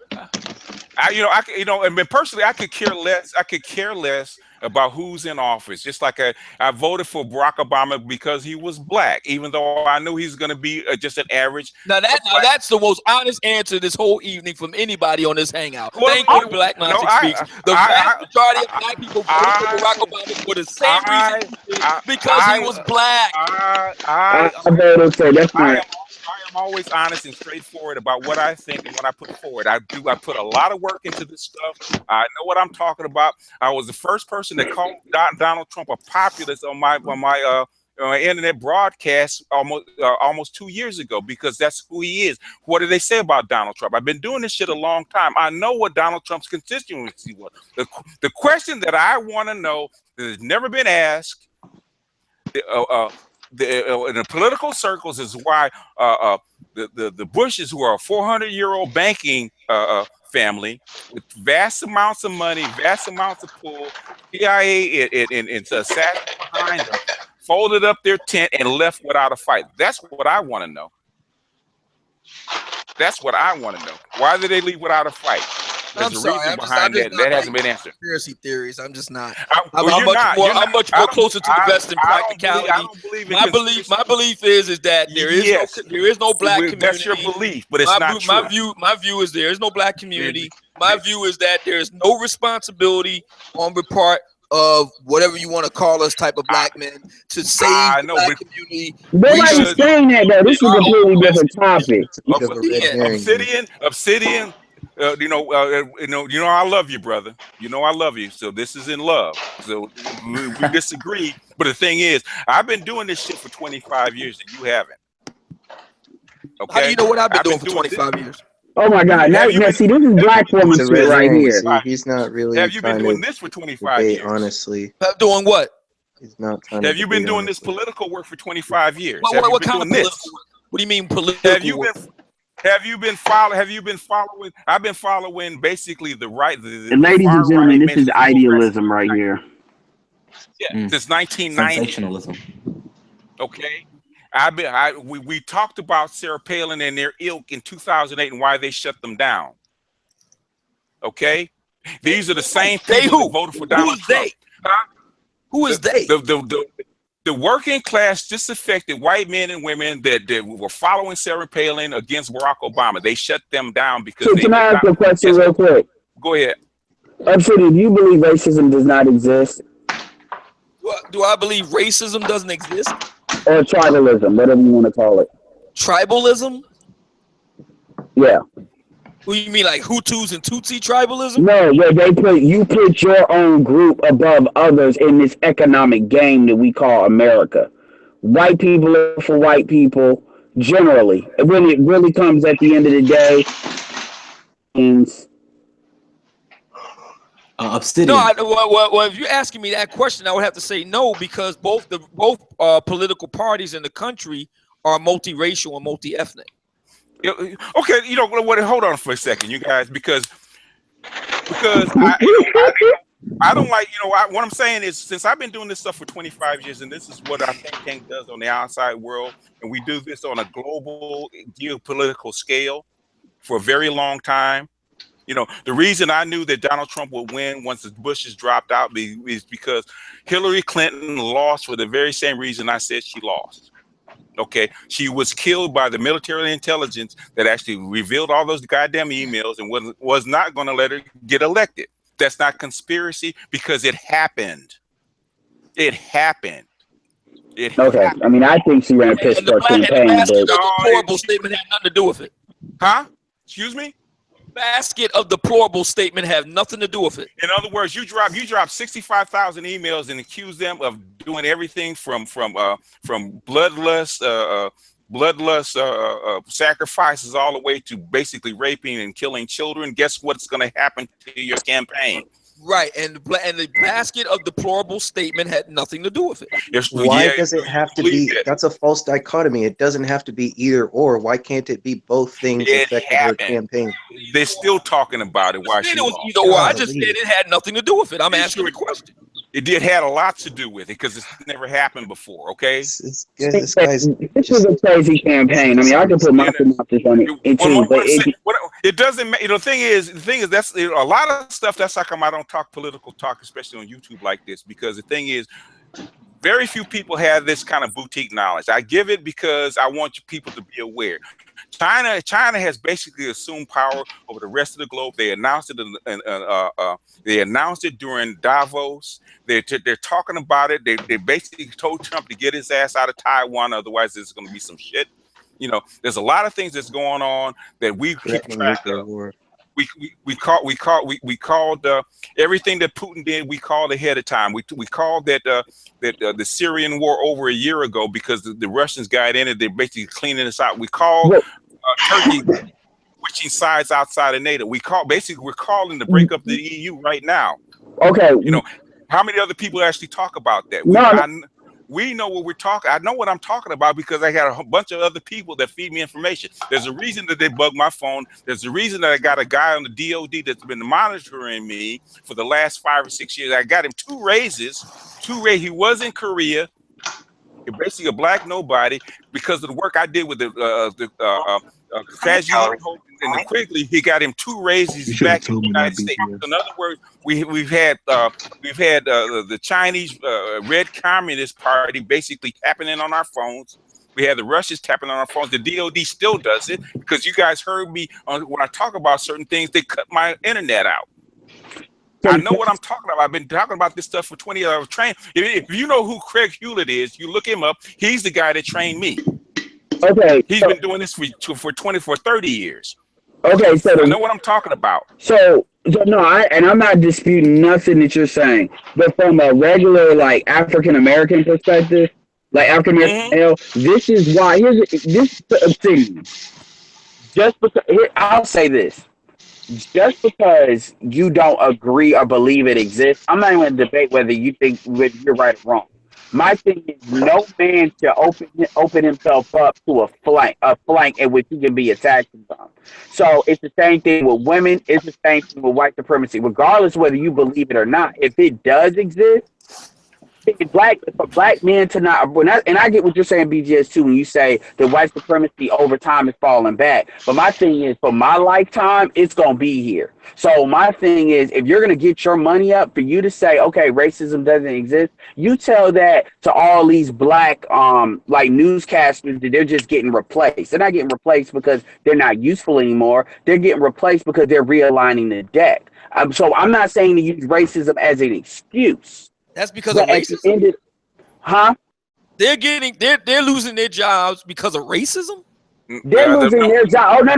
Personally, I could care less. I could care less about who's in office. Just like I voted for Barack Obama because he was black, even though I knew he's going to be just an average. Now that's the most honest answer this whole evening from anybody on this hangout. Thank you, Black Nonsense Speaks. The vast majority of black people voted for Barack Obama for the same reason, because he was black. I voted for that's right. I am always honest and straightforward about what I think and what I put forward. I put a lot of work into this stuff. I know what I'm talking about. I was the first person that called Donald Trump a populist on my internet broadcast almost 2 years ago, because that's who he is. What do they say about Donald Trump? I've been doing this shit a long time. I know what Donald Trump's constituency was. The question that I want to know that has never been asked in the political circles is why the Bushes, who are a 400-year-old banking family with vast amounts of money, vast amounts of pull, CIA and assassin behind them, folded up their tent and left without a fight. That's what I want to know. That's what I want to know. Why did they leave without a fight? There's a reason behind that. That hasn't been answered. Conspiracy theories. I'm just not. I'm much more closer to the best in practicality. My belief is that there is no black community. That's your belief, but it's not true. My view is there is no black community. My view is that there is no responsibility on the part of whatever you want to call us type of black men to save the black community. Nobody's saying that though. This is a completely different topic. Obsidian. I love you, brother. I love you. So this is in love. So we disagree. But the thing is, I've been doing this shit for 25 years and you haven't. Okay. How do you know what I've been doing for 25 years? Oh my God! Now see, this is black woman shit right here. He's not really. Have you been doing this for 25 years? Honestly, doing what? He's not. Have you been doing this political work for 25 years? What kind of political work? What do you mean political? Have you been following? I've been following basically the right. And ladies and gentlemen, this is idealism right here. Yeah, since 1990. Sensationalism. Okay. We talked about Sarah Palin and their ilk in 2008 and why they shut them down. Okay, these are the same people who voted for Donald Trump. Who is they? The working class disaffected white men and women that were following Sarah Palin against Barack Obama. They shut them down because. So can I ask a question real quick? Go ahead. Absolutely. Do you believe racism does not exist? Do I believe racism doesn't exist? Or tribalism, whatever you want to call it. Tribalism? Yeah. What do you mean, like Hutus and Tutsi tribalism? No, where you put your own group above others in this economic game that we call America. White people are for white people, generally. When it really comes at the end of the day, Obsidian. No, well, if you're asking me that question, I would have to say no, because both political parties in the country are multiracial and multi-ethnic. Okay, you know what? Hold on for a second, you guys, because I don't like, what I'm saying is, since I've been doing this stuff for 25 years, and this is what our think tank does on the outside world, and we do this on a global geopolitical scale for a very long time. The reason I knew that Donald Trump would win once the Bushes dropped out is because Hillary Clinton lost for the very same reason I said she lost. Okay, she was killed by the military intelligence that actually revealed all those goddamn emails and was not going to let her get elected. That's not conspiracy, because it happened. It happened. Okay, I mean, I think she ran a piss poor campaign, but deplorable statement had nothing to do with it. Huh? Excuse me? Basket of deplorable statement have nothing to do with it. In other words, you drop 65,000 emails and accuse them of doing everything from bloodlust sacrifices all the way to basically raping and killing children. Guess what's going to happen to your campaign? Right, and the basket of deplorable statement had nothing to do with it. Why does it have to be? That's a false dichotomy. It doesn't have to be either or. Why can't it be both things affecting her campaign? They're still talking about it. Why it was either or. I just said it had nothing to do with it. I'm asking a question. It had a lot to do with it because it's never happened before. Okay, this was a crazy campaign. I mean, I can put my synopsis on it too, but it doesn't. The thing is, that's a lot of stuff. That's how come I don't talk political talk, especially on YouTube like this, because the thing is, very few people have this kind of boutique knowledge. I give it because I want people to be aware. China has basically assumed power over the rest of the globe. They announced it during Davos. They're talking about it. They basically told Trump to get his ass out of Taiwan, otherwise there's going to be some shit. There's a lot of things that's going on that we keep track of. We called everything that Putin did. We called ahead of time. We called that the Syrian war over a year ago because the Russians got in it. They're basically cleaning us out. We called Turkey switching sides outside of NATO. We're calling to break up the EU right now. Okay. How many other people actually talk about that? We know what we're talking. I know what I'm talking about because I got a bunch of other people that feed me information. There's a reason that they bug my phone. There's a reason that I got a guy on the DOD that's been monitoring me for the last 5 or 6 years. I got him 2 raises. He was in Korea, basically a black nobody, because of the work I did with the and the Quigley. He got him 2 raises back in the United States. In other words, we've had the Chinese Red Communist Party basically tapping in on our phones. We had the Russians tapping on our phones. The DOD still does it because you guys heard me when I talk about certain things. They cut my internet out. I know what I'm talking about. I've been talking about this stuff for 20 years. I was trained. If you know who Craig Hewlett is, you look him up. He's the guy that trained me. Okay. He's been doing this for 30 years. Okay, so I know what I'm talking about. So no, I'm not disputing nothing that you're saying, but from a regular African American perspective, African American male, this is why. This opinion. Just because I'll say this. Just because you don't agree or believe it exists, I'm not even going to debate whether you think you're right or wrong. My thing is, no man should open himself up to a flank in which he can be attacked from. So it's the same thing with women. It's the same thing with white supremacy. Regardless whether you believe it or not, if it does exist, for black men to not, and I get what you're saying, BGS too, when you say that white supremacy over time is falling back. But my thing is, for my lifetime, it's gonna be here. So my thing is, if you're gonna get your money up, for you to say, okay, racism doesn't exist, you tell that to all these black newscasters that they're just getting replaced. They're not getting replaced because they're not useful anymore. They're getting replaced because they're realigning the deck. So I'm not saying to use racism as an excuse. That's because of racism. Huh? They're losing their jobs because of racism. They're losing their job. Oh no.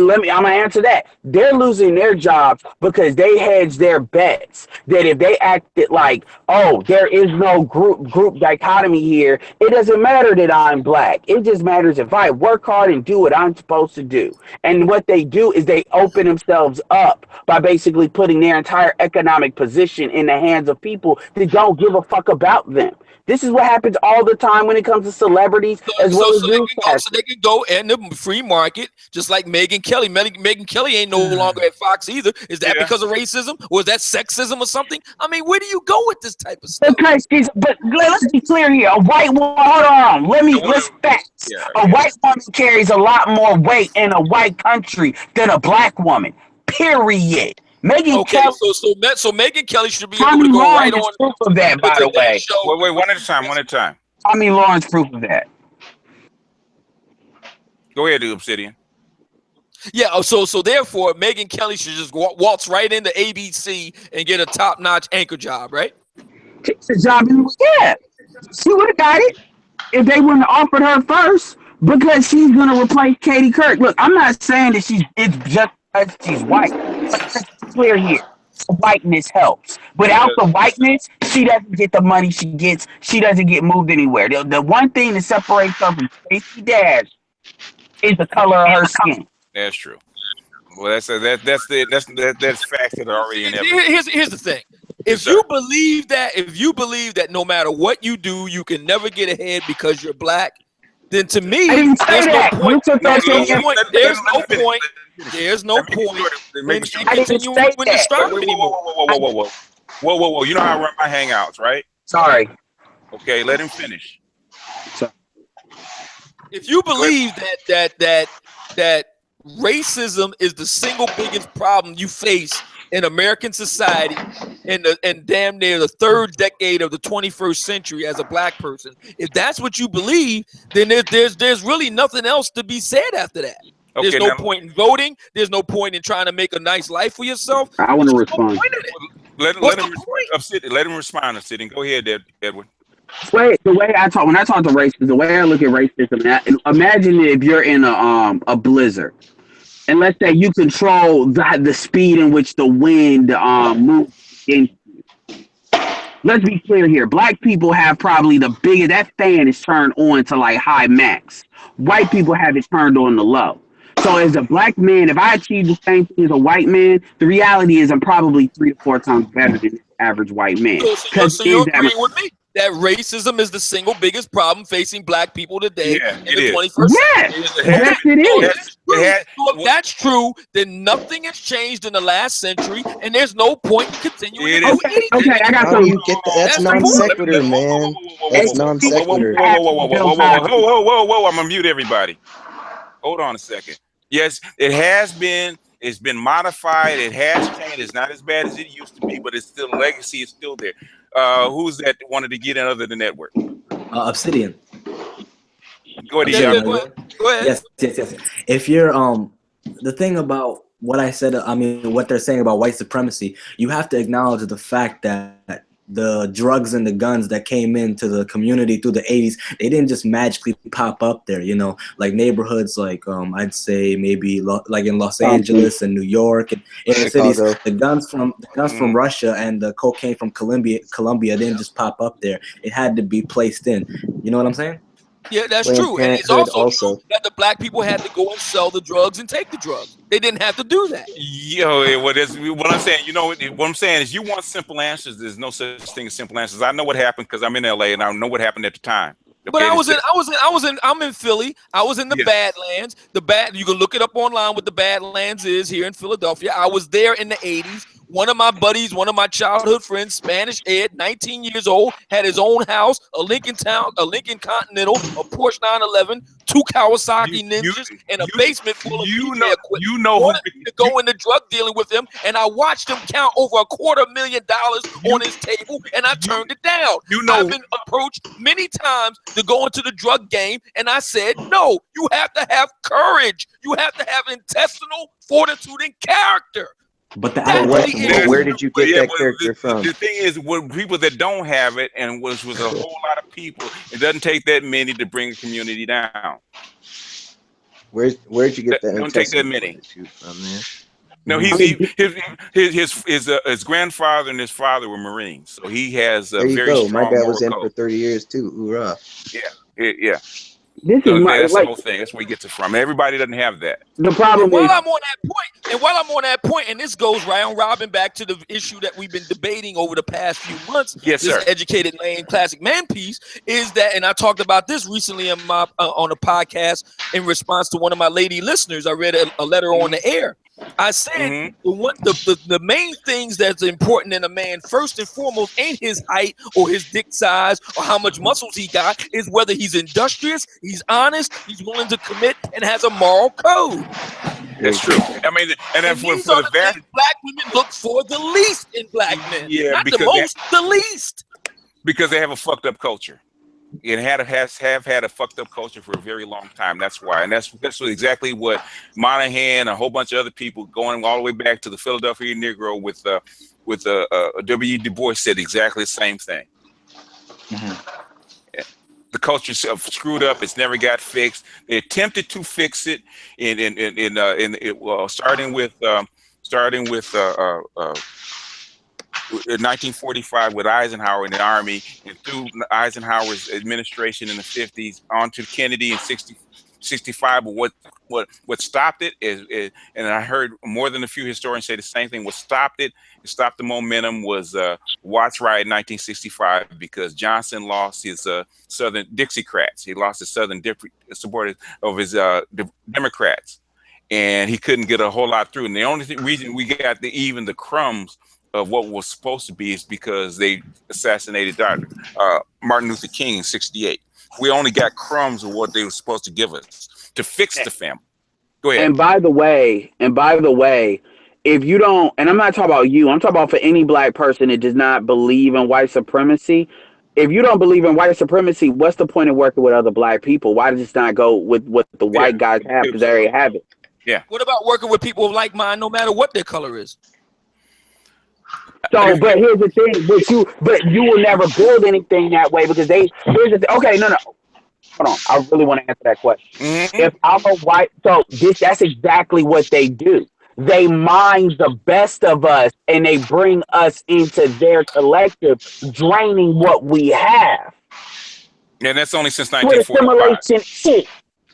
Let me. I'm gonna answer that. They're losing their jobs because they hedge their bets. That if they acted like, oh, there is no group dichotomy here. It doesn't matter that I'm black. It just matters if I work hard and do what I'm supposed to do. And what they do is they open themselves up by basically putting their entire economic position in the hands of people that don't give a fuck about them. This is what happens all the time when it comes to celebrities as well as newscasters. So they can go in the free market, just like Megyn Kelly. Megyn Kelly ain't no longer at Fox either. Is that because of racism, or is that sexism or something? I mean, where do you go with this type of stuff? Okay, but let's be clear here. A white woman, hold on. Let's facts. A white woman carries a lot more weight in a white country than a black woman. Period. Megyn Kelly. So Megyn Kelly should be able to go right on. Proof of that, by the way. Wait, one at a time. Tommy Lawrence proof of that. Go ahead, Obsidian. Yeah, so therefore, Megyn Kelly should just waltz right into ABC and get a top-notch anchor job, right? It's a job, yeah. She would have got it if they wouldn't have offered her first, because she's gonna replace Katie Couric. Look, I'm not saying that it's just because she's white. But let's be clear here. The whiteness helps. Without the whiteness, she doesn't get the money she gets. She doesn't get moved anywhere. The one thing that separates her from Stacey Dash is the color of her skin. That's true. Well, that's facts that are already in evidence. Here's the thing. If you believe that no matter what you do, you can never get ahead because you're black, then to me, there's no point. There's no point in continuing with the start anymore. Whoa. You know how I run my hangouts, right? Sorry. Okay, let him finish. If you believe that racism is the single biggest problem you face in American society and damn near the third decade of the 21st century as a black person, if that's what you believe, then there's really nothing else to be said after that. Okay, there's no point in voting. There's no point in trying to make a nice life for yourself. I want to respond. Let him respond, Obsidian. Go ahead, Edward. When I talk to racism, the way I look at racism, imagine if you're in a blizzard, and let's say you control the speed in which the wind moves against you. Let's be clear here. Black people have probably the biggest. That fan is turned on to like high max. White people have it turned on to low. So as a black man, if I achieve the same thing as a white man, the reality is I'm probably 3 to 4 times better than the average white man. So you agree with me that racism is the single biggest problem facing black people today in the 21st century? Yes, it is. So if that's true, then nothing has changed in the last century, and there's no point in continuing to do anything. Okay, I got something. That's non sequitur, man. That's non sequitur. Whoa! I'm gonna mute everybody. Hold on a second. Yes, it has been. It's been modified. It has changed. It's not as bad as it used to be, but it's still legacy is still there. Who's that wanted to get in other than network? Obsidian. Go ahead. Go ahead. Yes. If you're the thing about what I said, I mean what they're saying about white supremacy, you have to acknowledge the fact that the drugs and the guns that came into the community through the 80s, they didn't just magically pop up there, you know, like neighborhoods like I'd say maybe like in Los Angeles and New York and in the cities, the guns from Russia and the cocaine from Colombia didn't just pop up there. It had to be placed in. You know what I'm saying? Yeah, that's true. And it's also true that the black people had to go and sell the drugs and take the drugs. They didn't have to do that. What I'm saying, what I'm saying is you want simple answers. There's no such thing as simple answers. I know what happened because I'm in LA and I know what happened at the time. But I'm in Philly. I was in the Badlands. You can look it up online what the Badlands is here in Philadelphia. I was there in the 80s. One of my buddies, one of my childhood friends, Spanish Ed, 19 years old, had his own house, a Lincoln Continental, a Porsche 911, 2 Kawasaki Ninjas, and a basement full of DJ equipment. To go into drug dealing with him, and I watched him count over $250,000 on his table, and I turned it down. I've been approached many times to go into the drug game, and I said, no, you have to have courage. You have to have intestinal fortitude and character. But where did you get that character from? The thing is, with people that don't have it, and which was a whole lot of people, it doesn't take that many to bring a community down. Where'd you get that? Don't take that many. From there? No, his grandfather and his father were Marines, so he has a very strong My dad was in moral for 30 years too. Hoorah! Yeah. This So is that's the whole thing. That's where he gets it from. Everybody doesn't have that. The problem while I'm on that point, and this goes round robin back to the issue that we've been debating over the past few months. Yes, sir. This Educated Lane Classic Man piece is that, and I talked about this recently in my on a podcast in response to one of my lady listeners. I read a letter on the air. I said the main things that's important in a man, first and foremost, ain't his height or his dick size or how much muscles he got, is whether he's industrious, he's honest, he's willing to commit, and has a moral code. That's true. I mean, and then for the vast black women look for the least in black men. Yeah, not because the most, the least. Because they have a fucked up culture. It have had a fucked up culture for a very long time. That's why, and that's exactly what Monahan, a whole bunch of other people, going all the way back to the Philadelphia Negro with W. Du Bois said exactly the same thing. Yeah. The culture screwed up. It's never got fixed. They attempted to fix it starting with 1945 with Eisenhower in the Army, and through Eisenhower's administration in the 50s on to Kennedy in 65. But what stopped it is, and I heard more than a few historians say the same thing, what stopped it stopped the momentum was Watts Riot in 1965, because Johnson lost his Southern Dixiecrats. He lost his Southern supporters of his Democrats, and he couldn't get a whole lot through. And the only reason we got even the crumbs of what was supposed to be is because they assassinated Martin Luther King in 68. We only got crumbs of what they were supposed to give us to fix the family. Go ahead. And by the way, if you don't, and I'm not talking about you, I'm talking about for any black person that does not believe in white supremacy. If you don't believe in white supremacy, what's the point of working with other black people? Why does it not go with what the white guys have? Because they already have it. Yeah. What about working with people of like mind, no matter what their color is? So, but here's the thing, but you will never build anything that way, because here's the thing. Okay, no. Hold on. I really want to answer that question. If I'm a white, that's exactly what they do. They mine the best of us and they bring us into their collective, draining what we have. Yeah, that's only since 1945. Assimilation.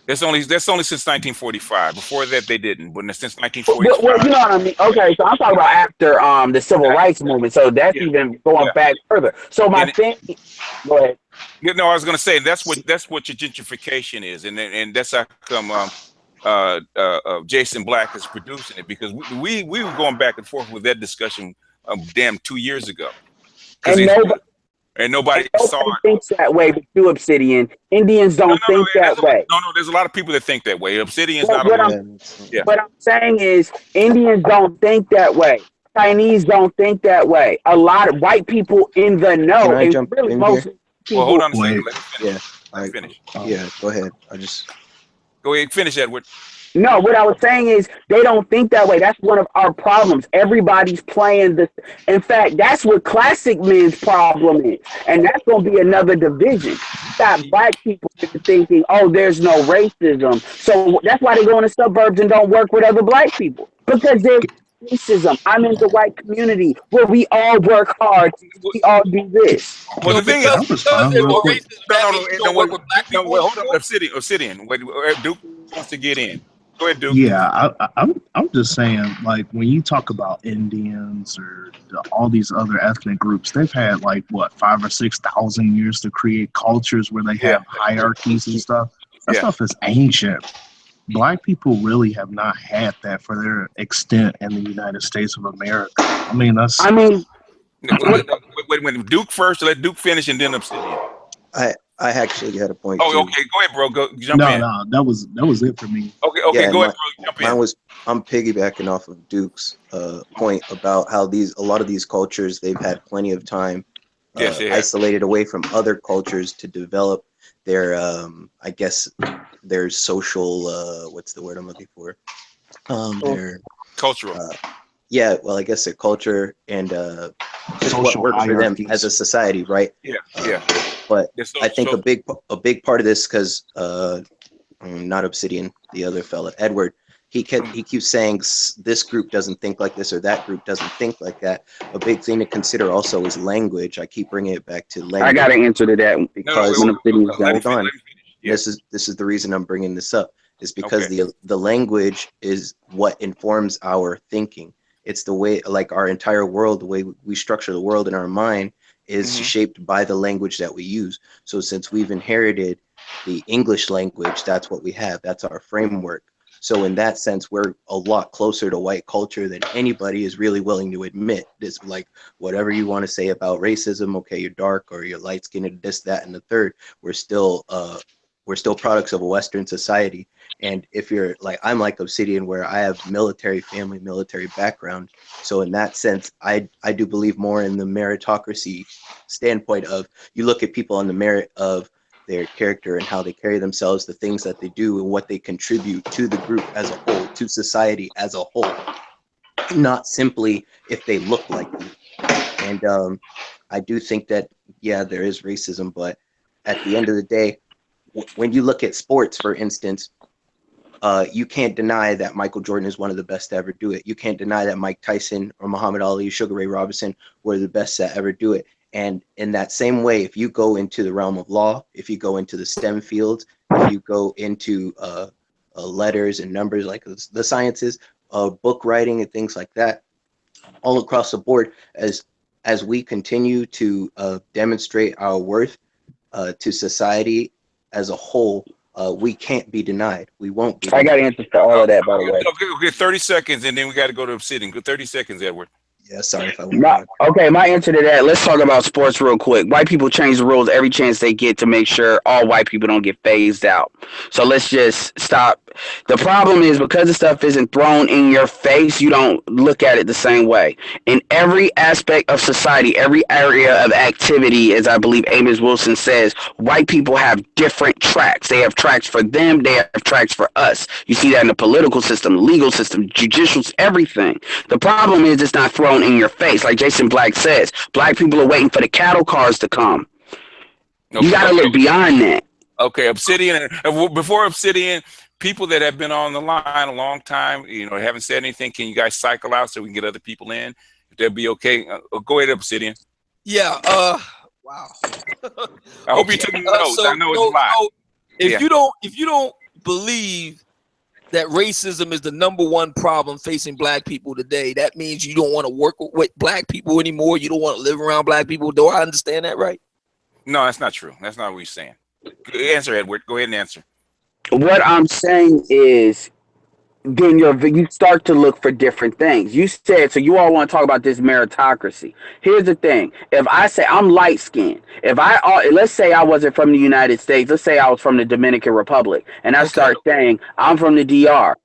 That's only since 1945. Before that, they didn't. But since 1945. Well, you know what I mean. Okay, so I'm talking about after the civil rights movement. So that's even going back further. So my thing. Go ahead. No, I was going to say that's what your gentrification is, and that's how come Jason Black is producing it, because we were going back and forth with that discussion 2 years ago. And nobody saw it. Thinks that way, but you Obsidian Indians don't think that way. No, there's a lot of people that think that way. Obsidian's what not. What I'm saying is, Indians don't think that way. Chinese don't think that way. A lot of white people in the know. Can I jump in Well, hold on a second. Let me finish. Go ahead. Go ahead. Finish, Edward. No, what I was saying is they don't think that way. That's one of our problems. Everybody's playing this. In fact, that's what classic men's problem is. And that's going to be another division. You got black people thinking, oh, there's no racism. So that's why they go in the suburbs and don't work with other black people. Because there's racism. I'm in the white community where we all work hard. We all do this. Well, the thing is, hold on, Obsidian. Wait, Duke wants to get in. Go ahead, Duke. Yeah, I'm just saying, like, when you talk about Indians or all these other ethnic groups, they've had 5,000 or 6,000 years to create cultures where they have hierarchies and stuff. That stuff is ancient. Black people really have not had that for their extent in the United States of America. Wait, Duke first. Let Duke finish, and then Obsidian. I actually had a point. Oh, okay. Go ahead, bro. Jump in. No, that was it for me. Okay. Go ahead, bro. Jump in. I'm piggybacking off of Duke's point about how a lot of these cultures, they've had plenty of time isolated away from other cultures to develop their I guess their social what's the word I'm looking for? Their cultural. I guess their culture and just what works for them as a society, right? Yeah. But I think a big part of this, because not Obsidian, the other fella, Edward. He keeps saying this group doesn't think like this or that group doesn't think like that. A big thing to consider also is language. I keep bringing it back to language. I got an answer to that because hold on. Yeah. This is the reason I'm bringing this up. Is because the language is what informs our thinking. It's the way, like our entire world, the way we structure the world in our mind is shaped by the language that we use. So since we've inherited the English language, that's what we have. That's our framework. So in that sense, we're a lot closer to white culture than anybody is really willing to admit. This, like, whatever you want to say about racism, okay, you're dark or you're light skinned, this, that, and the third, we're still products of a Western society. And if you're like, I'm like Obsidian, where I have military family, military background. So in that sense, I do believe more in the meritocracy standpoint of, you look at people on the merit of their character and how they carry themselves, the things that they do and what they contribute to the group as a whole, to society as a whole, not simply if they look like you. And I do think that, yeah, there is racism, but at the end of the day, when you look at sports, for instance, you can't deny that Michael Jordan is one of the best to ever do it. You can't deny that Mike Tyson or Muhammad Ali, Sugar Ray Robinson were the best to ever do it. And in that same way, if you go into the realm of law, if you go into the STEM fields, if you go into letters and numbers, like the sciences, book writing and things like that, all across the board, as we continue to demonstrate our worth to society as a whole, we can't be denied. We won't be. I got answers to all of that, by the way. Okay, 30 seconds, and then we got to go to Obsidian. Good 30 seconds, Edward. Yeah, sorry if I went my answer to that, let's talk about sports real quick. White people change the rules every chance they get to make sure all white people don't get phased out. So let's just stop. The problem is, because the stuff isn't thrown in your face, you don't look at it the same way. In every aspect of society, every area of activity, as I believe Amos Wilson says, white people have different tracks. They have tracks for them, they have tracks for us. You see that in the political system, legal system, judicial, everything. The problem is, it's not thrown in your face. Like Jason Black says, black people are waiting for the cattle cars to come. You got to look beyond that. Okay, Obsidian. Before Obsidian, people that have been on the line a long time, haven't said anything, can you guys cycle out so we can get other people in? If they'll be okay. Go ahead, Obsidian. Yeah. Wow. I hope you took notes. I know it's a lot. So if you don't believe that racism is the #1 problem facing black people today, that means you don't want to work with black people anymore. You don't want to live around black people. Do I understand that right? No, that's not true. That's not what he's saying. Answer, Edward. Go ahead and answer. What I'm saying is, then you start to look for different things. You said, so you all want to talk about this meritocracy. Here's the thing. If I say I'm light skinned, let's say I wasn't from the United States, let's say I was from the Dominican Republic, and I start saying I'm from the DR.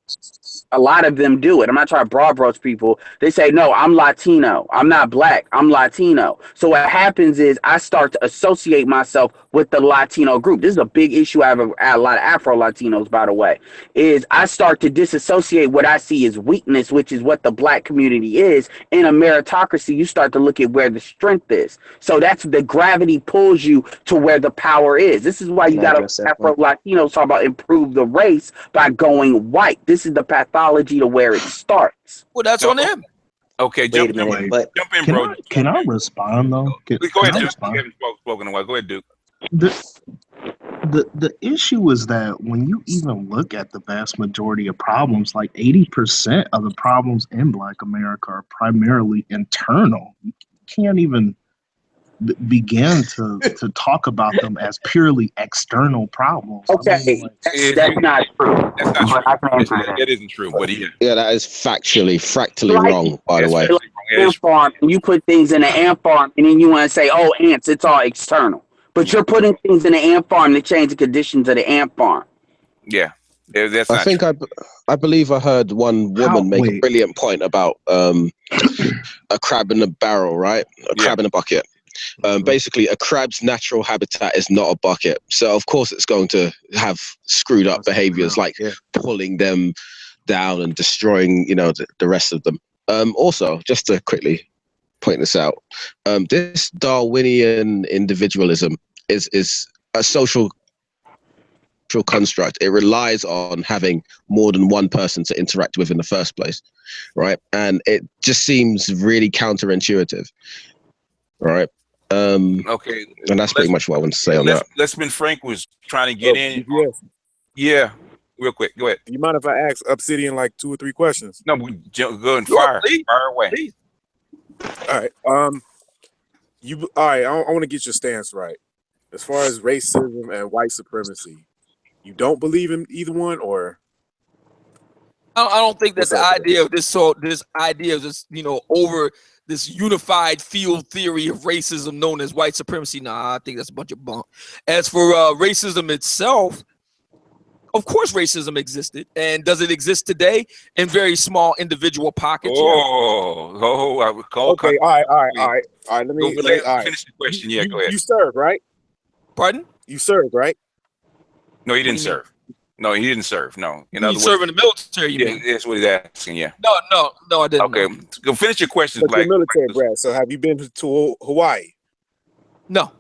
A lot of them do it. I'm not trying to broad brush people. They say, no, I'm Latino. I'm not black. I'm Latino. So what happens is I start to associate myself with the Latino group. This is a big issue. I have a lot of Afro-Latinos, by the way, is I start to disassociate what I see as weakness, which is what the black community is. In a meritocracy, you start to look at where the strength is. So that's the gravity pulls you to where the power is. This is why you got Afro-Latinos talk about improve the race by going white. This is the pathology to where it starts. Well, that's on them. Okay, jump in, bro. Can I respond though? Go ahead, Duke. You haven't spoken a while. Go ahead, Duke. The issue is that when you even look at the vast majority of problems, like 80% of the problems in Black America are primarily internal. You can't even begin to talk about them as purely external problems. Okay, that's not true. That isn't true. But that is fractally wrong. By the way, ant farm, you put things in an ant farm, and then you want to say, "Oh, ants, it's all external." But you're putting things in the ant farm to change the conditions of the ant farm. Yeah, that's I think I believe I heard one woman make a brilliant point about a crab in a barrel, right? A crab in a bucket. Basically, a crab's natural habitat is not a bucket. So, of course, it's going to have screwed up behaviors like pulling them down and destroying, the rest of them. Also, just to quickly point this out, this Darwinian individualism is a social cultural construct. It relies on having more than one person to interact with in the first place, right? And it just seems really counterintuitive, right? Okay, and that's pretty much what I want to say on that. Let's Frank was trying to get in. Yes. Yeah, real quick. Go ahead. Do you mind if I ask Obsidian like 2 or 3 questions? No, we go and fire away. Please. All right. All right. I want to get your stance right. As far as racism and white supremacy, you don't believe in either one, or? I don't think that the idea of this idea of this, over this unified field theory of racism known as white supremacy. Nah, I think that's a bunch of bunk. As for racism itself, of course racism existed. And does it exist today? In very small individual pockets. I would call. Okay, all right. Let me finish the question. Yeah, go ahead. You served, right? Pardon? You served, right? No, he didn't serve. No, he didn't serve. No, you serve in the military. You mean? That's what he's asking. Yeah. No, I didn't. Okay, go finish your questions, But Black. you're military, Brad. So have you been to Hawaii? No.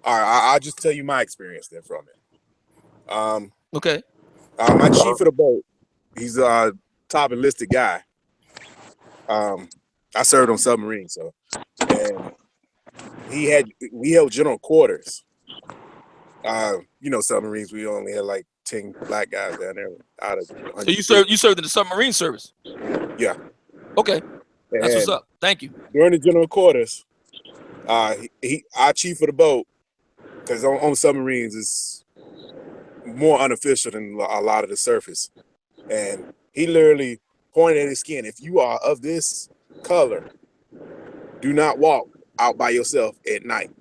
All right, I'll just tell you my experience then from it. Okay. My chief of the boat, he's a top enlisted guy. I served on submarines, so and we held general quarters. Submarines, we only had like 10 black guys down there out of. So you served in the submarine service? Yeah. Okay. That's what's up. Thank you. During the general quarters, our chief of the boat, because on submarines it's more unofficial than a lot of the surface, and he literally pointed at his skin. If you are of this color, do not walk out by yourself at night.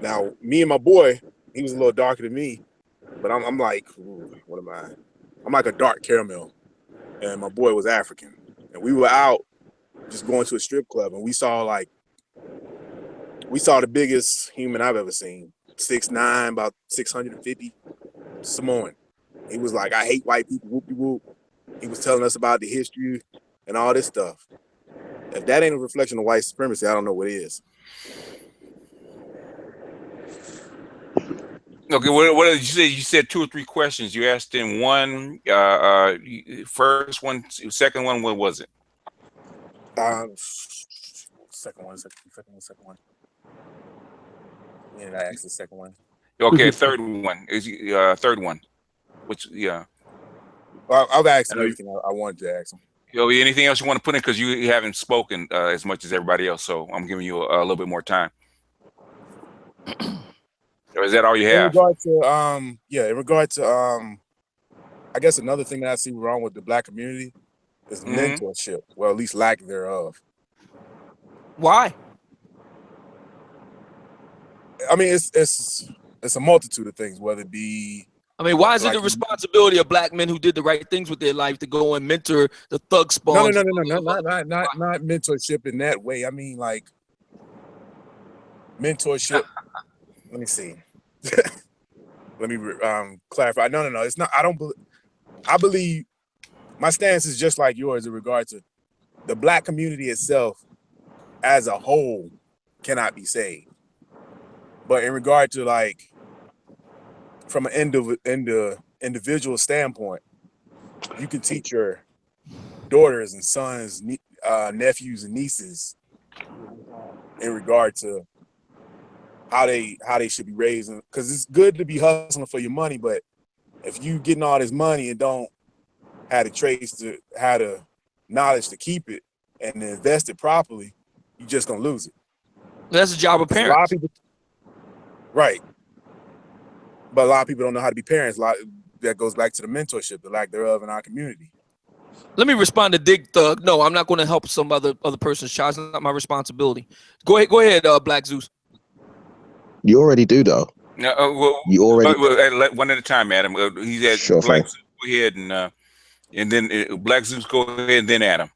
Now, me and my boy, he was a little darker than me, but I'm like, what am I? I'm like a dark caramel, and my boy was African, and we were out just going to a strip club, and we saw the biggest human I've ever seen, 6'9", about 650, Samoan. He was like, I hate white people, whoop-de-whoop. He was telling us about the history and all this stuff. If that ain't a reflection of white supremacy, I don't know what is. Okay, what did you say? You said 2 or 3 questions. You asked in one, first one, second one. What was it? Second one. When did I ask the second one? Okay, third one is third one. Which Well, I've asked him everything I wanted to ask him. Anything else you want to put in, because you haven't spoken as much as everybody else, so I'm giving you a little bit more time. Or is that all you have? In regard to I guess another thing that I see wrong with the black community is mentorship. Well, at least lack thereof. Why? I mean, it's a multitude of things, whether it be. I mean, why is it the responsibility of black men who did the right things with their life to go and mentor the thug spawn? No, not mentorship in that way. I mean, like mentorship. Let me see. Let me clarify. No. It's not. I believe my stance is just like yours in regard to the black community itself as a whole cannot be saved. But in regard to like from an individual standpoint, you can teach your daughters and sons, nephews and nieces in regard to how they should be raised, because it's good to be hustling for your money, but if you getting all this money and don't have the traits to have the knowledge to keep it and invest it properly, you're just gonna lose it. That's the job of parents. A lot of people, right? But a lot of people don't know how to be parents. That goes back to the mentorship, the lack thereof in our community. Let me respond to Dig Thug. No, I'm not going to help some other person's child. It's not my responsibility. Go ahead, Black Zeus. You already do, though. You already. One at a time, Adam. He's at sure, Black Zeus. Go ahead and then Black Zeus. Go ahead and then Adam.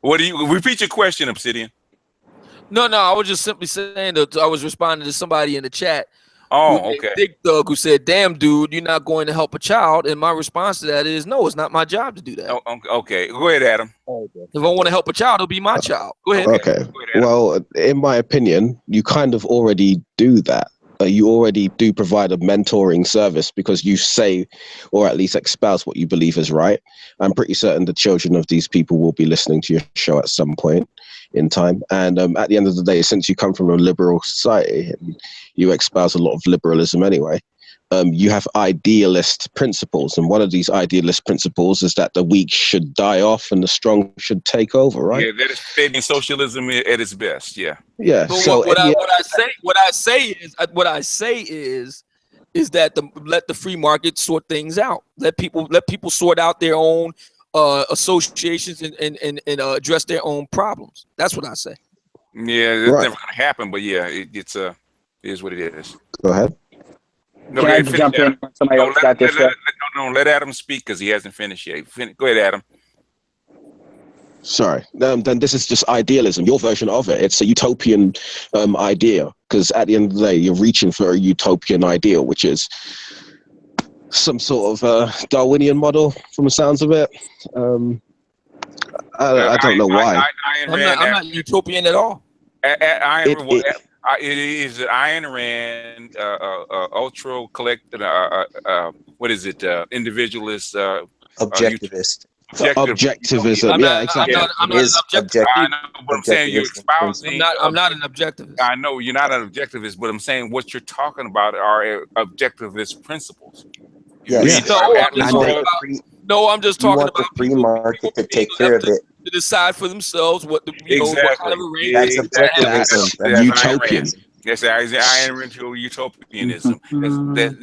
What do you repeat your question, Obsidian? No. I was just simply saying that I was responding to somebody in the chat Oh, okay. Big Thug, who said, "Damn, dude, you're not going to help a child." And my response to that is, "No, it's not my job to do that." Oh, okay, go ahead, Adam. If I want to help a child, it'll be my child. Go ahead. Okay. Well, in my opinion, you kind of already do that. You already do provide a mentoring service because you say, or at least espouse what you believe is right. I'm pretty certain the children of these people will be listening to your show at some point in time. And at the end of the day, since you come from a liberal society and you espouse a lot of liberalism anyway, you have idealist principles. And one of these idealist principles is that the weak should die off and the strong should take over, right? Yeah, that is stating socialism at its best. Yeah. Yeah. But So what I say is that let the free market sort things out. Let people sort out their own associations and address their own problems. That's what I say. Yeah, it's never going to happen, but yeah, it is what it is. Go ahead. No, Can I just jump in? Somebody else got this. Let Adam speak because he hasn't finished yet. Go ahead, Adam. Sorry. Then this is just idealism, your version of it. It's a utopian idea because at the end of the day, you're reaching for a utopian ideal, which is some sort of Darwinian model from the sounds of it. I don't know why. I'm not utopian at all. It is Ayn Rand, ultra collected. What is it? Individualist. Objectivist. Objectivism. Yeah, exactly. I'm not an objectivist. I know, but I'm saying you're espousing. I'm not an objectivist. I know you're not an objectivist, but I'm saying what you're talking about are objectivist principles. Yes. I'm just talking about the free market to take care of it. To decide for themselves what the what kind of That's objectivism. That's utopian. Yes, Ayn Rand utopianism.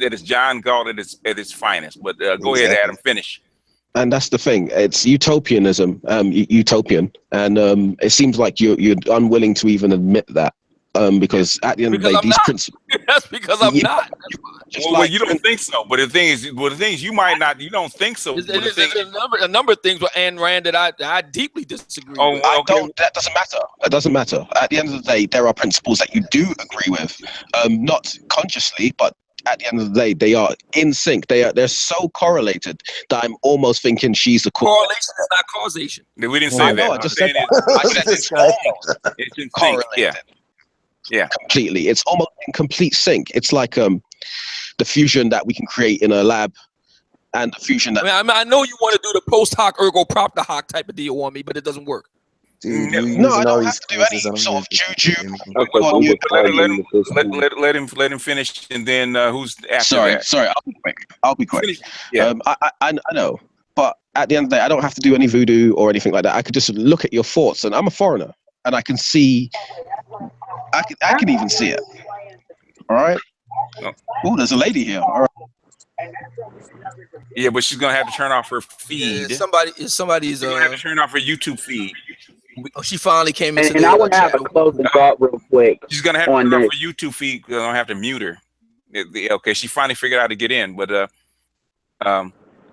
That is John Galt at its finest. But go ahead, Adam. Finish. And that's the thing. It's utopianism, utopian, and it seems like you're unwilling to even admit that. Because at the end of the day, these principles. That's because I'm not. Well, you don't think so, but the thing is, you might not. You don't think so. There's a number of things with Ayn Rand that I deeply disagree with. That doesn't matter. It doesn't matter. At the end of the day, there are principles that you do agree with, not consciously, but at the end of the day, they are in sync. They're so correlated that I'm almost thinking she's the correlation is not causation. We didn't say that. I just said that. It's in sync. Yeah, completely. It's almost in complete sync. It's like the fusion that we can create in a lab, and the fusion that I know you want to do the post hoc ergo propter hoc type of deal on me, but it doesn't work. Dude, no, I don't have to do any sort of juju. Let him finish, and then who's after that? Sorry, I'll be quick. Yeah, I know, but at the end of the day, I don't have to do any voodoo or anything like that. I could just look at your thoughts, and I'm a foreigner, and I can see. I can even see it. All right. Oh, there's a lady here. All right. Yeah, but she's gonna have to turn off her feed. Yeah, somebody's gonna have to turn off her YouTube feed. Oh, she finally came into. And I want to have a closing thought real quick. She's gonna have to turn off her YouTube feed. I'm gonna have to mute her. Okay, she finally figured out how to get in, but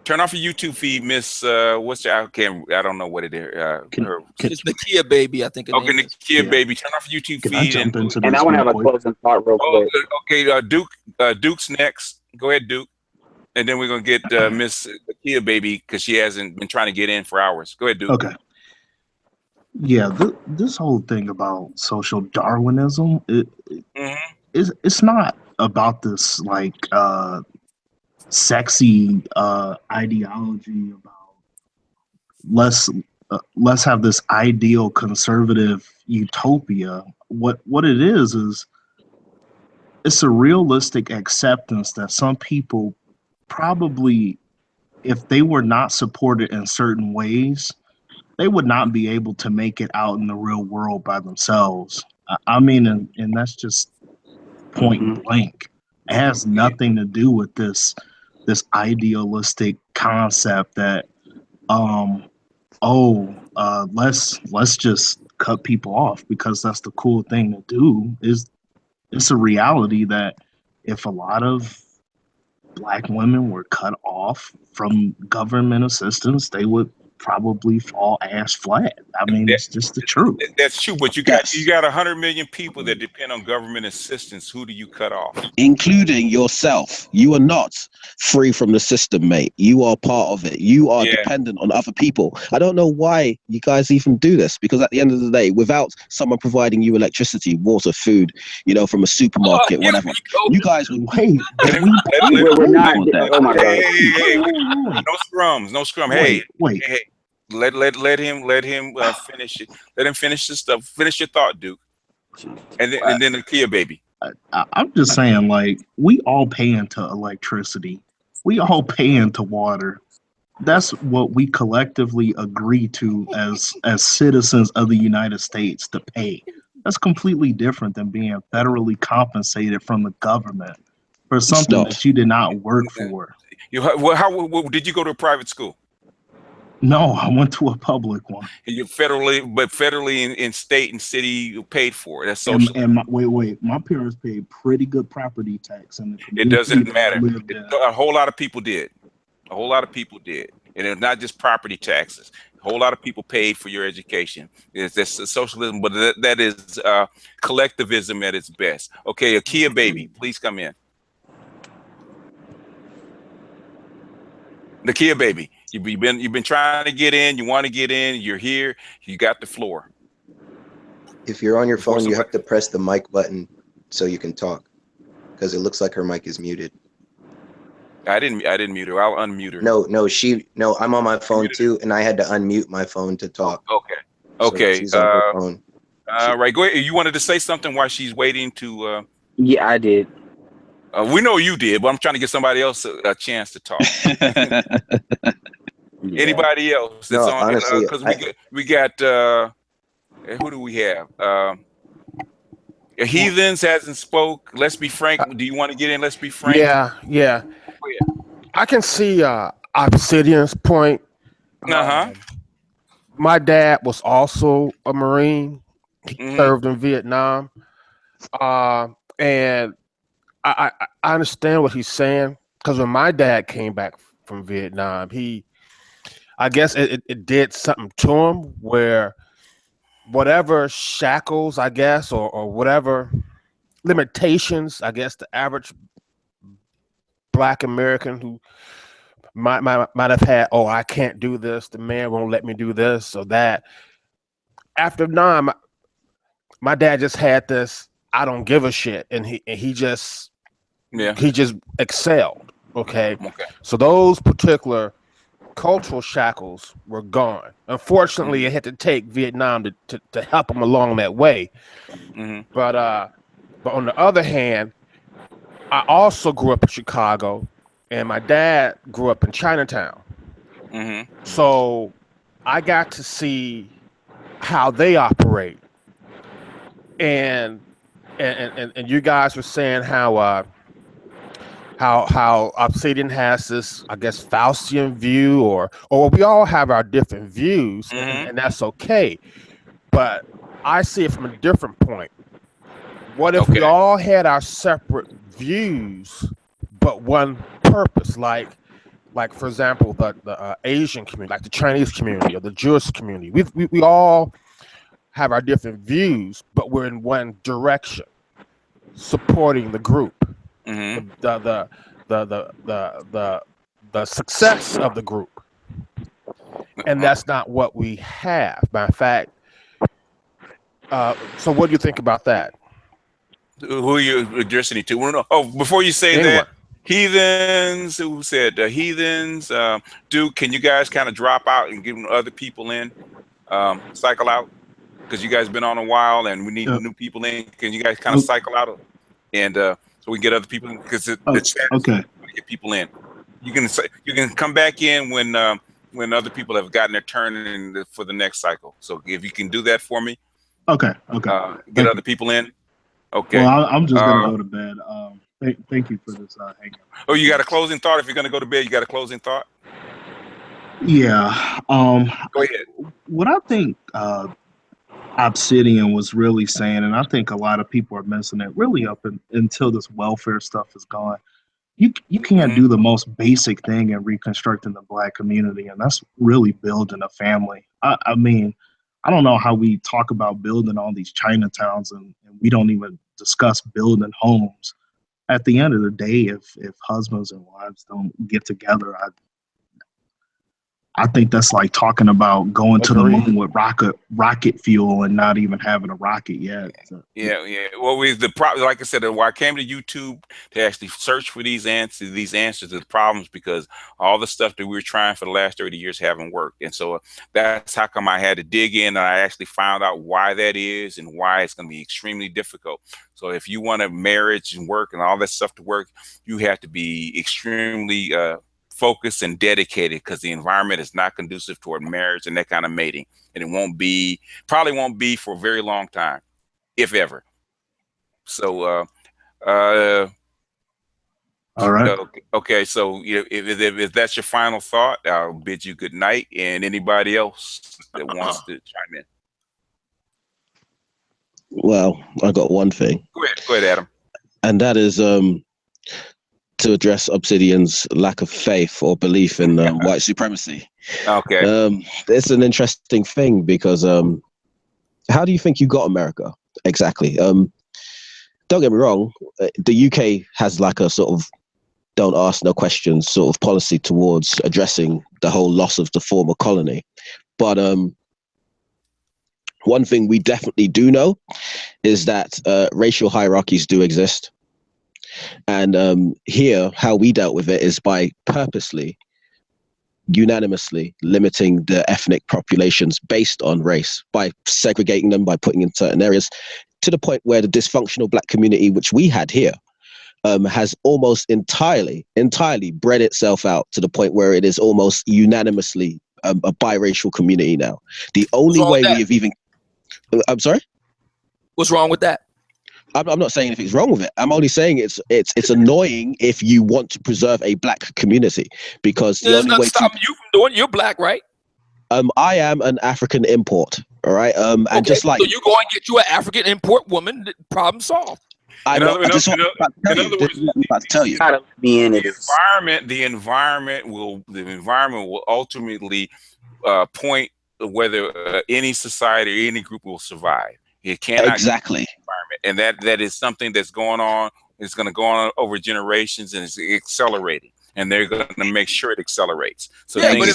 turn off your YouTube feed, Miss. What's your? I don't know what it is. It's Nakia Baby, I think. Okay, Nakia Baby. Turn off your YouTube feed. And I want to have a closing thought real quick. Okay, Duke's next. Go ahead, Duke. And then we're gonna get Miss Nakia Baby because she hasn't been trying to get in for hours. Go ahead, Duke. Okay. Yeah, this whole thing about social Darwinism, it's not about this like sexy ideology about let's have this ideal conservative utopia. What it is it's a realistic acceptance that some people probably, if they were not supported in certain ways, they would not be able to make it out in the real world by themselves. I mean, and that's just point blank. It has nothing to do with this idealistic concept that let's just cut people off because that's the cool thing to do. It's a reality that if a lot of Black women were cut off from government assistance, they would probably fall ass flat. I mean, it's just the truth. That's true, but you got 100 million people that depend on government assistance. Who do you cut off? Including yourself. You are not free from the system, mate. You are part of it. You are dependent on other people. I don't know why you guys even do this, because at the end of the day, without someone providing you electricity, water, food, from a supermarket, whatever, you guys will wait. We're not. Oh my God. No scrums. No scrum. Hey. Let him finish it. Let him finish this stuff. Finish your thought, Duke. And then the Kia baby. I'm just saying, like, we all pay into electricity. We all pay into water. That's what we collectively agree to as citizens of the United States to pay. That's completely different than being federally compensated from the government for something that you did not work for. How did you go to a private school? No, I went to a public one. You federally in state and city you paid for it. That's social. And my parents paid pretty good property tax, and it doesn't matter. A whole lot of people did. And it's not just property taxes. A whole lot of people paid for your education. That's socialism, but that is collectivism at its best. Okay, a Kia baby, please come in. The Kia baby. You've been trying to get in. You want to get in. You're here. You got the floor. If you're on your phone, you have to press the mic button so you can talk, because it looks like her mic is muted. I didn't mute her. I'll unmute her. No, I'm on my phone too, and I had to unmute my phone to talk. Okay. She's on her phone. Right. Go ahead. You wanted to say something while she's waiting to. Yeah, I did. We know you did, but I'm trying to give somebody else a chance to talk. Anybody else that's on? Honestly, because we got who do we have? Heathens hasn't spoke. Let's be frank. Do you want to get in? Let's be frank. Yeah. I can see Obsidian's point. My dad was also a Marine. He served in Vietnam, and I understand what he's saying, because when my dad came back from Vietnam, I guess it did something to him where whatever shackles, I guess, or whatever limitations, I guess, the average Black American who might have had, I can't do this, the man won't let me do this or that. After Vietnam, my dad just had this I don't give a shit, and he just excelled. Okay. So those particular cultural shackles were gone. Unfortunately, it had to take Vietnam to help him along that way. But on the other hand, I also grew up in Chicago, and my dad grew up in Chinatown. So I got to see how they operate. And you guys were saying how Obsidian has this, I guess, Faustian view, or we all have our different views, and that's okay. But I see it from a different point. What if we all had our separate views, but one purpose? Like for example, the Asian community, like the Chinese community or the Jewish community. We all have our different views, but we're in one direction, supporting the group. The success of the group, and that's not what we have. By fact, so what do you think about that? Who are you addressing it to? Before you say that, heathens. Who said heathens? Duke, can you guys kind of drop out and give other people in, cycle out? Because you guys been on a while, and we need new people in. Can you guys kind of cycle out and so we can get other people in? Because the chat is to get people in. You can come back in when other people have gotten their turn for the next cycle. So if you can do that for me. Okay. Get other people in. Okay. Well, I'm just gonna go to bed. Thank you for this hangout. Oh, you got a closing thought? If you're gonna go to bed, you got a closing thought? Yeah. Go ahead. What I think Obsidian was really saying, and I think a lot of people are missing it, really up until this welfare stuff is gone. you can't do the most basic thing in reconstructing the Black community, and that's really building a family. I mean, I don't know how we talk about building all these Chinatowns and we don't even discuss building homes. At the end of the day, if husbands and wives don't get together, I think that's like talking about going to the moon with rocket fuel and not even having a rocket yet. So. Yeah. Well, the problem, like I said, why I came to YouTube to actually search for these answers to the problems, because all the stuff that we were trying for the last 30 years haven't worked. And so that's how come I had to dig in, and I actually found out why that is and why it's going to be extremely difficult. So if you want a marriage and work and all that stuff to work, you have to be extremely focused and dedicated, because the environment is not conducive toward marriage and that kind of mating, and it probably won't be for a very long time, if ever. So all right. Okay, so if that's your final thought, I'll bid you good night, and anybody else that wants to chime in. Well, I got one thing. Go ahead, Adam. And that is to address Obsidian's lack of faith or belief in white supremacy. Okay. It's an interesting thing because how do you think you got America? Exactly. Don't get me wrong. The UK has like a sort of don't ask no questions sort of policy towards addressing the whole loss of the former colony. But one thing we definitely do know is that racial hierarchies do exist. And here, how we dealt with it is by purposely, unanimously limiting the ethnic populations based on race, by segregating them, by putting in certain areas, to the point where the dysfunctional Black community, which we had here, has almost entirely bred itself out to the point where it is almost unanimously a biracial community now. The only way we have even... I'm sorry? What's wrong with that? I'm not saying anything's wrong with it. I'm only saying it's annoying if you want to preserve a Black community, because the only way stop you from doing. You're Black, right? I am an African import. All right. And just like so, you go and get you an African import woman. Problem solved. In other words, the environment will ultimately point whether any society or any group will survive. It cannot exactly environment, and that is something that's going on. It's going to go on over generations, and it's accelerating. And they're going to make sure it accelerates. So yeah, but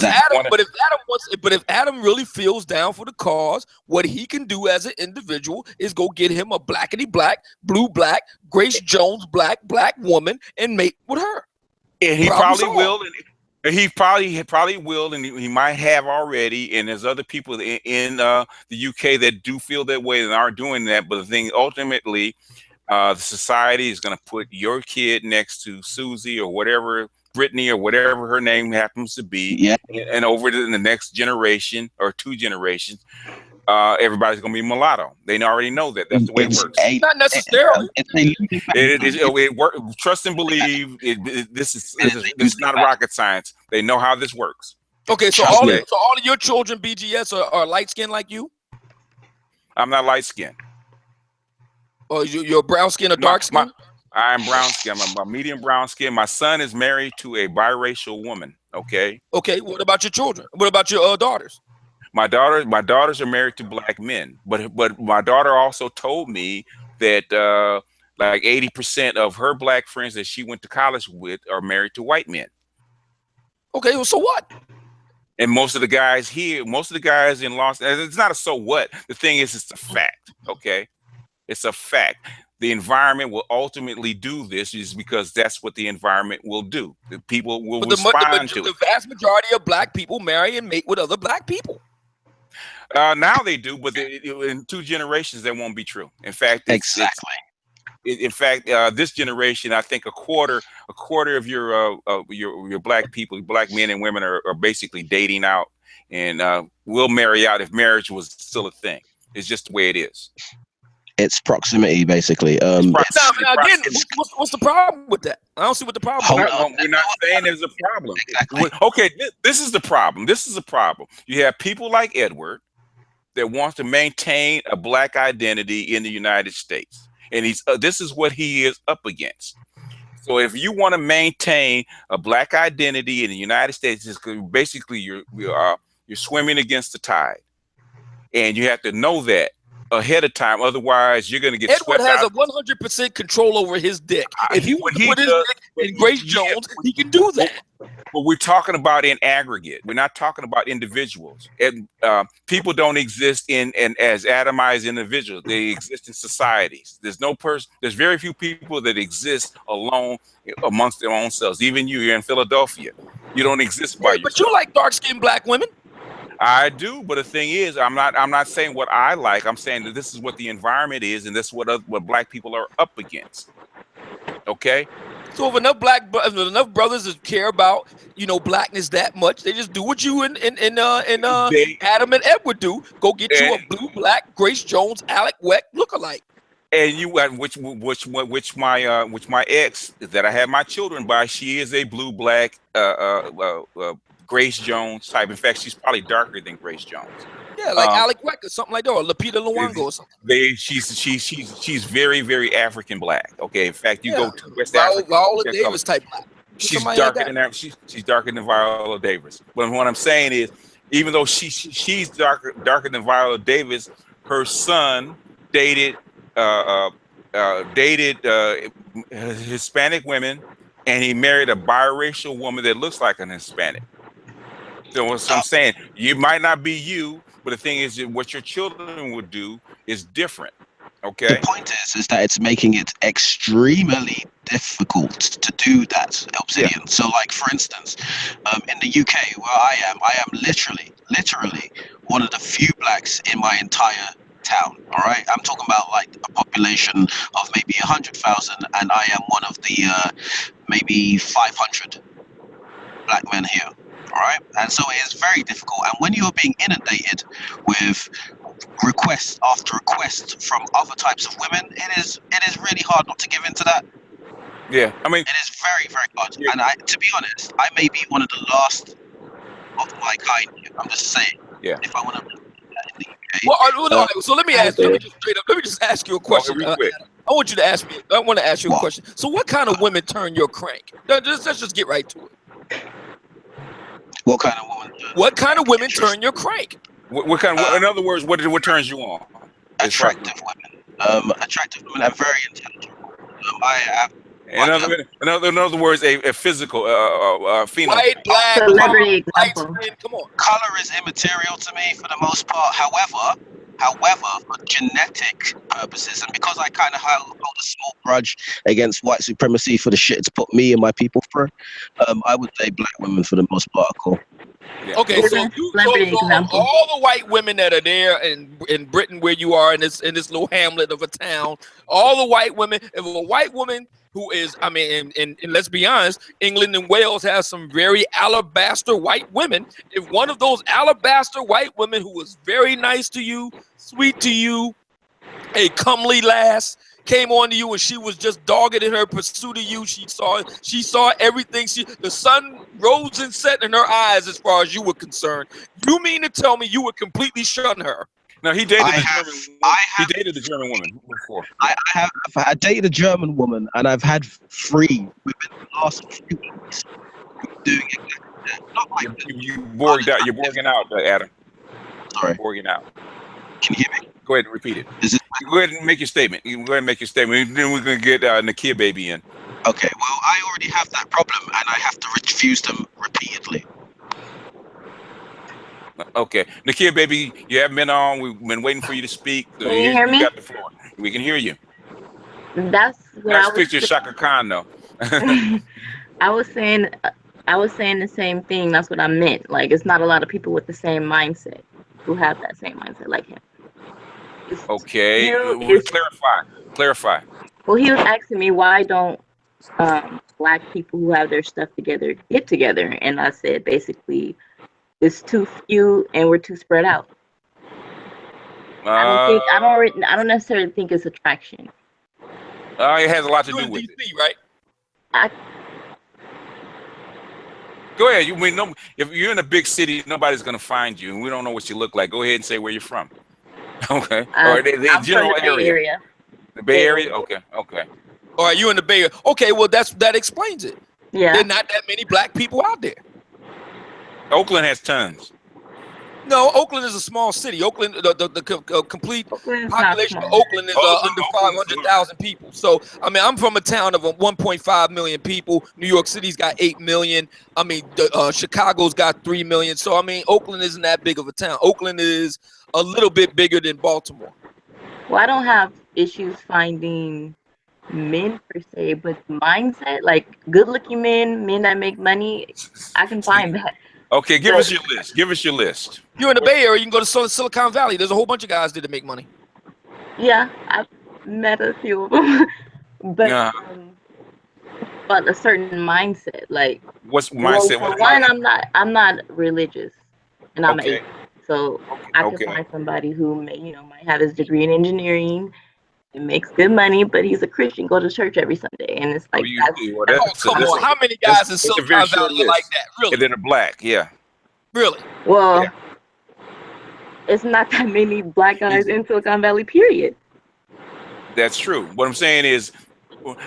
if Adam really feels down for the cause, what he can do as an individual is go get him a blackity black, blue black, Grace Jones black woman and mate with her. And he probably will. And he probably will, and he might have already. And there's other people in the UK that do feel that way and are doing that. But the thing ultimately, the society is going to put your kid next to Susie or whatever, Brittany or whatever her name happens to be. Yeah. And over to the next generation or two generations, everybody's going to be mulatto. They already know that. That's the way it works. Not necessarily. It works. Trust and believe. This is not rocket science. They know how this works. Okay, so all of your children, BGS, are light skinned like you? I'm not light skinned. Oh, you're brown skin or dark skin? I'm brown skin. I'm a medium brown skin. My son is married to a biracial woman. Okay. Okay. What about your children? What about your daughters? My daughters are married to Black men. But my daughter also told me that like 80% of her Black friends that she went to college with are married to white men. Okay. Well, so what? And most of the guys in Los Angeles, it's not a so what. The thing is, it's a fact. Okay. It's a fact. The environment will ultimately do this is because that's what the environment will do. The people will respond to it. The vast majority of Black people marry and mate with other Black people. Now they do, but in 2 generations that won't be true. In fact, this generation, I think a quarter of your Black people, Black men and women are basically dating out and will marry out if marriage was still a thing. It's just the way it is. It's proximity, basically. Again, what's the problem with that? I don't see what the problem is. We're not saying there's a problem. Exactly. Okay, this is the problem. This is a problem. You have people like Edward that wants to maintain a Black identity in the United States. And this is what he is up against. So if you want to maintain a black identity in the United States, it's basically you're swimming against the tide, and you have to know that ahead of time. Otherwise, you're going to get Edward swept has out. a 100% control over his dick. If he wants to put his dick in Grace Jones, he can do that. But we're talking about in aggregate. We're not talking about individuals. And people don't exist in as atomized individuals. They exist in societies. There's very few people that exist alone amongst their own selves. Even you're in Philadelphia. You don't exist by yourself. But you like dark-skinned black women. I do, but the thing is, I'm not saying what I like. I'm saying that this is what the environment is, and this is what black people are up against. Okay. So if enough brothers that care about blackness that much, they just do what you and Adam and Edward do. Go get you a blue black Grace Jones Alec Weck lookalike. And you which my ex that I have my children by, she is a blue black Grace Jones type. In fact, she's probably darker than Grace Jones. Yeah, like Alec Weck or something like that, or Lupita Nyong'o or something. She's very, very African black. Okay, in fact, you go to West Africa. Viola Davis type black. She's darker than that. She's darker than Viola Davis. But what I'm saying is, even though she's darker than Viola Davis, her son dated Hispanic women, and he married a biracial woman that looks like an Hispanic. So what I'm saying, you might not be you, but the thing is, what your children would do is different. Okay. The point is that it's making it extremely difficult to do that, Obsidian. Yeah. So, like for instance, in the UK where I am literally one of the few blacks in my entire town. All right, I'm talking about like a population of maybe 100,000, and I am one of the maybe 500 black men here. All right, and so it is very difficult. And when you are being inundated with request after request from other types of women, it is really hard not to give into that. Yeah, I mean, it is very, very hard. Yeah. And to be honest, I may be one of the last of my kind. I'm just saying. Yeah. If I want to. Well, so let me ask you. Let me just ask you a question. I want you to ask me. I want to ask you a question. So, what kind of women turn your crank? Let's just get right to it. What kind of woman? What kind of women turn your crank? What kind of? In other words, what turns you on? Attractive women. Attractive women are very intelligent. I have. In other words, a physical female. White, black, celebrity light skin. Come on. Color is immaterial to me for the most part. However, for genetic purposes, and because I kind of hold a small grudge against white supremacy for the shit it's put me and my people through, I would say black women for the most part are cool. Yeah. Okay, so all the white women that are there in Britain, where you are in this little hamlet of a town, all the white women. If a white woman who is, I mean, and let's be honest, England and Wales has some very alabaster white women. If one of those alabaster white women who was very nice to you, sweet to you, a comely lass, came on to you and she was just dogged in her pursuit of you, she saw everything. The sun rose and set in her eyes as far as you were concerned. You mean to tell me you would completely shun her? No, he dated the German woman before. I dated a German woman, and I've had 3 within the last few weeks doing exactly that. Not like you're borging out, Adam. Sorry. Borging out. Can you hear me? Go ahead and repeat it. Go ahead and make your statement. Then we're going to get Nakia Baby in. Okay, well, I already have that problem, and I have to refuse them repeatedly. Okay, Nakia Baby, you haven't been on. We've been waiting for you to speak. Can you hear me? You got the floor. We can hear you. That's what nice picture, Shaka Khan, though. I was saying the same thing. That's what I meant. Like, it's not a lot of people with the same mindset who have that same mindset like him. Okay, clarify. Well, he was asking me why don't black people who have their stuff together get together, and I said basically it's too few and we're too spread out. I don't necessarily think it's attraction. It has a lot to do with DC, right? Go ahead. If you're in a big city, nobody's gonna find you, and we don't know what you look like. Go ahead and say where you're from. Okay. Or the general Bay Area. The Bay Area. Okay. Or are you in the Bay Area? Okay, well that explains it. Yeah. There are not that many black people out there. Oakland has tons. No, Oakland is a small city. Oakland, the complete population of Oakland is under 500,000 people. So, I mean, I'm from a town of 1.5 million people. New York City's got 8 million. I mean, Chicago's got 3 million. So, I mean, Oakland isn't that big of a town. Oakland is a little bit bigger than Baltimore. Well, I don't have issues finding men per se, but mindset, like good-looking men that make money, I can find that. Okay, give us your list. Give us your list. You're in the Bay Area, you can go to Silicon Valley. There's a whole bunch of guys there that make money. Yeah, I've met a few of them, but but a certain mindset. Like, what's mindset? Well, for one, I'm not religious, and I'm an atheist, so I can find somebody who might have his degree in engineering. It makes good money, but he's a Christian, go to church every Sunday, and it's like, come on, how many guys in Silicon Valley are like that? Really? And then they're black, yeah. Really? Well, it's not that many black guys in Silicon Valley, period. That's true. What I'm saying is,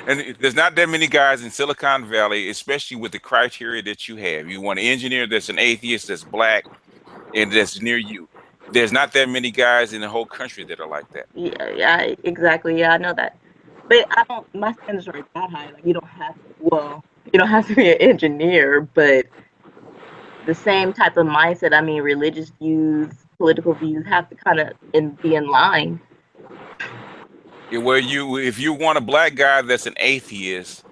and there's not that many guys in Silicon Valley, especially with the criteria that you have. You want an engineer that's an atheist, that's black, and that's near you. There's not that many guys in the whole country that are like that. Yeah, exactly. Yeah, I know that. But my standards aren't that high. Like, you don't have to be an engineer, but the same type of mindset, I mean, religious views, political views have to kind of be in line. Yeah, well, if you want a black guy that's an atheist,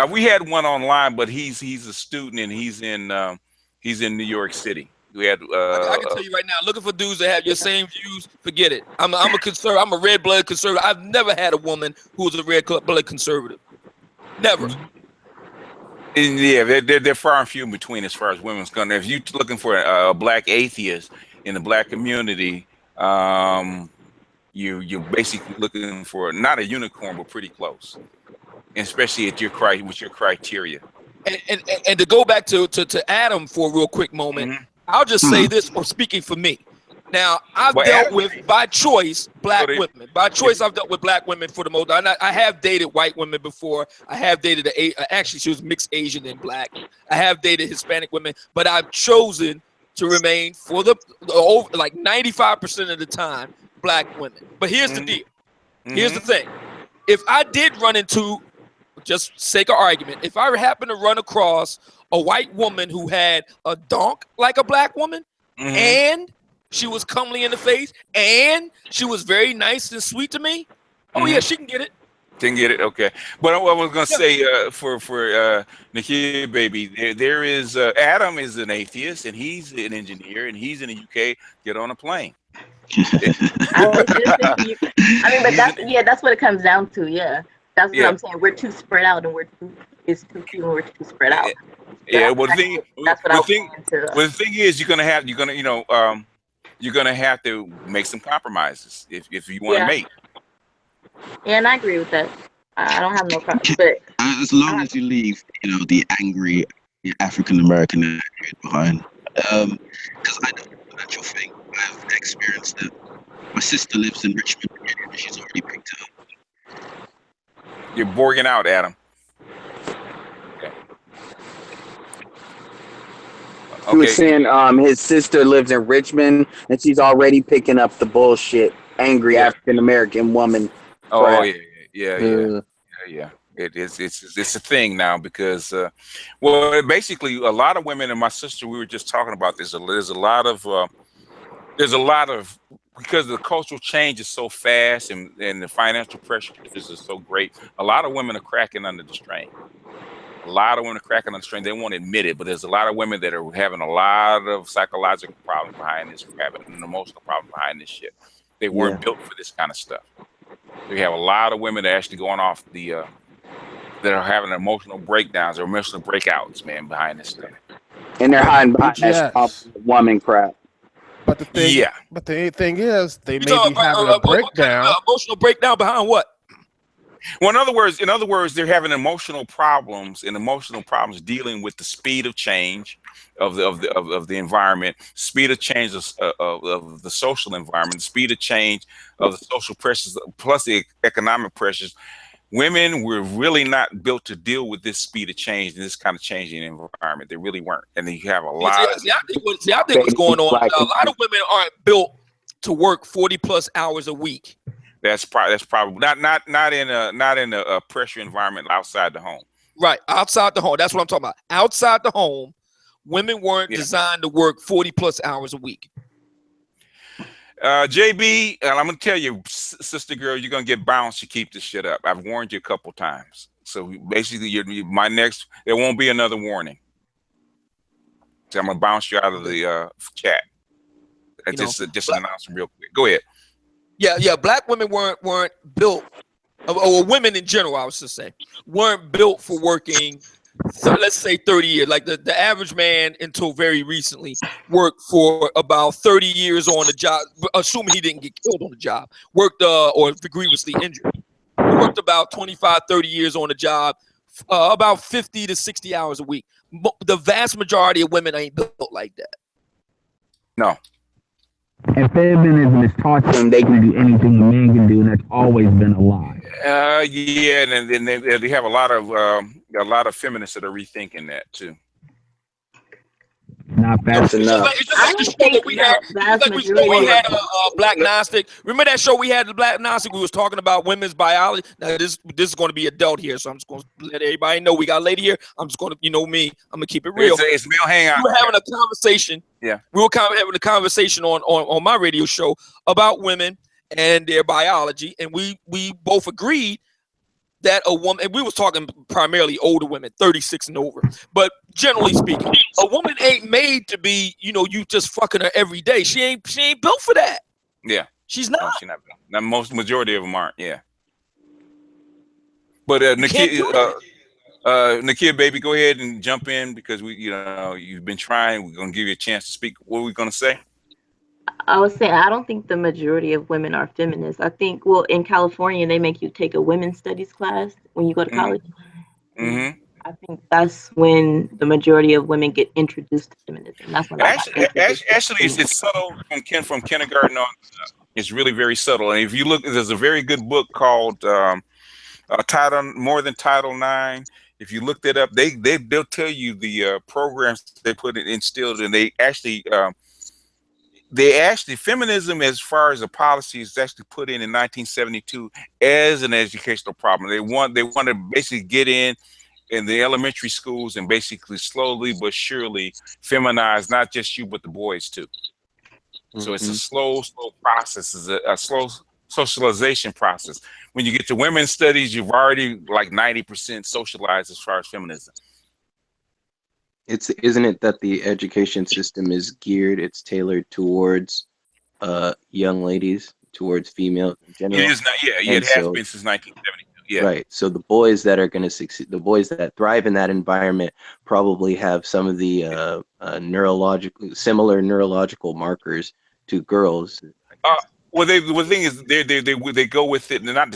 we had one online, but he's a student and he's in New York City. We had. I can tell you right now, looking for dudes that have your same views, forget it. I'm a conservative. I'm a red blood conservative. I've never had a woman who was a red blood conservative. Never. And yeah, they're far and few in between as far as women's concerned. If you're looking for a black atheist in the black community, you're basically looking for not a unicorn, but pretty close, especially with your criteria. And to go back to Adam for a real quick moment, I'll just say this, or speaking for me. Now, I've dealt with, by choice, black women. By choice, I've dealt with black women for the most. I have dated white women before. I have dated actually, she was mixed Asian and black. I have dated Hispanic women, but I've chosen to remain for like 95% of the time black women. But here's the deal. Here's the thing. If I did run into, just sake of argument, if I happen to run across a white woman who had a donk like a black woman, and she was comely in the face, and she was very nice and sweet to me, oh yeah, she can get it. Can get it, okay. But I was gonna say for Nakia baby, there is Adam is an atheist and he's an engineer and he's in the UK. Get on a plane. I mean, but that's what it comes down to. Yeah, that's what I'm saying. We're too spread out, and it's too few, and we're too spread out. Yeah, well, the thing is, you're gonna have to make some compromises if you want to mate. Yeah, and I agree with that. I don't have no problem. But as long as you leave, the angry African American behind, because I know that's your thing. I've experienced it. My sister lives in Richmond, and she's already picked it up. You're borging out, Adam. He was saying his sister lives in Richmond and she's already picking up the bullshit angry African American woman. Oh yeah. It's a thing now because basically a lot of women, and my sister, we were just talking about this. There's a lot of because the cultural change is so fast and the financial pressure is so great. A lot of women are cracking under the strain. A lot of women are cracking under the strain. They won't admit it, but there's a lot of women that are having a lot of psychological problems behind this crap and an emotional problem behind this shit. They weren't built for this kind of stuff. We have a lot of women that are actually going off that are having emotional breakdowns or emotional breakouts, man, behind this stuff. And they're hiding behind that woman crap. But the thing is, they may be having a breakdown. Emotional breakdown behind what? Well, in other words, they're having emotional problems dealing with the speed of change of the environment, speed of change of the social environment, speed of change of the social pressures plus the economic pressures. women were really not built to deal with this speed of change and this kind of changing environment. They really weren't. And then you have a lot. I think what's going on. A lot of women aren't built to work 40+ hours a week. That's probably not in a pressure environment outside the home. Right, outside the home. That's what I'm talking about. Outside the home, women weren't designed to work 40+ hours a week. JB, and I'm gonna tell you, sister girl, you're gonna get bounced to keep this shit up. I've warned you a couple times. So basically, there won't be another warning. So I'm gonna bounce you out of the chat. Just an announcement real quick. Go ahead. Yeah. Black women weren't built, or women in general, I was to say, weren't built for working. So let's say 30 years. Like the average man until very recently worked for about 30 years on the job, assuming he didn't get killed on the job. Worked or grievously injured. Worked about 25, 30 years on the job, about 50 to 60 hours a week. The vast majority of women ain't built like that. No. And feminism is taught to them they can do anything a man can do, and that's always been a lie. Yeah, and then they have a lot of feminists that are rethinking that too. Not fast enough. It's just like the show that we had. We had a Black Gnostic. Remember that show we had, the Black Gnostic? We was talking about women's biology. Now this is going to be adult here, so I'm just going to let everybody know we got a lady here. I'm just going to, I'm going to keep it real. It's male hangout. We were having a conversation. Yeah. We were having a conversation on my radio show about women and their biology, and we both agreed that a woman, and we was talking primarily older women, 36 and over, but generally speaking, a woman ain't made to be, you just fucking her every day. She ain't built for that. Yeah. She's not. No, she's not built. The majority of them aren't. Yeah. But Nakia, baby, go ahead and jump in because you've been trying. We're gonna give you a chance to speak. What are we gonna say? I was saying, I don't think the majority of women are feminists. I think, in California, they make you take a women's studies class when you go to college. Mm-hmm. I think that's when the majority of women get introduced to feminism. That's when actually it's subtle from kindergarten on. It's really very subtle. And if you look, there's a very good book called More Than Title IX. If you look that up, they'll tell you the programs they put it instilled, and they actually feminism as far as a policy is actually put in 1972 as an educational problem. They want to basically get in the elementary schools and basically slowly but surely feminize not just you but the boys too. Mm-hmm. So it's a slow process. It's a slow socialization process. When you get to women's studies, you've already like 90% socialized as far as feminism. Isn't it that the education system is geared, it's tailored towards young ladies, towards females in general? It is not, it has been since 1972. Yeah. Right. So the boys that are going to succeed, the boys that thrive in that environment probably have some of the similar neurological markers to girls. Well, the thing is, they go with it. They're not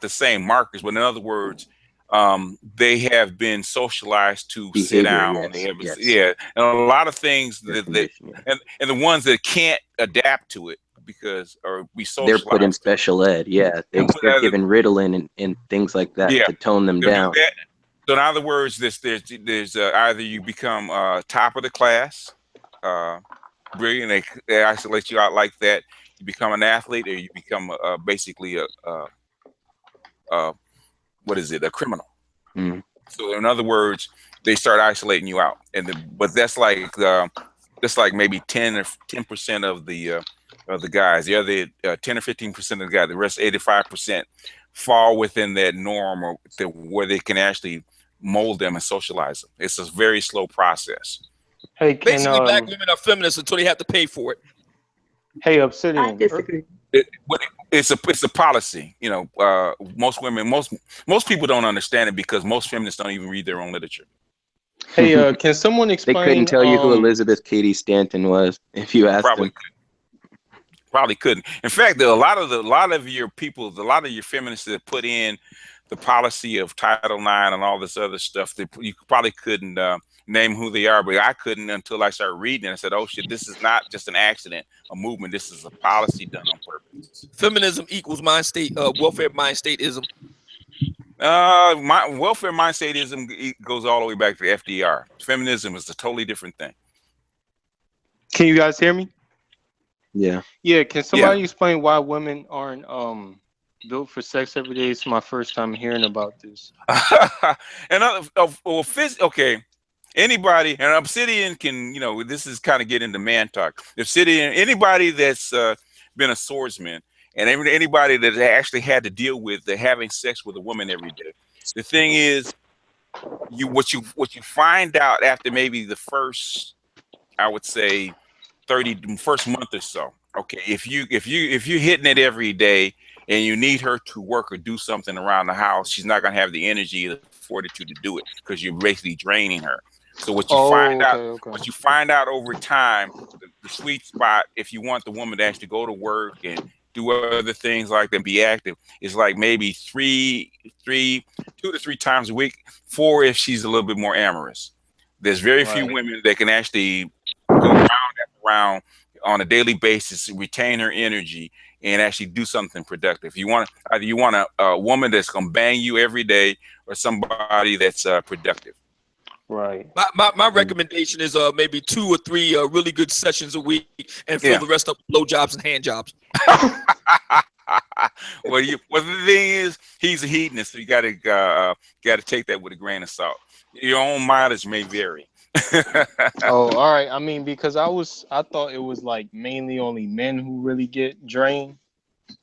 the same markers, but in other words, they have been socialized to sit down. Yes. And a lot of things and the ones that can't adapt to it because or be socialized, they're put in special ed. Yeah, they're given Ritalin and things like that to tone them down. So in other words, there's either you become top of the class, brilliant. They isolate you out like that. You become an athlete, or you become basically a criminal. Mm. So in other words, they start isolating you out, but that's like maybe 10% of the guys. The other 10 or 15% of the guys, the rest 85% fall within that norm or where they can actually mold them and socialize them. It's a very slow process. Hey, basically, black women are feminists until they have to pay for it. Hey, Obsidian. I disagree. It's a policy. Most people don't understand it because most feminists don't even read their own literature. Hey, can someone explain? They couldn't tell you who Elizabeth Cady Stanton was if you asked them. Probably couldn't. In fact, a lot of your feminists that put in the policy of Title IX and all this other stuff, you probably couldn't name who they are, but I couldn't until I started reading and I said, oh shit, this is not just an accident, a movement. This is a policy done on purpose. Feminism equals mind state, welfare mind stateism. My welfare mindsetism goes all the way back to FDR. Feminism is a totally different thing. Can you guys hear me? Yeah. Yeah. Can somebody explain why women aren't built for sex every day? It's my first time hearing about this. Okay. Anybody, and Obsidian can, this is kind of get into man talk. Obsidian, anybody that's been a swordsman, and anybody that actually had to deal with having sex with a woman every day. The thing is, what you find out after maybe the first, I would say, first month or so. Okay, if you're hitting it every day and you need her to work or do something around the house, she's not gonna have the energy or fortitude to do it because you're basically draining her. So what you what you find out over time, the sweet spot, if you want the woman to actually go to work and do other things like that, be active, is like maybe 2 to 3 times a week. 4 if she's a little bit more amorous. There's very few women that can actually go around on a daily basis, retain her energy, and actually do something productive. You want a woman that's gonna bang you every day, or somebody that's productive. Right. My recommendation is maybe 2 or 3 really good sessions a week, and fill the rest up with blow jobs and hand jobs. Well, the thing is, he's a hedonist, so you gotta take that with a grain of salt. Your own mileage may vary. Oh, all right. I mean, because I thought it was like mainly only men who really get drained.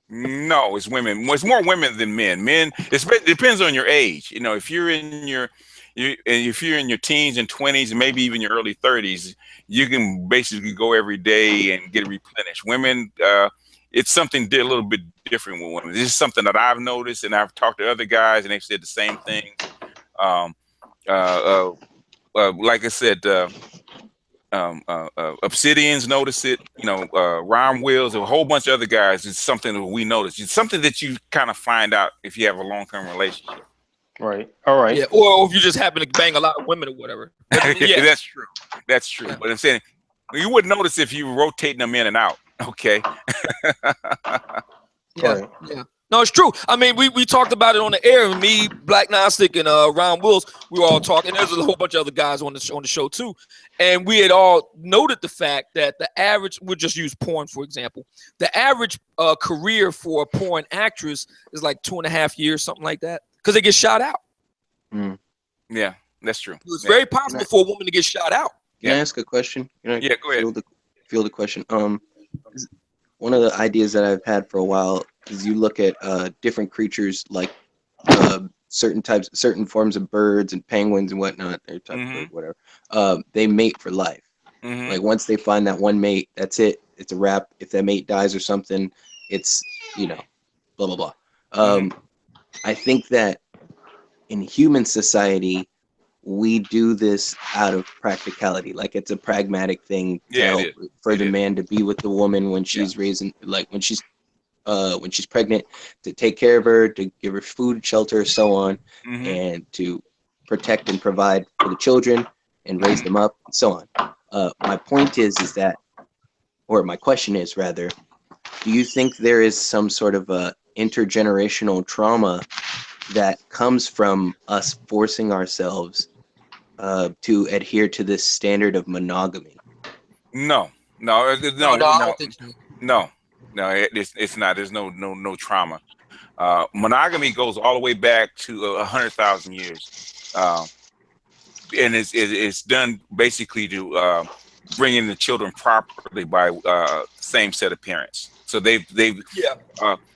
No, it's women. It's more women than men. Men, it depends on your age. If you're in your teens and 20s and maybe even your early 30s, you can basically go every day and get it replenished. Women, it's something a little bit different with women. This is something that I've noticed, and I've talked to other guys, and they've said the same thing. Like I said, Obsidians notice it. Ron Wills, a whole bunch of other guys. It's something that we notice. It's something that you kind of find out if you have a long-term relationship. Right. All right. Yeah. Or if you just happen to bang a lot of women or whatever. Yeah. That's true. That's true. But I'm saying you wouldn't notice if you were rotating them in and out. Okay. Yeah. No, it's true. I mean, we talked about it on the air. Me, Black Gnostic, and Ron Wills, we were all talking. There's a whole bunch of other guys on the show too, and we had all noted the fact that the average, we'll just use porn for example, the average career for a porn actress is like 2.5 years, something like that, because they get shot out. Yeah, that's true. It's very possible for a woman to get shot out. Can I ask a question? Go ahead. Field the question. One of the ideas that I've had for a while is you look at different creatures like certain forms of birds and penguins and whatnot, or type of bird, whatever. They mate for life. Like once they find that one mate, that's it. It's a wrap. If that mate dies or something, it's blah blah blah. I think that in human society, we do this out of practicality. Like it's a pragmatic thing for the man to be with the woman when she's raising, like when she's pregnant, to take care of her, to give her food, shelter, so on, and to protect and provide for the children and raise them up, and so on. My point is that, or my question is rather, do you think there is some sort of a intergenerational trauma that comes from us forcing ourselves to adhere to this standard of monogamy? No, I don't think so. No, it's not. There's no trauma. Monogamy goes all the way back to 100,000 years, and it's done basically to bring in the children properly by same set of parents. So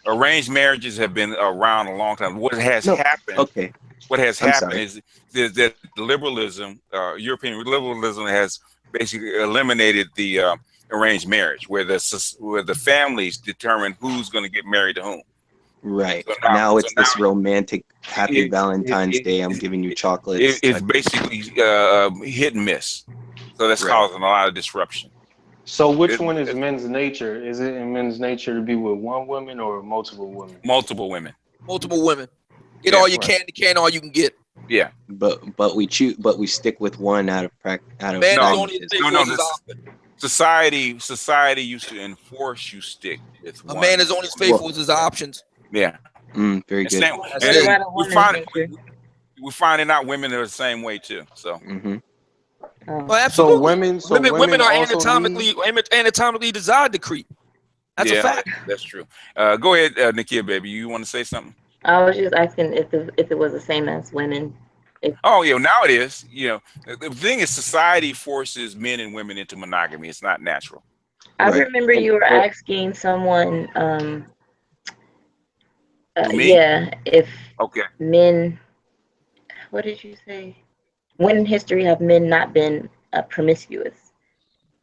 arranged marriages have been around a long time. What has happened? Okay. What has happened is that liberalism, European liberalism, has basically eliminated the arranged marriage, where the families determine who's going to get married to whom. Right. So now it's this romantic, happy Valentine's Day. I'm giving you chocolates. It's basically hit and miss. So that's causing a lot of disruption. So which one is men's nature? Is it in men's nature to be with one woman or multiple women? Multiple women. Multiple women. Get all you can, all you can get. Yeah. But we stick with one out of practice. Society used to enforce you stick with one. A man is only as faithful as his options. Yeah. Very good. Same, we're finding out women are the same way too. So. Well, absolutely. So women are also anatomically designed to creep. That's a fact. That's true. Go ahead, Nakia, baby. You want to say something? I was just asking if it was the same as women. Oh yeah, now it is. You know, the thing is, society forces men and women into monogamy. It's not natural. I remember you were asking someone, if men. What did you say? When in history have men not been promiscuous?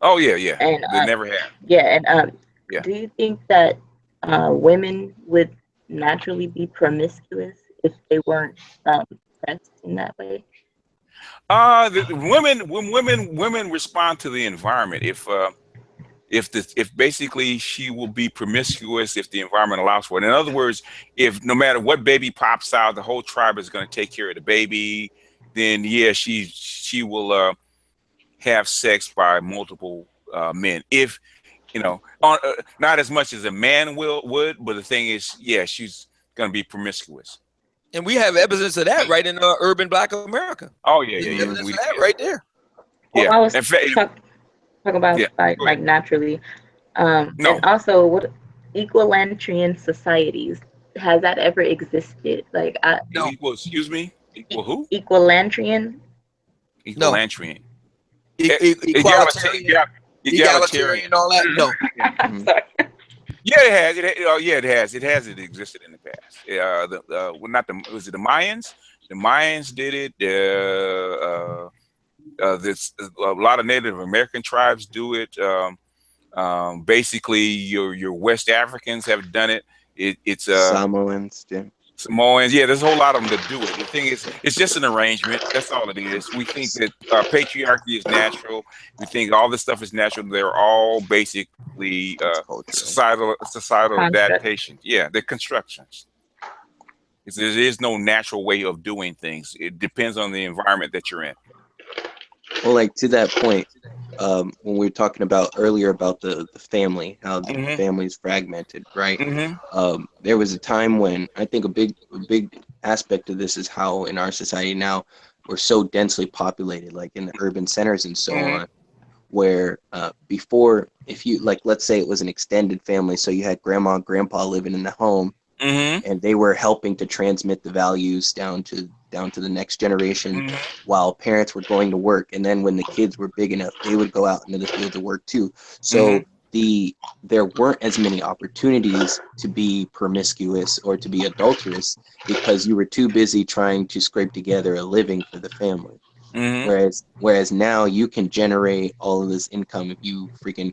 Oh yeah. And they never have. Yeah, and do you think that women would naturally be promiscuous if they weren't pressed in that way? Women respond to the environment. If basically she will be promiscuous if the environment allows for it. In other words, if no matter what baby pops out, the whole tribe is going to take care of the baby, then yeah, she will have sex by multiple men. If you know, not as much as a man would, but the thing is, yeah, she's going to be promiscuous. And we have evidence of that right in urban Black America. Oh yeah. Evidence of that right there. Well, I was talking about like naturally, and also what equalantrian societies, has that ever existed? Like Excuse me. Equal who? Equalantrian. Equalantrian. Egalitarian and all that. No. Yeah, it has. It has. It existed in the past. Was it the Mayans? The Mayans did it. This a lot of Native American tribes do it. Basically, your West Africans have done it. It's Samoans, Jim. Samoans, yeah, there's a whole lot of them that do it. The thing is, it's just an arrangement. That's all it is. We think that patriarchy is natural. We think all this stuff is natural. They're all basically societal adaptation. Yeah, they're constructions. There is no natural way of doing things. It depends on the environment that you're in. Well, like to that point, when we were talking about earlier about the family, how the family is fragmented, right? There was a time when I think a big aspect of this is how in our society now we're so densely populated, like in the urban centers and so on, where before, if you like, let's say it was an extended family, so you had grandma and grandpa living in the home, and they were helping to transmit the values down to the next generation while parents were going to work. And then when the kids were big enough, they would go out into the field to work too. So there weren't as many opportunities to be promiscuous or to be adulterous because you were too busy trying to scrape together a living for the family. Whereas now you can generate all of this income if you freaking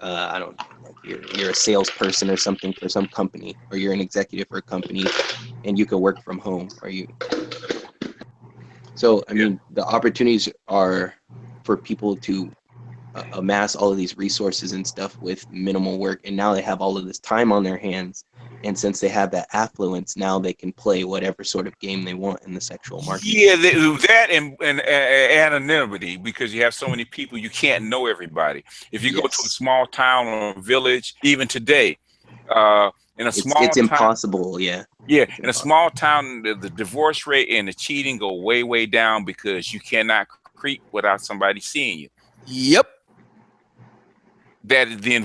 I don't know, you're a salesperson or something for some company, or you're an executive for a company, and you can work from home. So I mean, the opportunities are for people to amass all of these resources and stuff with minimal work, and now they have all of this time on their hands. And since they have that affluence, now they can play whatever sort of game they want in the sexual market. Yeah, that and anonymity, because you have so many people, you can't know everybody. If you go to a small town or village, even today, in a small it's impossible. Yeah, in a small town, the divorce rate and the cheating go way, way down because you cannot creep without somebody seeing you. Yep. That the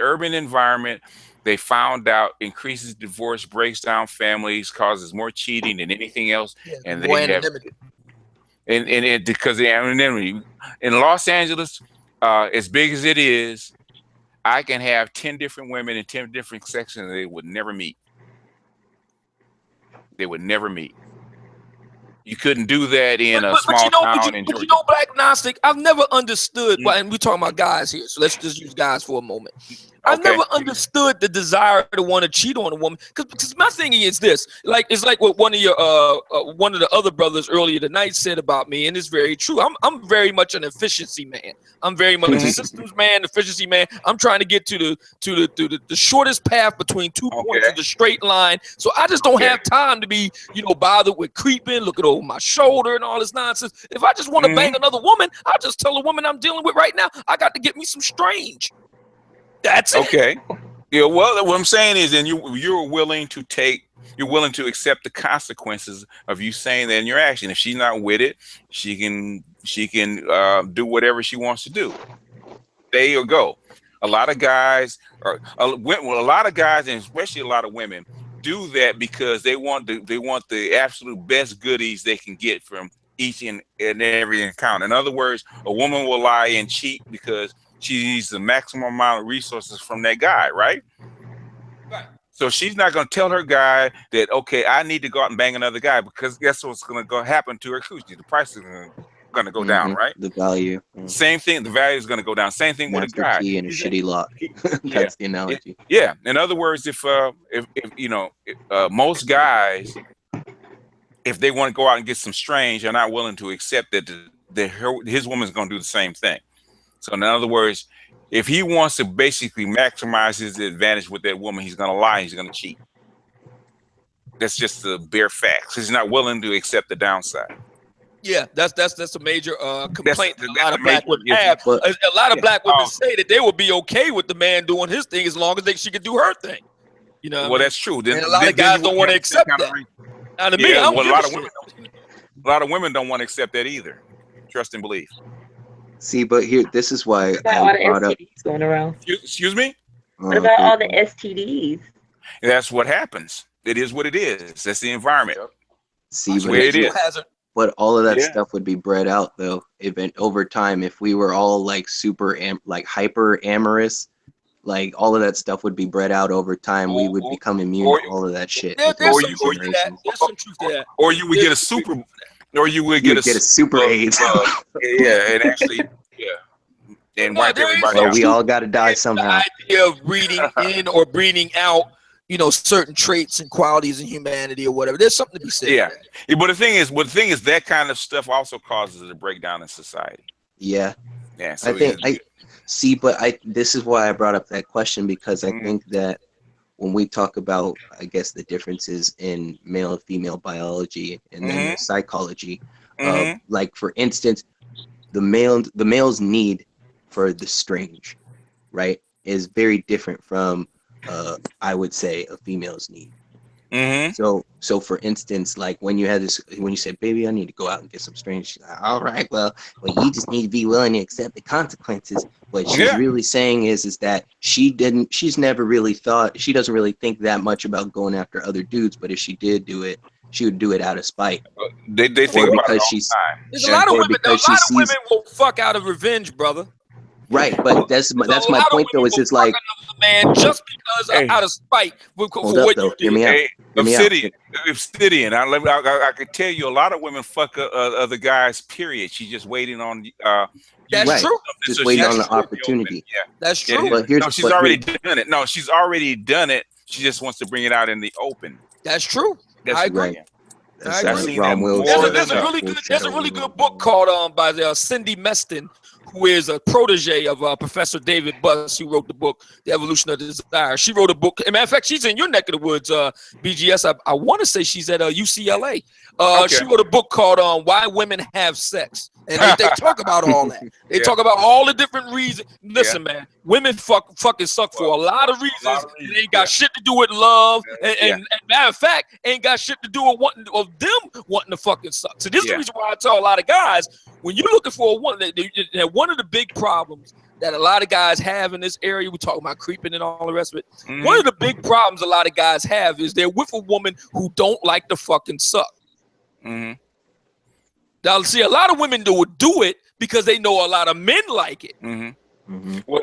urban environment, they found out increases divorce, breaks down families, causes more cheating than anything else, and they have and because the anonymity in Los Angeles, as big as it is, I can have 10 different women in 10 different sections, and they would never meet. They would never meet. You couldn't do that in a small town in Georgia. But you know, Black Gnostic, I've never understood why, and we're talking about guys here, so let's just use guys for a moment. I've never understood the desire to want to cheat on a woman, because my thing is this, like it's like what one of the other brothers earlier tonight said about me, and it's very true. I'm very much an efficiency man. I'm very much a systems man, efficiency man. I'm trying to get to the shortest path between 2 points of the straight line. So I just don't have time to be bothered with creeping, looking over my shoulder, and all this nonsense. If I just want to bang another woman, I'll just tell a woman I'm dealing with right now, I got to get me some strange. That's it. Okay. Yeah, well, what I'm saying is, then you're willing to accept the consequences of you saying that in your action. If she's not with it, she can do whatever she wants to do. There you go. A lot of guys, a lot of guys, and especially a lot of women, do that because they want the absolute best goodies they can get from each and every encounter. In other words, a woman will lie and cheat because she needs the maximum amount of resources from that guy, right? Right. So she's not going to tell her guy that, okay, I need to go out and bang another guy, because guess what's going to happen to her coochie? The price is going to go down, right? The value. Same thing. The value is going to go down. Same thing with a guy. Key and a shitty lock. That's the analogy. Yeah. In other words, if most guys, if they want to go out and get some strange, are not willing to accept that his woman's going to do the same thing. So in other words, if he wants to basically maximize his advantage with that woman, he's going to lie. He's going to cheat. That's just the bare facts. He's not willing to accept the downside. Yeah, that's a major complaint that a lot of black women have. A lot of black women say that they will be okay with the man doing his thing as long as she can do her thing. You know. Well, that's true. And a lot of guys don't want to accept that. Now, to me, a lot of women don't want to accept that either. Trust and believe. See, but here, this is why I brought up. Going around. Excuse me? What about all the STDs? That's what happens. It is what it is. That's the environment. See, that's where it is. But all of that stuff would be bred out, though. Over time, if we were all like hyper amorous, like all of that stuff would be bred out over time. We would become immune to all of that shit. There's some truth to that. Or you would get a super. Or you would get a super AIDS. And actually, and wipe everybody out. We all got to die somehow. The idea of breeding in or breeding out, certain traits and qualities in humanity or whatever. There's something to be said. Yeah, but the thing is, that kind of stuff also causes a breakdown in society. Yeah. Yeah. So this is why I brought up that question, because I think that when we talk about, I guess, the differences in male and female biology and then psychology, like for instance, the male's need for the strange, right, is very different from, I would say, a female's need. So for instance, like when you said, baby, I need to go out and get some strange, she's like, all right, well, you just need to be willing to accept the consequences. What she's really saying is that she doesn't really think that much about going after other dudes, but if she did do it, she would do it out of spite. They think about it all the time. There's a lot of women will fuck out of revenge, brother. Right, but that's my point though. Is it's like, man, just because out of spite for what you did. Hear me out. Obsidian. I could tell you, a lot of women fuck other guys. Period. She's just waiting on. That's true. Just waiting on the opportunity. Yeah, that's true. But she's already done it. No, she's already done it. She just wants to bring it out in the open. That's true. I agree. There's a really good book called by Cindy Meston, who is a protege of Professor David Buss, who wrote the book The Evolution of Desire. She wrote a book. As a matter of fact, she's in your neck of the woods, BGS. I want to say she's at UCLA. She wrote a book called Why Women Have Sex. And they talk about all that. They talk about all the different reasons. Listen, man, women fucking suck for a lot of reasons. It ain't got shit to do with love. And matter of fact, ain't got shit to do with them wanting to fucking suck. So this is the reason why I tell a lot of guys, when you're looking for a woman, one of the big problems that a lot of guys have in this area, we talk about creeping and all the rest of it. One of the big problems a lot of guys have is they're with a woman who don't like to fucking suck. Now, see, a lot of women would do it because they know a lot of men like it.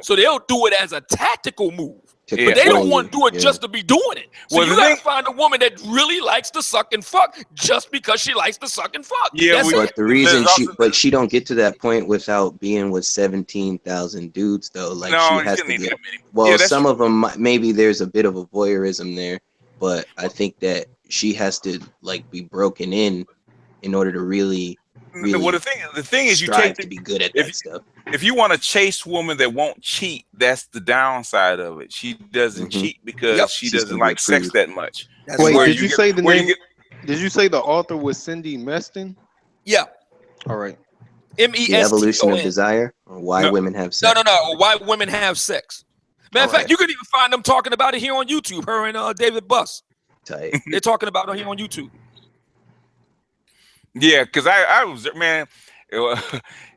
So they'll do it as a tactical move. But they don't want to do it just to be doing it. So you got to find a woman that really likes to suck and fuck just because she likes to suck and fuck. But the reason she don't get to that point without being with 17,000 dudes though. Like she has to get. Well, some of them maybe there's a bit of a voyeurism there, but I think that she has to like be broken in order to really. Well, the thing is, you take to be good at that stuff. If you want a chaste woman that won't cheat, that's the downside of it. She doesn't cheat because she doesn't like sex that much. Wait, did you say the name? Did you say the author was Cindy Meston? Yeah. All right. The Evolution of Desire, or Why Women Have Sex. No. Why Women Have Sex. Matter of fact, you can even find them talking about it here on YouTube. Her and David Buss. Tight. They're talking about it here on YouTube. Yeah, because I was, man.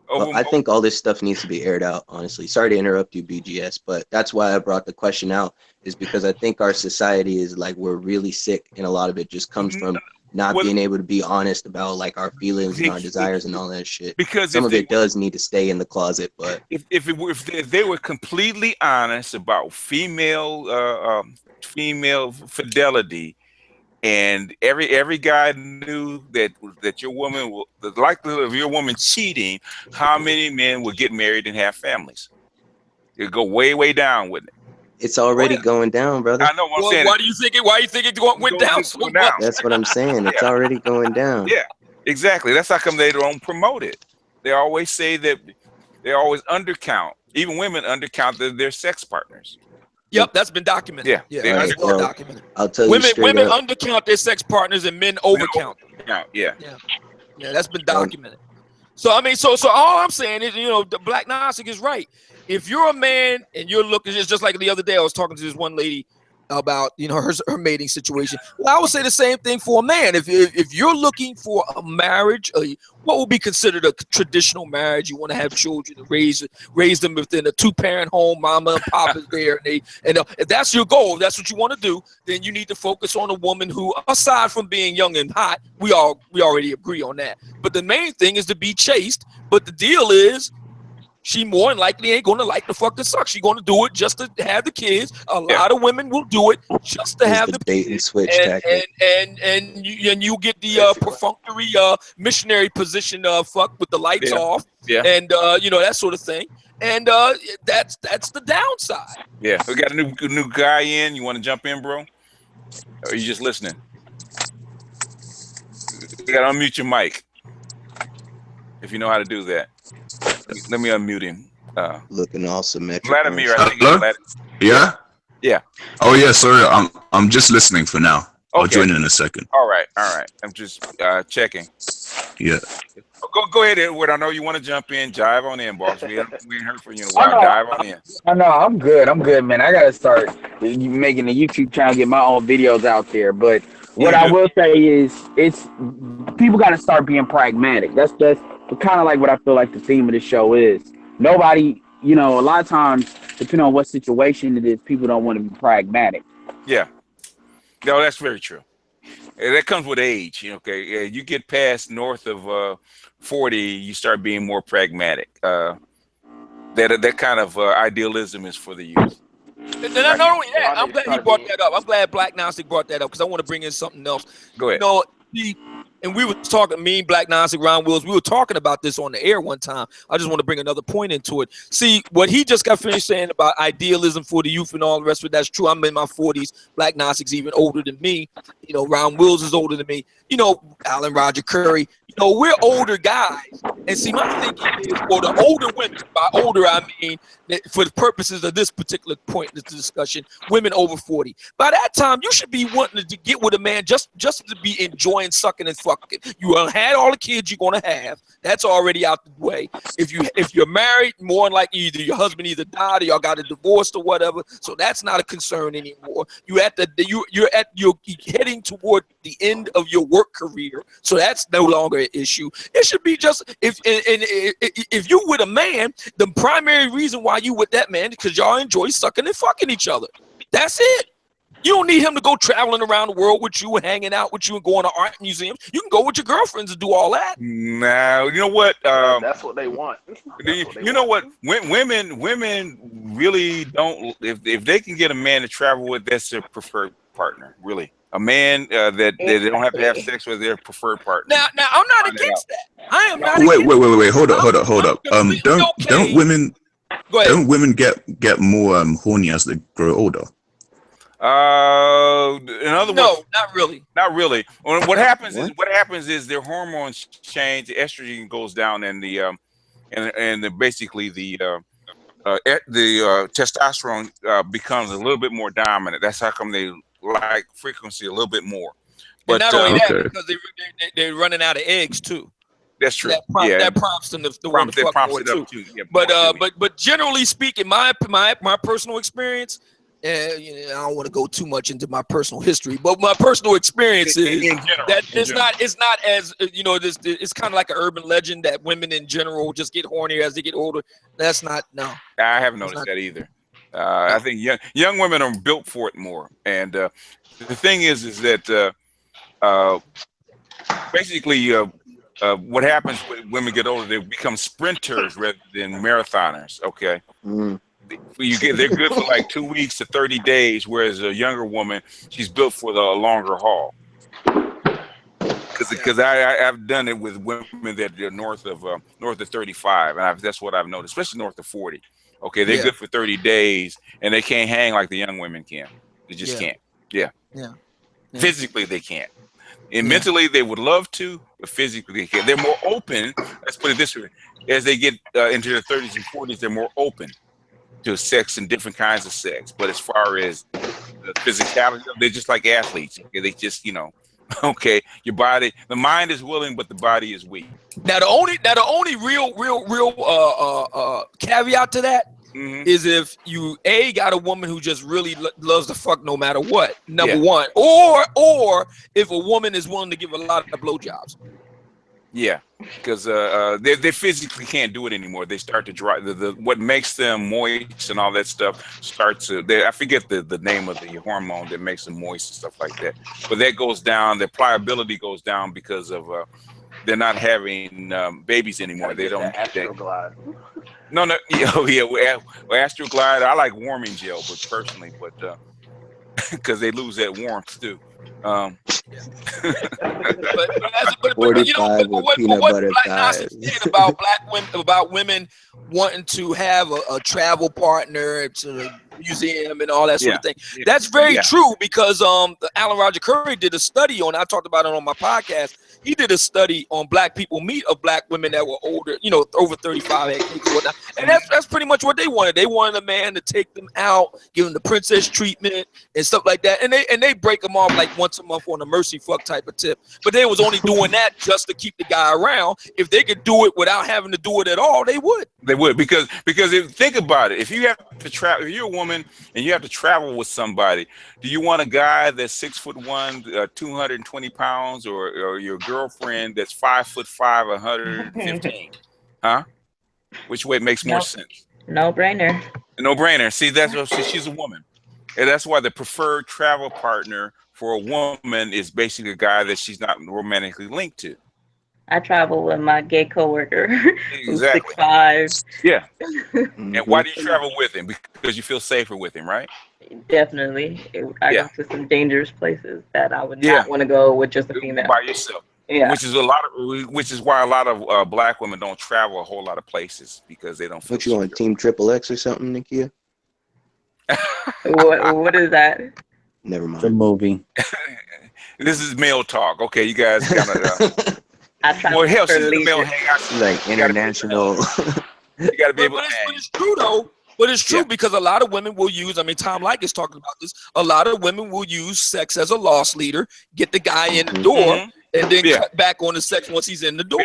Well, I think all this stuff needs to be aired out, honestly. Sorry to interrupt you, BGS, but that's why I brought the question out, is because I think our society is like, we're really sick, and a lot of it just comes from not being able to be honest about like our feelings and our desires and all that shit. Because some of it does need to stay in the closet, but if they were completely honest about female fidelity, and every guy knew that your woman will, the likelihood of your woman cheating, how many men would get married and have families? It'd go way down, wouldn't it? it's already going down, brother. I know what I'm saying. Why do you think it went down so much? That's what I'm saying. It's already going down. Yeah, exactly. That's how come they don't promote it. They always say that they always undercount. Even women undercount their sex partners. Yep, that's been documented. Yeah, that's well documented. I'll tell you women undercount their sex partners and men overcount. Yeah, that's been documented. So I mean, so all I'm saying is, the Black Gnostic is right. If you're a man and you're looking, it's just like the other day I was talking to this one lady about her mating situation. Well, I would say the same thing for a man. If you're looking for a marriage, what would be considered a traditional marriage? You want to have children, raise them within a 2-parent home, mama and papa is there, and if that's your goal, if that's what you want to do, then you need to focus on a woman who, aside from being young and hot, we already agree on that. But the main thing is to be chaste. But the deal is, she more than likely ain't going to like the fucking suck. She's going to do it just to have the kids. A lot of women will do it just to have the bait and switch tactic. And you get the perfunctory missionary position fuck with the lights off. Yeah. And that sort of thing. And that's the downside. Yeah. We got a new guy in. You want to jump in, bro? Or are you just listening? You got to unmute your mic if you know how to do that. Let me unmute him. Looking all symmetrical. Vladimir, I think. Yeah. Yeah. Oh yeah, sorry. I'm just listening for now. I'll join in a second. All right. I'm just checking. Yeah. Go ahead, Edward. I know you want to jump in. Jive on in, boss. We ain't heard from you in a while. Dive on in. I know. I'm good, man. I gotta start making a YouTube channel, get my own videos out there. But what I will say is, it's people got to start being pragmatic. That's kind of like what I feel like the theme of the show is. Nobody, a lot of times, depending on what situation it is, people don't want to be pragmatic. Yeah. No, that's very true. That comes with age. Okay. You get past north of 40, you start being more pragmatic. That kind of idealism is for the youth. And not only that, I'm glad he brought that up. I'm glad Black Gnostic brought that up because I want to bring in something else. Go ahead. And we were talking, me, Black Gnostic, Ron Wills, we were talking about this on the air one time. I just want to bring another point into it. See, what he just got finished saying about idealism for the youth and all the rest of it, that's true. I'm in my 40s. Black Gnostic's even older than me. Ron Wills is older than me. Alan Roger Curry. We're older guys. And see, my thinking is, for the older women, by older I mean, for the purposes of this particular point in the discussion, women over 40. By that time, you should be wanting to get with a man just to be enjoying sucking and fucking. You had all the kids you're gonna have. That's already out the way. If you're married, more than likely either your husband either died or y'all got a divorce or whatever. So that's not a concern anymore. You're heading toward the end of your work career. So that's no longer an issue. It should be just if you with a man, the primary reason why you with that man is because y'all enjoy sucking and fucking each other. That's it. You don't need him to go traveling around the world with you and hanging out with you and going to art museums. You can go with your girlfriends and do all that. Now, you know what? That's what they want. What? Women really don't. If they can get a man to travel with, that's their preferred partner. Really, a man that they don't have to have sex with their preferred partner. Now I'm not against that. I am not. Wait. Hold up. Don't women get more horny as they grow older? In other words, no, not really. Not really. What happens is their hormones change. The estrogen goes down, and basically the testosterone becomes a little bit more dominant. That's how come they like frequency a little bit more. But and not only that, because they're running out of eggs too. That's true. That prompts them to want to fuck more too. Yeah, but generally speaking, my personal experience, and I don't want to go too much into my personal history, but my personal experience is that it's not as it's kind of like an urban legend that women in general just get hornier as they get older. That's not no. I haven't noticed that either. I think young women are built for it more, and the thing is that basically what happens when women get older, they become sprinters rather than marathoners. Okay. They're good for like 2 weeks to 30 days, whereas a younger woman, she's built for the longer haul. Because I've done it with women that are north of 35, and that's what I've noticed, especially north of 40. Okay, they're good for 30 days, and they can't hang like the young women can. They just can't. Yeah. Physically, they can't. And mentally, they would love to, but physically, they can't. They're more open. Let's put it this way: as they get into their 30s and 40s, they're more open to sex and different kinds of sex. But as far as the physicality, they're just like athletes. Okay? They just, okay, your body, the mind is willing, but the body is weak. Now the only real caveat to that is if you got a woman who just really loves to fuck no matter what. Number one, or if a woman is willing to give a lot of blowjobs. Yeah, because they physically can't do it anymore. They start to dry. What makes them moist and all that stuff starts to. I forget the name of the hormone that makes them moist and stuff like that. But that goes down. Their pliability goes down because of they're not having babies anymore. They don't. Astroglide. No. Well, Astroglide. I like warming gel, but because they lose that warmth too. But what Black Gnostics said about women wanting to have a travel partner to the museum and all that sort of thing. That's very true because Alan Roger Curry did a study on. I talked about it on my podcast. He did a study on black people meet of black women that were older, over 35 and whatnot. And that's pretty much what they wanted. They wanted a man to take them out, give them the princess treatment and stuff like that. And they break them off like once a month on a mercy fuck type of tip. But they was only doing that just to keep the guy around. If they could do it without having to do it at all, they would. They would because think about it. If you have to travel, if you're a woman and you have to travel with somebody, do you want a guy that's 6'1", 220 pounds, or your girlfriend that's 5'5", 115? Huh? Which way makes more sense? No brainer. No brainer. See, that's what she's a woman, and that's why the preferred travel partner for a woman is basically a guy that she's not romantically linked to. I travel with my gay coworker. Exactly. Who's 6'5". Yeah. And why do you travel with him? Because you feel safer with him, right? Definitely. I go to some dangerous places that I would not want to go with just a female. By yourself. Yeah. Which is why a lot of black women don't travel a whole lot of places because they don't feel What you on Team XXX or something, Nakia? What is that? Never mind. The movie. This is male talk. Okay, you guys kind of well, hell, she's the male hangout. Like international. You got to be able to but it's true though. But it's true because a lot of women will use, Tom Like is talking about this, a lot of women will use sex as a loss leader, get the guy in the door, and then cut back on the sex once he's in the door.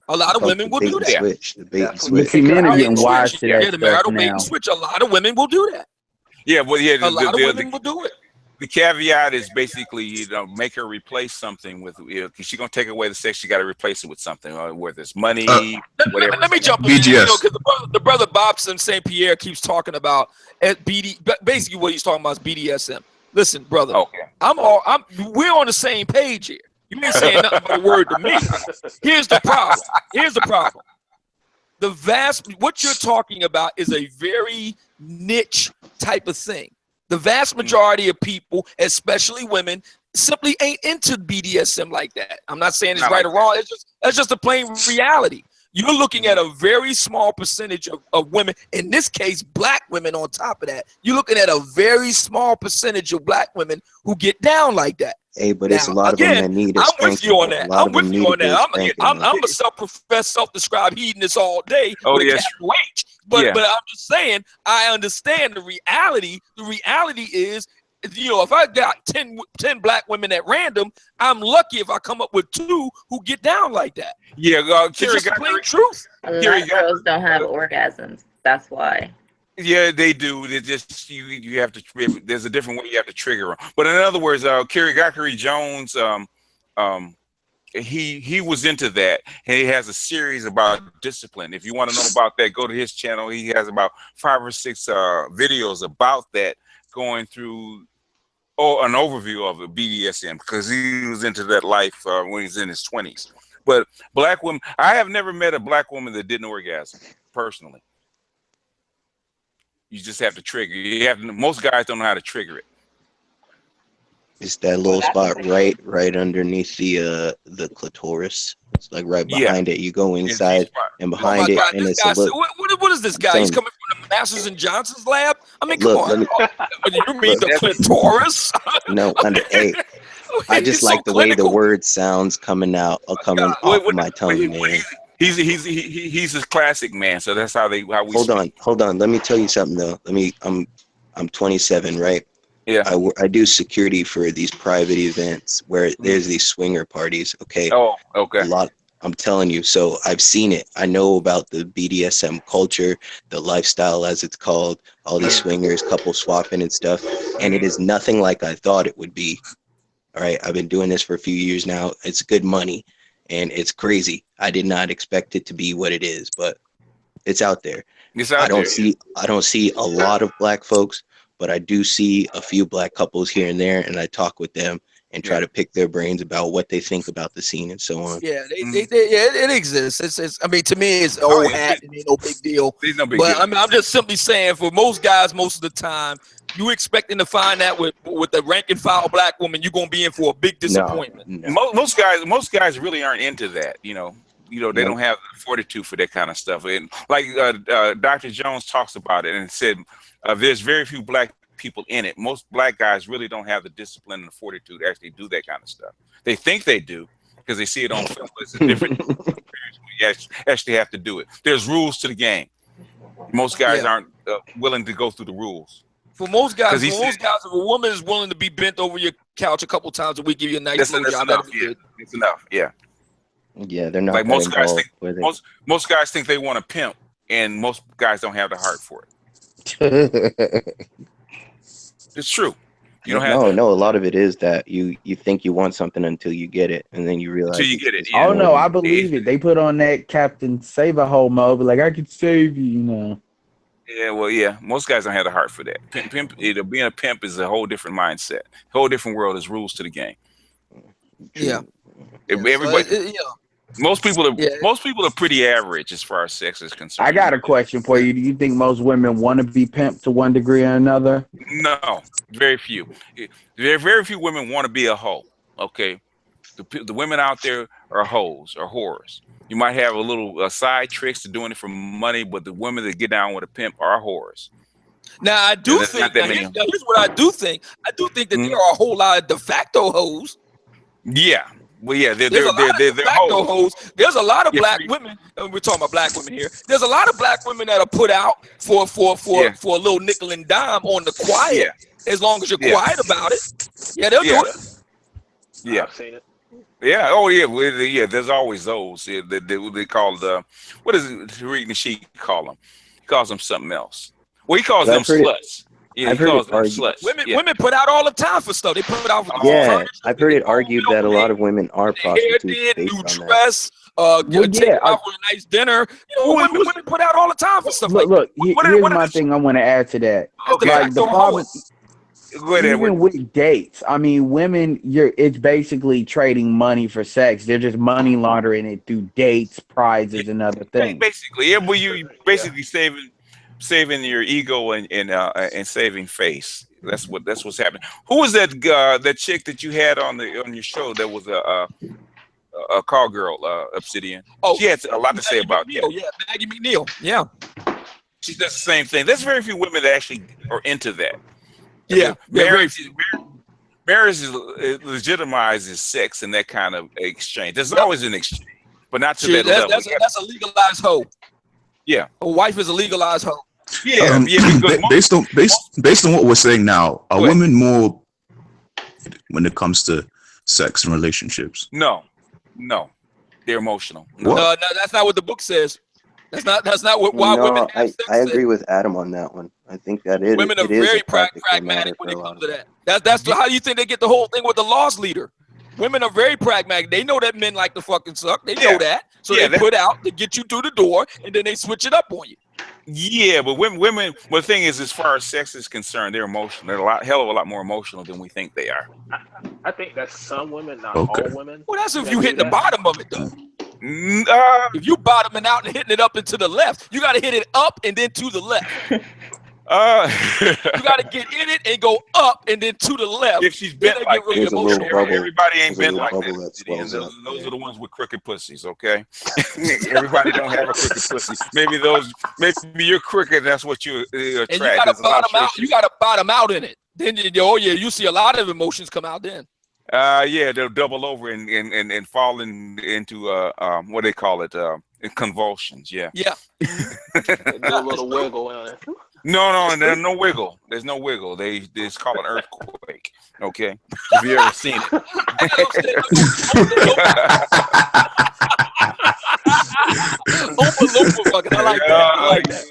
A lot of women will do that. The bait switch. See, men are getting wise to that the marital bait and switch. A lot of women will do that. Yeah, well, a lot of women will do it. The caveat is basically, make her replace something with, because she's gonna take away the sex. You got to replace it with something, whether it's money, whatever. Let me jump in. Because the brother Bobson St. Pierre keeps talking about basically what he's talking about is BDSM. Listen, brother, we're on the same page here. You ain't saying nothing but a word to me. Here's the problem. What you're talking about is a very niche type of thing. The vast majority of people, especially women, simply ain't into BDSM like that. I'm not saying it's right or wrong. That's just a plain reality. You're looking at a very small percentage of women, in this case, black women on top of that. You're looking at a very small percentage of black women who get down like that. Hey, but it's a lot of them that need a I'm with you on that. I'm a self-professed, self-described hedonist all day. Oh, yes. But I'm just saying, I understand the reality. The reality is if I got 10 black women at random, I'm lucky if I come up with 2 who get down like that. Yeah, it's just plain truth. A lot of girls don't have orgasms. That's why. Yeah, they do. They just you have to. There's a different way you have to trigger them. But in other words, Kerry Gackery Jones, he was into that, and he has a series about discipline. If you want to know about that, go to his channel. He has about 5 or 6 videos about that, going through an overview of the BDSM, because he was into that life when he was in his 20s. But black women, I have never met a black woman that didn't orgasm personally. You just have to trigger. Most guys don't know how to trigger it. It's that little spot right underneath the clitoris. It's like right behind it. You go inside and behind it, and it's a little. What is this guy? He's coming from the Masters and Johnson's lab. I mean, come on. You mean the clitoris? No, hey, I just like the way the word sounds coming off of my tongue, man. He's a classic man, so that's how we. Hold on. Let me tell you something though. I'm 27, right? Yeah. I do security for these private events where there's these swinger parties. Okay. Oh, okay. I'm telling you. So I've seen it. I know about the BDSM culture, the lifestyle as it's called, all these swingers, couple swapping and stuff, and it is nothing like I thought it would be. All right. I've been doing this for a few years now. It's good money. And it's crazy. I did not expect it to be what it is, but it's out there. I don't see a lot of black folks, but I do see a few black couples here and there, and I talk with them and try to pick their brains about what they think about the scene and so on. Yeah, it exists. It's I mean, to me, it's old hat. It ain't no big deal. It's no big deal. I mean, I'm just simply saying, for most guys, most of the time, you expecting to find that with the rank and file black woman, you're gonna be in for a big disappointment. No. Most guys really aren't into that. They don't have the fortitude for that kind of stuff. And like Dr. Jones talks about it and said, there's very few black people in it. Most black guys really don't have the discipline and the fortitude to actually do that kind of stuff. They think they do because they see it on film. It's a different experience when you actually have to do it. There's rules to the game. Most guys aren't willing to go through the rules. For most guys, if a woman is willing to be bent over your couch a couple times a week, give you a nice that's enough. Yeah. It's enough. Yeah. Yeah, they're not like most guys think. With it. Most guys think they want a pimp, and most guys don't have the heart for it. It's true. You don't have. No. A lot of it is that you think you want something until you get it, and then you realize. Until you get it. Yeah. Oh no, I believe it. They put on that Captain Save-A-Hole mode, like I could save you, Yeah, well, yeah. Most guys don't have the heart for that. Being a pimp is a whole different mindset. A whole different world. There's rules to the game. Yeah. Everybody. Most people are pretty average as far as sex is concerned. I got a question for you. Do you think most women want to be pimped to one degree or another? No, very few. There are very few women want to be a hoe. Okay, the women out there are hoes or whores. You might have a little side tricks to doing it for money, but the women that get down with a pimp are whores. Now I do think. Here's what I do think. I do think that there are a whole lot of de facto hoes. Yeah. Well, yeah, they're hoes. There's a lot of black women, and we're talking about black women here. There's a lot of black women that are put out for a little nickel and dime on the quiet. As long as you're quiet about it, they'll do it. Yeah, I've seen it. Yeah. Oh, yeah. Yeah. There's always those. Yeah, they call what is it? Tariq Nasheed call them? He calls them something else. Well, he calls them sluts. Yeah, women put out all the time for stuff. They put out for I've heard it argued that a lot of women are prostitutes. New dress, take out for a nice dinner. Women put out all the time for stuff. Look, here's my thing I want to add to that. Like the problem, even with dates, I mean, women, it's basically trading money for sex. They're just money laundering it through dates, prizes, and other things. Basically, but you basically saving your ego and saving face. That's what's happening. Who was that chick that you had on your show that was a call girl, Obsidian? Oh, she had a lot to say about that. Yeah, Maggie McNeil. Yeah, she does the same thing. There's very few women that actually are into that. Yeah, marriage legitimizes sex and that kind of exchange. There's always an exchange, but not to that level. That's a legalized hoe. Yeah, a wife is a legalized hoe. Based on what we're saying now, are women more when it comes to sex and relationships? No, they're emotional. No, that's not what the book says. That's not what why women have sex. I agree with Adam on that one. I think that women are very pragmatic when it comes to that. That's how you think they get the whole thing with the loss leader. Women are very pragmatic. They know that men like to fucking suck. They know that. So they put out to get you through the door, and then they switch it up on you. Yeah, but women. Well, the thing is, as far as sex is concerned, they're emotional. They're hell of a lot more emotional than we think they are. I think that's some women, not all women. Well, that's if you hit the bottom of it, though. If you bottoming out and hitting it up and to the left, you got to hit it up and then to the left. You got to get in it and go up and then to the left. If she's bent like really emotional, everybody ain't bent like that. Those are the ones with crooked pussies, okay? Everybody don't have a crooked pussy. Maybe you're crooked. That's what you attract. And you got to bottom out. You got to bottom out in it. Then you see a lot of emotions come out then. They'll double over and fall into what they call it, convulsions. Yeah. Do a little wiggle on it. No, there's no wiggle. There's no wiggle. It's called an earthquake. Okay, have you ever seen it? I like that.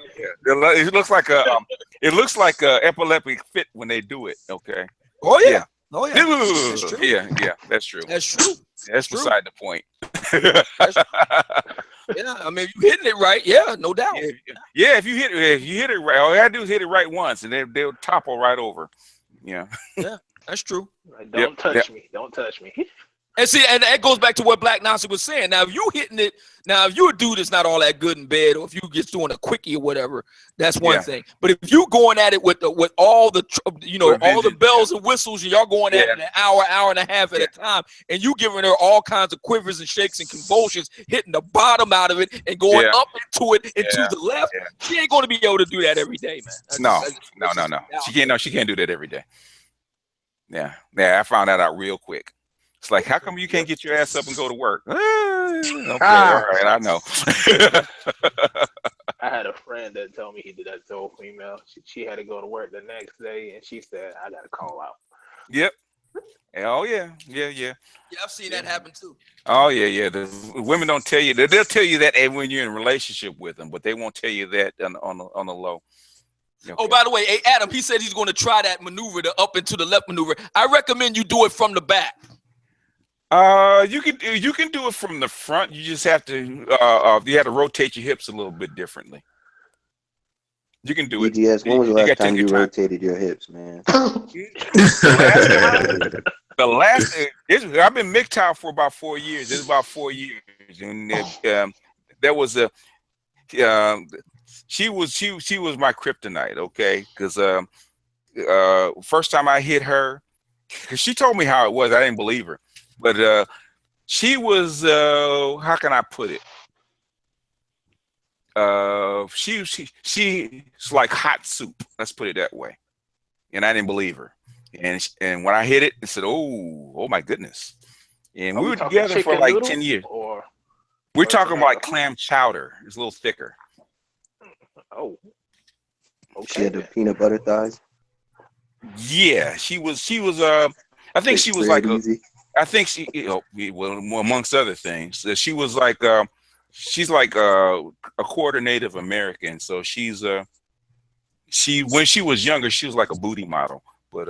It looks like a epileptic fit when they do it. Okay. Oh yeah. That's true. Yeah, that's true. That's true. That's beside the point. Yeah, I mean, if you hitting it right, yeah, no doubt. Yeah, if you hit it right, all you gotta do is hit it right once, and they'll topple right over. Yeah, that's true. Don't touch me. Don't touch me. And see, and that goes back to what Black Nancy was saying. Now, if you hitting it, if you're a dude that's not all that good in bed, or if you just doing a quickie or whatever, that's one thing. But if you going at it with all the, all the bells and whistles, and y'all going at it an hour and a half at a time, and you giving her all kinds of quivers and shakes and convulsions, hitting the bottom out of it and going up into it and to the left, she ain't going to be able to do that every day, man. No. She can't do that every day. Yeah, I found that out real quick. It's like, how come you can't get your ass up and go to work? Okay, all right, I know. I had a friend that told me he did that to a female. She had to go to work the next day, and she said, I got to call out. Yep. Oh, yeah. Yeah, I've seen that happen, too. Oh, yeah. The women don't tell you. They'll tell you that when you're in a relationship with them, but they won't tell you that on the low. Okay. Oh, by the way, hey, Adam, he said he's going to try that maneuver, the up and to the left maneuver. I recommend you do it from the back. You can do it from the front. You just have to you have to rotate your hips a little bit differently. You can do it. BGS, when was the last time you rotated your hips, man? I've been MGTOW for about 4 years. It's about 4 years, and there was she was my kryptonite. Okay, because first time I hit her, because she told me how it was, I didn't believe her. But she was, how can I put it? She's like hot soup. Let's put it that way. And I didn't believe her. And when I hit it, I said, oh my goodness. And we were together for like 10 years. We're talking like clam chowder. It's a little thicker. Oh. Okay. She had the peanut butter thighs. Yeah, she was. I think she was like easy. I think she, amongst other things, she was like, she's like a quarter Native American. So when she was younger, she was like a booty model, but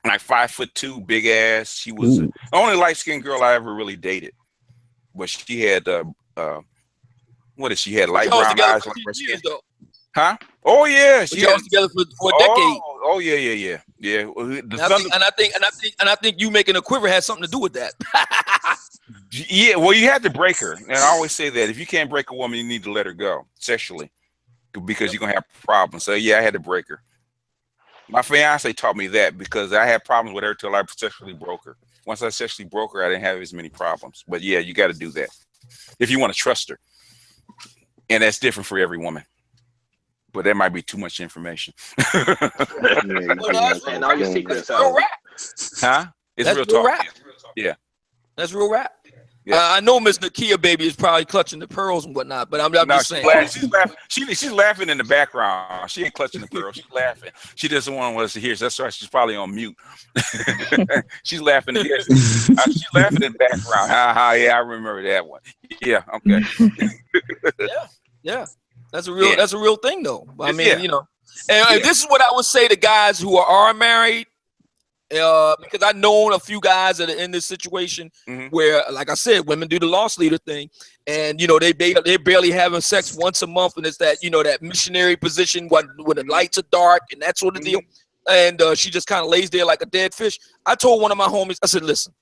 like 5'2", big ass. She was the only light skinned girl I ever really dated. But she had, she had light brown eyes like her skin. Huh? Oh yeah, she was together for a decade. Oh yeah. And I think you making a quiver had something to do with that. Yeah, well, you had to break her, and I always say that if you can't break a woman, you need to let her go sexually, because you're gonna have problems. So yeah, I had to break her. My fiance taught me that because I had problems with her till I sexually broke her. Once I sexually broke her, I didn't have as many problems. But yeah, you got to do that if you want to trust her, and that's different for every woman. But that might be too much information. Huh? It's real talk. Rap. Yeah. That's real rap. I know Miss Nakia baby is probably clutching the pearls and whatnot, but I'm just saying. She's laughing in the background. She ain't clutching the pearls. She's laughing. She doesn't want us to hear. So that's why she's probably on mute. She's laughing. Yes, she's laughing in the background. Yeah, I remember that one. Yeah, okay. Yeah. That's a real thing though. I mean, you know, and this is what I would say to guys who are married. Because I've known a few guys that are in this situation where, like I said, women do the loss leader thing, and you know they're barely having sex once a month, and it's that, you know, that missionary position when the lights are dark and that sort of deal, and she just kind of lays there like a dead fish. I told one of my homies, I said, listen,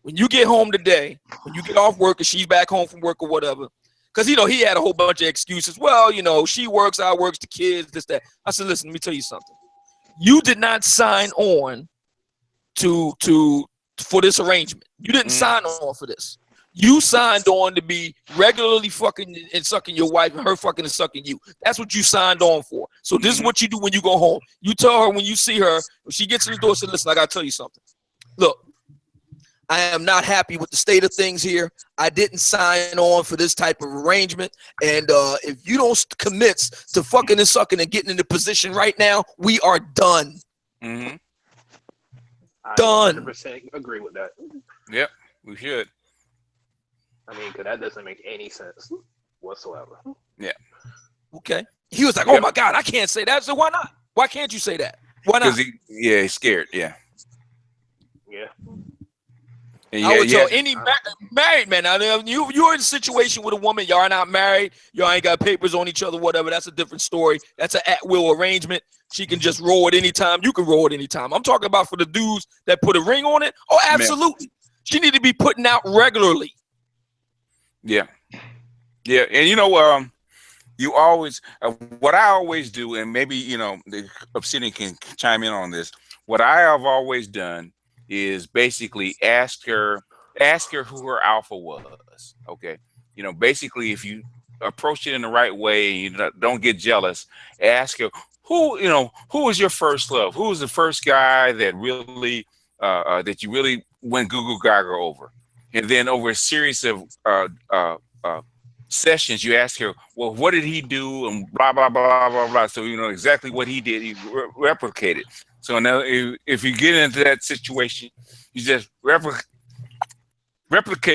when you get home today, when you get off work and she's back home from work or whatever, because you know he had a whole bunch of excuses. Well, you know, she works, I works, the kids, this, that. I said, listen, let me tell you something. You did not sign on for this arrangement. You didn't sign on for this. You signed on to be regularly fucking and sucking your wife, and her fucking and sucking you. That's what you signed on for. So this is what you do when you go home. You tell her when you see her, when she gets in the door, say, listen, I gotta tell you something. Look, I am not happy with the state of things here. I didn't sign on for this type of arrangement. And if you don't commit to fucking and sucking and getting in the position right now, we are done. I Done. 100% agree with that. Yep, we should. I mean, because that doesn't make any sense whatsoever. Yeah. Okay. He was like, oh my God, I can't say that. So why not? Why can't you say that? Why not? Because he's scared. Yeah. Yeah. I would tell any married man. Now, you're in a situation with a woman, y'all are not married, y'all ain't got papers on each other, whatever. That's a different story. That's an at-will arrangement. She can just roll at any time. You can roll at any time. I'm talking about for the dudes that put a ring on it. Oh, absolutely. She need to be putting out regularly. Yeah. Yeah. And you know, you always, what I always do, and maybe, you know, the Obsidian can chime in on this. What I have always done is basically ask her who her alpha was. Okay. You know, basically if you approach it in the right way and you don't get jealous, ask her who was your first love? Who was the first guy that really, that you really went Google Gaga over? And then over a series of sessions, you ask her, well, what did he do? And blah, blah, blah, blah, blah. So you know exactly what he did. He replicated. So now if you get into that situation, you just replicate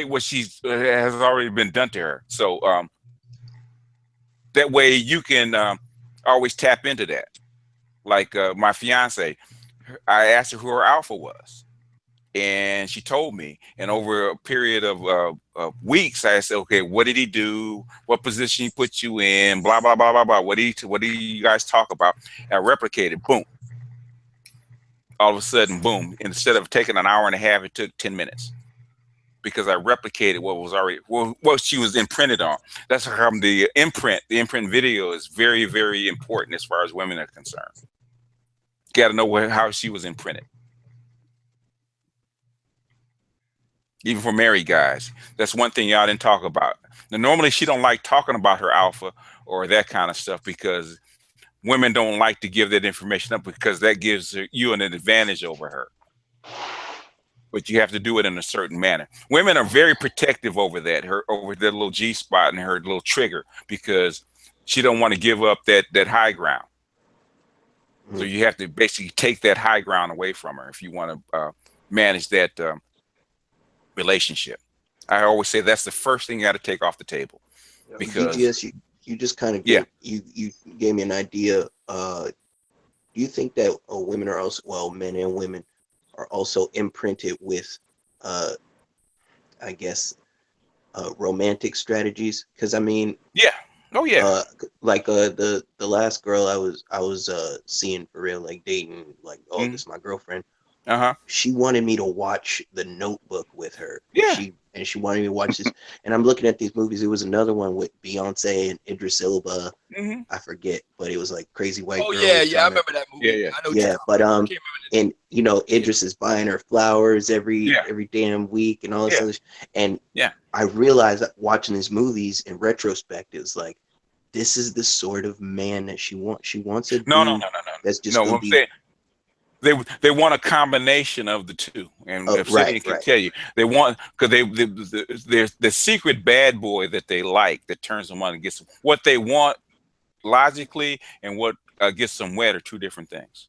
what she has already been done to her. So that way you can always tap into that. Like my fiance, I asked her who her alpha was. And she told me, and over a period of weeks, I said, okay, what did he do? What position he put you in? Blah, blah, blah, blah, blah. What do you guys talk about? And I replicated, boom. All of a sudden, boom. Instead of taking an hour and a half, it took 10 minutes. Because I replicated what was already, what she was imprinted on. That's how the imprint video is very, very important as far as women are concerned. You got to know how she was imprinted. Even for married guys, that's one thing y'all didn't talk about. Now, normally she don't like talking about her alpha or that kind of stuff because women don't like to give that information up because that gives you an advantage over her. But you have to do it in a certain manner. Women are very protective over that, over that little G spot and her little trigger because she don't want to give up that high ground. So you have to basically take that high ground away from her if you want to manage that relationship. I always say that's the first thing you got to take off the table. Because BGS, you just kind of you gave me an idea. Do you think that women are also, well, men and women are also imprinted with I guess romantic strategies? Because I mean, like the last girl I was seeing for real, like dating, like this is my girlfriend. She wanted me to watch The Notebook with her. She wanted me to watch this. And I'm looking at these movies. It was another one with Beyonce and Idris Elba. I forget, but it was like Crazy White Girl. I remember that movie. But and you know, Idris is buying her flowers every damn week and all this other and I realized that watching these movies in retrospect, it was like, this is the sort of man that she wants. She wants a dude that's just gonna be They want a combination of the two, and if Cillian can tell you, they want because there's the secret bad boy that they like that turns them on and gets them. What they want logically and what gets them wet are two different things.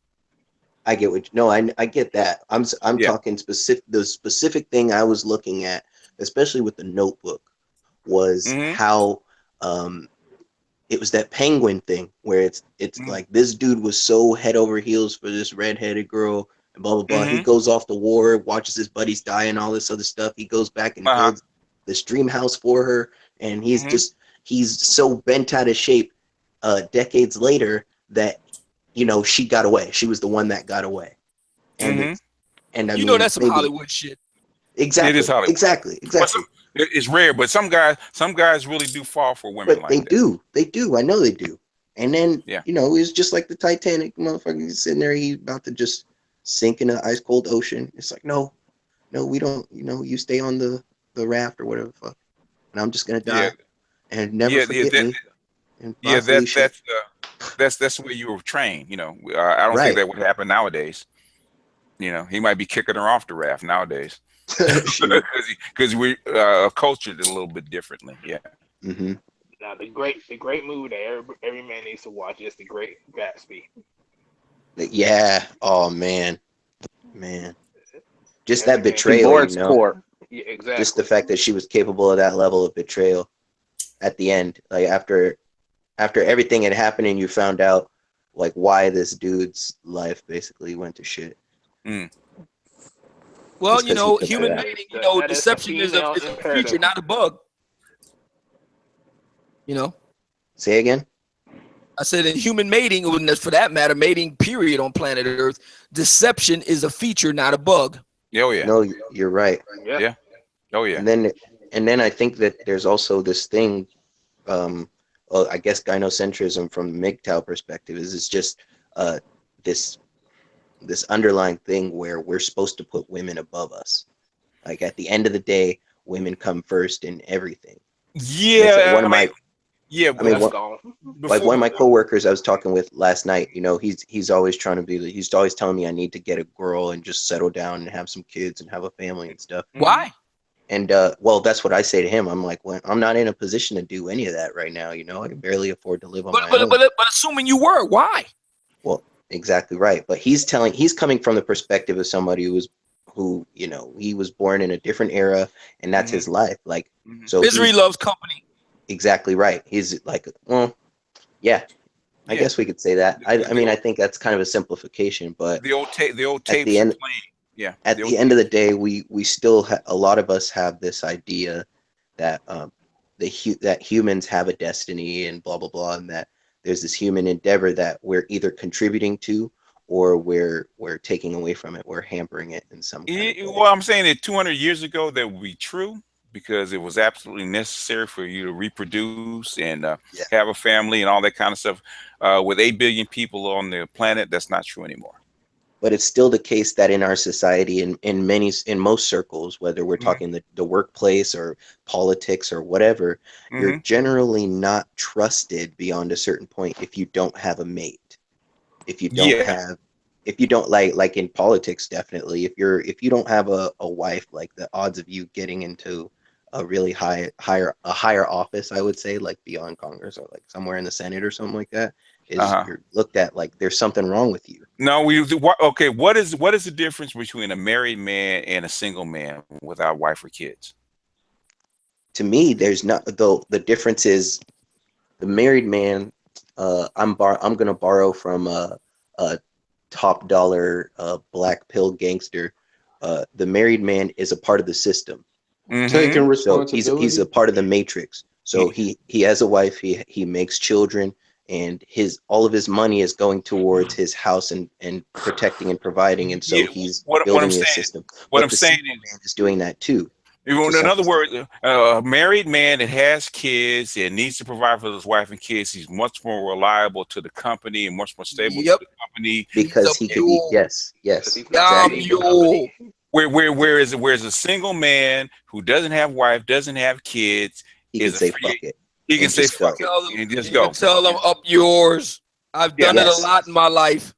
I get what I get that. I'm talking specific. The specific thing I was looking at, especially with the Notebook, was how it was that penguin thing where it's like this dude was so head over heels for this redheaded girl and blah blah blah. He goes off to war, watches his buddies die and all this other stuff. He goes back and builds this dream house for her, and he's so bent out of shape decades later that she got away. She was the one that got away. And and I mean, that's some Hollywood shit. Exactly. It is Hollywood. Exactly. It's rare, but some guys really do fall for women like that. They do. I know they do. And then, it's just like the Titanic motherfucker. He's sitting there, he's about to just sink in an ice cold ocean. It's like, no, we don't, you stay on the raft or whatever the fuck. And I'm just going to die. And never forget me. That's the way you were trained. I don't think that would happen nowadays. He might be kicking her off the raft nowadays. Because we are cultured a little bit differently. Now the great movie that every man needs to watch is The Great Gatsby. Oh man, just that betrayal. Yeah, exactly. Just the fact that she was capable of that level of betrayal at the end, like after everything had happened and you found out like why this dude's life basically went to shit. Well, human mating, deception is a feature, not a bug. Say again? I said in human mating, for that matter, mating period on planet Earth, deception is a feature, not a bug. Oh yeah. No, you're right. Yeah. Oh yeah. And then I think that there's also this thing, I guess gynocentrism from the MGTOW perspective is just this underlying thing where we're supposed to put women above us. Like at the end of the day, women come first in everything. Yeah. One of my coworkers I was talking with last night, he's always trying to he's always telling me I need to get a girl and just settle down and have some kids and have a family and stuff. Why? And well, that's what I say to him. I'm like, well, I'm not in a position to do any of that right now. I can barely afford to live on my own. But assuming you were, why? Well, exactly right. But he's coming from the perspective of somebody who he was born in a different era and that's his life. Like, so misery loves company. Exactly right. He's like, well, yeah, I guess we could say that. I mean, I think that's kind of a simplification, but the old tapes at the end, at the end of the day, we still a lot of us have this idea that that humans have a destiny and blah blah blah, and that there's this human endeavor that we're either contributing to or we're taking away from it. We're hampering it in some kind of way. Well, I'm saying that 200 years ago that would be true because it was absolutely necessary for you to reproduce and have a family and all that kind of stuff. With 8 billion people on the planet, that's not true anymore. But it's still the case that in our society, in most circles, whether we're talking the workplace or politics or whatever, you're generally not trusted beyond a certain point if you don't have a mate. If you don't like in politics, definitely. If you don't have a wife, like the odds of you getting into a really higher office, I would say, like beyond Congress or like somewhere in the Senate or something like that, is you're looked at like there's something wrong with you. No, okay. What is the difference between a married man and a single man without wife or kids? To me, there's not the difference is the married man. I'm gonna borrow from a top dollar black pill gangster. The married man is a part of the system. Taking responsibility. So he's a part of the matrix. So he has a wife. He makes children. And all of his money is going towards his house and protecting and providing, and so he's building his system. What I'm saying is doing that too. In other words, a married man that has kids and needs to provide for his wife and kids, he's much more reliable to the company and much more stable to the company because he could be yes, exactly. Whereas a single man who doesn't have wife, doesn't have kids, he can say fuck it. He can say fuck it and just go. Tell them up yours. I've done it a lot in my life.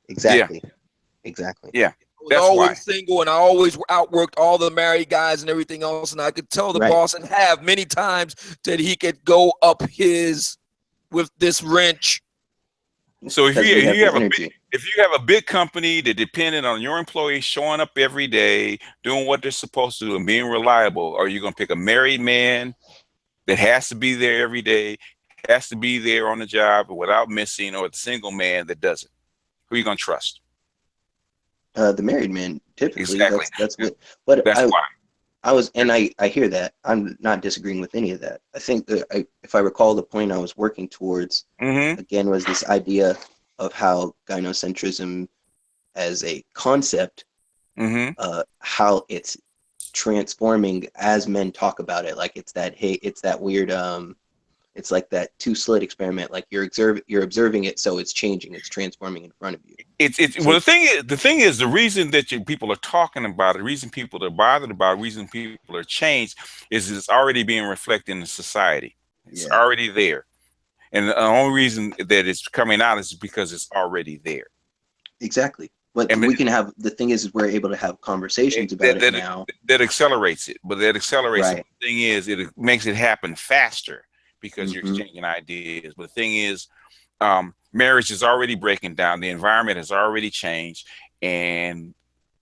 Exactly. Exactly. Yeah. I was always single, and I always outworked all the married guys and everything else. And I could tell the boss and have many times that he could go up his with this wrench. So if you have a big company that depended on your employees showing up every day, doing what they're supposed to do, and being reliable, are you going to pick a married man that has to be there every day, has to be there on the job without missing, or the single man that doesn't? Who are you going to trust? The married man, typically. Exactly. That's what. But that's why. I hear that. I'm not disagreeing with any of that. I think that if I recall, the point I was working towards again was this idea of how gynocentrism as a concept, how it's transforming as men talk about it. Like it's that weird it's like that two-slit experiment. Like you're observing it, so it's changing, it's transforming in front of you. Well, the thing is, the reason that people are talking about it, the reason people are bothered about it, the reason people are changed is it's already being reflected in the society. It's already there. And the only reason that it's coming out is because it's already there. Exactly. But we can have, the thing is we're able to have conversations about it now. That accelerates it. But that accelerates it. The thing is, it makes it happen faster because you're exchanging ideas. But the thing is, marriage is already breaking down. The environment has already changed. And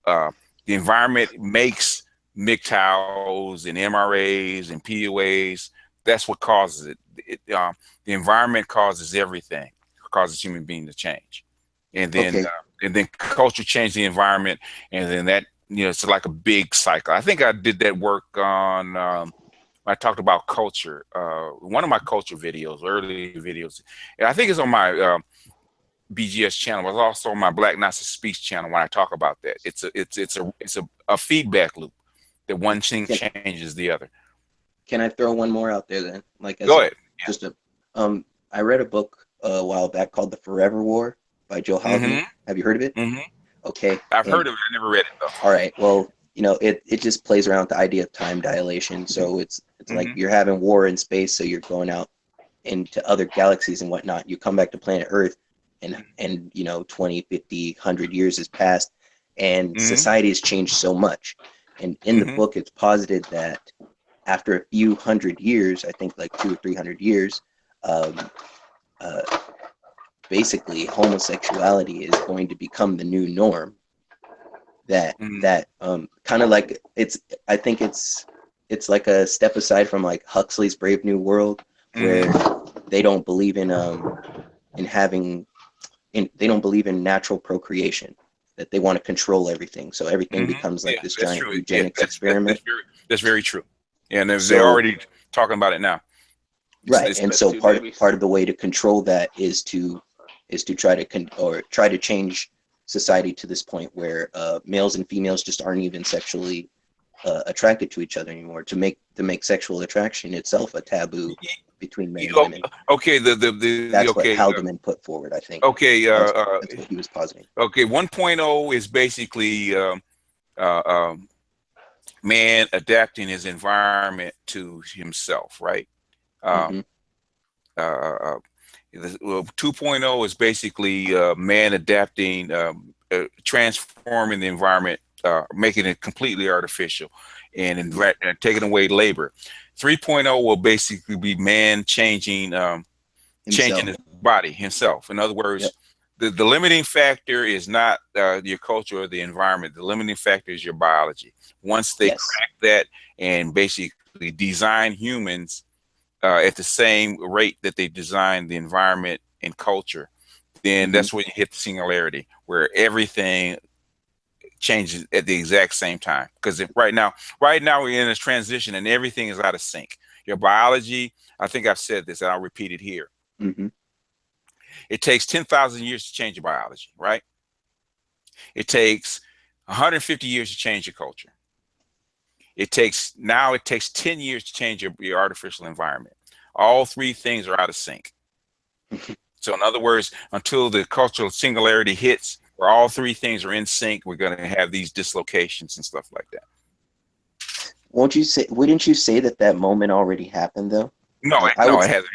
the environment makes MGTOWs and MRAs and PUAs. That's what causes it. The environment causes everything. It causes human beings to change. And then culture changed the environment, and then that, it's like a big cycle. I think I did that work on I talked about culture. One of my culture videos, early videos, and I think it's on my BGS channel. It was also on my Black Nazi Speaks channel when I talk about that. It's a feedback loop that one thing changes the other. Can I throw one more out there then? Go ahead. I read a book a while back called The Forever War by Joe Haldeman. Have you heard of it? Okay. I've heard of it. I never read it though. All right. Well, it just plays around with the idea of time dilation. So it's like you're having war in space, so you're going out into other galaxies and whatnot. You come back to planet Earth, and 20, 50, 100 years has passed, and society has changed so much. And in the book, it's posited that after a few hundred years, I think like 200 or 300 years, basically homosexuality is going to become the new norm. That kind of like I think it's like a step aside from like Huxley's Brave New World, where they don't believe in they don't believe in natural procreation, that they want to control everything, so everything becomes like this giant eugenics experiment. That's very true. And they're already talking about it now. Right. And so part of the way to control that is to try to change society to this point where males and females just aren't even sexually attracted to each other anymore, to make sexual attraction itself a taboo between men and women. Okay, that's what Haldeman put forward, I think. Okay, that's what he was positing. Okay, 1.0 is basically man adapting his environment to himself, right? 2.0 is basically man adapting, transforming the environment, making it completely artificial, and taking away labor. 3.0 will basically be man changing his body himself. In other words, the limiting factor is not your culture or the environment. The limiting factor is your biology. Once they crack that and basically design humans at the same rate that they design the environment and culture, then that's when you hit the singularity, where everything changes at the exact same time. Because right now we're in this transition and everything is out of sync. Your biology, I think I've said this and I'll repeat it here. It takes 10,000 years to change your biology, right? It takes 150 years to change your culture. It takes 10 years to change your artificial environment. All three things are out of sync. So in other words, until the cultural singularity hits, where all three things are in sync, we're going to have these dislocations and stuff like that. Wouldn't you say that moment already happened though? No, it hasn't.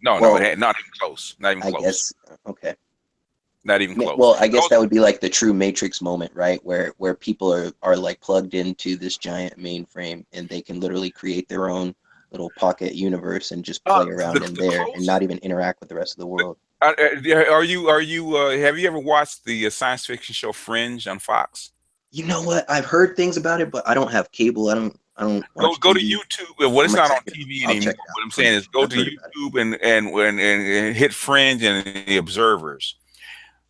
No, it hadn't. Not even close. Not even close. I guess. Okay. Not even close. Well, I guess that would be like the true Matrix moment, right? Where people are like plugged into this giant mainframe, and they can literally create their own little pocket universe and just play around in there and not even interact with the rest of the world. Have you ever watched the science fiction show Fringe on Fox? You know what? I've heard things about it, but I don't have cable. I don't watch go TV. to YouTube. Well, it's not on TV anymore. What I'm saying is go to YouTube and hit Fringe and the Observers.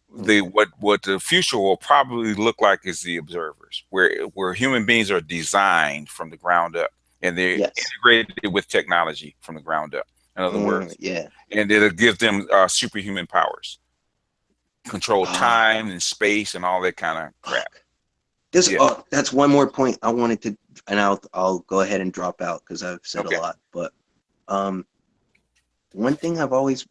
What the future will probably look like is the Observers, where human beings are designed from the ground up, and they're integrated with technology from the ground up. In other words, and it'll give them superhuman powers, control time and space and all that kind of crap. That's one more point I wanted to, and I'll go ahead and drop out because I've said a lot. But one thing I've always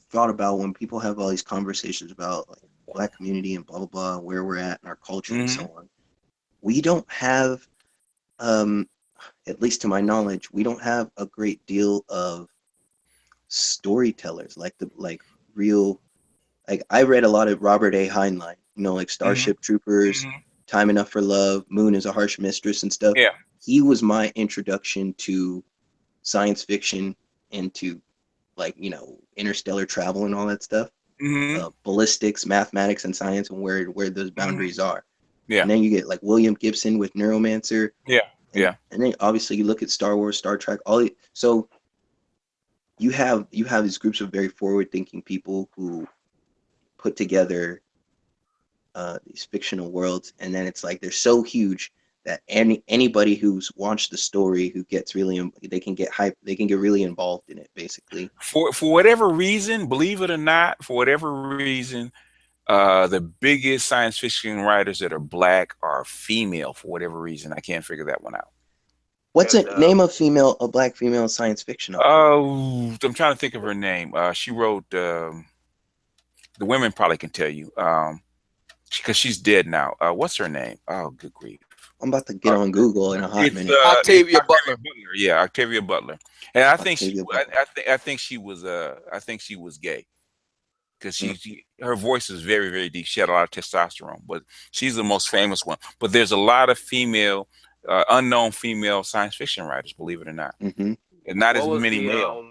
thought about when people have all these conversations about like Black community and blah blah blah, where we're at in our culture and so on, we don't have, at least to my knowledge, we don't have a great deal of storytellers like real. Like I read a lot of Robert A. Heinlein, like Starship Troopers. Time Enough for Love, Moon is a Harsh Mistress and stuff. Yeah. He was my introduction to science fiction and to interstellar travel and all that stuff. Ballistics, mathematics, and science, and where those boundaries are. Yeah. And then you get like William Gibson with Neuromancer. Yeah. And then obviously you look at Star Wars, Star Trek, so you have these groups of very forward thinking people who put together these fictional worlds, and then it's like they're so huge that anybody who's watched the story who gets really they can get really involved in it, basically. For whatever reason, believe it or not, for whatever reason, the biggest science fiction writers that are Black are female. For whatever reason, I can't figure that one out. What's the name of a Black female science fiction author? Oh, I'm trying to think of her name. She wrote. The women probably can tell you. Because she's dead now. What's her name? Oh, good grief! I'm about to get on Google in a hot minute. Octavia Butler. Yeah, Octavia Butler. And I think I think she was gay, because her voice is very, very deep. She had a lot of testosterone, but she's the most famous one. But there's a lot of female, unknown female science fiction writers, believe it or not, and not as many male.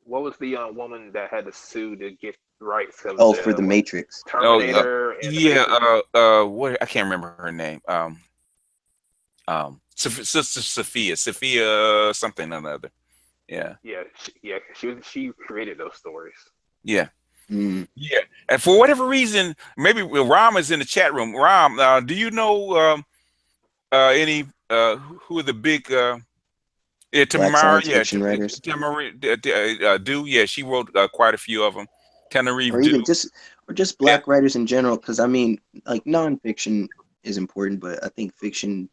What was the woman that had to sue to get rights of for the Matrix? Terminator. What I can't remember her name. Sophia something or another. Yeah. She created those stories. Yeah. Yeah. And for whatever reason, maybe Ram is in the chat room. Ram, do you know any who are the big Tamara, she wrote quite a few of them. Or just Black writers in general, because I mean, like nonfiction is important, but I think fiction.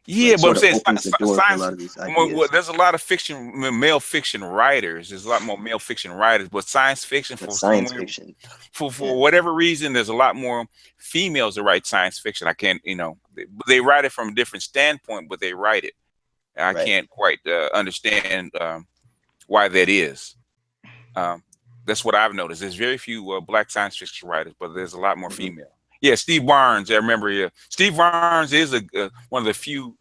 Yeah, but I'm saying opens the door for a lot of these ideas. There's a lot of male fiction writers. There's a lot more male fiction writers, but science fiction for whatever reason, there's a lot more females that write science fiction. I can't, they write it from a different standpoint, but they write it. I can't quite understand why that is. That's what I've noticed. There's very few Black science fiction writers, but there's a lot more female. Yeah, Steve Barnes. I remember. Steve Barnes is one of the few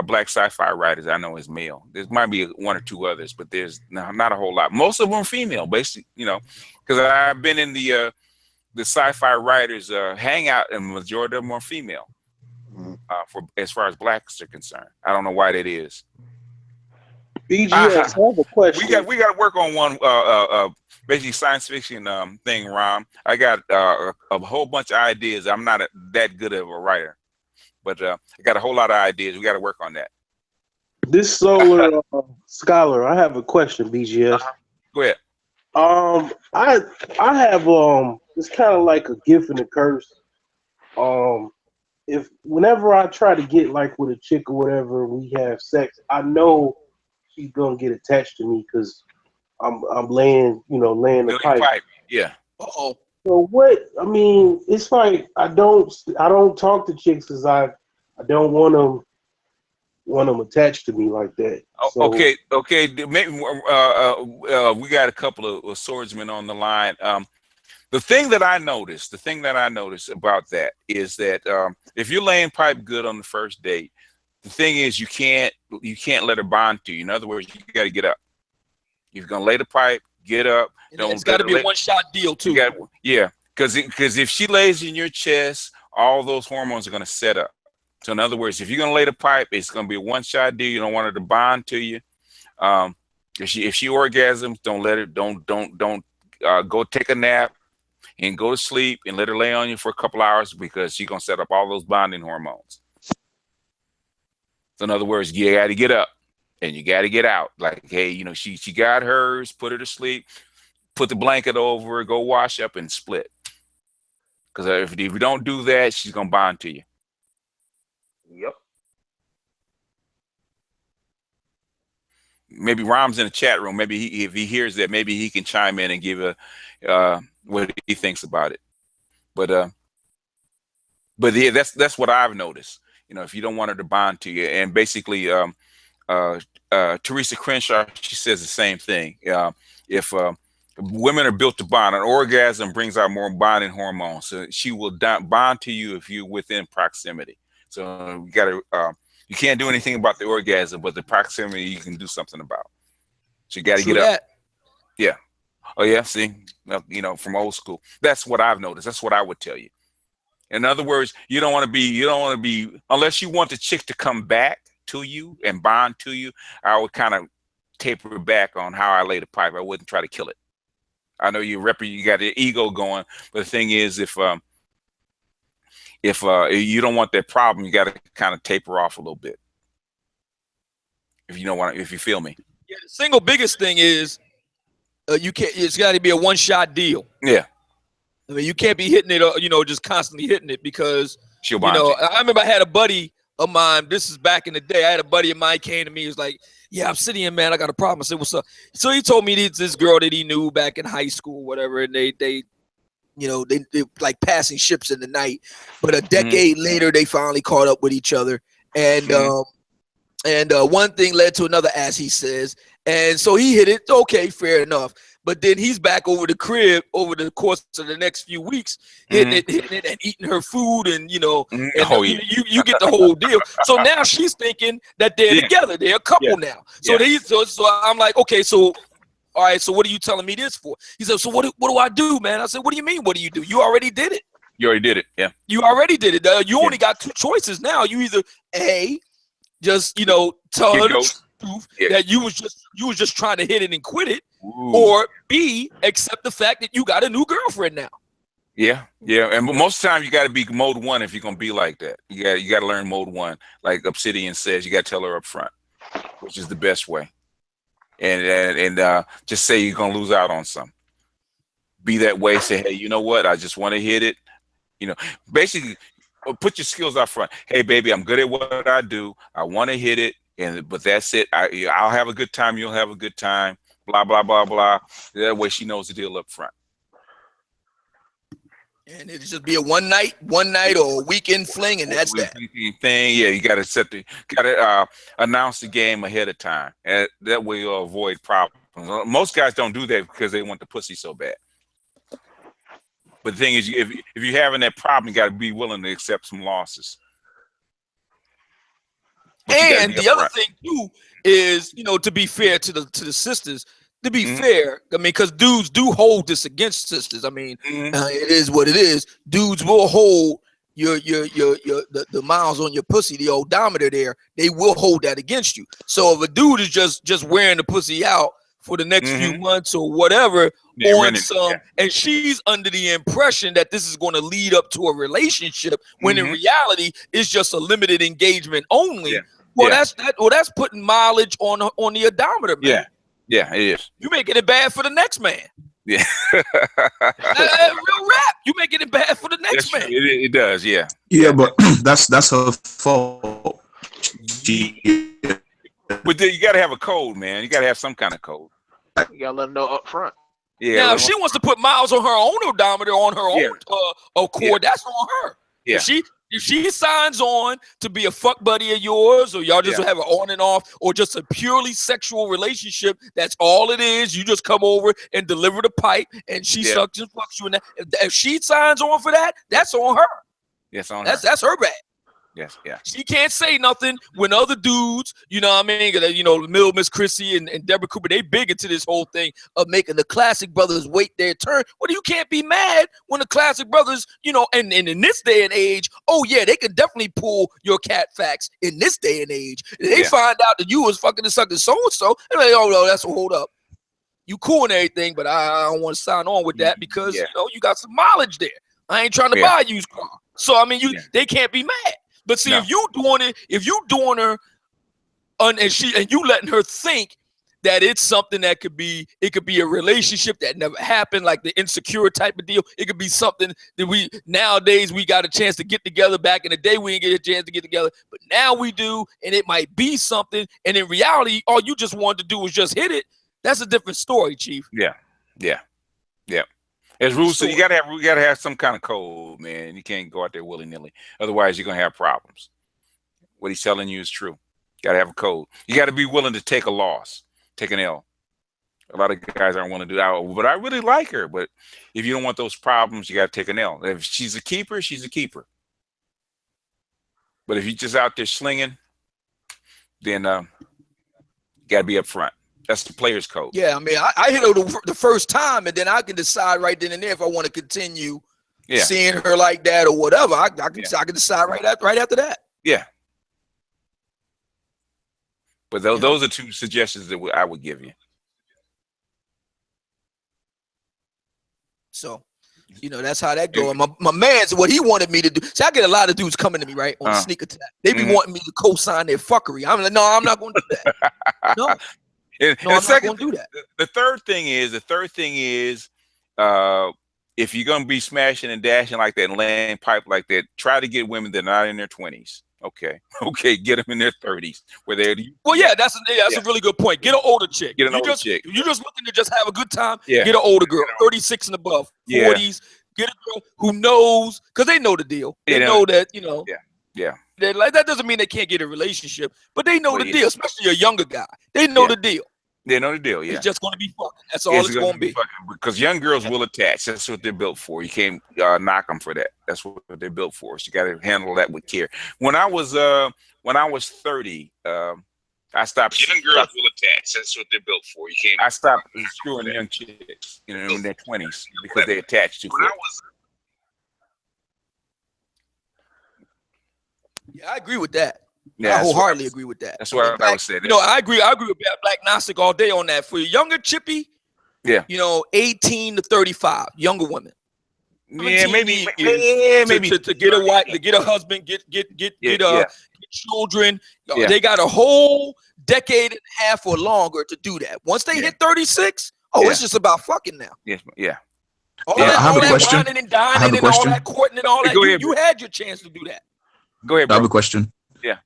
Black sci-fi writers I know is male. There might be one or two others, but there's not a whole lot. Most of them are female, basically. Because I've been in the sci-fi writers hangout, and the majority of them are female. For as far as Blacks are concerned, I don't know why that is. BGS, I have a question. We got to work on one basically science fiction thing, Rom. I got a whole bunch of ideas. I'm not that good of a writer, but I got a whole lot of ideas. We got to work on that. This solar scholar, I have a question, BGS. Go ahead. I have it's kind of like a gift and a curse. If whenever I try to get like with a chick or whatever, we have sex, I know she's gonna get attached to me because I'm laying the pipe. Yeah. So what? I mean, it's like I don't talk to chicks because I don't want them attached to me like that. So, okay. Maybe we got a couple of swordsmen on the line. The thing that I noticed about that is that if you're laying pipe good on the first date, the thing is you can't let her bond to you. In other words, you got to get up. You're gonna lay the pipe, get up. It's got to be a one-shot deal too. Because if she lays in your chest, all those hormones are gonna set up. So in other words, if you're gonna lay the pipe, it's gonna be a one-shot deal. You don't want her to bond to you. If she orgasms, don't let her. Don't go take a nap and go to sleep and let her lay on you for a couple hours because she's gonna set up all those bonding hormones. So in other words, you got to get up and you got to get out. Like, hey, she got hers, put her to sleep, put the blanket over her, go wash up and split. Because if you don't do that, she's gonna bond to you. Yep. Maybe Rom's in the chat room. Maybe if he hears that, maybe he can chime in and give what he thinks about it. But yeah, that's what I've noticed. If you don't want her to bond to you, and basically, Teresa Crenshaw, she says the same thing. If women are built to bond, an orgasm brings out more bonding hormones, so she will bond to you if you're within proximity. So you can't do anything about the orgasm, but the proximity you can do something about. So you got to get up. Yeah. Oh yeah. See, from old school. That's what I've noticed. That's what I would tell you. In other words, you don't want to be, unless you want the chick to come back to you and bond to you, I would kind of taper back on how I lay the pipe. I wouldn't try to kill it. I know you got the ego going, but the thing is, if you don't want that problem, you got to kind of taper off a little bit. If you feel me. Yeah, the single biggest thing is it's got to be a one-shot deal. Yeah. I mean, you can't be hitting it, just constantly hitting it because, she'll bond you. I remember I had a buddy of mine. This is back in the day. I had a buddy of mine came to me. He was like, yeah, I'm sitting here, man. I got a problem. I said, what's up? So he told me this girl that he knew back in high school, or whatever, and they like passing ships in the night. But a decade later, they finally caught up with each other. And one thing led to another, as he says. And so he hit it. Okay, fair enough. But then he's back over the crib over the course of the next few weeks, hitting it and eating her food, and you get the whole deal. So now she's thinking that they're together, they're a couple now. So so I'm like, okay, so all right, so what are you telling me this for? He said, so what do I do, man? I said, what do you mean? What do you do? You already did it. You already did it. Yeah. You already did it. You only got two choices now. You either just tell her the truth that you was just trying to hit it and quit it. Ooh. Or B, accept the fact that you got a new girlfriend now. Yeah, and most of the time you got to be mode 1 if you're gonna be like that. You got to learn mode 1, like Obsidian says. You got to tell her up front, which is the best way. And just say you're gonna lose out on something. Be that way. Say, hey, you know what? I just want to hit it. Basically, put your skills up front. Hey, baby, I'm good at what I do. I want to hit it, but that's it. I'll have a good time. You'll have a good time. Blah, blah, blah, blah. That way she knows the deal up front. And it'll just be a one night or a weekend fling, and that's that. Thing. Yeah, you got to announce the game ahead of time. And that way you'll avoid problems. Most guys don't do that because they want the pussy so bad. But the thing is, if you're having that problem, you got to be willing to accept some losses. And the other thing too is, to be fair to the sisters, to be fair, I mean, because dudes do hold this against sisters. I mean, it is what it is. Dudes will hold the miles on your pussy, the odometer there. They will hold that against you. So if a dude is just wearing the pussy out for the next few months or whatever, and she's under the impression that this is going to lead up to a relationship, when in reality it's just a limited engagement only. That's putting mileage on the odometer, man. Yeah, it is. You making it bad for the next man. Yeah. Real rap. You making it bad for the next man. It does, yeah. Yeah, but that's her fault. But you got to have a code, man. You got to have some kind of code. You got to let them know up front. Yeah. Now, if she wants to put miles on her own odometer on her own accord, that's on her. Yeah. She if she signs on to be a fuck buddy of yours, or y'all just have an on and off, or just a purely sexual relationship, that's all it is. You just come over and deliver the pipe, and she sucks and fucks you. And that. If she signs on for that, that's on her. Yes, on her. That's her bad. Yes, yeah. She can't say nothing when other dudes, you know what I mean? You know, Miss Chrissy and Deborah Cooper, they big into this whole thing of making the Classic Brothers wait their turn. Well, you can't be mad when the Classic Brothers, you know, and in this day and age, oh yeah, they can definitely pull your cat facts in this day and age. They find out that you was fucking and sucking so-and-so, and they, oh no, that's a hold up. You cool and everything, but I don't want to sign on with that because, you know, you got some mileage there. I ain't trying to buy a used car. So, I mean, they can't be mad. But see, if you doing her, and you letting her think that it's something that could be a relationship that never happened, like the insecure type of deal. It could be something that nowadays we got a chance to get together. Back in the day, we didn't get a chance to get together, but now we do, and it might be something. And in reality, all you just wanted to do was just hit it. That's a different story, Chief. Yeah. As rules, so you gotta have some kind of code, man. You can't go out there willy-nilly. Otherwise, you're gonna have problems. What he's telling you is true. You gotta have a code. You gotta be willing to take a loss, take an L. A lot of guys aren't willing to do that. But I really like her. But if you don't want those problems, you gotta take an L. If she's a keeper, she's a keeper. But if you're just out there slinging, then you gotta be up front. That's the player's code. Yeah, I mean, I hit her the first time, and then I can decide right then and there if I want to continue seeing her like that or whatever. I can decide right after that. Yeah. But those are two suggestions that I would give you. So, you know, that's how that goes. And my man's what he wanted me to do. See, I get a lot of dudes coming to me, right, on Sneak Attack. They be wanting me to co-sign their fuckery. I'm like, no, I'm not going to do that. No. And I'm not going to do that. The third thing is, if you're gonna be smashing and dashing like that and laying pipe like that, try to get women that are not in their 20s. Okay, get them in their 30s where they're. Well, yeah, that's a really good point. Get an older chick. Get an older chick. You're just looking to just have a good time. Yeah. Get an older girl, 36 and above, 40s. Get a girl who knows, because they know the deal. They know that, you know. Yeah. Like, that doesn't mean they can't get a relationship, but they know the deal, especially a younger guy. They know the deal. They know the deal, yeah. It's just going to be fucking. That's all it's going to be. Because young girls will attach. That's what they're built for. You can't knock them for that. That's what they're built for. So you got to handle that with care. When I was 30, I stopped. Young girls will attach. That's what they're built for. You can't. I stopped screwing young chicks, you know, in their 20s because they attach too quick. Yeah, I agree with that. Yeah, I wholeheartedly agree with that. That's what I would say. You know, I agree with Black Gnostic all day on that. For a younger chippy, you know, 18 to 35, younger women. Yeah, maybe to get a wife, to get a husband, get children. They got a whole decade and a half or longer to do that. Once they hit 36, it's just about fucking now. Yes, yeah. All that whining and dining and all that courting and all that. You had your chance to do that. Go ahead, bro. I have a question. Yeah.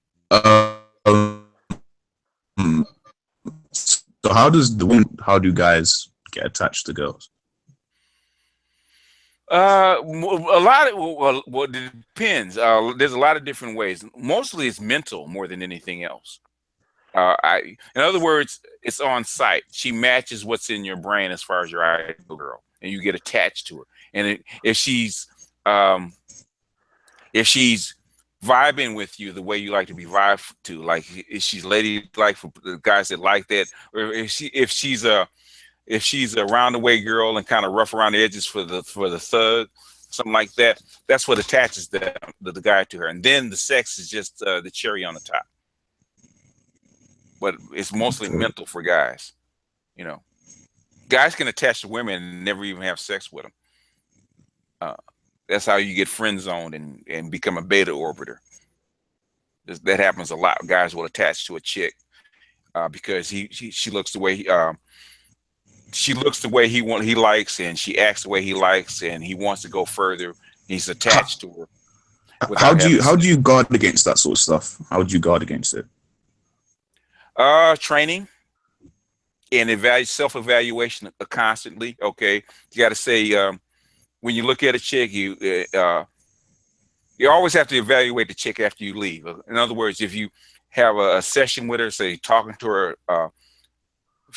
So how do guys get attached to girls? A lot of well, it depends. There's a lot of different ways. Mostly it's mental more than anything else. In other words, it's on sight. She matches what's in your brain as far as your ideal girl, and you get attached to her. And if she's vibing with you the way you like to be vibed to, like if she's ladylike for the guys that like that, or if she's a round the way girl and kind of rough around the edges for the thug, something like that, that's what attaches the guy to her. And then the sex is just the cherry on the top. But it's mostly mental for guys. You know, guys can attach to women and never even have sex with them. That's how you get friend zoned and become a beta orbiter. That happens a lot. Guys will attach to a chick because she looks the way he likes, and she acts the way he likes, and he wants to go further. He's attached to her. How do you guard against that sort of stuff? How would you guard against it? Training and self-evaluation constantly. Okay, you got to say. When you look at a chick, You always have to evaluate the chick after you leave. In other words, if you have a session with her, say talking to her,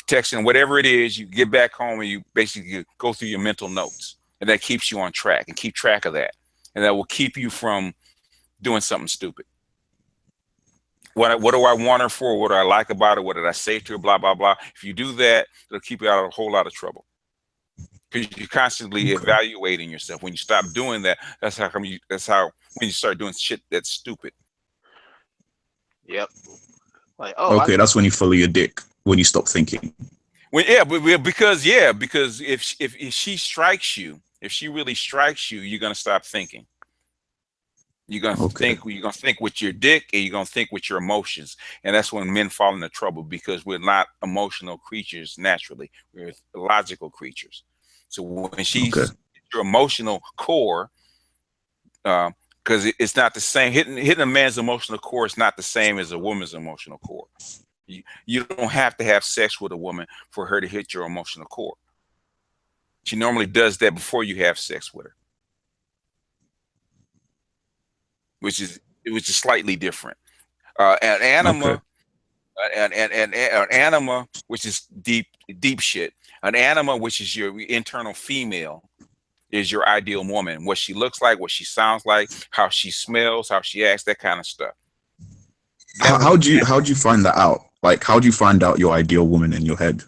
texting, whatever it is, you get back home and you basically go through your mental notes, and that keeps you on track, and keep track of that, and that will keep you from doing something stupid. What do I want her for? What do I like about her? What did I say to her? Blah blah blah. If you do that, it'll keep you out of a whole lot of trouble, because you're constantly evaluating yourself. When you stop doing that, that's how when you start doing shit that's stupid. Yep. Like, okay, that's when you follow your dick. When you stop thinking. Because if she strikes you, if she really strikes you, you're gonna stop thinking. You're gonna think with your dick, and you're gonna think with your emotions, and that's when men fall into trouble, because we're not emotional creatures naturally. We're logical creatures. So when she's your emotional core, because it's not the same. Hitting a man's emotional core is not the same as a woman's emotional core. You don't have to have sex with a woman for her to hit your emotional core. She normally does that before you have sex with her, which is slightly different. An anima, an anima, which is deep shit. An anima, which is your internal female, is your ideal woman. What she looks like, what she sounds like, how she smells, how she acts, that kind of stuff. How'd you find that out? Like, how'd you find out your ideal woman in your head?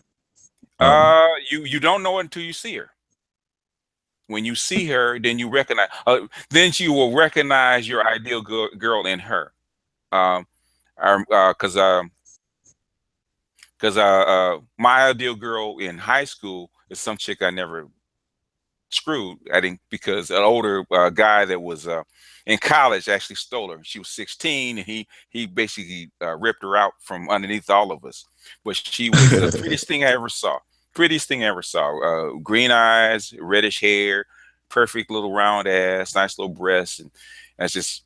You don't know it until you see her. When you see her, then you recognize. Then you will recognize your ideal girl in her. Because my ideal girl in high school is some chick I never screwed. I think because an older guy that was in college actually stole her. She was 16, and he basically ripped her out from underneath all of us. But she was the prettiest thing I ever saw. Prettiest thing I ever saw. Green eyes, reddish hair, perfect little round ass, nice little breasts, and I was just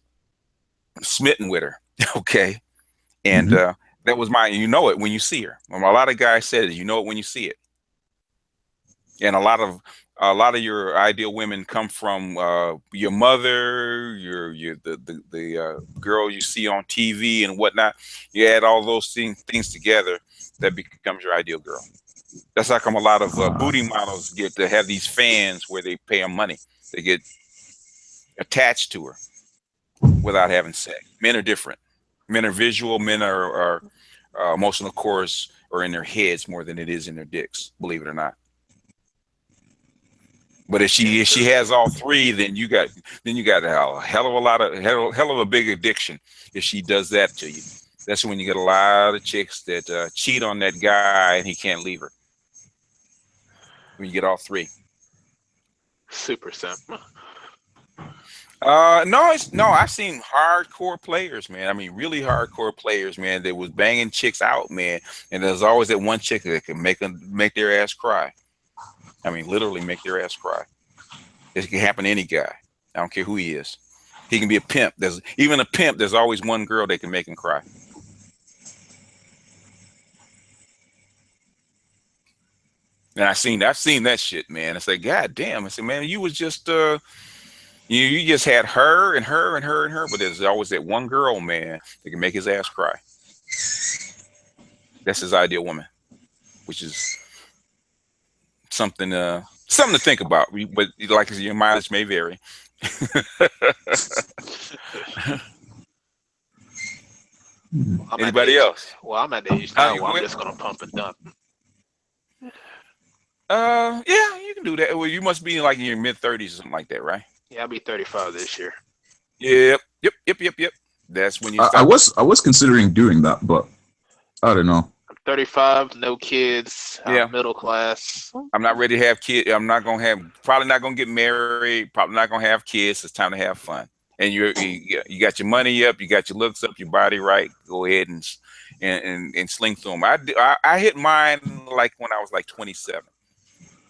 smitten with her. Okay, and that was you know it when you see her. A lot of guys said it. You know it when you see it. And a lot of your ideal women come from your mother, the girl you see on TV and whatnot. You add all those things together, that becomes your ideal girl. That's how come a lot of booty models get to have these fans where they pay them money. They get attached to her without having sex. Men are different. Men are visual. Men are emotional cores are in their heads more than it is in their dicks, believe it or not. But if she has all three, then you got a hell of a big addiction if she does that to you. That's when you get a lot of chicks that cheat on that guy and he can't leave her. When you get all three. Super simple. No, I've seen hardcore players, man. I mean, really hardcore players, man. That was banging chicks out, man. And there's always that one chick that can make their ass cry. I mean, literally make their ass cry. It can happen to any guy. I don't care who he is. He can be a pimp. There's even a pimp. There's always one girl that can make him cry. And I've seen that shit, man. I say, God damn. I said, man, you was just you just had her and her and her and her, but there's always that one girl, man, that can make his ass cry. That's his ideal woman, which is something to think about. But like your mileage may vary. Anybody else? Well, I'm at the age now where I'm just gonna pump and dump. Yeah, you can do that. Well, you must be like in your mid-30s or something like that, right? Yeah, I'll be 35 this year. Yep. That's when you start. I was considering doing that, but I don't know. I'm 35, no kids. I'm middle class. I'm not ready to have kids. Probably not gonna get married. Probably not gonna have kids. It's time to have fun. And you got your money up, you got your looks up, your body right. Go ahead and sling through them. I hit mine like when I was like 27,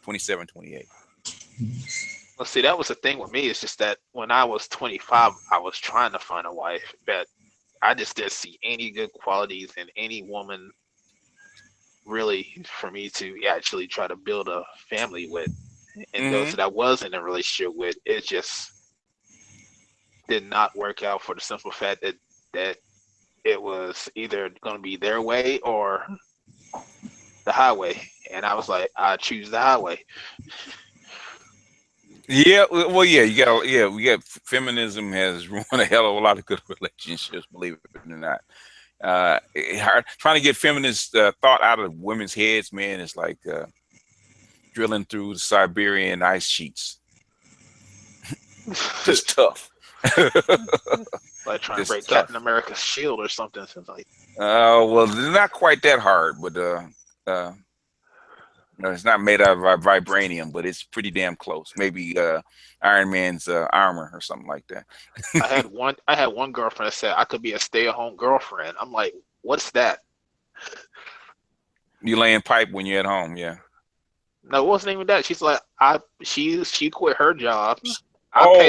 28. Well, see, that was the thing with me. It's just that when I was 25, I was trying to find a wife, but I just didn't see any good qualities in any woman really for me to actually try to build a family with. And those that I was in a relationship with, it's just did not work out for the simple fact that it was either going to be their way or the highway, and I was like, I choose the highway. Yeah, well, yeah, you got, yeah, we got feminism has ruined a hell of a lot of good relationships, believe it or not. Trying to get feminist thought out of women's heads, man, is like drilling through the Siberian ice sheets. Just tough. Like trying to break Captain America's shield or something. So like, well, they're not quite that hard, but no, it's not made out of vibranium, but it's pretty damn close. Maybe Iron Man's armor or something like that. I had one girlfriend that said I could be a stay-at-home girlfriend. I'm like, what's that? You laying pipe when you're at home, yeah. No, it wasn't even that. She's like, she quit her job.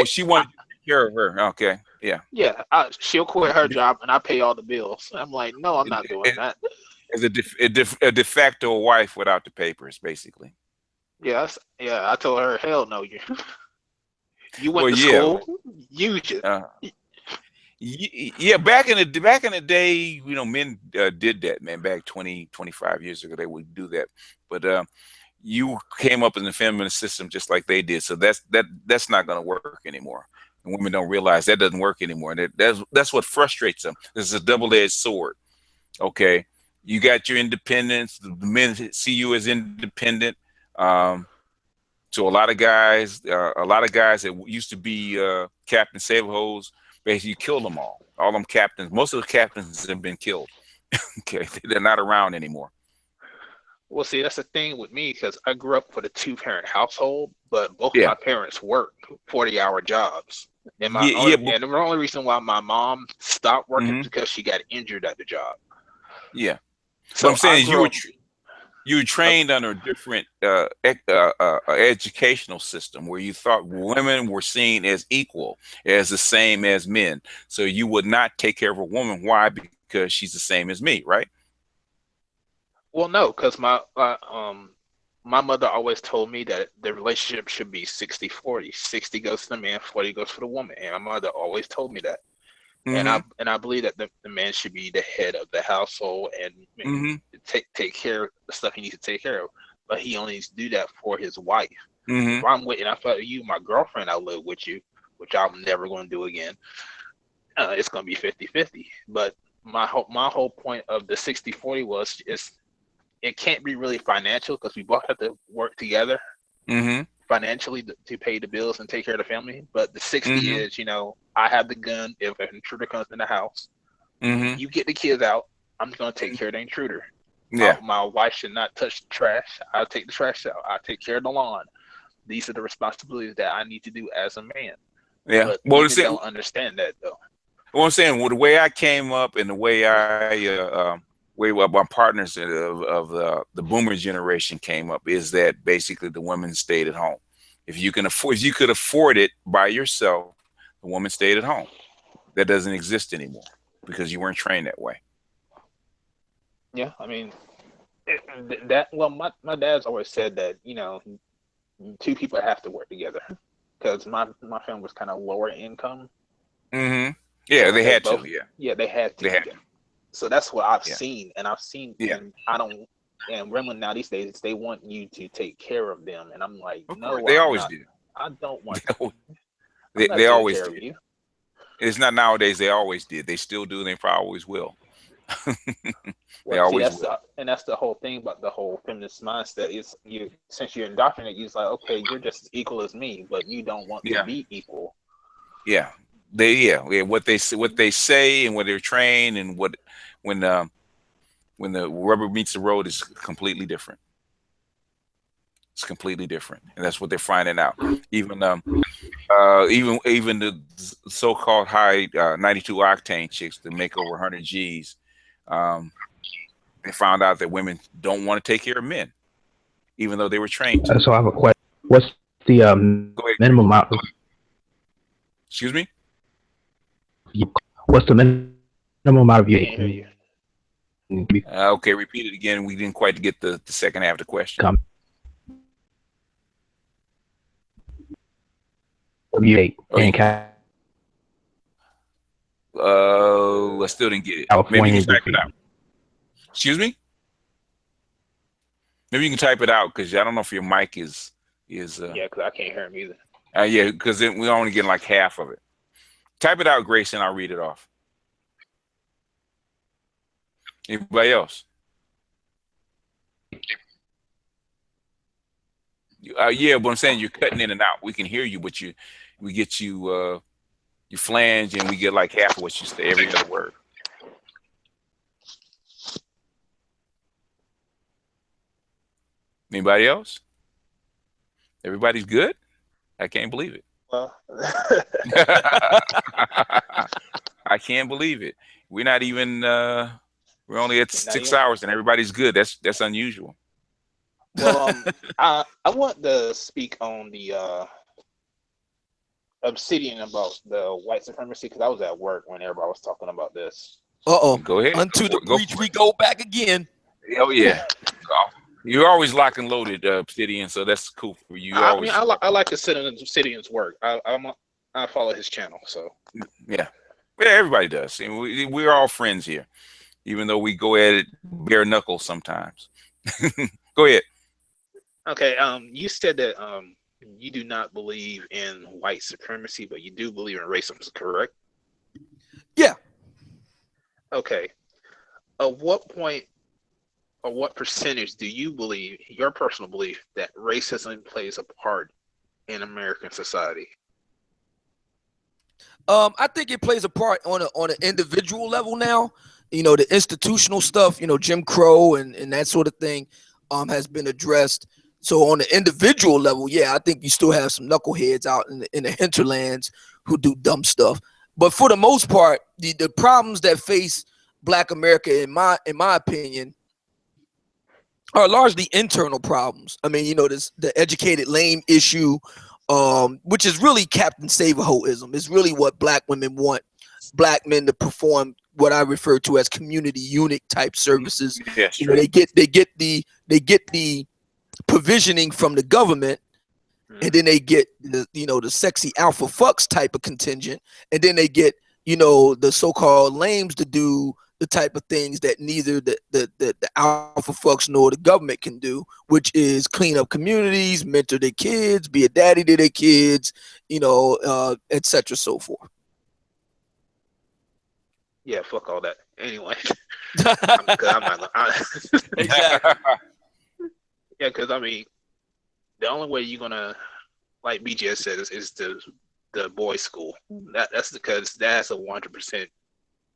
She wanted to take care of her. Okay, yeah. Yeah, she'll quit her job and I pay all the bills. I'm like, no, I'm not doing that. As a de facto wife without the papers, basically. Yes, yeah. I told her, hell no, you went to school. You just. Yeah, back in the day, you know, men did that, man. Back 25 years ago, they would do that. But you came up in the feminist system just like they did, so that's not going to work anymore. And women don't realize that doesn't work anymore. And that's what frustrates them. This is a double-edged sword. Okay. You got your independence. The men see you as independent. So a lot of guys that used to be Captain Save-A-Hoes, basically you killed them all. All them captains. Most of the captains have been killed. Okay, they're not around anymore. Well, see, that's the thing with me because I grew up with a 2-parent household, but both of my parents worked 40-hour jobs. And and the only reason why my mom stopped working is because she got injured at the job. Yeah. So what I'm saying is you were trained under a different educational system where you thought women were seen as equal, as the same as men. So you would not take care of a woman. Why? Because she's the same as me, right? Well, no, because my mother always told me that the relationship should be 60-40. 60 goes to the man, 40 goes for the woman. And my mother always told me that. And I believe that the man should be the head of the household and take care of the stuff he needs to take care of. But he only needs to do that for his wife. If I'm with, and I felt you, my girlfriend, I live with you, which I'm never going to do again. It's going to be 50-50. But my whole point of the 60-40 was it can't be really financial because we both have to work together financially to pay the bills and take care of the family. But the 60 is, you know, I have the gun if an intruder comes in the house. You get the kids out. I'm going to take care of the intruder. Yeah. My wife should not touch the trash. I'll take the trash out. I'll take care of the lawn. These are the responsibilities that I need to do as a man. Yeah. But well, women don't understand that though. What I'm saying, well, the way I came up and the way my partners of the boomer generation came up is that basically the women stayed at home. If you could afford it by yourself, the woman stayed at home. That doesn't exist anymore because you weren't trained that way. Yeah, I mean, my dad's always said that, you know, two people have to work together because my family was kind of lower income. Yeah, so they had both, to. Yeah. Yeah, they had to. So that's what I've Yeah. seen, and I've seen, Yeah. and I don't. And women now these days, they want you to take care of them, and I'm like, no, They I'm always not. do. I don't want. They always care of did. you. It's not nowadays. They always did. They still do. And they probably always will. They Well, see, always that's will. that's the whole thing about the whole feminist mindset is you since you're indoctrinated, you're like, okay, you're just as equal as me, but you don't want to be equal. Yeah. What they say and what they're trained and when the rubber meets the road is completely different. It's completely different, and that's what they're finding out. Even the so-called high 92 octane chicks that make over 100 G's, they found out that women don't want to take care of men, even though they were trained to. So I have a question. What's the minimum amount? Excuse me? What's the minimum amount of your Okay, repeat it again. We didn't quite get the second half of the question. I still didn't get it. California Maybe you can type defeat. it out. Excuse me? Maybe you can type it out because I don't know if your mic is. Yeah, because I can't hear him either. Yeah, because we only get like half of it. Type it out, Grace, and I'll read it off. Anybody else? Yeah, but I'm saying you're cutting in and out. We can hear you, but we get you flange, and we get like half of what you say, every other word. Anybody else? Everybody's good? I can't believe it. Well, I can't believe it. We're not even. We're only at 6 hours, and everybody's good. That's unusual. Well, I want to speak on the Obsidian about the white supremacy because I was at work when everybody was talking about this. Go ahead. Unto the breach we go back again. Oh yeah. You're always lock and loaded, Obsidian, so that's cool for you. I mean, I like Obsidian's work. I follow his channel, so yeah, everybody does. And we're all friends here, even though we go at it bare knuckles sometimes. Go ahead. Okay. You said that you do not believe in white supremacy, but you do believe in racism, correct? Yeah. Okay. At what point or what percentage do you believe, your personal belief, that racism plays a part in American society? I think it plays a part on an individual level now. You know, the institutional stuff, you know, Jim Crow and that sort of thing has been addressed. So on the individual level, yeah, I think you still have some knuckleheads out in the hinterlands who do dumb stuff. But for the most part, the problems that face Black America, in my opinion, are largely internal problems. I mean, you know, the educated lame issue, which is really Captain Save-A-Hoism. It's really what Black women want Black men to perform what I refer to as community unit type services. Yes, you know, they get the provisioning from the government, and then they get the sexy alpha fucks type of contingent, and then they get the so-called lames to do the type of things that neither the alpha fucks nor the government can do, which is clean up communities, mentor their kids, be a daddy to their kids, etc. so forth. Yeah, fuck all that. Anyway, I'm not. Exactly. Yeah, because I mean, the only way you're gonna, like BGS said, is the boys' school. That's because that's a 100%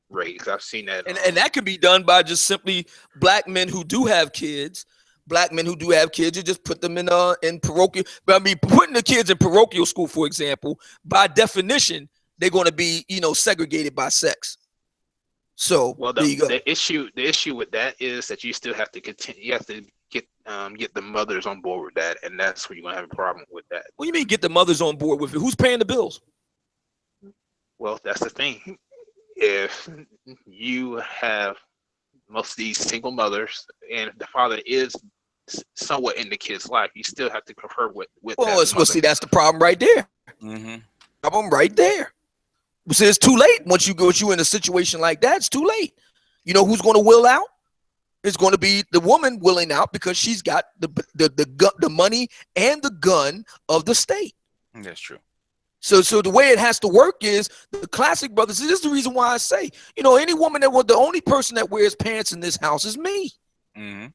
rate. Because I've seen that, and that can be done by just simply Black men who do have kids. Black men who do have kids, you just put them in parochial. But I mean, putting the kids in parochial school, for example, by definition, they're going to be segregated by sex. So well, there you go. The issue with that is that you still have to continue. You have to get the mothers on board with that, and that's where you're gonna have a problem with that. What do you mean get the mothers on board with it? Who's paying the bills? Well, that's the thing. If you have most of these single mothers, and the father is somewhat in the kid's life, you still have to confer with. Well, see, that's the problem right there. Mm-hmm. Problem right there. So it's too late. Once you in a situation like that, it's too late. You know who's going to will out? It's going to be the woman willing out because she's got the money and the gun of the state. That's true. So the way it has to work is the classic brothers. This is the reason why I say, any woman the only person that wears pants in this house is me. Mm-hmm.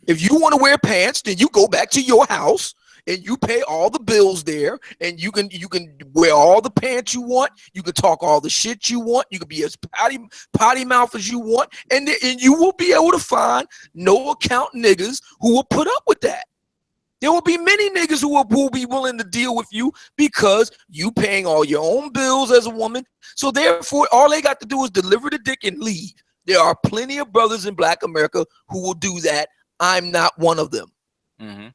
If you want to wear pants, then you go back to your house and you pay all the bills there, and you can wear all the pants you want. You can talk all the shit you want. You can be as potty mouth as you want, and you will be able to find no account niggas who will put up with that. There will be many niggas who will be willing to deal with you because you paying all your own bills as a woman. So therefore, all they got to do is deliver the dick and leave. There are plenty of brothers in Black America who will do that. I'm not one of them. Mm-hmm.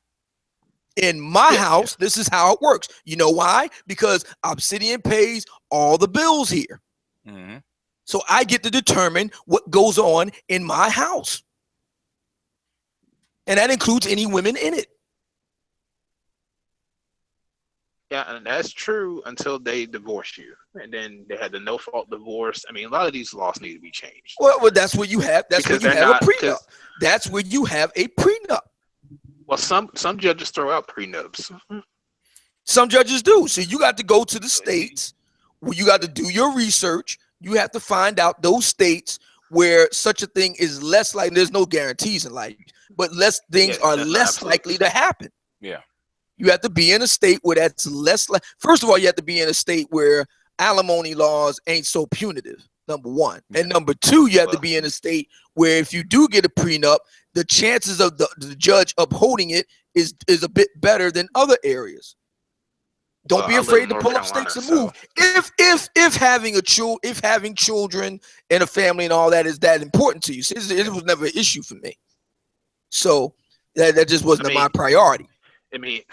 In my house, this is how it works. You know why? Because Obsidian pays all the bills here. Mm-hmm. So I get to determine what goes on in my house. And that includes any women in it. Yeah, and that's true until they divorce you, and then they had the no fault divorce. I mean, a lot of these laws need to be changed. Well, that's where you have. That's where Because you they're have a not- prenup. That's where you have a prenup. Well, some judges throw out prenups. Some judges do. So you got to go to the states where you got to do your research. You have to find out those states where such a thing is less likely. There's no guarantees in life, but less things are less likely to happen. Yeah. You have to be in a state where that's less like. First of all, you have to be in a state where alimony laws ain't so punitive. Number one, and number two, you have to be in a state where if you do get a prenup, the chances of the judge upholding it is a bit better than other areas. Don't be afraid to pull up stakes and move. If having children and a family and all that is that important to you, so it was never an issue for me. So that just wasn't my priority. I mean,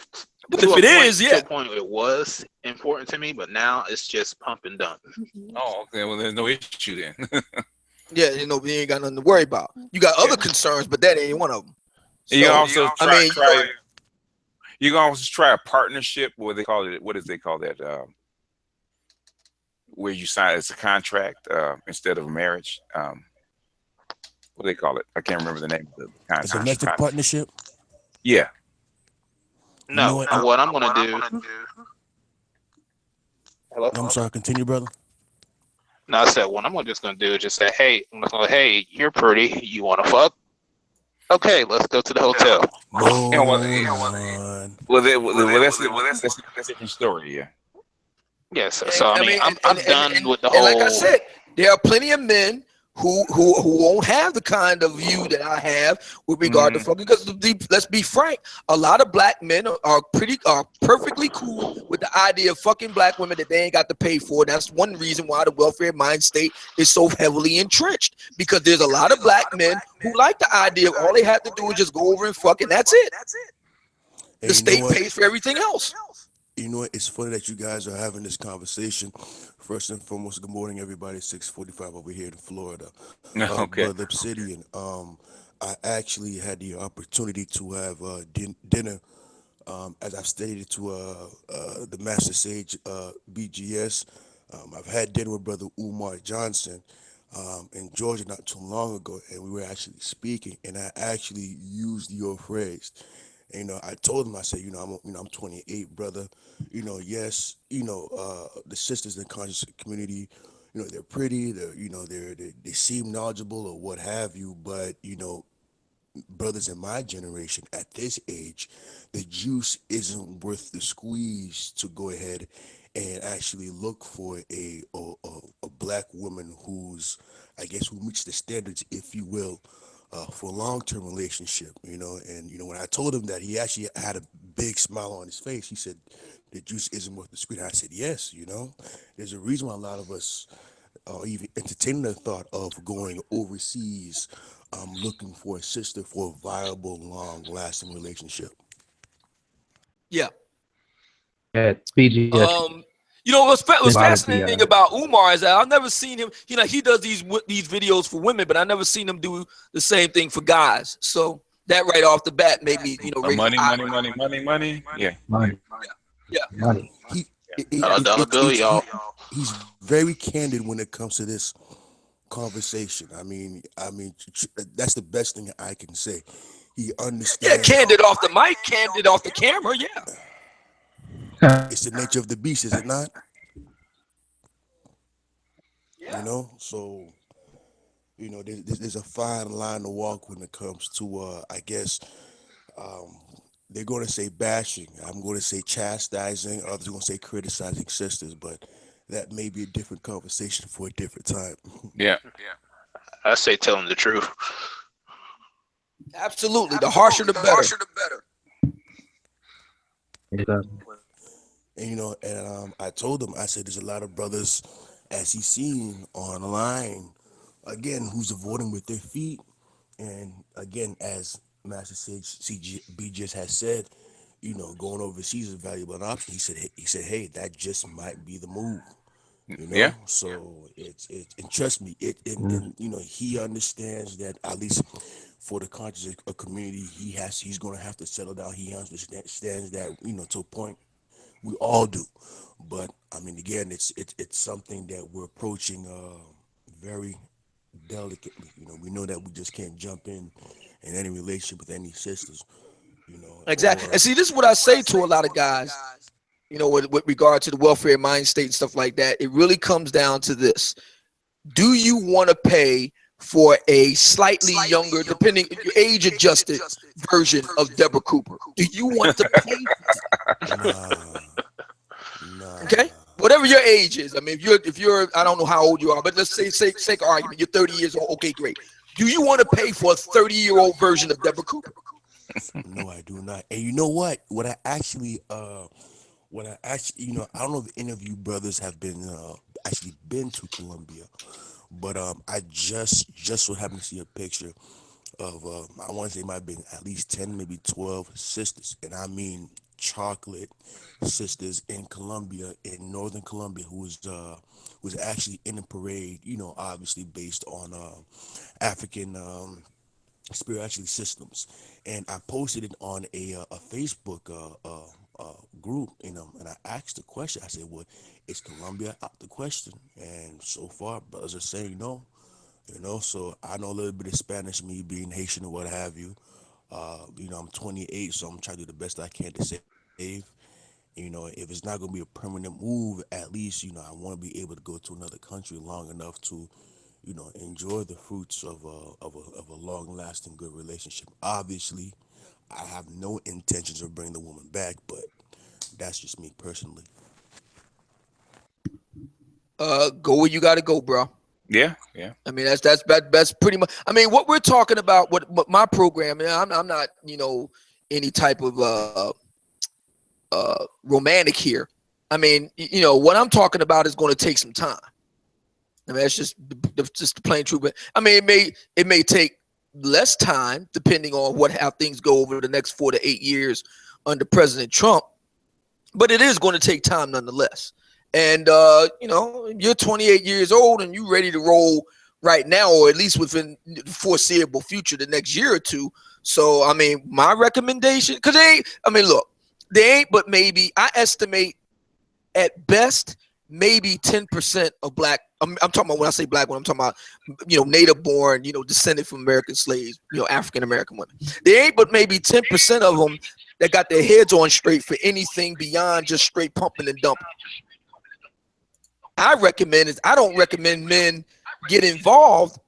But if it is, to a point it was important to me, but now it's just pump and dump. Oh, okay. Well, there's no issue then. Yeah, you ain't got nothing to worry about. You got other concerns, but that ain't one of them. So, you can also try, I mean, you can also try a partnership. What they call it? What does they call that? Where you sign it's a contract instead of a marriage. What do they call it? I can't remember the name of the contract. A domestic partnership. Yeah. No, what I'm gonna do. Hello? I'm sorry. Continue, brother. No, I said what I'm just gonna do is just say, hey, you're pretty. You want to fuck? Okay, let's go to the hotel. Well, that's a different story. Yeah. Yes. So I mean, I'm done with the whole. And like I said, there are plenty of men who won't have the kind of view that I have with regard to fucking. Because let's be frank, a lot of black men are perfectly cool with the idea of fucking black women that they ain't got to pay for. That's one reason why the welfare mind state is so heavily entrenched. Because there's a lot of black men who like the idea of all they have to do is just go over and fuck, and that's it. Hey, the state pays for everything else. You know what? It's funny that you guys are having this conversation. First and foremost, good morning, everybody. 6:45 over here in Florida. Okay. Brother Obsidian. I actually had the opportunity to have dinner, as I've stated to the Master Sage BGS. I've had dinner with Brother Umar Johnson in Georgia not too long ago, and we were actually speaking, and I actually used your phrase. You know, I told him, I said, I'm 28, brother. Yes, the sisters in the conscious community, they're pretty, they seem knowledgeable or what have you, but brothers in my generation at this age, the juice isn't worth the squeeze to go ahead and actually look for a black woman who meets the standards, if you will, for a long-term relationship, and when I told him that, he actually had a big smile on his face. He said, the juice isn't worth the squeeze. I said, yes, there's a reason why a lot of us are even entertaining the thought of going overseas, looking for a sister for a viable, long-lasting relationship. Yeah. BG. What's fascinating about Umar is that I've never seen him. He does these videos for women, but I've never seen him do the same thing for guys. So that right off the bat made me, money. Yeah. Money. Yeah. Money. He's very candid when it comes to this conversation. I mean, that's the best thing I can say. He understands. Yeah, candid off the mic, candid off the camera. Yeah. It's the nature of the beast, is it not? Yeah. So, there's a fine line to walk when it comes to, they're going to say bashing. I'm going to say chastising. Others are going to say criticizing sisters, but that may be a different conversation for a different time. Yeah. I say tell them the truth. Absolutely. The harsher the better. And I told him, I said, there's a lot of brothers, as he's seen online, again, who's avoiding with their feet. And again, as Master Sage CGB just has said, going overseas is a valuable option. He said, hey, that just might be the move. Yeah. So it's and trust me, and he understands that, at least for the conscious community, he's going to have to settle down. He understands that, to a point We all do. But I mean, again, it's something that we're approaching very delicately. You know, we know that we just can't jump in any relationship with any sisters. You know, exactly. And see, this is what I say to a lot of guys. You know, with regard to the welfare mind state and stuff like that, it really comes down to this: do you want to pay for a slightly younger, depending age adjusted version of Deborah Cooper? Do you want to pay for that? Okay, whatever your age is. I mean, if you're I don't know how old you are, but let's say sake argument, you're 30 years old. Okay, great. Do you want to pay for a 30-year-old version of Deborah Cooper? No, I do not. And you know what? What I actually, you know, I don't know if any of you brothers have been actually been to Colombia, but I just so happened to see a picture of I want to say it might have been at least 10, maybe 12 sisters, and I mean chocolate sisters in Colombia, in northern Colombia, who was actually in a parade, you know, obviously based on African spirituality systems. And I posted it on a Facebook group, you know, and I asked the question. I said, well, is Colombia out the question? And so far, brothers are saying no, you know. So I know a little bit of Spanish, me being Haitian or what have you. You know, I'm 28, so I'm trying to do the best I can to save. You know, if it's not going to be a permanent move, at least, you know, I want to be able to go to another country long enough to, you know, enjoy the fruits of a long-lasting good relationship. Obviously, I have no intentions of bringing the woman back, but that's just me personally. Go where you got to go, bro. Yeah, yeah. I mean, that's pretty much. I mean, what we're talking about, what my program, I'm not, you know, any type of romantic here. I mean, you know, what I'm talking about is going to take some time. I mean, that's just the plain truth. But I mean, it may take less time depending on how things go over the next 4 to 8 years under President Trump. But it is going to take time nonetheless. And you know, you're 28 years old and you're ready to roll right now, or at least within the foreseeable future, the next year or two. So I mean, my recommendation, because look, they ain't but maybe, I estimate at best maybe 10% of black, I'm talking about, when I say black, when I'm talking about, you know, native born, you know, descended from American slaves, you know, African American women. There ain't but maybe 10% of them that got their heads on straight for anything beyond just straight pumping and dumping. I don't recommend men get involved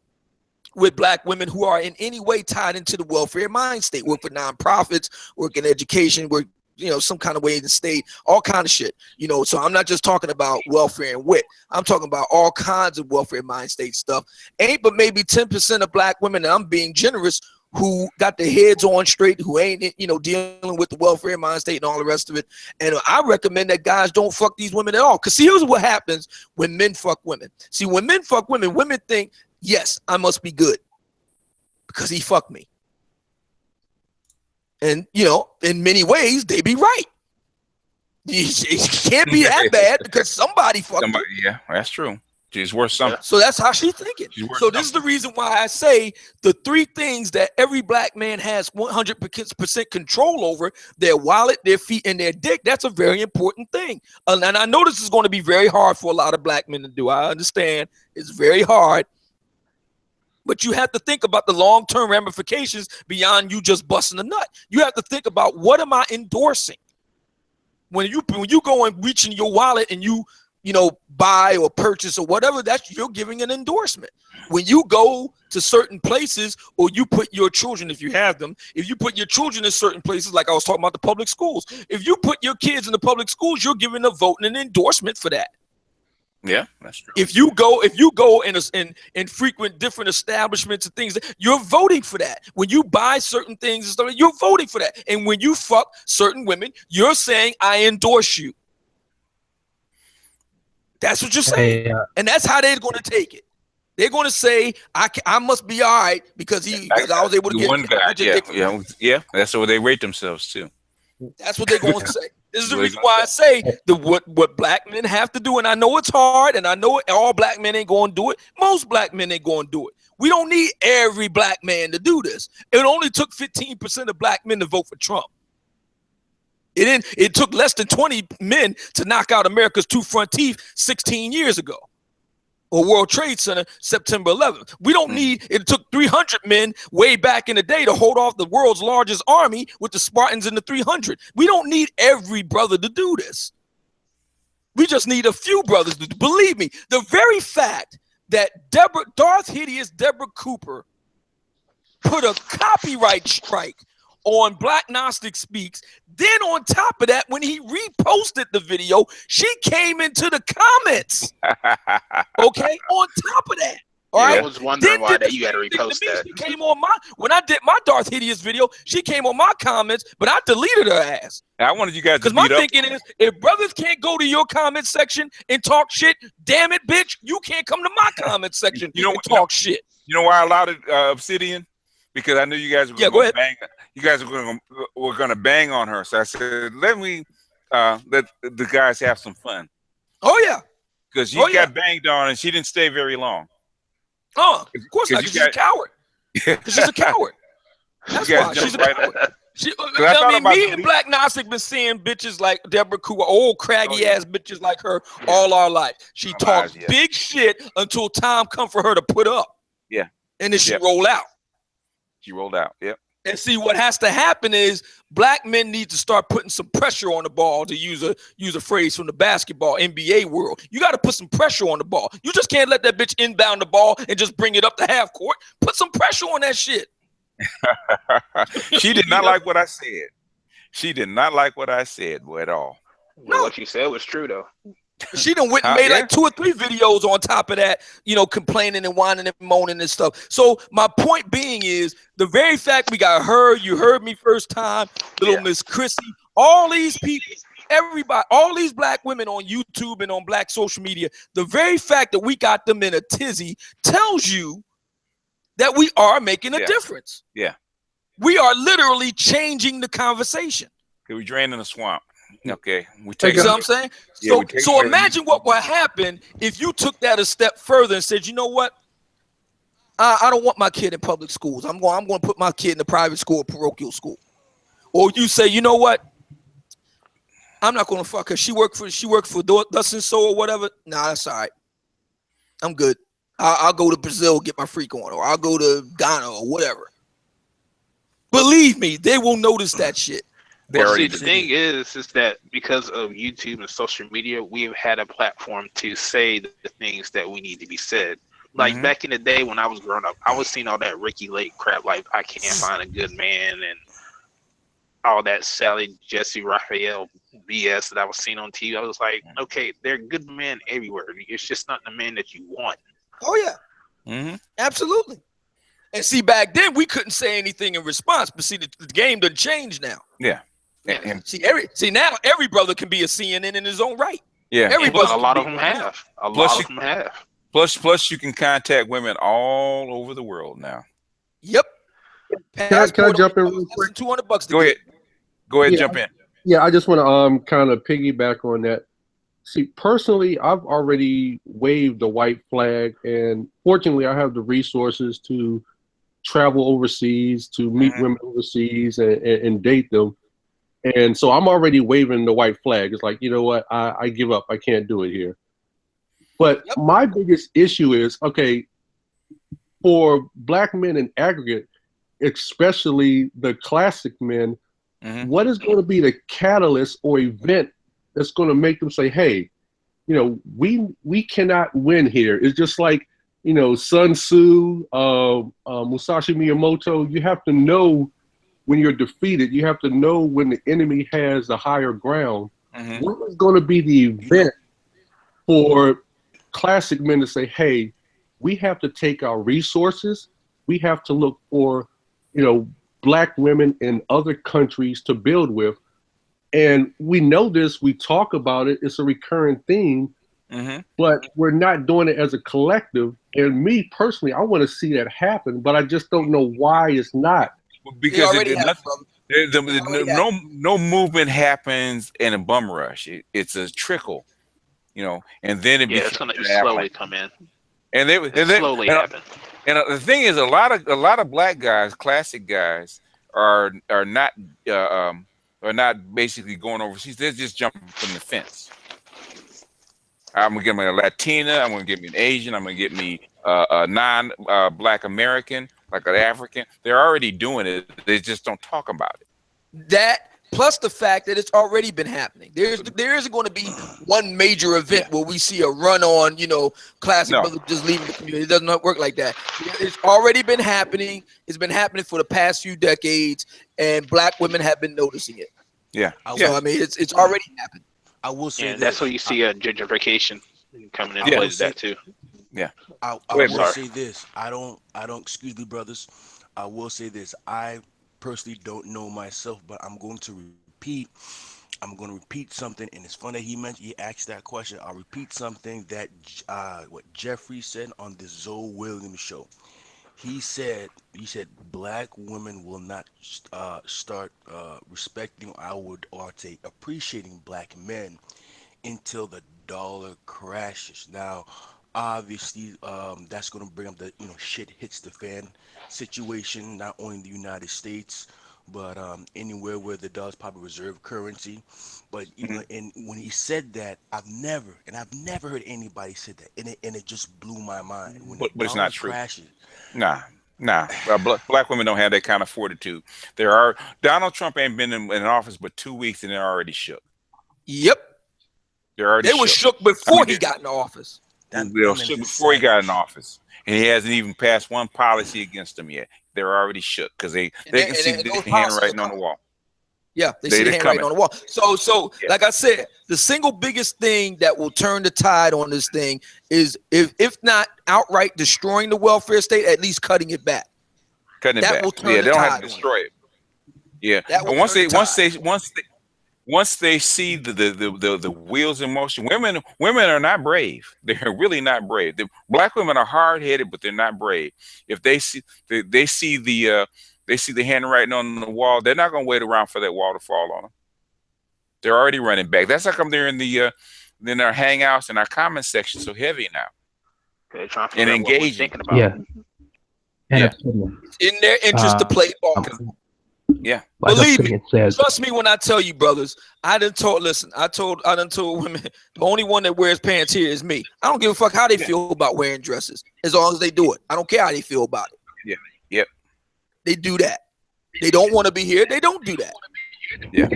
with black women who are in any way tied into the welfare mind state, work for nonprofits, work in education, work, you know, some kind of way in the state, all kind of shit, you know. So I'm not just talking about welfare and wit. I'm talking about all kinds of welfare mind state stuff. Ain't but maybe 10% of black women, and I'm being generous, who got their heads on straight, who ain't, you know, dealing with the welfare mind state and all the rest of it. And I recommend that guys don't fuck these women at all. Because see, here's what happens when men fuck women. See, when men fuck women, women think, yes, I must be good because he fucked me. And, you know, in many ways, they be right. It can't be that bad because somebody fucked me. Yeah, that's true. She's worth something. So that's how she's thinking. So this is the reason why I say the 3 things that every black man has 100% control over: their wallet, their feet, and their dick. That's a very important thing. And I know this is going to be very hard for a lot of black men to do. I understand it's very hard. But you have to think about the long-term ramifications beyond you just busting a nut. You have to think about, what am I endorsing? When you go and reach in your wallet and you know, buy or purchase or whatever, you're giving an endorsement. When you go to certain places, or you put your children, if you have them, if you put your children in certain places, like I was talking about the public schools, if you put your kids in the public schools, you're giving a vote and an endorsement for that. Yeah, that's true. If you go in frequent different establishments and things, you're voting for that. When you buy certain things and stuff, you're voting for that. And when you fuck certain women, you're saying, I endorse you. That's what you're saying. And that's how they're going to take it. They're going to say, I must be all right because I was able to get one guy. Yeah. That's the way they rate themselves too. That's what they're going to say. This is the reason why I say what black men have to do. And I know it's hard, and I know all black men ain't going to do it. Most black men ain't going to do it. We don't need every black man to do this. It only took 15% of black men to vote for Trump. It took less than 20 men to knock out America's two front teeth 16 years ago. Or World Trade Center, September 11th. We don't need, it took 300 men way back in the day to hold off the world's largest army with the Spartans in the 300. We don't need every brother to do this. We just need a few brothers to, believe me, the very fact that Darth Hideous Deborah Cooper put a copyright strike on Black Gnostic Speaks. Then on top of that, when he reposted the video, she came into the comments. Okay, on top of that. All right. I was wondering why that you had to repost that. She came on when I did my Darth Hideous video, she came on my comments, but I deleted her ass. I wanted you guys to because my thinking is, if brothers can't go to your comment section and talk shit, damn it, bitch, you can't come to my comment section and talk shit. You know why I allowed it, Obsidian? Because I knew you guys were going to bang. You guys were going to bang on her. So I said, let the guys have some fun. Oh yeah, because you got banged on and she didn't stay very long. Oh, of course not. Because she's a coward. Because she's a coward. That's why she's a coward. I mean, me and Black Gnostic been seeing bitches like Deborah Cooper, old craggy ass bitches like her all our life. She talks big shit until time come for her to put up. Yeah. And then she roll out. She rolled out. Yep. And see, what has to happen is black men need to start putting some pressure on the ball, to use a phrase from the basketball NBA world. You got to put some pressure on the ball. You just can't let that bitch inbound the ball and just bring it up to half court. Put some pressure on that shit. She did not like what I said. She did not like what I said, boy, at all. Well, what you said was true, though. She done went and made like 2 or 3 videos on top of that, complaining and whining and moaning and stuff. So my point being is, the very fact we got her, you heard me first time, little Miss Chrissy, all these people, everybody, all these black women on YouTube and on black social media, the very fact that we got them in a tizzy tells you that we are making a difference. Yeah. We are literally changing the conversation. Okay, we drained in the swamp. Okay, we take. You know what I'm saying? So imagine what would happen if you took that a step further and said, you know what? I don't want my kid in public schools. I'm going to put my kid in a private school or parochial school. Or you say, you know what? I'm not going to fuck her. She worked for Thus and So or whatever. Nah, that's all right. I'm good. I'll go to Brazil, get my freak on, or I'll go to Ghana or whatever. Believe me, they will notice that shit. Well, see, the thing is that because of YouTube and social media, we've had a platform to say the things that we need to be said. Like back in the day when I was growing up, I was seeing all that Ricky Lake crap, like I can't find a good man and all that Sally Jesse Raphael BS that I was seeing on TV. I was like, okay, there are good men everywhere. It's just not the man that you want. Oh yeah, absolutely. And see, back then we couldn't say anything in response, but see, the game done changed now. Yeah. See now every brother can be a CNN in his own right. Yeah, a lot of them have. Plus, you can contact women all over the world now. Yep. Can I jump in real quick? $200. Go ahead, jump in. Yeah, I just want to kind of piggyback on that. See, personally, I've already waved the white flag, and fortunately, I have the resources to travel overseas, to meet women overseas and date them. And so I'm already waving the white flag. It's like, you know what? I give up. I can't do it here. But my biggest issue is, okay, for black men in aggregate, especially the classic men, what is going to be the catalyst or event that's going to make them say, hey, we cannot win here? It's just like, Sun Tzu, Musashi Miyamoto. You have to know when you're defeated. You have to know when the enemy has the higher ground. What is going to be the event for classic men to say, hey, we have to take our resources. We have to look for, black women in other countries to build with. And we know this, we talk about it, it's a recurring theme, but we're not doing it as a collective. And me personally, I want to see that happen, but I just don't know why it's not. Because no movement happens in a bum rush. It's a trickle, and then it's going to slowly come in. And they slowly happen. And the thing is, a lot of black guys, classic guys, are not are not basically going overseas. They're just jumping from the fence. I'm gonna get me a Latina. I'm gonna get me an Asian. I'm gonna get me a non-Black American, like an African. They're already doing it. They just don't talk about it. That plus the fact that it's already been happening. There isn't going to be one major event where we see a run on, classic brothers just leaving the community. It doesn't work like that. It's already been happening. It's been happening for the past few decades, and Black women have been noticing it. Yeah. So I mean, it's already happened. I will say that's where you see a gentrification coming in place. That too. Yeah. I will say this. I don't. Excuse me, brothers. I will say this. I personally don't know myself, but I'm going to repeat something, and it's funny that he asked that question. I'll repeat something that what Jeffrey said on the Zoe Williams show. He said Black women will not start respecting or appreciating Black men until the dollar crashes. Now, obviously, that's going to bring up the shit hits the fan situation, not only in the United States, but anywhere where the dollar's probably reserve currency. But and when he said that, I've never heard anybody say that, and it just blew my mind. When but it's not true. Crashes, Nah. Black women don't have that kind of fortitude. Donald Trump ain't been in office but 2 weeks, and they're already shook. Yep. They were shook before he got in office. They were shook before he got in office, and he hasn't even passed one policy against them yet. They're already shook because they can see the handwriting on the wall. Yeah, they see the handwriting on the wall. So like I said, the single biggest thing that will turn the tide on this thing is if not outright destroying the welfare state, at least cutting it back. Cutting it back. Will turn they don't have to on destroy it. Yeah. But once they see the wheels in motion, women are not brave. They're really not brave. The Black women are hard-headed, but they're not brave. If they see the handwriting on the wall, they're not going to wait around for that wall to fall on them. They're already running back. That's how come they're in their hangouts and our comment section so heavy now. They're trying to and engaging. Yeah. It's in their interest to play ball. Yeah. Believe me, trust me when I tell you, brothers. I done told women the only one that wears pants here is me. I don't give a fuck how they feel about wearing dresses, as long as they do it. I don't care how they feel about it. Yeah. Yep. They do that. They don't want to be here. They don't do that. Yeah.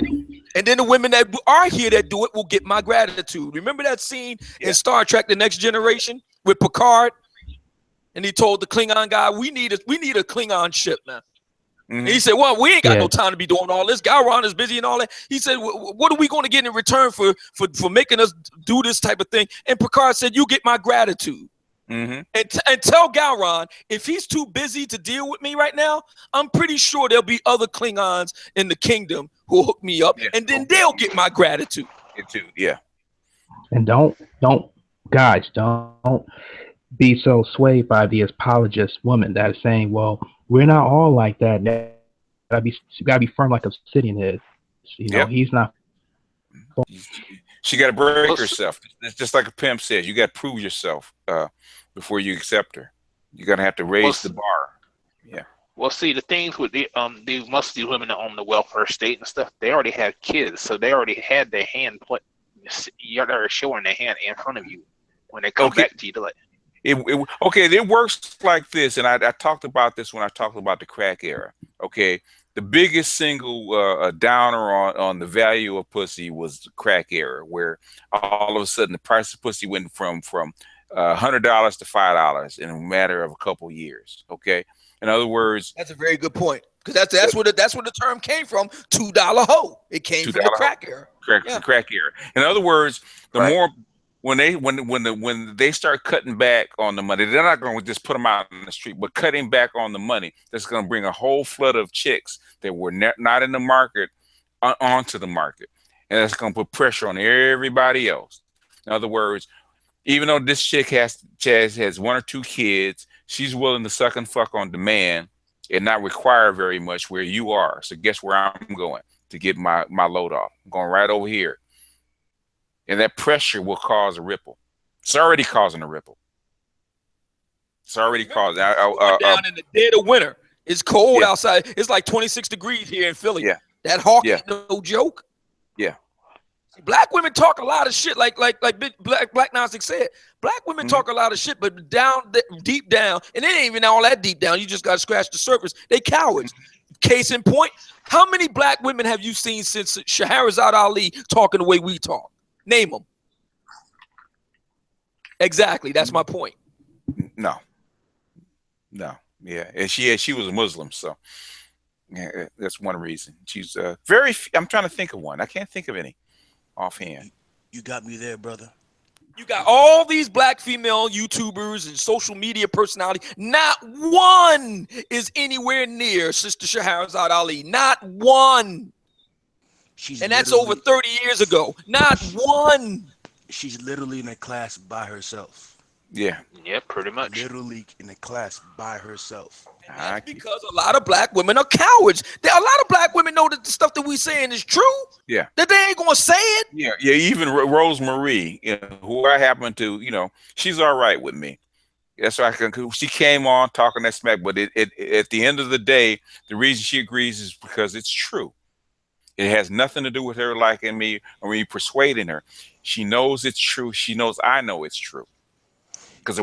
And then the women that are here that do it will get my gratitude. Remember that scene in Star Trek: The Next Generation with Picard, and he told the Klingon guy, "We need a Klingon ship, man." And he said, "Well, we ain't got no time to be doing all this. Gowron is busy and all that." He said, "What are we going to get in return for making us do this type of thing?" And Picard said, "You get my gratitude." And tell Gowron, if he's too busy to deal with me right now, I'm pretty sure there'll be other Klingons in the kingdom who'll hook me up, and then they'll get my gratitude. Yeah. And don't be so swayed by the apologist woman that is saying, "Well, we're not all like that. You gotta be firm like obsidian is." He's not. She got to break herself. It's just like a pimp says. You got to prove yourself before you accept her. You're gonna have to raise the bar. Yeah. Well, see, the things with most of these women that own the welfare state and stuff, they already have kids, so they already had their hand put. You're showing their hand in front of you when they come back to you. It works like this, and I talked about this when I talked about the crack era. Okay, the biggest single downer on the value of pussy was the crack era, where all of a sudden the price of pussy went from $100 to $5 in a matter of a couple years. Okay, in other words, that's a very good point, because that's where the term came from. $2 hoe. It came from the crack era. The crack era. In other words, the more when they start cutting back on the money, they're not going to just put them out in the street, but cutting back on the money, that's going to bring a whole flood of chicks that were not in the market onto the market, and that's going to put pressure on everybody else. In other words, even though this chick has 1 or 2 kids, she's willing to suck and fuck on demand and not require very much where you are. So guess where I'm going to get my load off? I'm going right over here. And that pressure will cause a ripple. It's already causing a ripple. It's already causing. Down in the dead of winter. It's cold outside. It's like 26 degrees here in Philly. Yeah. That hawk ain't no joke. Yeah. Black women talk a lot of shit, like Black Gnostic said. Black women talk a lot of shit, but deep down, and it ain't even all that deep down. You just got to scratch the surface. They cowards. Case in point, how many black women have you seen since Shahrazad Ali talking the way we talk? Name them. Exactly. That's my point. No. Yeah, and she was a Muslim, so yeah, that's one reason. She's very. I'm trying to think of one. I can't think of any offhand. You got me there, brother. You got all these black female YouTubers and social media personalities. Not one is anywhere near Sister Shahrazad Ali. Not one. And that's over 30 years ago. Not one. She's literally in a class by herself. Yeah. Yeah, pretty much. Literally in a class by herself. That's because a lot of black women are cowards. A lot of black women know that the stuff that we saying is true. Yeah. That they ain't gonna say it. Yeah. Even Rosemarie, who I happen to, she's all right with me. That's why she came on talking that smack. But at the end of the day, the reason she agrees is because it's true. It has nothing to do with her liking me or me persuading her. She knows it's true. She knows I know it's true. Because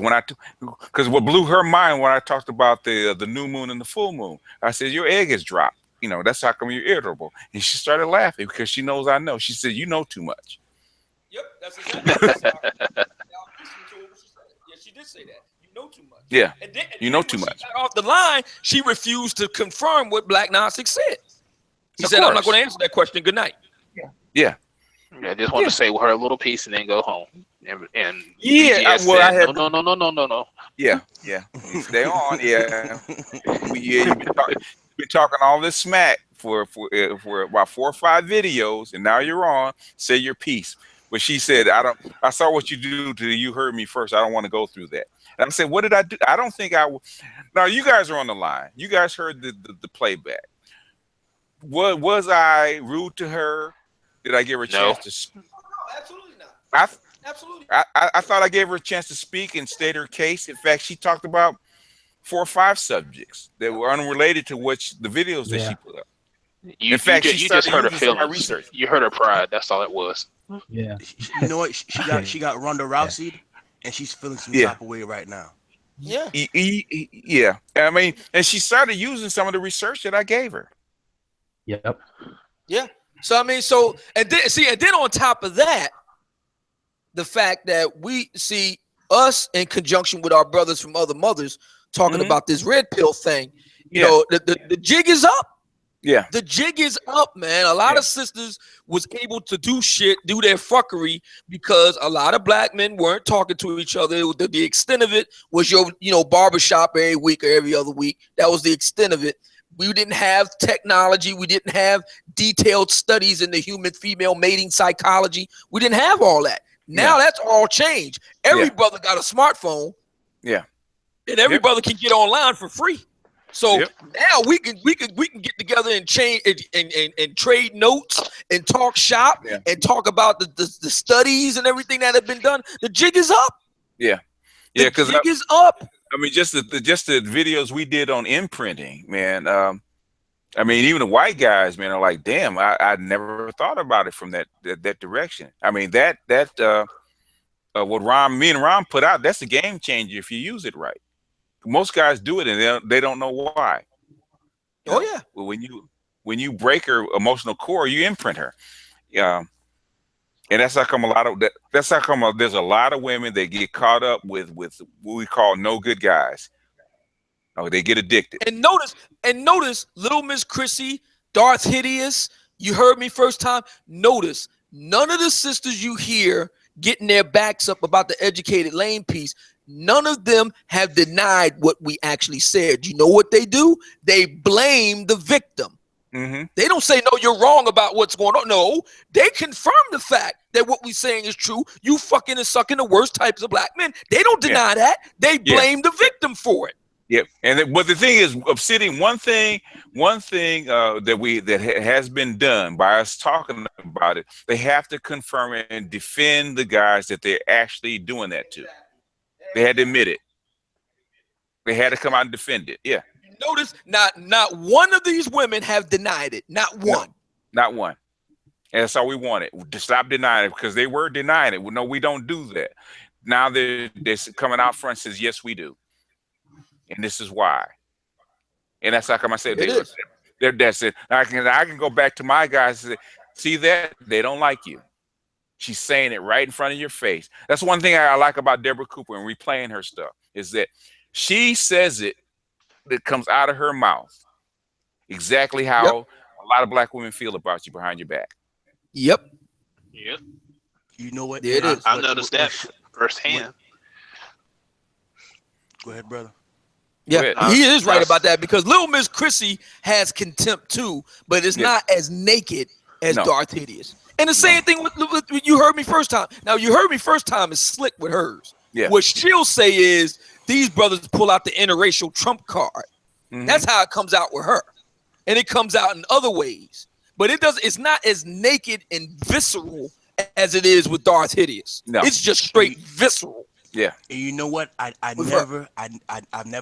what blew her mind when I talked about the new moon and the full moon, I said, your egg is dropped. That's how come you're irritable. And she started laughing because she knows I know. She said, you know too much. Yep, that's exactly. Yeah, she did say that. You know too much. Yeah, and then you know too much. She got off the line, she refused to confirm what Black Gnostic said. She said, I'm not going to answer that question. Good night. Yeah. I just want to say her a little piece and then go home. And yeah, BGS said, no. Yeah. Stay on. Yeah. You've been talking all this smack for about 4 or 5 videos, and now you're on. Say your piece. But she said, I saw what you do till you heard me first. I don't want to go through that. And I said, what did I do? I don't think I will. Now you guys are on the line. You guys heard the playback. Was I rude to her? Did I give her a chance to speak? No, absolutely not. Absolutely. I thought I gave her a chance to speak and state her case. In fact, she talked about 4 or 5 subjects that were unrelated to the videos that she put up. In fact, you just heard her feelings. You heard her pride. That's all it was. Yeah. You know what? She got Ronda Rousey, and she's feeling some type of way right now. Yeah. Yeah. I mean, and she started using some of the research that I gave her. Yep. Yeah. So and then on top of that, the fact that we see us in conjunction with our brothers from other mothers talking about this red pill thing, you know, the jig is up. Yeah. The jig is up, man. A lot of sisters was able to do their fuckery because a lot of black men weren't talking to each other. The extent of it was your barbershop every week or every other week. That was the extent of it. We didn't have technology. We didn't have detailed studies in the human female mating psychology. We didn't have all that. Now that's all changed. Every brother got a smartphone. Yeah. And every brother can get online for free. So now we can get together and change and trade notes and talk shop and talk about the studies and everything that have been done. The jig is up. Yeah. Yeah, because the jig is up. I mean, just the videos we did on imprinting, man. I mean, even the white guys, man, are like, damn, I never thought about it from that direction. I mean, what me and Ron put out, that's a game changer if you use it right. Most guys do it and they don't know why. Oh yeah. Well, when you break her emotional core, you imprint her. Yeah. And that's how come there's a lot of women that get caught up with what we call no good guys. Oh, they get addicted. And notice, Little Miss Chrissy, Darth Hideous, you heard me first time. Notice, none of the sisters you hear getting their backs up about the educated lane piece, none of them have denied what we actually said. You know what they do? They blame the victim. They don't say, no, you're wrong about what's going on. No, they confirm the fact that what we're saying is true. You fucking and sucking the worst types of black men. They don't deny that. They blame the victim for it. Yep. But the thing is, Obsidian, one thing that has been done by us talking about it, they have to confirm it and defend the guys that they're actually doing that to. They had to admit it. They had to come out and defend it. Yeah. Notice not one of these women have denied it. Not one. Not one. And that's all we wanted, to stop denying it, because they were denying it. Well, no, we don't do that. Now they're coming out front and says, yes, we do. And this is why. And that's how come I said that's it. I can go back to my guys and say, see that? They don't like you. She's saying it right in front of your face. That's one thing I like about Deborah Cooper and replaying her stuff, is that she says it, that comes out of her mouth, exactly how a lot of black women feel about you behind your back. Yep. Yep. You know what? Yeah, it is. I noticed that firsthand. Go ahead, brother. Yeah, he is right about that, because Little Miss Chrissy has contempt too, but it's not as naked as Darth Hideous. And the same thing with You Heard Me First Time. Now, You Heard Me First Time is slick with hers. Yeah. What she'll say is these brothers pull out the interracial trump card. That's how it comes out with her, and it comes out in other ways. But it's not as naked and visceral as it is with Darth Hideous. No, it's just straight visceral. Yeah. And you know what? I've never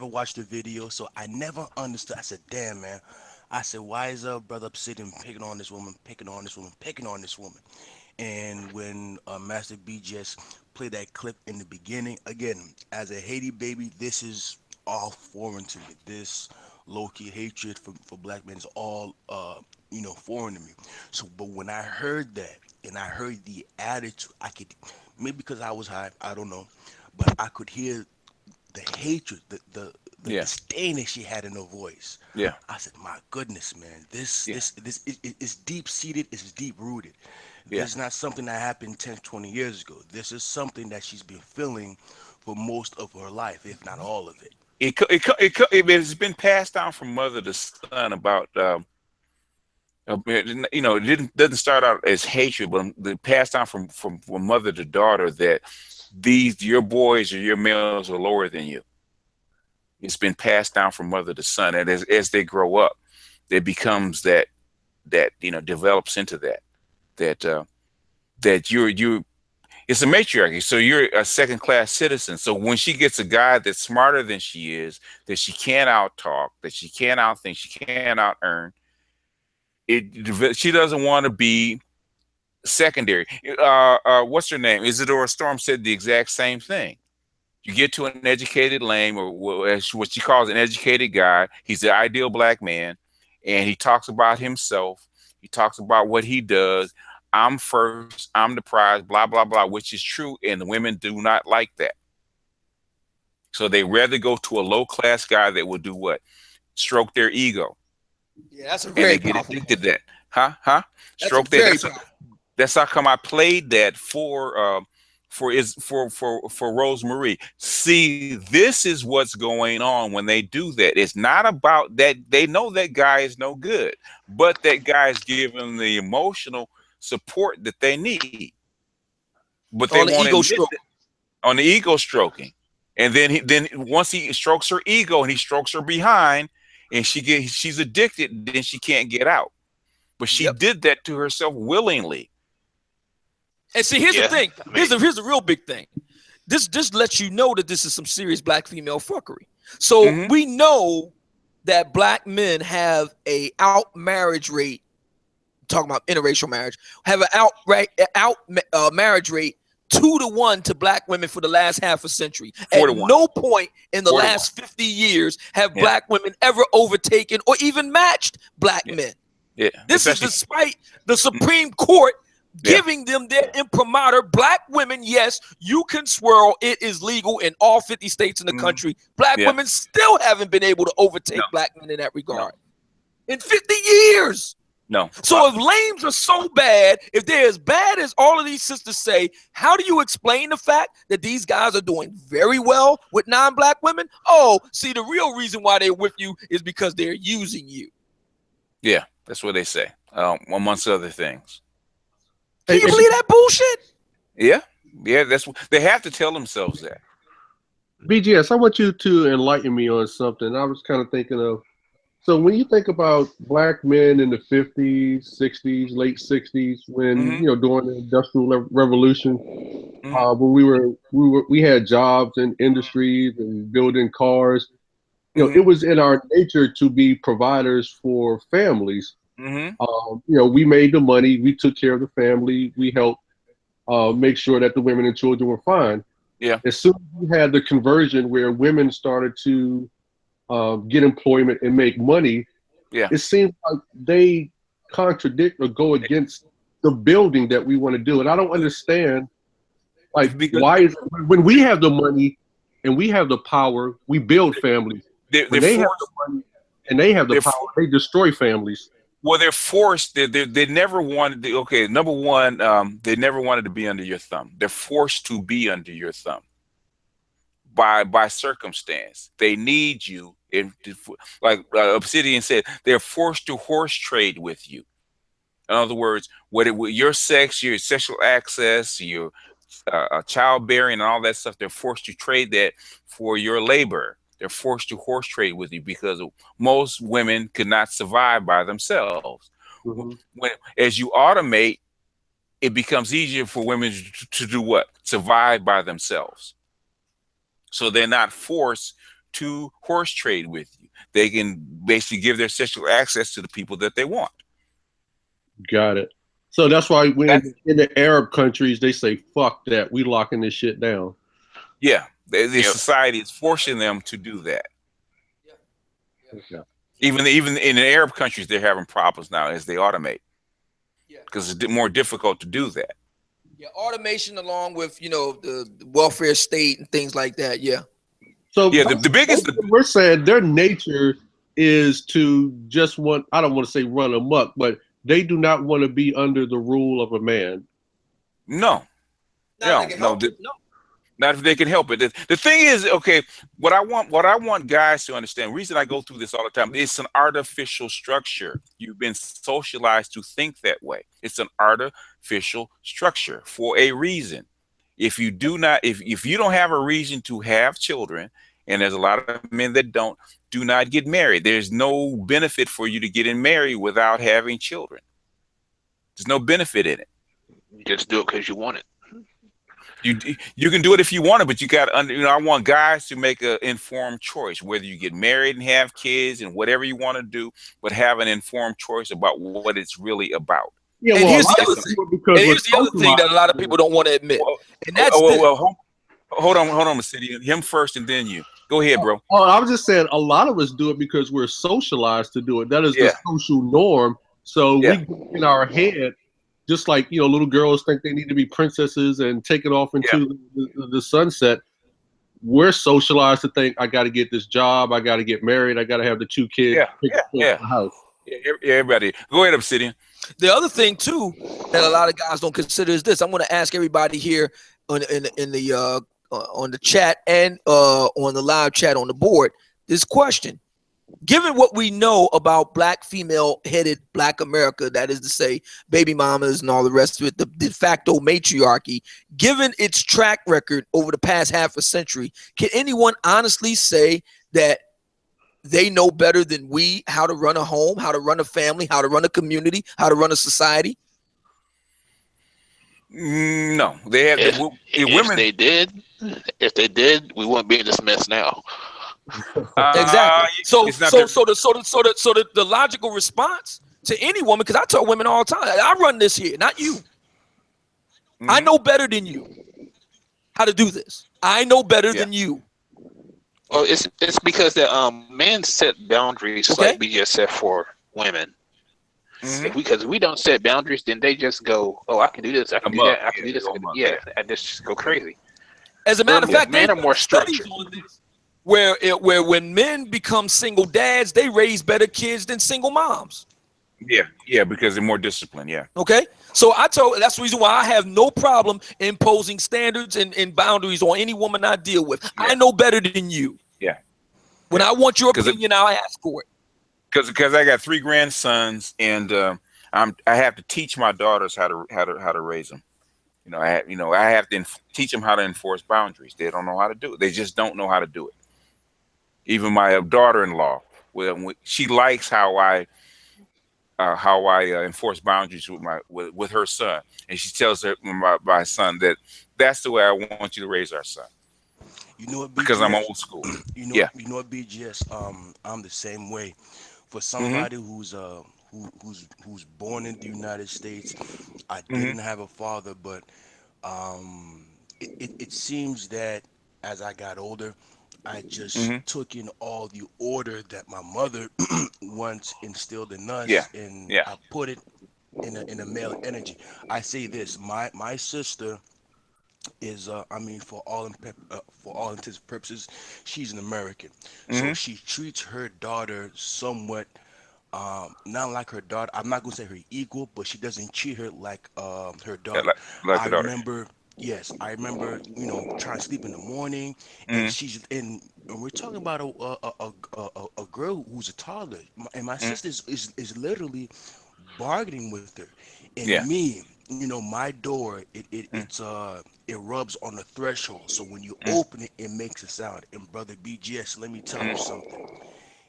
watched the video, so I never understood. I said, damn, man. I said, why is a brother sitting picking on this woman, picking on this woman, picking on this woman? And when Master BGS played that clip in the beginning, again, as a Haiti baby, this is all foreign to me. This low-key hatred for black men is all foreign to me. So, but when I heard that and I heard the attitude, I could, maybe because I was high, I don't know, but I could hear the hatred, the disdain that she had in her voice. Yeah. I said, my goodness, man, this is deep-seated, it's deep-rooted. Yeah. This is not something that happened 10, 20 years ago. This is something that she's been feeling for most of her life, if not all of it. It's been passed down from mother to son about, it doesn't start out as hatred, but it passed down from mother to daughter that your boys or your males are lower than you. It's been passed down from mother to son, and as they grow up, it becomes that develops into that you're it's a matriarchy. So you're a second-class citizen. So when she gets a guy that's smarter than she is, that she can't out-talk, that she can't out-think, she can't out-earn, she doesn't want to be secondary. What's her name? Isadora Storm said the exact same thing. You get to an educated lame, or what she calls an educated guy. He's the ideal black man, and he talks about himself. He talks about what he does. I'm first, I'm the prize, blah, blah, blah, which is true, and the women do not like that. So they rather go to a low-class guy that will do what? Stroke their ego. Yeah, that's a very and they get addicted to that. Stroke their ego. That's how come I played that for Rosemarie. See, this is what's going on when they do that. It's not about that. They know that guy is no good, but that guy is giving the emotional support that they need. But they want ego stroke on the ego stroking, and then once he strokes her ego and he strokes her behind, and she's addicted, then she can't get out. But she did that to herself willingly. And see, here's the thing. Here's the real big thing. This lets you know that this is some serious black female fuckery. So we know that black men have a out marriage rate. Talking about interracial marriage, have an out marriage rate 2 to 1 to black women for the last half a century. At no point in the last 50 years have black women ever overtaken or even matched black men. Yeah, this is despite the Supreme Court giving them their imprimatur. Black women, yes, you can swirl. It is legal in all 50 states in the country. Black women still haven't been able to overtake black men in that regard. In 50 years. No. So if lames are so bad, if they're as bad as all of these sisters say, how do you explain the fact that these guys are doing very well with non-black women? Oh, see, the real reason why they're with you is because they're using you. Yeah, that's what they say, amongst other things. Can you believe that bullshit? Yeah, that's what they have to tell themselves that. BGS, I want you to enlighten me on something. I was kind of thinking of, so when you think about black men in the 50s, 60s, late 60s, when during the Industrial Revolution, when we had jobs in industries and building cars, it was in our nature to be providers for families. You know, we made the money, we took care of the family, we helped make sure that the women and children were fine. Yeah. As soon as we had the conversion where women started to get employment and make money, it seems like they contradict or go against the building that we want to do. And I don't understand, like, why is when we have the money and we have the power, we build families. When they have the money and they have the power, they destroy families. Well, they're forced. They never wanted to. Okay, number one, they never wanted to be under your thumb. They're forced to be under your thumb by circumstance. They need you. Like Obsidian said, they're forced to horse trade with you. In other words, your sex, your sexual access, your childbearing, and all that stuff, they're forced to trade that for your labor. They're forced to horse trade with you because most women could not survive by themselves. As you automate, it becomes easier for women to do what? Survive by themselves. So they're not forced to horse trade with you. They can basically give their sexual access to the people that they want. Got it. So that's why when in the Arab countries, they say, fuck that, we locking this shit down. Yeah. The society is forcing them to do that. Even in the Arab countries, they're having problems now as they automate. Because it's more difficult to do that. Yeah, automation along with, you know, the welfare state and things like that. Yeah. So yeah, the biggest we're saying their nature is to just want, I don't want to say run amok, but they do not want to be under the rule of a man. No. Not if they can help it. The thing is, okay, what I want guys to understand, the reason I go through this all the time, it's an artificial structure. You've been socialized to think that way. It's an artificial structure for a reason. If you do not, if you don't have a reason to have children, and there's a lot of men that do not get married. There's no benefit for you to get married without having children. There's no benefit in it. You just do it because you want it. You can do it if you want it, but you got to, I want guys to make an informed choice, whether you get married and have kids and whatever you want to do, but have an informed choice about what it's really about. Yeah, and here's the other thing that a lot of people don't want to admit. And that's hold on, Obsidian. Him first and then you. Go ahead, bro. Oh, I was just saying a lot of us do it because we're socialized to do it. That is the social norm. So we get in our head, just like, little girls think they need to be princesses and take it off into the sunset. We're socialized to think, I got to get this job, I got to get married, I got to have the 2 kids. The house. Everybody. Go ahead, Obsidian. The other thing too that a lot of guys don't consider is this. I'm going to ask everybody here on the chat and on the live chat on the board this question. Given what we know about black female-headed black America, that is to say, baby mamas and all the rest of it, the de facto matriarchy, given its track record over the past half a century, can anyone honestly say that they know better than we how to run a home, how to run a family, how to run a community, how to run a society? No, they have. If they did, we wouldn't be in this mess now. Exactly. So the logical response to any woman, because I tell women all the time, I run this here, not you. I know better than you how to do this. I know better than you. Well, it's because the men set boundaries like we just set for women. Because we don't set boundaries, then they just go, "Oh, I can do this, I can do that, I can do this." And just go crazy. As a matter of fact, men are more structured. Where when men become single dads, they raise better kids than single moms. Yeah, because they're more disciplined. Yeah. Okay. So that's the reason why I have no problem imposing standards and boundaries on any woman I deal with. I know better than you. Yeah. When I want your opinion, I'll ask for it. Because I got 3 grandsons, and I have to teach my daughters how to raise them. I have to teach them how to enforce boundaries. They don't know how to do it. They just don't know how to do it. Even my daughter-in-law, she likes how I enforce boundaries with her son, and she tells my son that's the way I want you to raise our son. You know what, BGS, because I'm old school. You know what, BGS. I'm the same way. For somebody who's who's born in the United States. I didn't have a father, but it seems that as I got older, I just took in all the order that my mother once instilled in us, and I put it in a male energy. I say this: my sister is I mean, for all intents and purposes, she's an American, so she treats her daughter somewhat not like her daughter. I'm not gonna say her equal, but she doesn't treat her like her daughter. Like I the daughter. remember. Yes, I remember, trying to sleep in the morning, and and we're talking about a girl who's a toddler, and my sister is literally bargaining with her, and me, my door, it rubs on the threshold, so when you open it, it makes a sound. And brother BGS, let me tell you something.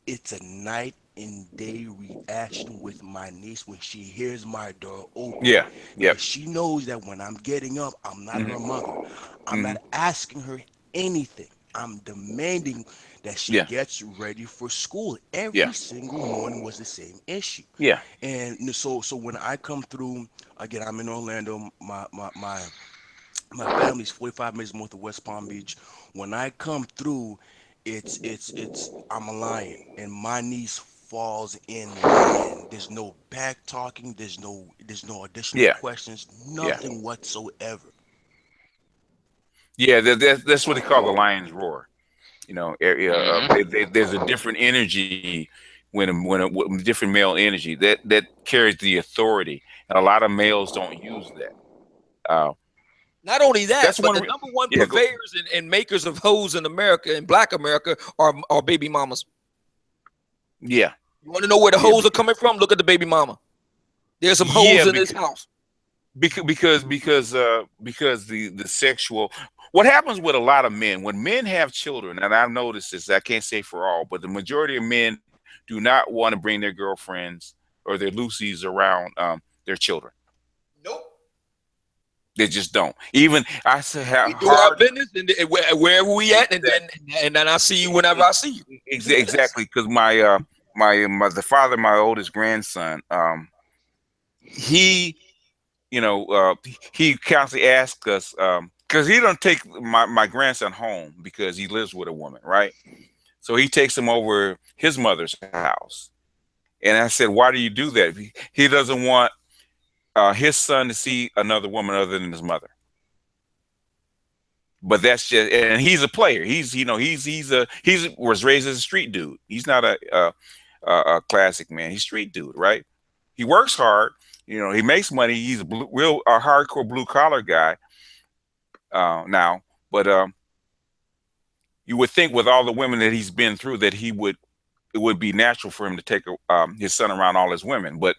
It's a night and day reaction with my niece when she hears my door open. Yeah. She knows that when I'm getting up, I'm not her mother. I'm not asking her anything. I'm demanding that she gets ready for school. Every single morning was the same issue. And so when I come through, again, I'm in Orlando. My family's 45 minutes north of West Palm Beach. When I come through, it's I'm a lion, and my niece falls in line. There's no back talking. There's no additional questions. Nothing whatsoever. Yeah, that's what they call the lion's roar. There's a different energy when a different male energy that carries the authority, and a lot of males don't use that. Not only that, That's but one the number one purveyors and makers of hoes in America, in Black America, are baby mamas. Yeah. You want to know where the hoes are coming from? Look at the baby mama. There's some hoes in this house. Because the sexual. What happens with a lot of men when men have children, and I've noticed this, I can't say for all, but the majority of men do not want to bring their girlfriends or their Lucy's around their children. Nope. They just don't. Even I say we do our business and wherever we at, and then I see you whenever I see you. Exactly, because the father of my oldest grandson, he constantly asks us, because he don't take my grandson home because he lives with a woman, right? So he takes him over his mother's house, and I said, "Why do you do that?" He doesn't want his son to see another woman other than his mother. But that's just, and he's a player. He was raised as a street dude. He's not a classic man. He's a street dude, right? He works hard. He makes money. He's a hardcore blue collar guy now. But you would think with all the women that he's been through that it would be natural for him to take his son around all his women. But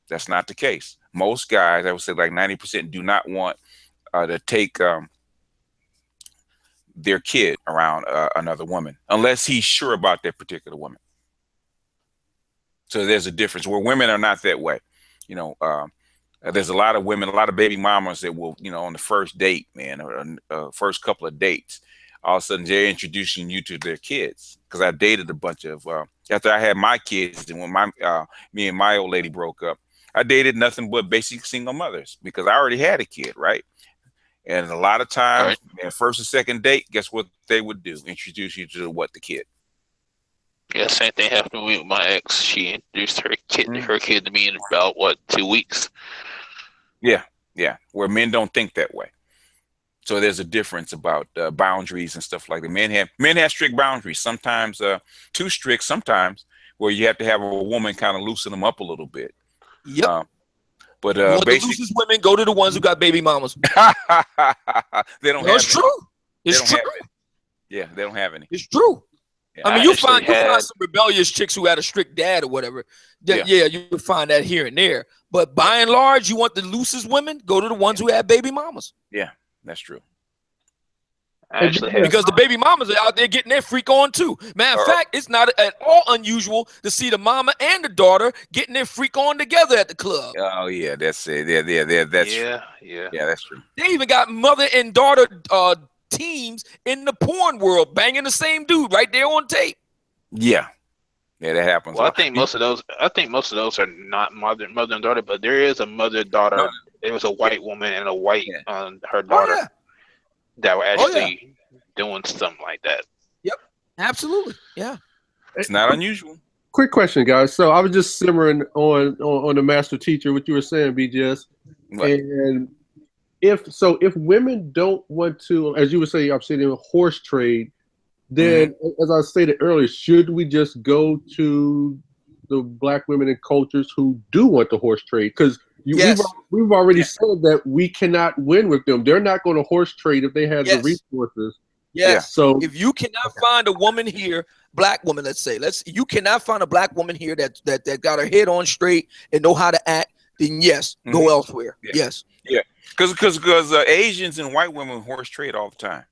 that's not the case. Most guys, I would say like 90%, do not want to take their kid around another woman unless he's sure about that particular woman. So there's a difference where women are not that way. There's a lot of women, a lot of baby mamas that will, on the first date, man, or first couple of dates, all of a sudden they're introducing you to their kids. Because I dated a bunch of after I had my kids, and when me and my old lady broke up, I dated nothing but basic single mothers because I already had a kid, right? And a lot of times, first or second date, guess what they would do? Introduce you to the kid. Yeah, same thing happened with my ex. She introduced her kid to me in about 2 weeks. Yeah. Where men don't think that way. So there's a difference about boundaries and stuff like that. Men have strict boundaries. Sometimes too strict. Sometimes where you have to have a woman kind of loosen them up a little bit. Yep. But the loosest women go to the ones who got baby mamas. They don't. It's true. It's true. Yeah, they don't have any. It's true. Yeah, I mean, you find some rebellious chicks who had a strict dad or whatever. Yeah, you would find that here and there. But by and large, you want the loosest women, go to the ones who had baby mamas. Yeah, that's true. Because the baby mamas are out there getting their freak on too. Matter of fact, it's not at all unusual to see the mama and the daughter getting their freak on together at the club. Oh yeah, that's it. Yeah, that's true. They even got mother and daughter teams in the porn world banging the same dude right there on tape. Yeah, Yeah, that happens. Well, I think most of those are not mother and daughter, but there is a mother-daughter. No. It was a white woman and a white her daughter that were actually doing something like that. Yep, absolutely. Yeah, it's not unusual. Quick question, guys. So I was just simmering on the master teacher, what you were saying, BGS. And if women don't want to, as you were saying, I'm saying in a horse trade, then as I stated earlier, should we just go to the black women and cultures who do want the horse trade? Because we've already said that we cannot win with them. They're not going to horse trade if they have the resources. Yes. So if you cannot find a woman here, black woman, you cannot find a black woman here that got her head on straight and know how to act, then go elsewhere. Yeah. Yes. Yeah. Because Asians and white women horse trade all the time.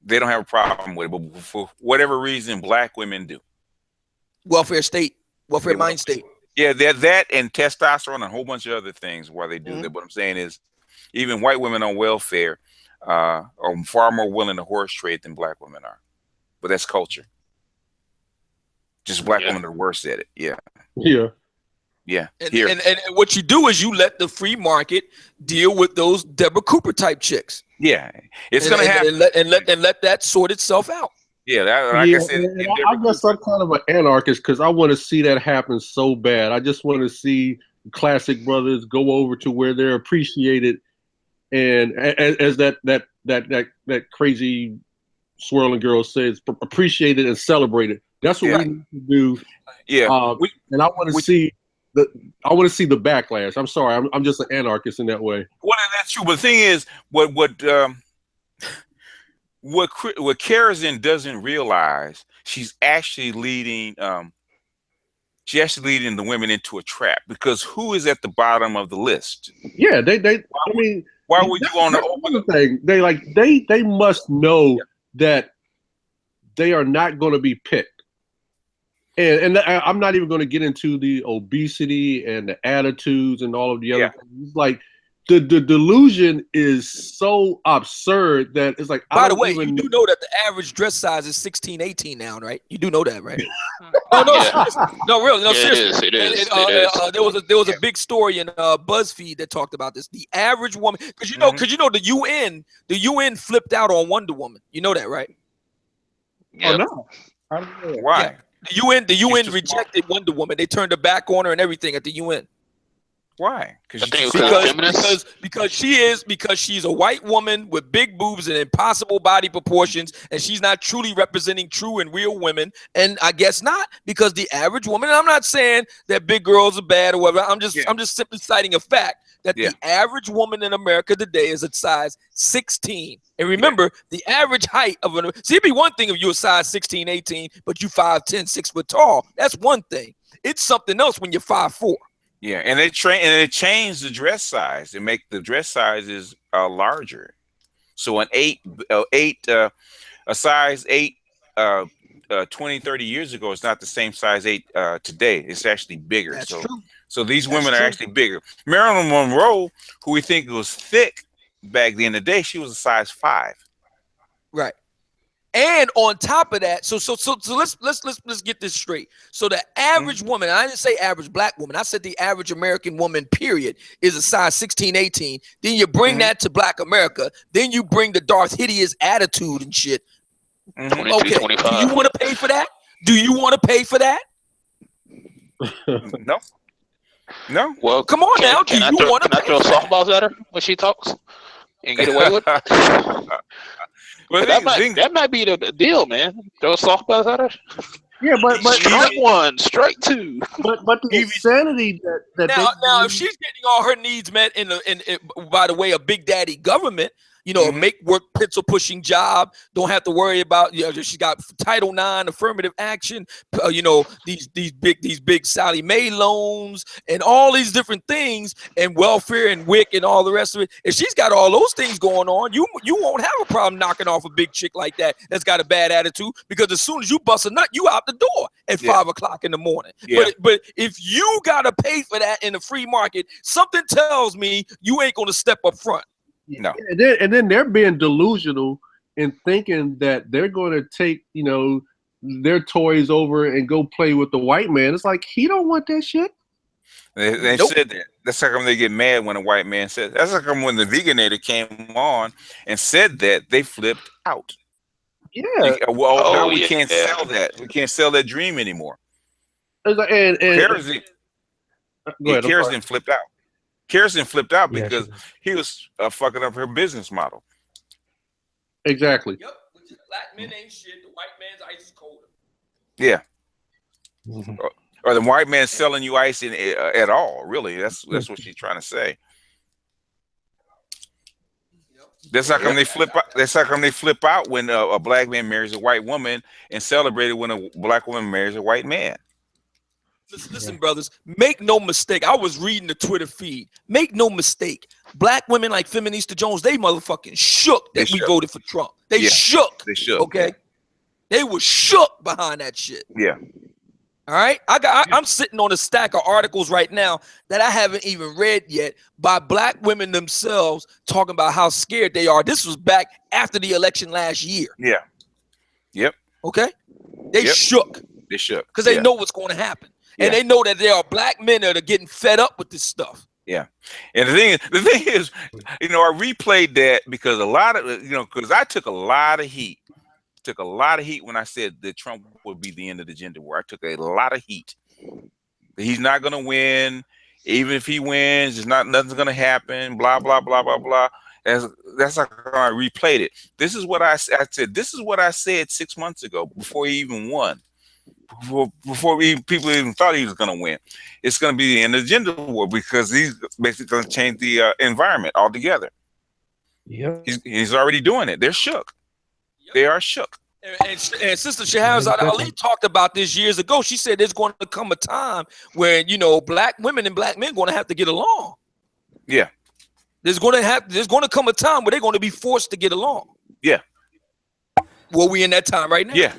They don't have a problem with it, but for whatever reason, black women do. Welfare mind state. Yeah, that and testosterone and a whole bunch of other things why they do that. What I'm saying is, even white women on welfare are far more willing to horse trade than black women are. But that's culture. Just black women are worse at it. Yeah. Yeah. Yeah. And what you do is you let the free market deal with those Deborah Cooper type chicks. Yeah, it's going to happen. And let that sort itself out. Yeah, I said, I guess I'm kind of an anarchist because I want to see that happen so bad. I just want to see classic brothers go over to where they're appreciated, and as that crazy swirling girl says, appreciated and celebrated. That's what we need to do. Yeah, and I want to see. I want to see the backlash. I'm sorry, I'm just an anarchist in that way. Well, that's true. But the thing is, what Karazin doesn't realize, she's actually leading. She's actually leading the women into a trap because who is at the bottom of the list? Yeah, they. I mean, why would you want to open the thing? They must know that they are not going to be picked. And I'm not even going to get into the obesity and the attitudes and all of the other things. Like the delusion is so absurd that it's like. By the way, you do know that the average dress size is 16, 18 now, right? You do know that, right? No, really, no, seriously. It is. There was a big story in BuzzFeed that talked about this. The average woman, because you know the UN flipped out on Wonder Woman. You know that, right? Oh no. Why? Yeah. The UN rejected Wonder Woman. They turned her back on her and everything at the UN. Why? Because she's a white woman with big boobs and impossible body proportions, and she's not truly representing true and real women. And I guess not, because the average woman. And I'm not saying that big girls are bad or whatever. I'm just simply citing a fact that the average woman in America today is a size 16. And remember, the average height of it'd be one thing if you're a size 16, 18, but you 5'10", 6 foot tall. That's one thing. It's something else when you're 5'4". Yeah, and they changed the dress size. They make the dress sizes larger. So a size 8 20, 30 years ago is not the same size 8 today. It's actually bigger. That's true. So these women are actually bigger. Marilyn Monroe, who we think was thick back then, the day she was a size 5. Right. And on top of that, so let's get this straight. So the average woman, I didn't say average black woman, I said the average American woman, period, is a size 16, 18. Then you bring that to black America. Then you bring the Darth Hideous attitude and shit. 22, okay, 25. do you want to pay for that? Do you want to pay for that? No. Well, come on now. Can I throw softballs at her when she talks and get away with it? Well, that might be the deal, man. Throw softballs at her. Yeah, but strike one, strike two. But the insanity that now if she's getting all her needs met in by the way of Big Daddy government, a make work pencil pushing job, don't have to worry about she got Title IX affirmative action, these big Sally Mae loans and all these different things and welfare and WIC and all the rest of it. If she's got all those things going on, you won't have a problem knocking off a big chick like that's got a bad attitude, because as soon as you bust a nut, you out the door at 5 o'clock in the morning. Yeah. But if you gotta pay for that in the free market, something tells me you ain't gonna step up front. No. And then they're being delusional in thinking that they're going to take, their toys over and go play with the white man. It's like he don't want that shit. They said that. That's how come they get mad when a white man says. That's how come when the Veganator came on and said that, they flipped out. Yeah. Now we can't sell that. We can't sell that dream anymore. Kerosene flipped out. Kerosene flipped out because he was fucking up her business model. Exactly. Yep. Black men ain't shit. The white man's ice is colder. Yeah. Or the white man selling you ice at all. Really, that's what she's trying to say. That's how come they flip out. That's how come they flip out when a black man marries a white woman, and celebrate it when a black woman marries a white man. Listen, brothers, make no mistake. I was reading the Twitter feed. Make no mistake. Black women like Feminista Jones, they motherfucking shook that we voted for Trump. They shook. They shook. Okay. They were shook behind that shit. Yeah. All right. I'm sitting on a stack of articles right now that I haven't even read yet by black women themselves talking about how scared they are. This was back after the election last year. Yeah. Yep. Okay. They shook. They shook. Because they know what's going to happen. And they know that there are black men that are getting fed up with this stuff. Yeah. And the thing is, I replayed that because a lot of, because I took a lot of heat. Took a lot of heat when I said that Trump would be the end of the gender war. I took a lot of heat. He's not going to win. Even if he wins, nothing's going to happen. Blah, blah, blah, blah, blah. That's how I replayed it. This is what I said. This is what I said 6 months ago before he even won. Before people even thought he was going to win. It's going to be the end of the gender war because he's basically going to change the environment altogether. Yeah, he's already doing it. They're shook. They are shook. And Sister Shahrazad Ali talked about this years ago. She said there's going to come a time when black women and black men going to have to get along. Yeah, there's going to come a time where they're going to be forced to get along. Yeah. Well, we in that time right now. Yeah.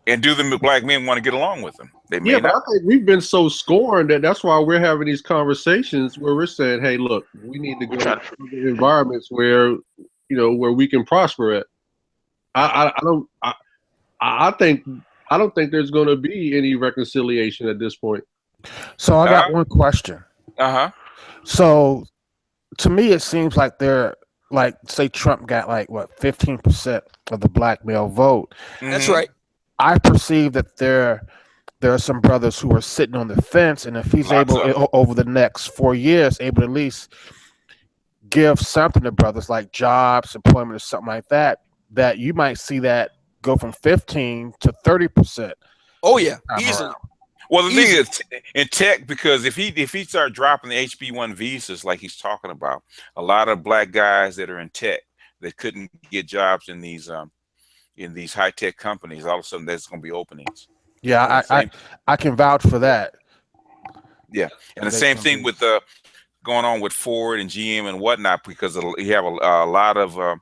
And do the black men want to get along with them? They may but I think we've been so scorned that's why we're having these conversations where we're saying, "Hey, look, we need to go to environments where where we can prosper at." I don't think there's going to be any reconciliation at this point. So I got one question. So to me, it seems like they're like, say Trump got 15% of the black male vote. That's right. I perceive that there are some brothers who are sitting on the fence, and if he's able over the next 4 years, able to at least give something to brothers like jobs, employment, or something like that, that you might see that go from 15 to 30%. Oh yeah, easily. Well, the thing is in tech, because if he start dropping the HB1 visas like he's talking about, a lot of black guys that are in tech that couldn't get jobs in these high tech companies, all of a sudden there's going to be openings. Yeah, I can vouch for that. Yeah, and the same thing with going on with Ford and GM and whatnot, because you have a lot of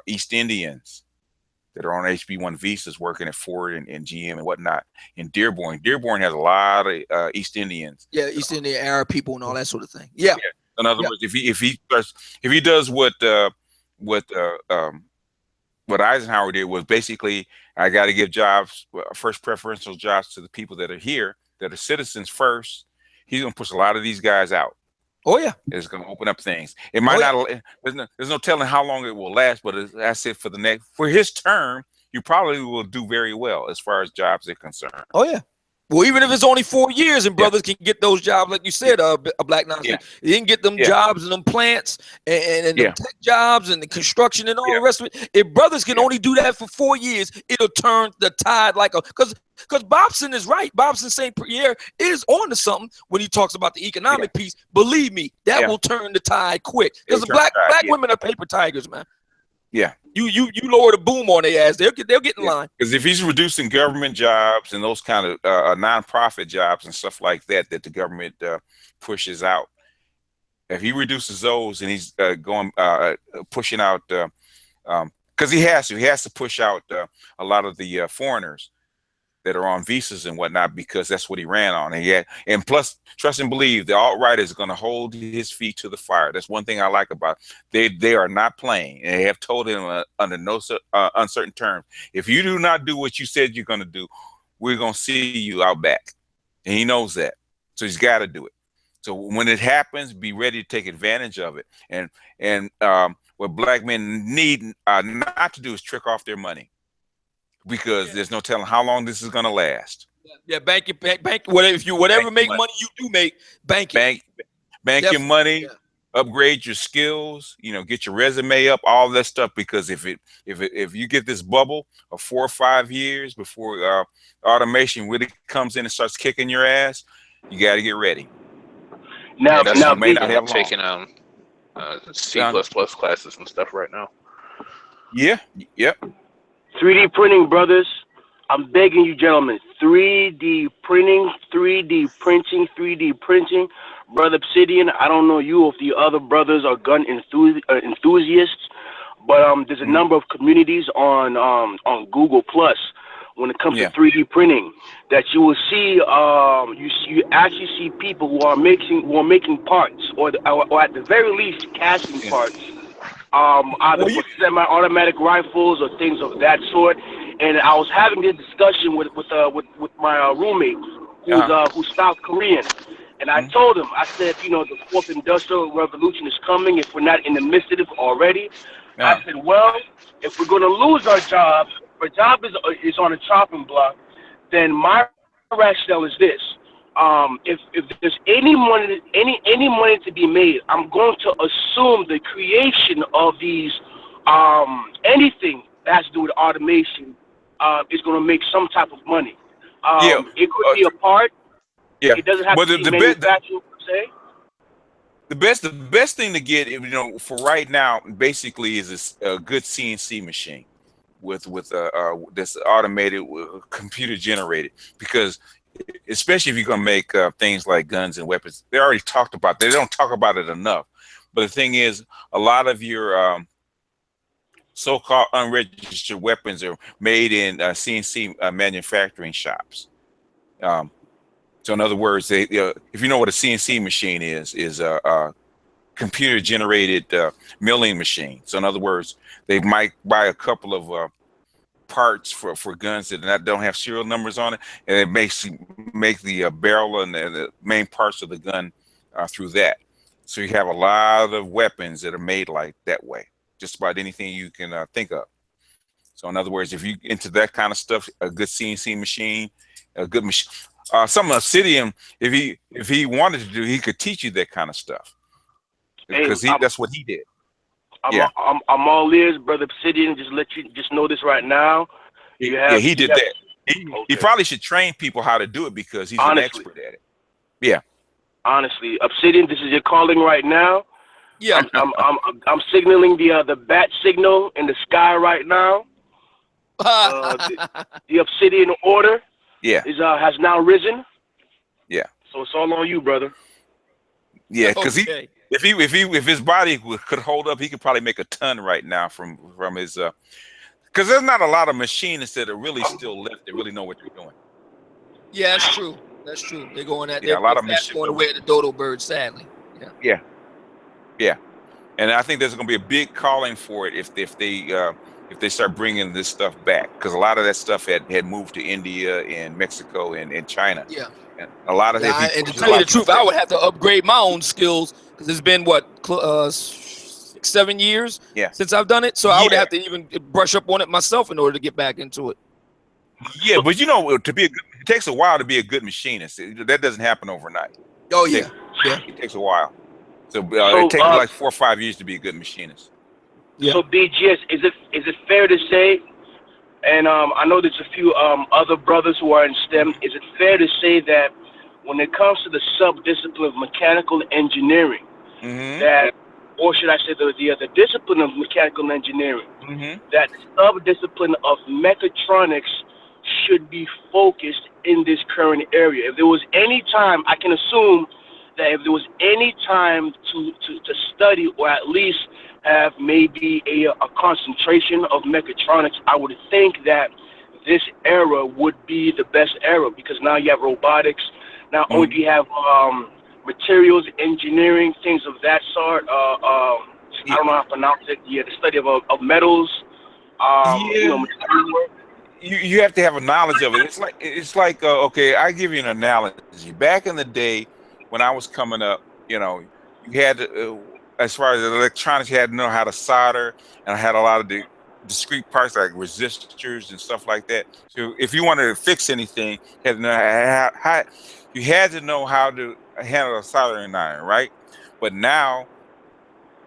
East Indians that are on HB1 visas working at Ford and GM and whatnot in Dearborn. Dearborn has a lot of East Indians. Yeah, East Indian Arab people and all that sort of thing. Yeah. In other words, if he does what Eisenhower did, was basically, I got to give jobs, first preferential jobs to the people that are here, that are citizens first. He's going to push a lot of these guys out. Oh yeah, it's going to open up things. It might not. There's no telling how long it will last, but as I said, for his term, you probably will do very well as far as jobs are concerned. Oh yeah. Well, even if it's only 4 years and brothers can get those jobs, like you said, a black non-state, they can get them jobs in them plants and them tech jobs and the construction and all the rest of it. If brothers can only do that for 4 years, it'll turn the tide because Bobson is right. Bobson St. Pierre is on to something when he talks about the economic piece. Believe me, that will turn the tide quick. Because black women are paper tigers, man. Yeah. You lower the boom on their ass, they'll get in line. Because if he's reducing government jobs and those kind of nonprofit jobs and stuff like that the government pushes out, if he reduces those and he's pushing out, because he has to push out a lot of the foreigners that are on visas and whatnot, because that's what he ran on. And plus, trust and believe, the alt-right is going to hold his feet to the fire. That's one thing I like about it. They are not playing. And they have told him under no uncertain terms, if you do not do what you said you're going to do, we're going to see you out back. And he knows that. So he's got to do it. So when it happens, be ready to take advantage of it. And what black men need not to do is trick off their money, because there's no telling how long this is going to last. Yeah, bank whatever make money you do make, bank your money, upgrade your skills, get your resume up, all that stuff. Because if you get this bubble of 4 or 5 years before automation really comes in and starts kicking your ass, you got to get ready. Now may not have taking C++ classes and stuff right now. Yeah. Yep. 3D printing, brothers. I'm begging you, gentlemen. 3D printing, 3D printing. Brother Obsidian, I don't know you if the other brothers are gun enthusiasts, but there's a number of communities on Google Plus when it comes to 3D printing that you will see. You actually see people who are making parts, or at the very least casting parts, either for semi-automatic rifles or things of that sort. And I was having this discussion with my roommate who's South Korean, and I told him, I said, the fourth industrial revolution is coming if we're not in the midst of it already. I said, well, if we're going to lose our jobs, if our job is on a chopping block, then my rationale is this: if there's any money to be made, I'm going to assume the creation of these anything that has to do with automation is going to make some type of money. It could be a part. Yeah, it doesn't have to be manufactured per se. The best thing to get, for right now, basically, is a good CNC machine with this automated, computer generated. Because especially if you're gonna make things like guns and weapons, they already talked about. They don't talk about it enough. But the thing is, a lot of your so-called unregistered weapons are made in CNC manufacturing shops. So in other words, if you know what a CNC machine is a computer-generated milling machine. So in other words, they might buy a couple of parts for guns that don't have serial numbers on it, and it makes make the barrel and the main parts of the gun through that. So you have a lot of weapons that are made like that way. Just about anything you can think of. So in other words, if you into that kind of stuff, a good CNC machine, a good machine. Some Obsidian, if he wanted to do, he could teach you that kind of stuff, because that's what he did. I'm all ears, brother Obsidian. Just know this right now. He did that. He probably should train people how to do it, because he's an expert at it. Yeah. Honestly, Obsidian, this is your calling right now. Yeah. I'm signaling the bat signal in the sky right now. The Obsidian order. Yeah. Has now risen. Yeah. So it's all on you, brother. Yeah, because if his body could hold up, he could probably make a ton right now from his. Because there's not a lot of machinists that are really still left that really know what they're doing. Yeah, that's true. That's true. They're going at a lot of machinists going away the dodo bird, sadly. Yeah. Yeah. And I think there's going to be a big calling for it if they start bringing this stuff back, because a lot of that stuff had moved to India and Mexico and China. Yeah. And a lot of that. And to tell you the truth, I would have to upgrade my own skills, because it's been 6-7 years since I've done it. So I would have to even brush up on it myself in order to get back into it. Yeah, but it takes a while to be a good machinist. That doesn't happen overnight. Oh yeah, it takes a while. So it takes like 4 or 5 years to be a good machinist. Yeah. So BGS, is it fair to say, and I know there's a few other brothers who are in STEM, is it fair to say that when it comes to the sub-discipline of mechanical engineering, that, or should I say the discipline of mechanical engineering, that the sub-discipline of mechatronics should be focused in this current area? If there was any time, I can assume that if there was any time to study, or at least have maybe a concentration of mechatronics, I would think that this era would be the best era, because now you have robotics. Not only do you have materials engineering, things of that sort. I don't know how to pronounce it. Yeah, the study of metals. You know, material work. You have to have a knowledge of it. It's like okay, I give you an analogy. Back in the day when I was coming up, you know, you had to, as far as electronics, you had to know how to solder, and I had a lot of the discrete parts like resistors and stuff like that. So if you wanted to fix anything, you had to know how to handle a soldering iron, right? But now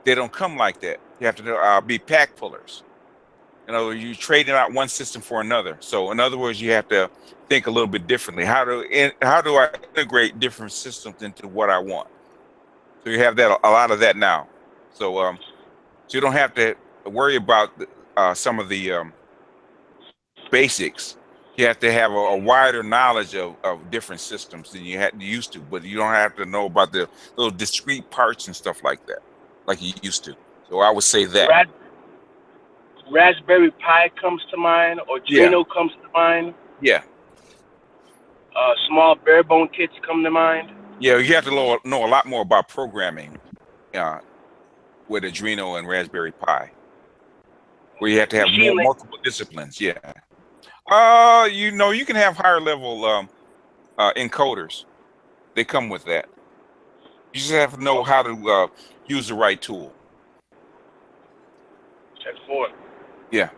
they don't come like that. You have to be pack pullers. In other words, you're trading out one system for another. So in other words, you have to think a little bit differently. How do I integrate different systems into what I want? So you have that, a lot of that now. So so you don't have to worry about some of the basics. You have to have a wider knowledge of different systems than you used to, but you don't have to know about the little discrete parts and stuff like that, like you used to. So I would say that. Raspberry Pi comes to mind, or Arduino comes to mind. Yeah. Small barebone kits come to mind. Yeah, you have to know a lot more about programming with Arduino and Raspberry Pi, where you have to have multiple disciplines. Yeah. You know, you can have higher level encoders. They come with that. You just have to know how to use the right tool. Check for it. Yeah.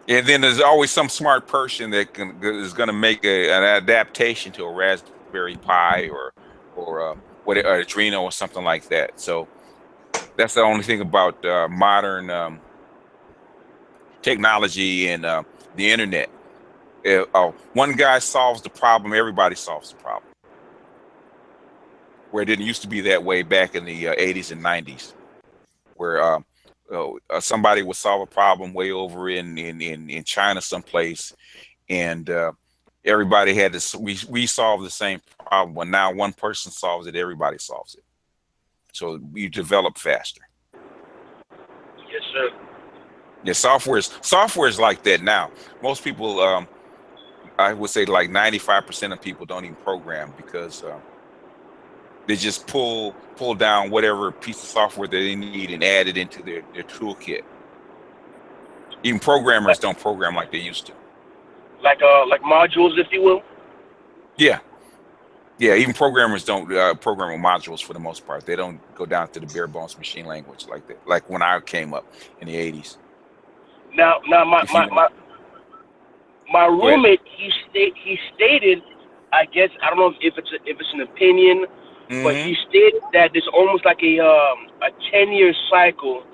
And then there's always some smart person that is going to make an adaptation to a Raspberry Pi or Arduino or something like that. So that's the only thing about modern technology and the internet. One guy solves the problem, everybody solves the problem. Where it didn't used to be that way back in the 80s and 90s, where somebody would solve a problem way over in China someplace, and everybody had to we solve the same problem. But now one person solves it, everybody solves it. So you develop faster. Yes, sir. Yeah, software is like that now. Most people, I would say like 95% of people don't even program, because they just pull down whatever piece of software that they need and add it into their toolkit. Even programmers don't program like they used to. Like modules, if you will. Yeah. Even programmers don't program with modules for the most part. They don't go down to the bare bones machine language like that. Like when I came up in the 80s. Now my roommate, he stated, I guess, I don't know if it's an opinion, but he stated that there's almost like a 10-year cycle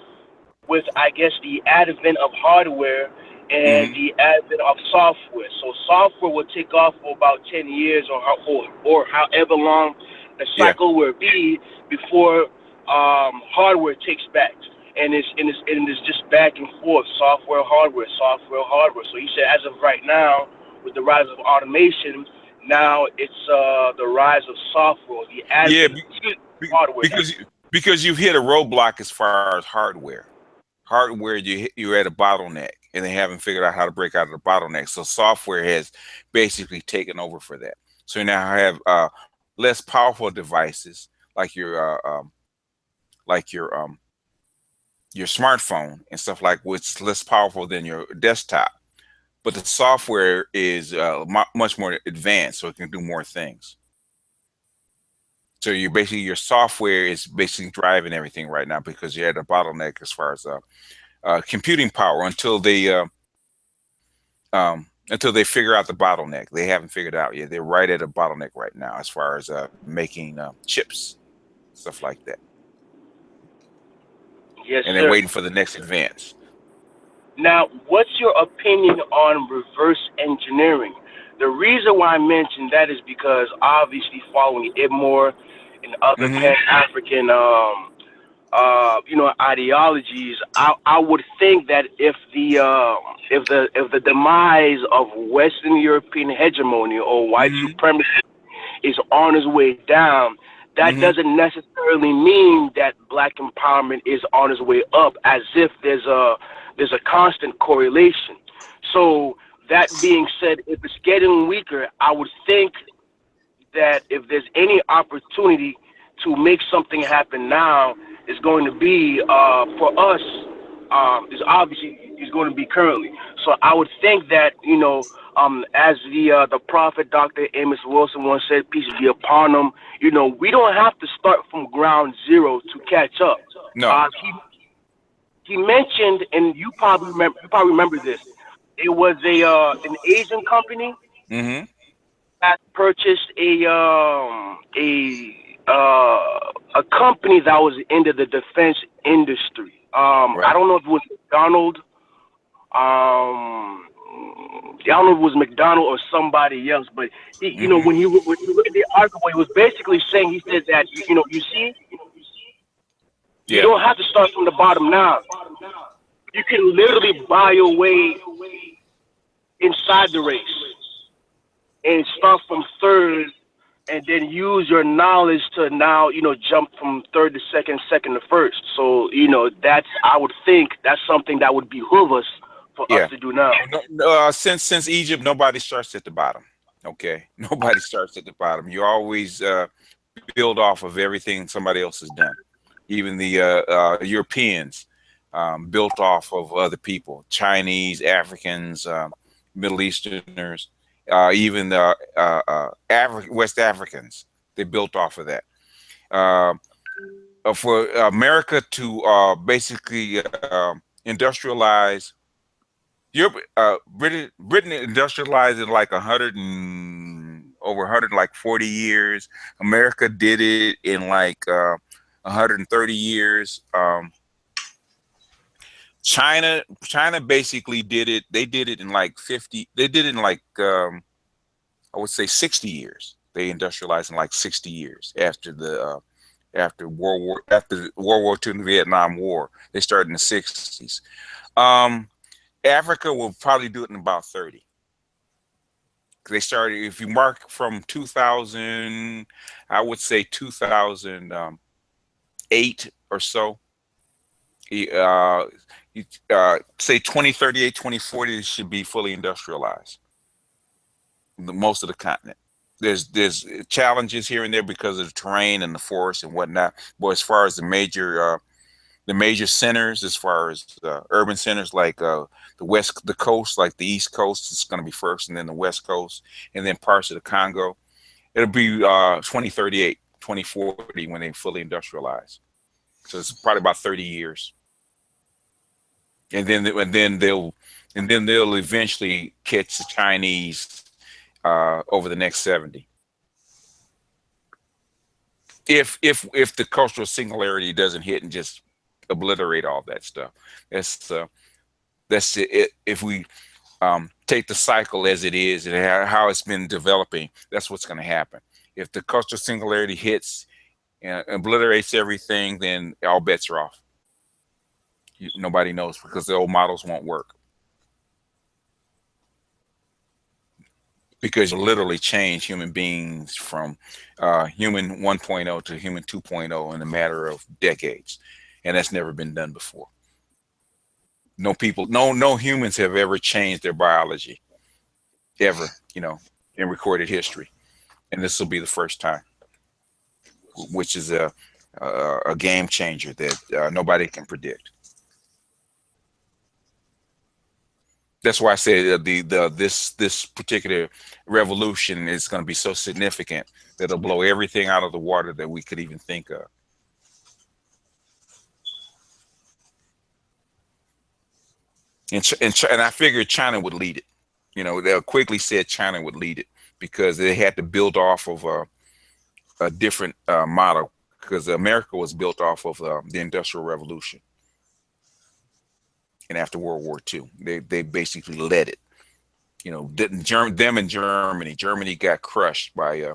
with, I guess, the advent of hardware and the advent of software. So software will take off for about 10 years or however long the cycle will be before hardware takes back. And it's just back and forth, software, hardware. So he said, as of right now, with the rise of automation, now it's the rise of software, the advent of hardware. Because you've hit a roadblock as far as hardware. Hardware, you're at a bottleneck, and they haven't figured out how to break out of the bottleneck. So software has basically taken over for that. So now I have less powerful devices like your smartphone and stuff like, which less powerful than your desktop, but the software is much more advanced, so it can do more things. So your software is basically driving everything right now, because you're at a bottleneck as far as computing power until they figure out the bottleneck. They haven't figured it out yet. They're right at a bottleneck right now as far as making chips, stuff like that. Yes, and they're waiting for the next advance. Now, what's your opinion on reverse engineering? The reason why I mentioned that is because obviously following Ibmore and other Pan-African, ideologies, I would think that if the demise of Western European hegemony or white supremacy is on its way down, that doesn't necessarily mean that black empowerment is on its way up, as if there's a constant correlation. So that being said, if it's getting weaker, I would think that if there's any opportunity to make something happen now, it's going to be for us. Is obviously is going to be currently. So I would think that as the prophet Dr. Amos Wilson once said, "Peace be upon him." We don't have to start from ground zero to catch up. No. He mentioned, and you probably remember this. It was an Asian company that purchased a company that was into the defense industry. I don't know if it was McDonald. I don't know if it was McDonald or somebody else, but when you look at the article, he was basically saying, he said that you see, you don't have to start from the bottom now. You can literally buy your way inside the race and start from third, and then use your knowledge to now, jump from third to second, second to first. So, I would think that's something that would behoove us for us to do now. Since Egypt, nobody starts at the bottom. Okay, nobody starts at the bottom. You always build off of everything somebody else has done. Even the Europeans built off of other people, Chinese, Africans, Middle Easterners. Even the West Africans, they built off of that. For America to basically industrialize, Britain industrialized in like 140 years. America did it in like 130 years. China basically did it. They did it in like 50. They did it in like I would say 60 years. They industrialized in like 60 years after the after World War II and the Vietnam War. They started in the 60s. Africa will probably do it in about 30. They started, if you mark from 2000, I would say 2008 or so. Say 2038, 2040 should be fully industrialized. Most of the continent. There's challenges here and there because of the terrain and the forest and whatnot. But as far as the major centers, as far as urban centers like the coast, like the East Coast, it's going to be first, and then the West Coast, and then parts of the Congo. It'll be 2038, 2040 when they fully industrialize. So it's probably about 30 years. And then they'll eventually catch the Chinese over the next 70. If the cultural singularity doesn't hit and just obliterate all that stuff. That's it. If we take the cycle as it is and how it's been developing, that's what's going to happen. If the cultural singularity hits and obliterates everything, then all bets are off. Nobody knows because the old models won't work. Because you literally change human beings from human 1.0 to human 2.0 in a matter of decades. And that's never been done before. No humans have ever changed their biology, ever, in recorded history. And this will be the first time, which is a game changer that nobody can predict. That's why I say this particular revolution is going to be so significant that it'll blow everything out of the water that we could even think of. And I figured China would lead it. They quickly said China would lead it because they had to build off of a different model, because America was built off of the Industrial Revolution. And after World War II, they basically led it. Them and Germany got crushed by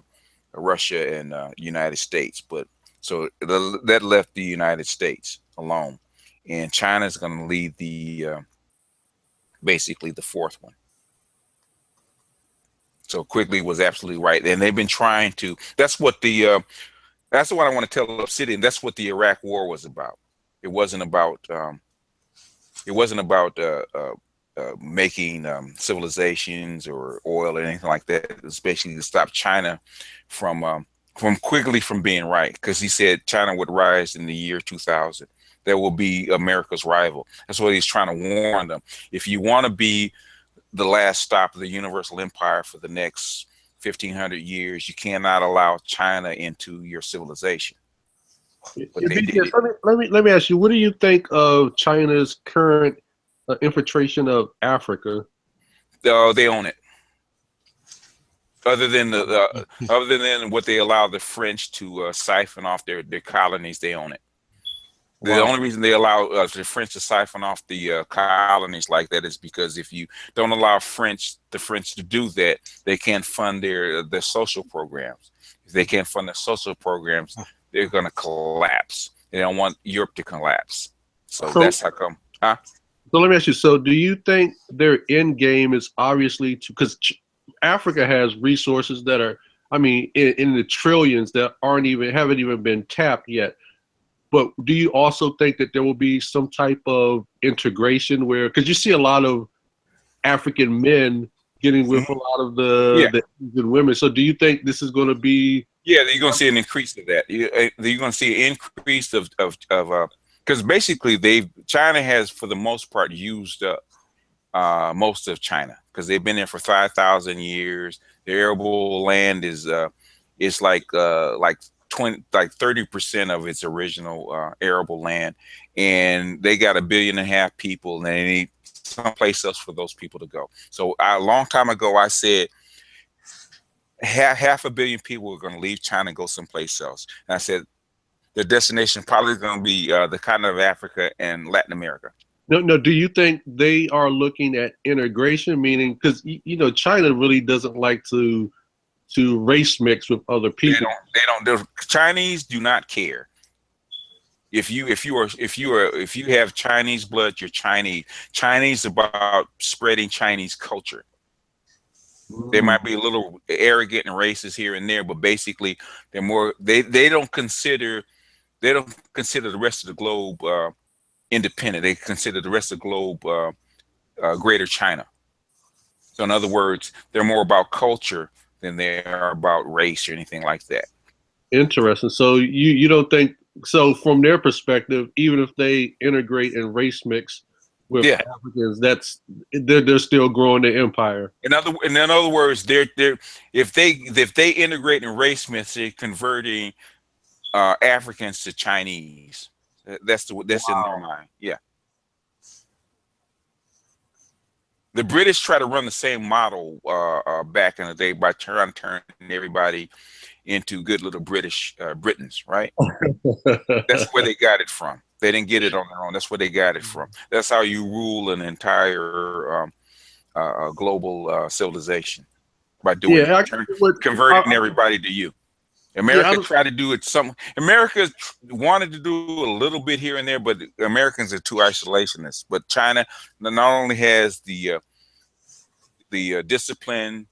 Russia and United States, but so that left the United States alone, and China's going to lead the basically the fourth one. So Quigley was absolutely right, and they've been trying to. That's what I want to tell Obsidian. That's what the Iraq War was about. It wasn't about making civilizations or oil or anything like that, especially to stop China from quickly from being right. Because he said China would rise in the year 2000. That will be America's rival. That's what he's trying to warn them. If you want to be the last stop of the universal empire for the next 1,500 years, you cannot allow China into your civilization. But they did. Let me ask you, what do you think of China's current infiltration of Africa? They own it. Other than other than what they allow the French to siphon off their colonies, they own it. The only reason they allow the French to siphon off the colonies like that is because if you don't allow the French to do that, they can't fund their social programs. If they can't fund their social programs, they're going to collapse. They don't want Europe to collapse. So that's how come. Huh? So let me ask you, so do you think their end game is obviously because Africa has resources that are, I mean, in the trillions that haven't even been tapped yet. But do you also think that there will be some type of integration where, because you see a lot of African men getting with a lot of the Asian women. So do you think this is going to be? Yeah, you're going to see an increase of that. You're going to see an increase of because basically China has for the most part used up most of China because they've been there for 5,000 years. The arable land is like 30% of its original arable land, and they got 1.5 billion people, and they need someplace else for those people to go. So a long time ago, I said half a billion people are going to leave China and go someplace else. And I said the destination probably going to be the continent of Africa and Latin America. No. Do you think they are looking at integration? Meaning, because China really doesn't like to race mix with other people. They don't. The Chinese do not care. If you have Chinese blood, you're Chinese. Chinese about spreading Chinese culture. They might be a little arrogant and racist here and there, but basically they're more. They don't consider the rest of the globe independent. They consider the rest of the globe Greater China. So in other words, they're more about culture than they are about race or anything like that. Interesting. So you don't think so from their perspective, even if they integrate and race mix with Africans, they're still growing their empire. In other words, they're if they integrate and race mix, they're converting Africans to Chinese. That's in their mind. Yeah. The British try to run the same model back in the day by turning everybody into good little Britons, right? That's where they got it from. They didn't get it on their own. That's where they got it from. That's how you rule an entire global civilization, by doing converting everybody to you. America tried to do it. America wanted to do a little bit here and there, but Americans are too isolationist. But China not only has the discipline,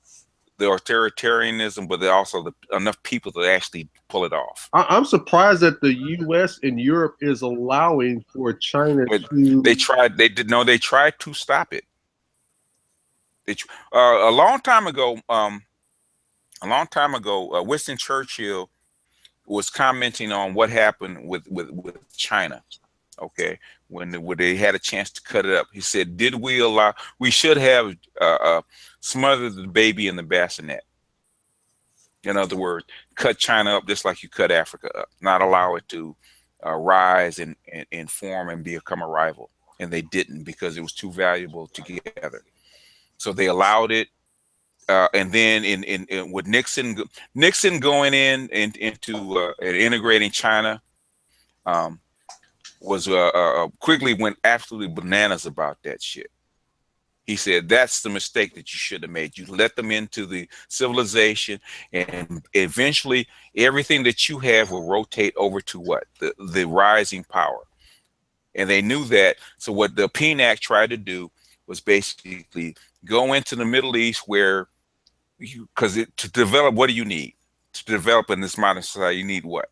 the authoritarianism, but they also enough people to actually pull it off. I'm surprised that the U.S. and Europe is allowing for China to. They tried. They tried to stop it. A long time ago. Winston Churchill was commenting on what happened with China. Okay, when they had a chance to cut it up, he said, we should have smothered the baby in the bassinet. In other words, cut China up just like you cut Africa up, not allow it to rise and form and become a rival. And they didn't, because it was too valuable together. So they allowed it. And then in with Nixon going into integrating China, was quickly went absolutely bananas about that shit. He said that's the mistake that you should have made. You let them into the civilization, and eventually everything that you have will rotate over to what? The rising power. And they knew that. So what the PNAC tried to do was basically go into the Middle East where to develop, what do you need? To develop in this modern society, you need what?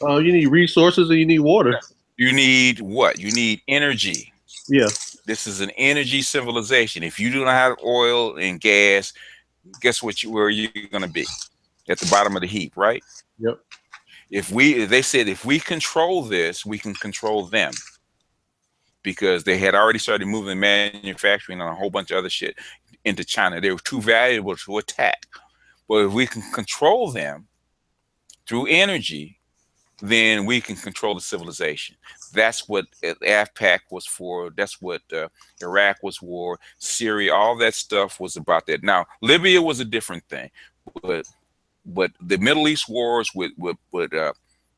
You need resources and you need water. You need what? You need energy. Yeah. This is an energy civilization. If you do not have oil and gas, guess where you're going to be? At the bottom of the heap, right? Yep. They said if we control this, we can control them, because they had already started moving manufacturing and a whole bunch of other shit into China. They were too valuable to attack. But if we can control them through energy, then we can control the civilization. That's what AFPAC was for. That's what Iraq was for. Syria, all that stuff was about that. Now, Libya was a different thing, but the Middle East wars because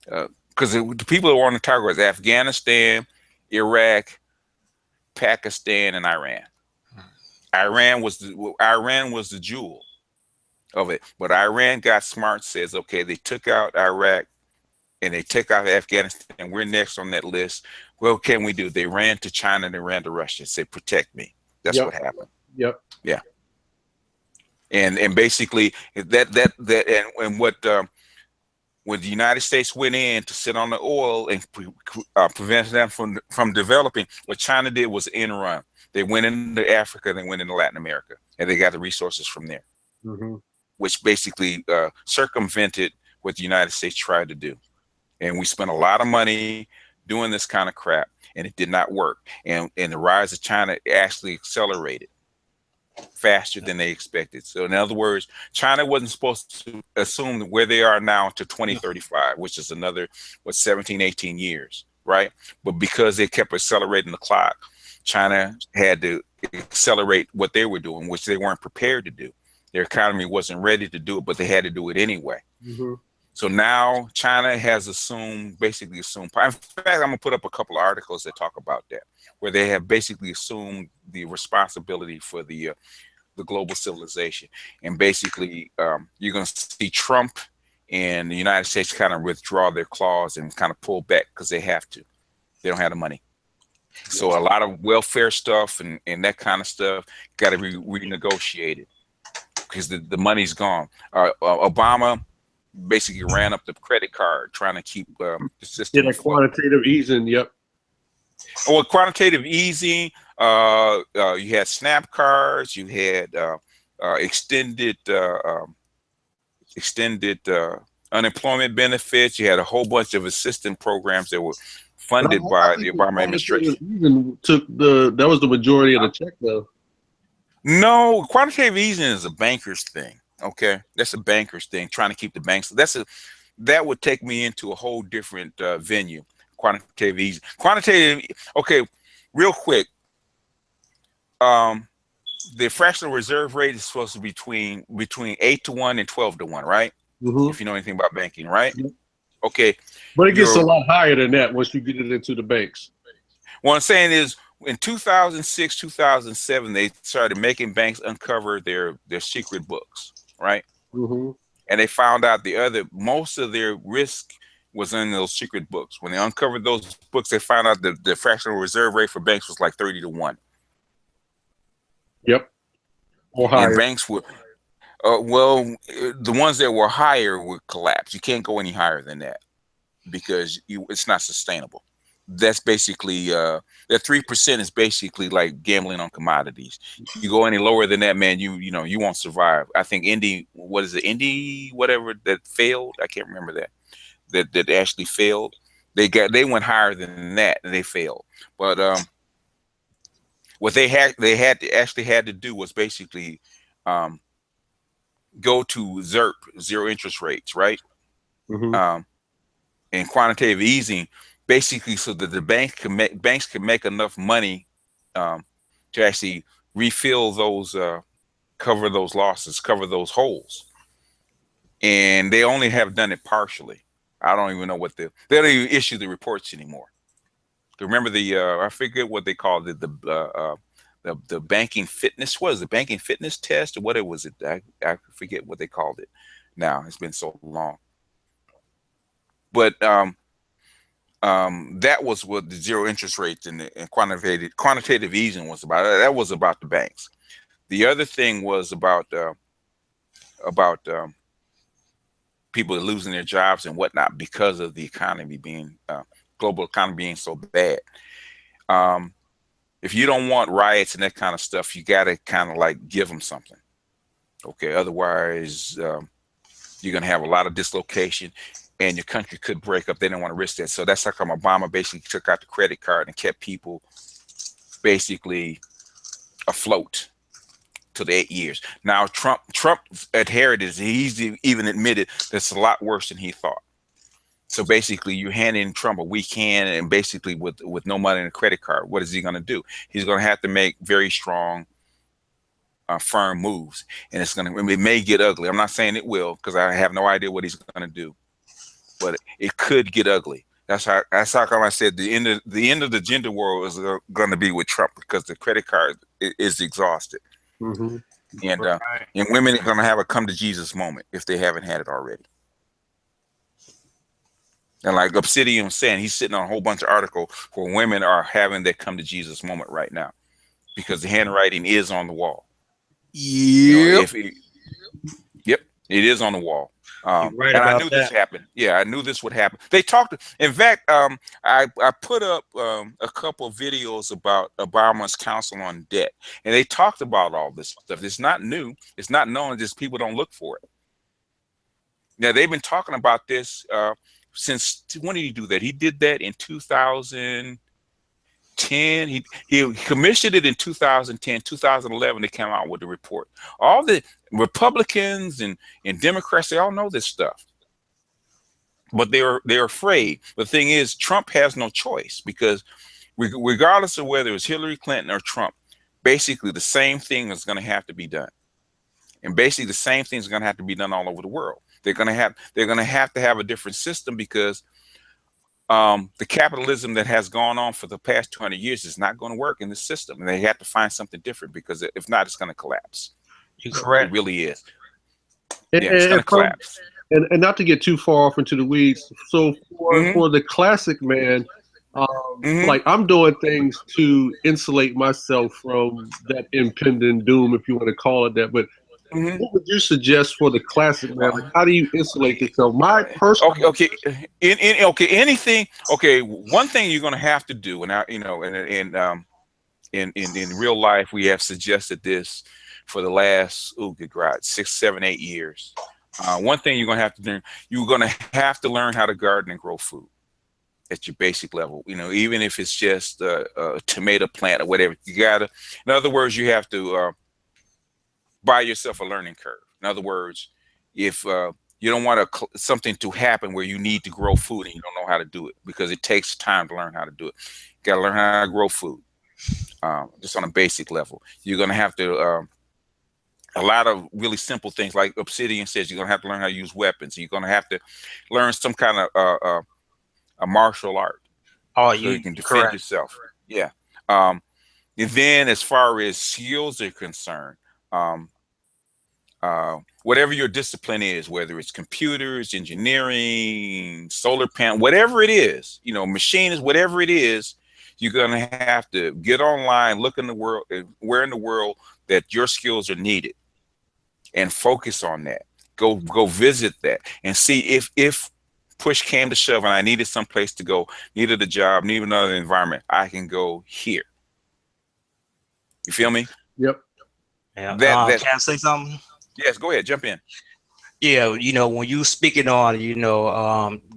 the people that were on the target was Afghanistan, Iraq, Pakistan, and Iran. Iran was the jewel of it, but Iran got smart. Says, okay, they took out Iraq and they took out Afghanistan. We're next on that list. Well, what can we do? They ran to China and they ran to Russia. Said, protect me. That's what happened. Yep. Yeah. And basically and what when the United States went in to sit on the oil and prevent them from developing, what China did was end run. They went into Africa, they went into Latin America, and they got the resources from there, which basically circumvented what the United States tried to do. And we spent a lot of money doing this kind of crap, and it did not work. And the rise of China actually accelerated faster than they expected. So in other words, China wasn't supposed to assume where they are now to 2035, which is another 17, 18 years, right? But because they kept accelerating the clock, China had to accelerate what they were doing, which they weren't prepared to do. Their economy wasn't ready to do it, but they had to do it anyway. So now China has basically assumed. In fact, I'm gonna put up a couple of articles that talk about that, where they have basically assumed the responsibility for the global civilization. And basically, you're gonna see Trump and the United States kind of withdraw their claws and kind of pull back because they have to. They don't have the money. So a lot of welfare stuff and that kind of stuff got to be renegotiated because the money's gone. Obama basically ran up the credit card trying to keep the system. Yeah, quantitative easing. Yep. Well, quantitative easing. You had SNAP cards. You had extended unemployment benefits. You had a whole bunch of assistance programs that were funded by the Obama administration. Even that was the majority of the check, though. No, quantitative easing is a banker's thing. Okay, that's a banker's thing, trying to keep the banks. That would take me into a whole different venue. Quantitative easing. Okay, real quick. The fractional reserve rate is supposed to be between 8 to 1 and 12 to 1, right? If you know anything about banking, right? Okay. But it gets a lot higher than that once you get it into the banks. What I'm saying is, in 2006, 2007, they started making banks uncover their secret books, right? And they found out most of their risk was in those secret books. When they uncovered those books, they found out that the fractional reserve rate for banks was like 30 to 1. Yep. Or higher. And banks were, the ones that were higher would collapse. You can't go any higher than that because it's not sustainable. That's basically that 3% is basically like gambling on commodities. You go any lower than that, man, you won't survive. I think Indy whatever that failed. I can't remember that actually failed. They went higher than that and they failed. But what they had to do was basically go to ZIRP, zero interest rates, right? And quantitative easing, basically, so that the banks can make enough money to actually refill those, cover those losses, cover those holes. And they only have done it partially. I don't even know they don't even issue the reports anymore. Remember I forget what they called it, the banking fitness. What is the banking fitness test or what it was? I forget what they called it. Now it's been so long. But that was what the zero interest rates and quantitative easing was about. That was about the banks. The other thing was about people losing their jobs and whatnot because of the economy being global economy being so bad. if you don't want riots and that kind of stuff, you got to kind of like give them something. Okay, otherwise you're going to have a lot of dislocation and your country could break up. They don't want to risk that. So that's how come Obama basically took out the credit card and kept people basically afloat to the 8 years. Now Trump adhered, he's even admitted that's a lot worse than he thought. So basically you're handing Trump a weak hand, and basically with no money in a credit card, what is he going to do? He's going to have to make very strong, firm moves, and it may get ugly. I'm not saying it will, because I have no idea what he's going to do, but it could get ugly. That's how come I said the end of the gender war is going to be with Trump, because the credit card is exhausted. Mm-hmm. And women are going to have a come to Jesus moment if they haven't had it already. And like Obsidian was saying, he's sitting on a whole bunch of articles where women are having their come to Jesus moment right now, because the handwriting is on the wall. Yep. Yep, it is on the wall. Right, and I knew this happened. Yeah, I knew this would happen. They talked. In fact, I put up a couple of videos about Obama's Council on Debt, and they talked about all this stuff. It's not new. It's not known. Just people don't look for it. Now they've been talking about this since. When did he do that? He did that in 2010. He commissioned it in 2010. 2011 they came out with the report. All the Republicans and Democrats, they all know this stuff, but they're afraid. The thing is, Trump has no choice, because regardless of whether it's Hillary Clinton or Trump, basically the same thing is going to have to be done, and basically the same thing is going to have to be done all over the world. They're going to have to have a different system, because the capitalism that has gone on for the past 200 years is not going to work in the system, and they have to find something different, because if not, it's going to collapse. You're correct. It really is. And, yeah, it's going to collapse. And not to get too far off into the weeds. So for the classic man, like I'm doing things to insulate myself from that impending doom, if you want to call it that. But what would you suggest for the classic man? Like, how do you insulate yourself? My personal anything. Okay, one thing you're going to have to do, and in real life, we have suggested this for the last 6, 7, 8 years. One thing you're going to have to do, you're going to have to learn how to garden and grow food at your basic level. Even if it's just a tomato plant or whatever, you gotta. In other words, you have to buy yourself a learning curve. In other words, if you don't want something to happen where you need to grow food and you don't know how to do it, because it takes time to learn how to do it. You got to learn how to grow food, just on a basic level. You're going to have to. A lot of really simple things, like Obsidian says, you're going to have to learn how to use weapons. You're going to have to learn some kind of a martial art. Oh, so you can defend yourself. Yeah. And then as far as skills are concerned, whatever your discipline is, whether it's computers, engineering, solar panel, whatever it is, machines, whatever it is, you're going to have to get online, look in the world, where in the world that your skills are needed, and focus on that. Go visit that and see if push came to shove and I needed some place to go, needed a job, needed another environment, I can go here. You feel me? Yep. Yeah. Can I say something? Yes, go ahead, jump in. Yeah, when you speaking on,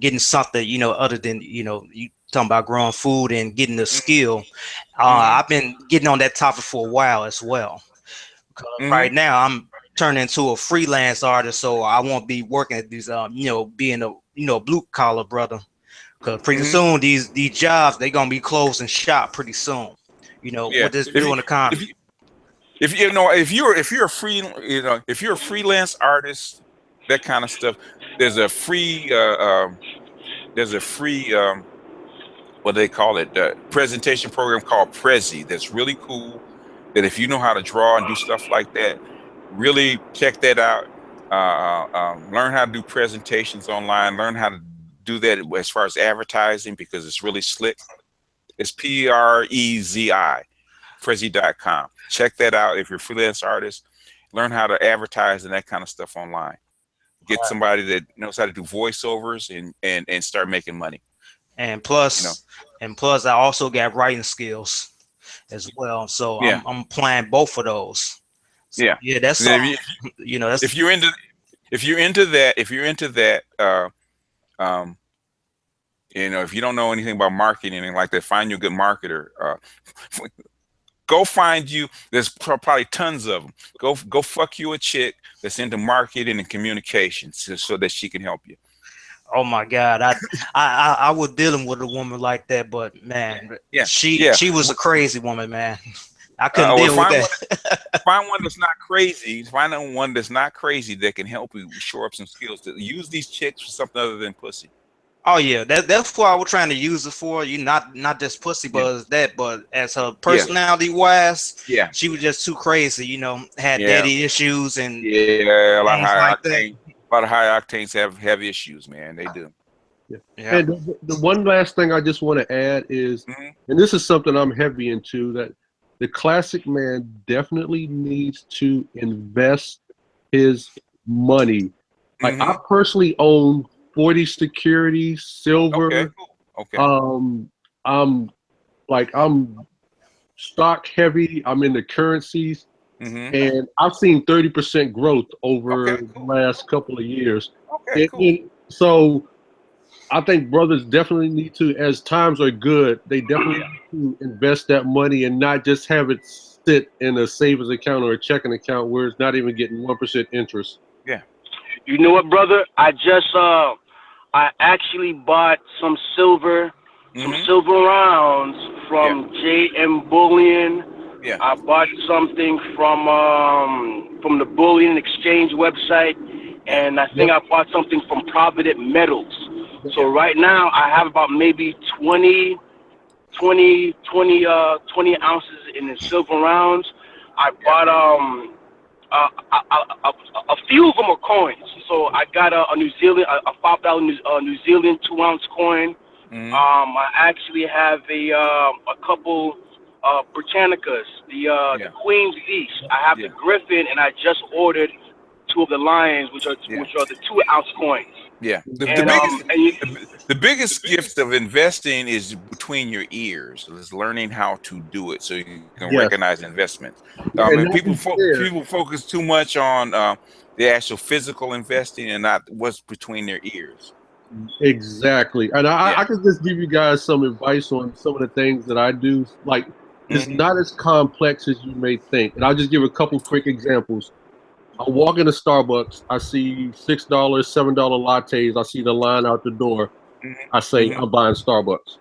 getting something, other than, you talking about growing food and getting the skill. I've been getting on that topic for a while as well. Right now I'm turning into a freelance artist, so I won't be working at these, being a blue collar brother. Because pretty soon these jobs, they're gonna be closed and shop pretty soon. What this doing the economy. If you're a freelance artist, that kind of stuff, there's a free what they call it, presentation program called Prezi that's really cool. That if you know how to draw and do stuff like that, really check that out. Learn how to do presentations online. Learn how to do that as far as advertising, because it's really slick. It's Prezi, Prezi.com. Check that out if you're a freelance artist. Learn how to advertise and that kind of stuff online. Get somebody that knows how to do voiceovers and start making money. And plus, I also got writing skills. as well. So Yeah. I'm playing both of those. So, Yeah. yeah, that's And that's if you're into that, if you don't know anything about marketing and like that, find you a good marketer. Go find you. There's probably tons of them. Go fuck you a chick that's into marketing and communications, so that she can help you. Oh my God, I was dealing with a woman like that, but man, she was a crazy woman, man. I couldn't deal with that. Find one that's not crazy. Find one that's not crazy that can help you shore up some skills. To use these chicks for something other than pussy. Oh yeah, that's what I was trying to use it for. You not just pussy, but but as her personality wise, she was just too crazy. Had daddy issues and a lot of high like octane. A lot of high octanes have issues, man. They do. Yeah. And the one last thing I just want to add is, and this is something I'm heavy into, that the classic man definitely needs to invest his money. Like I personally own 40 securities, silver. Okay. I'm stock heavy. I'm in the currencies, and I've seen 30% growth over the last couple of years. And so I think brothers definitely need to, as times are good, they definitely need to invest that money and not just have it sit in a savings account or a checking account where it's not even getting 1% interest. Yeah. You know what, brother? I actually bought some silver rounds from JM Bullion. Yeah. I bought something from the Bullion Exchange website, and I think I bought something from Provident Metals. So right now I have about maybe 20 ounces in the silver rounds. I bought a few of them are coins. So I got a $5 New Zealand 2-ounce coin. I actually have a couple Britannicas, the Queen's Beast. I have the Griffin, and I just ordered 2 of the Lions, which are the 2-ounce coins. Yeah. The biggest gift of investing is between your ears. Is learning how to do it so you can recognize investments. People focus too much on the actual physical investing and not what's between their ears. Exactly. And I could just give you guys some advice on some of the things that I do. Like, it's not as complex as you may think. And I'll just give a couple quick examples. I walk into Starbucks, I see $6, $7 lattes, I see the line out the door. I say, I'm buying Starbucks.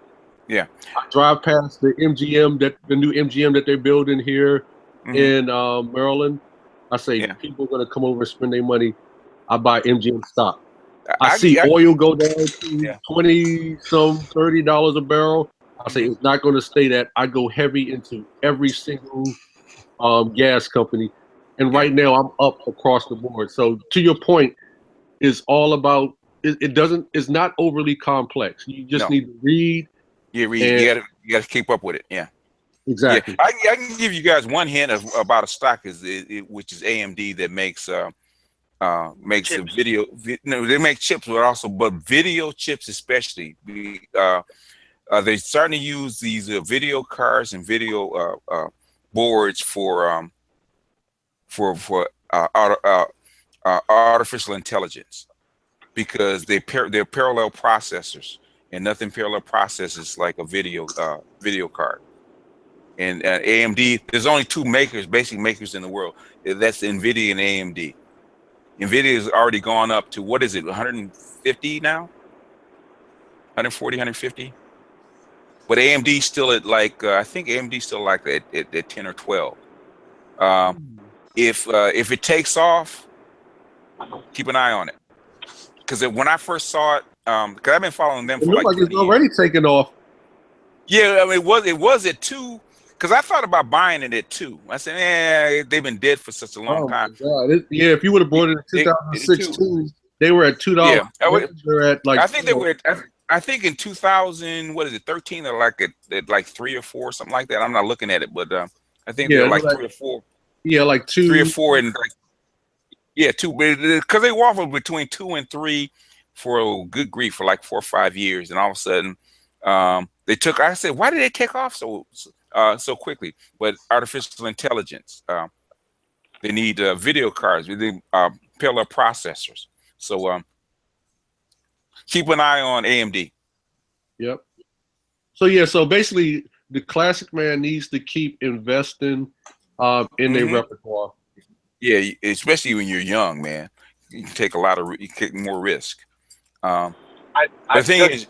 Yeah. I drive past the MGM, the new MGM that they're building here in Maryland. I say, people are going to come over and spend their money. I buy MGM stock. I see oil go down to $30 a barrel. I say, it's not going to stay that. I go heavy into every single gas company. And right now I'm up across the board. So to your point, it's all about, it's not overly complex. You just need to read. You read. You gotta keep up with it. Yeah. Exactly. Yeah. I can give you guys one hint about a stock which is AMD that makes a video. They make chips, but video chips especially. They're starting to use these video cards and video boards for artificial intelligence, because they're parallel processors, and nothing parallel processes like a video card. And AMD, there's only 2 basic makers in the world. That's NVIDIA and AMD. NVIDIA has already gone up to, what is it, 150 now? 140, 150? But AMD still at I think AMD still like at 10 or 12. If it takes off, keep an eye on it. Because when I first saw it, because I've been following them for it's already taken off. Yeah, I mean, it was at 2. Because I thought about buying it at 2. I said, they've been dead for such a long time. If you would have bought it in 2016, they were at $2. Yeah, they're at I think they were. I think in 2000, what is it, 13? They're at 3 or 4, something like that. I'm not looking at it, but I think they're like 3 or 4. Yeah, like 2, 3 or 4, and 2. Because they waffled between 2 and 3 for good grief for 4 or 5 years, and all of a sudden they took. I said, why did they take off so so quickly. But artificial intelligence, they need video cards, they need parallel processors. So keep an eye on AMD. Yep. So yeah, so basically, the classic man needs to keep investing in their repertoire. Yeah, especially when you're young, man. You can take you take more risk. The thing is,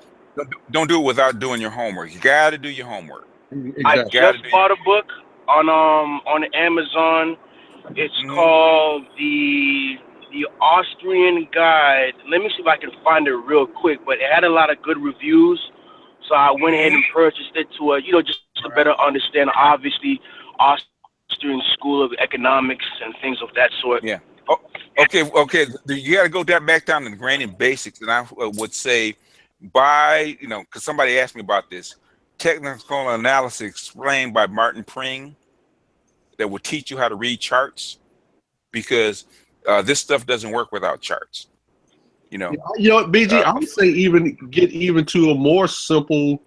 don't do it without doing your homework. You got to do your homework. Exactly. I just bought a book on Amazon. It's called the Austrian Guide. Let me see if I can find it real quick. But it had a lot of good reviews, so I went ahead and purchased it to just to better understand, obviously, Austrian School of Economics and things of that sort. Yeah. Oh, okay. You got to go back down to the grain and basics, and I would say, because somebody asked me about this, technical analysis explained by Martin Pring, that will teach you how to read charts, because this stuff doesn't work without charts. BG, I would say get even more simple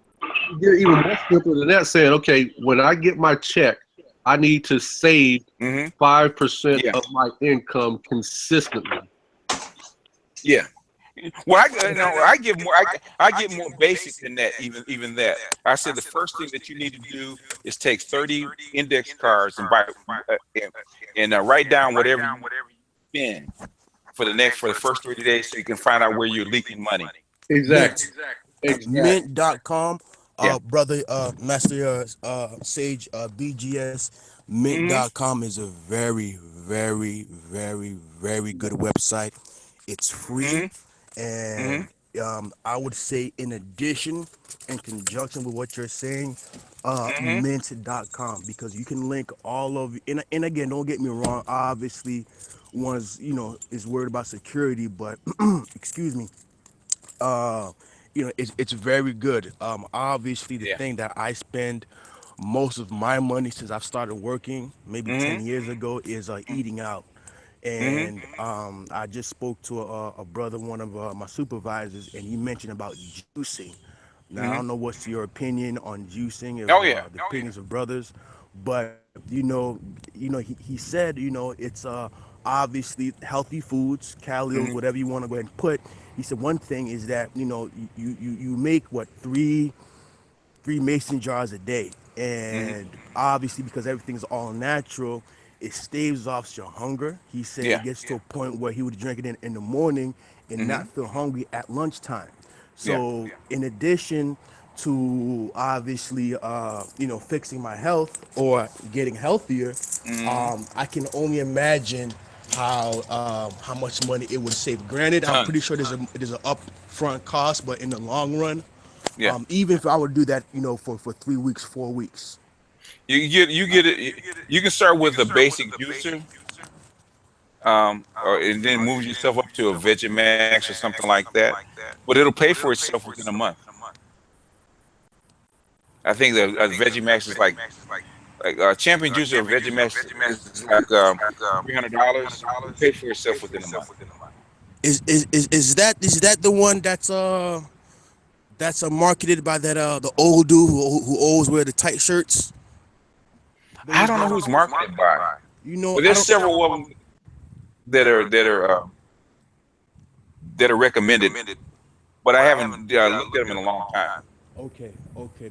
than that, saying, okay, when I get my check, I need to save 5% of my income consistently. Yeah. Well, I give more basic than that. Even that, I said the first thing that you need to do is take 30 index cards and write down whatever you spend for the first 30 days, so you can find out where you're leaking money. Exactly. Mint.com, brother, Master Sage, BGS. Mint.com is a very, very, very, very good website. It's free. And I would say, in addition, in conjunction with what you're saying, mint.com, because you can link all of, and again, don't get me wrong, obviously one's is worried about security, but excuse me, it's very good. Obviously the thing that I spend most of my money since I've started working maybe 10 years ago is eating out. And I just spoke to a brother, one of my supervisors, and he mentioned about juicing. Now, I don't know what's your opinion on juicing, the opinions of brothers, but he said, it's obviously healthy foods, calories, whatever you want to go ahead and put. He said one thing is that you make three mason jars a day, and obviously because everything's all natural, it staves off your hunger. He said it gets to a point where he would drink it in the morning and not feel hungry at lunchtime. So in addition to obviously fixing my health or getting healthier, I can only imagine how much money it would save. Granted, I'm pretty sure there's an upfront cost, but in the long run, even if I were to do that, for 3 weeks, 4 weeks. You get it. You can start with a basic juicer, and then move yourself up to a Vegemax or something like that. But it'll pay for itself within a month. I think the Vegemax is like Champion Juicer or Vegemax is like $300. Pay for itself within a month. Is that the one that's marketed by that the old dude who always wear the tight shirts? I don't know who's marketed by. But there's several of them that are recommended, but I haven't looked at them in a long time. Okay,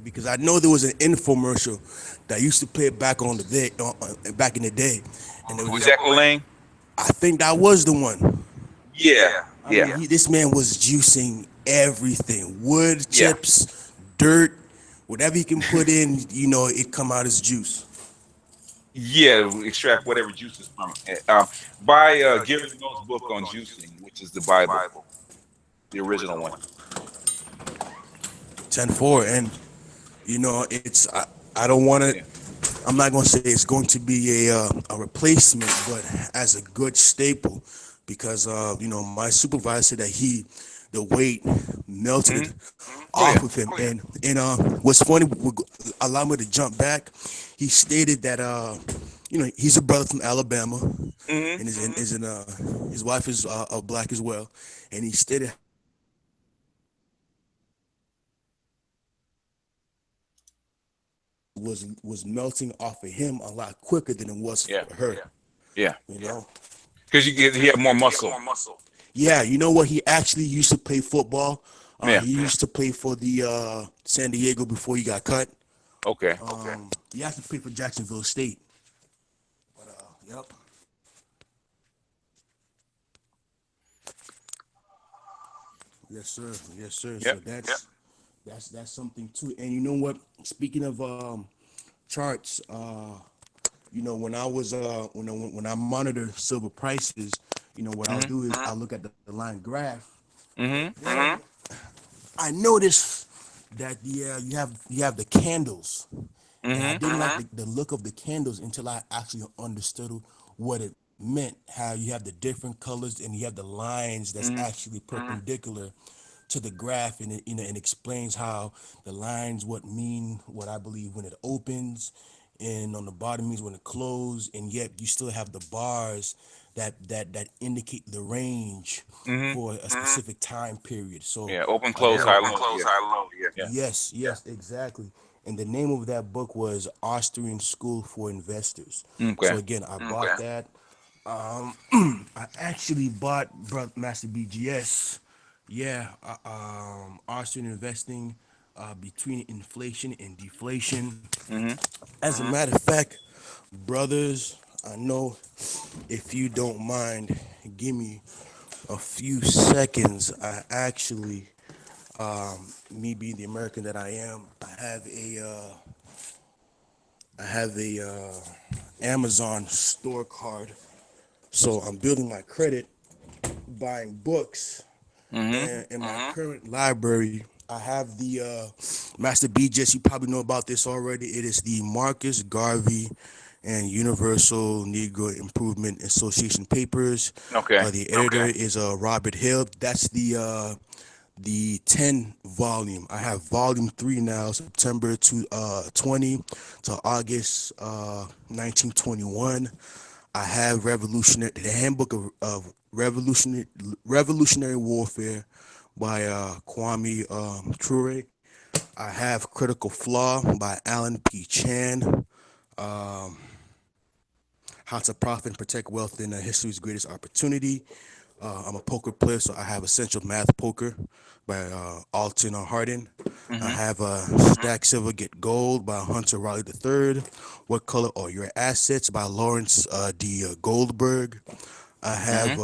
because I know there was an infomercial that used to play back in the day, and it was Zach Lang. I think that was the one. Yeah, I mean, this man was juicing everything: wood, chips, dirt, whatever he can put in. It come out as juice. Yeah, extract whatever juice is from it. Buy Gary No's book on juicing, which is the Bible, the original one. 10-4, and it's I don't want to. I'm not going to say it's going to be a replacement, but as a good staple, because my supervisor said that the weight melted off of him, and what's funny, allow me to jump back. He stated that he's a brother from Alabama, and his wife is black as well, and he stated was melting off of him a lot quicker than it was for her. Yeah. You know, because he had more muscle. Yeah, you know what? He actually used to play football. Yeah. He used to play for the San Diego before he got cut. Okay. He actually played for Jacksonville State. But yep. Yes, sir. Yes, sir. Yep. So that's something too. And you know what? Speaking of charts, you know, when I was when I monitor silver prices, you know, what I'll do is I'll look at the line graph. I noticed that you have the candles. And I didn't like the look of the candles until I actually understood what it meant. How you have the different colors and you have the lines that's actually perpendicular to the graph, and it, you know, it explains how the lines what I believe when it opens, and on the bottom means when it closes, and yet you still have the bars that indicate the range for a specific time period. So open, close, high, low. Yeah. Yes, exactly. And the name of that book was Austrian School for Investors. Okay. So again, I bought that. I actually bought Master BGS. Yeah, Austrian Investing between inflation and deflation. As a matter of fact, brothers, I know if you don't mind, give me a few seconds. I actually, me being the American that I am, I have a Amazon store card. So I'm building my credit, buying books, and in my current library, I have the Master BGS. You probably know about this already. It is the Marcus Garvey and Universal Negro Improvement Association papers. Okay. The editor is Robert Hill. That's the 10 volume. I have volume 3 now, September 20 to August 1921. I have the Handbook of Revolutionary Warfare by Kwame Ture. I have Critical Flaw by Alan P. Chan. How to Profit and Protect Wealth in History's Greatest Opportunity. I'm a poker player, so I have Essential Math Poker by Alton Hardin. I have Stack Silver, Get Gold by Hunter Riley III. What Color Are Your Assets by Lawrence D. Goldberg. I have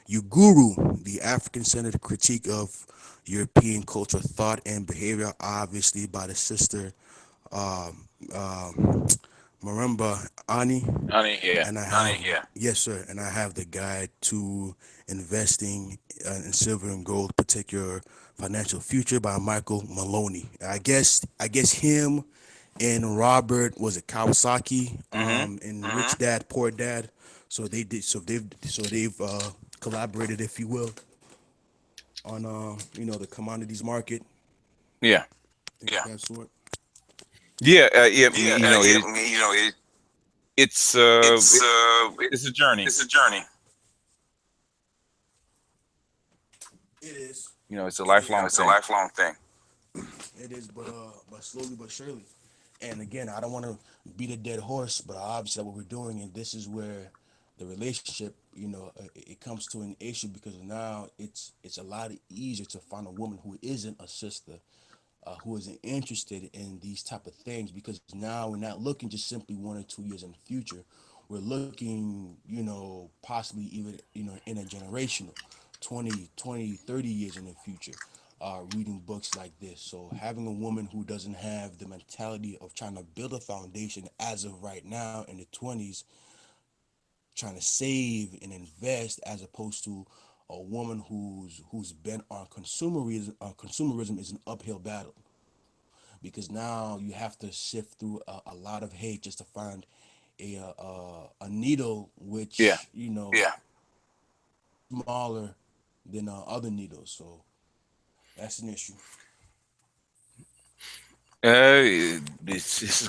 Uguru, the African-centered critique of European culture, thought, and behavior, obviously by the sister Marimba Ani. And I have, yes, sir. And I have the Guide to Investing in Silver and Gold, Protect Your Financial Future by Michael Maloney. I guess him and Robert, was it Kawasaki, and Rich Dad Poor Dad. So they've collaborated, if you will, on the commodities market. Yeah. That sort. It's a journey. It is. It's a lifelong thing. It is, but slowly but surely. And again, I don't want to beat a dead horse, but obviously what we're doing, and this is where the relationship, it comes to an issue, because now it's a lot easier to find a woman who isn't a sister, who isn't interested in these type of things, because now we're not looking just simply 1 or 2 years in the future. We're looking, possibly even, in a generational 20, 30 years in the future, reading books like this. So having a woman who doesn't have the mentality of trying to build a foundation as of right now in the 20s, trying to save and invest, as opposed to a woman who's bent on consumerism is an uphill battle, because now you have to sift through a lot of hate just to find a needle which smaller than other needles. So that's an issue. This is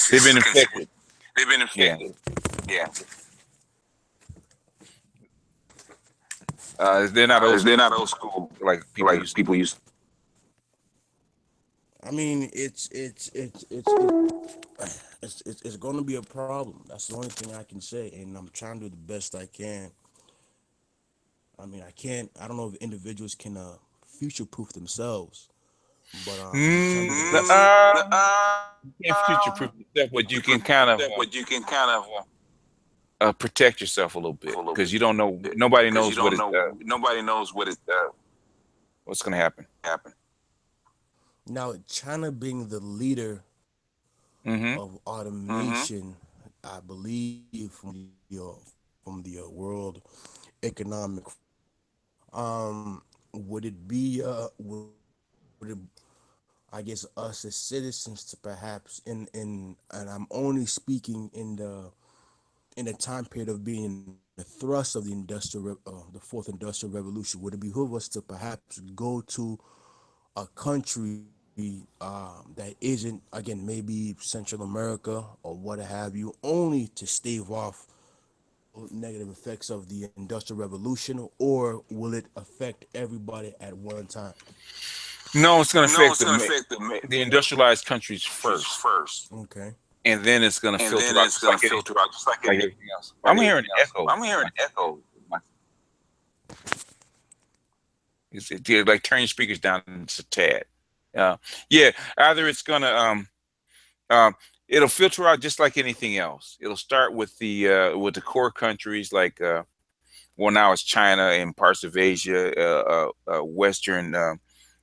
they've been infected. Yeah. They're not old school like people used. mean, it's going to be a problem. That's the only thing I can say, and I'm trying to do the best I can. I mean, I don't know if individuals can future-proof themselves, but you can't future-proof yourself, but you can kind of protect yourself a little bit because you don't know. Nobody knows what what's going to happen. Now, China being the leader of automation, I believe from the World Economic, would it be I guess us as citizens to perhaps and I'm only speaking in the time period of being the thrust of the fourth industrial revolution, would it behoove us to perhaps go to a country that isn't, again, maybe Central America or what have you, only to stave off negative effects of the industrial revolution, or will it affect everybody at one time? No, it's going to affect the industrialized countries first. Okay. And then it's going to filter out just like everything else. I'm hearing an echo. It's like turn your speakers down just a tad. Yeah, either it's going to it'll filter out just like anything else. It'll start with the core countries like now it's China and parts of Asia, Western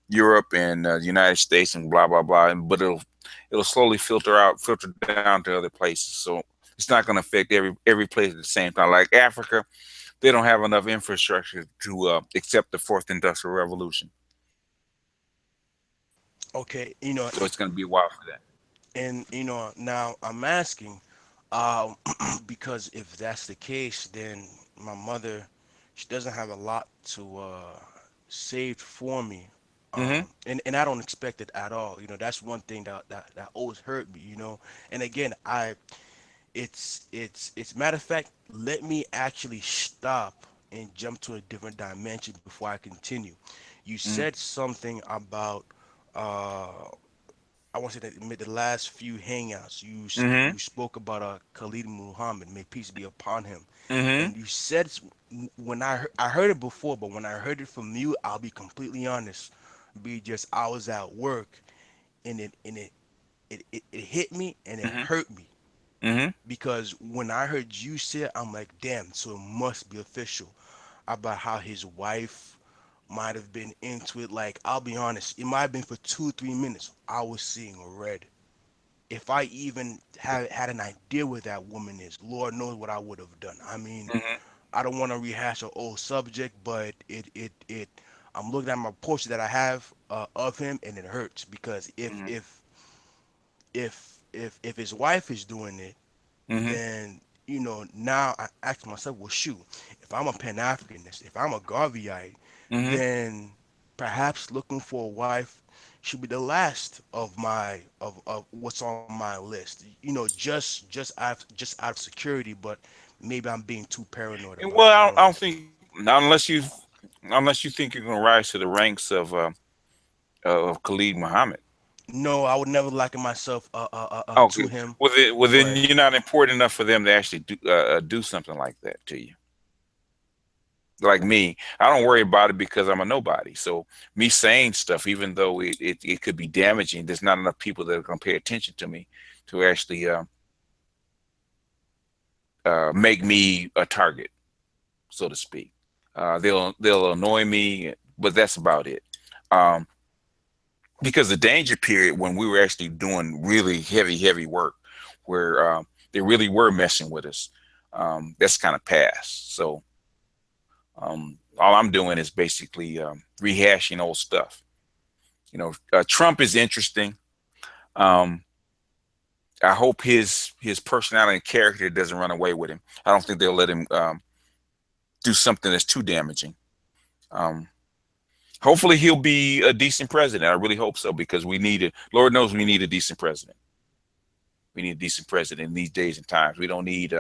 Europe and the United States and blah blah blah. But it'll slowly filter down to other places. So it's not going to affect every place at the same time. Like Africa, they don't have enough infrastructure to accept the fourth industrial revolution. Okay, so it's going to be a while for that. And now I'm asking, because if that's the case, then my mother, she doesn't have a lot to saved for me, and I don't expect it at all. That's one thing that always hurt me. And again, it's matter of fact, let me actually stop and jump to a different dimension before I continue. You said something about I want to say that the last few hangouts, you spoke about Khalid Muhammad, may peace be upon him. And you said, when I heard it before, but when I heard it from you, I'll be completely honest. I was at work, and it hit me and it hurt me. Because when I heard you say it, I'm like, damn, so it must be official. About how his wife might have been into it. Like, I'll be honest, it might have been for 2-3 minutes. I was seeing red. If I even had an idea where that woman is, Lord knows what I would have done. I mean, I don't want to rehash an old subject, but I'm looking at my portrait that I have of him, and it hurts because if his wife is doing it, then now I ask myself, well, shoot, if I'm a Pan-Africanist, if I'm a Garveyite, then perhaps looking for a wife should be the last of what's on my list. Just out of security, but maybe I'm being too paranoid. Well, I don't think, unless you think you're gonna rise to the ranks of Khalid Muhammad. No, I would never liken myself to him. Well, then you're not important enough for them to actually do something like that to you. Like me, I don't worry about it because I'm a nobody. So me saying stuff, even though it could be damaging, there's not enough people that are going to pay attention to me to actually make me a target, so to speak. They'll annoy me, but that's about it. Because the danger period when we were actually doing really heavy work, where they really were messing with us, that's kind of past. So all I'm doing is basically rehashing old stuff. Trump is interesting. I hope his personality and character doesn't run away with him. I don't think they'll let him do something that's too damaging. Hopefully he'll be a decent president. I really hope so, because we need it. Lord knows we need a decent president. We need a decent president in these days and times. We don't need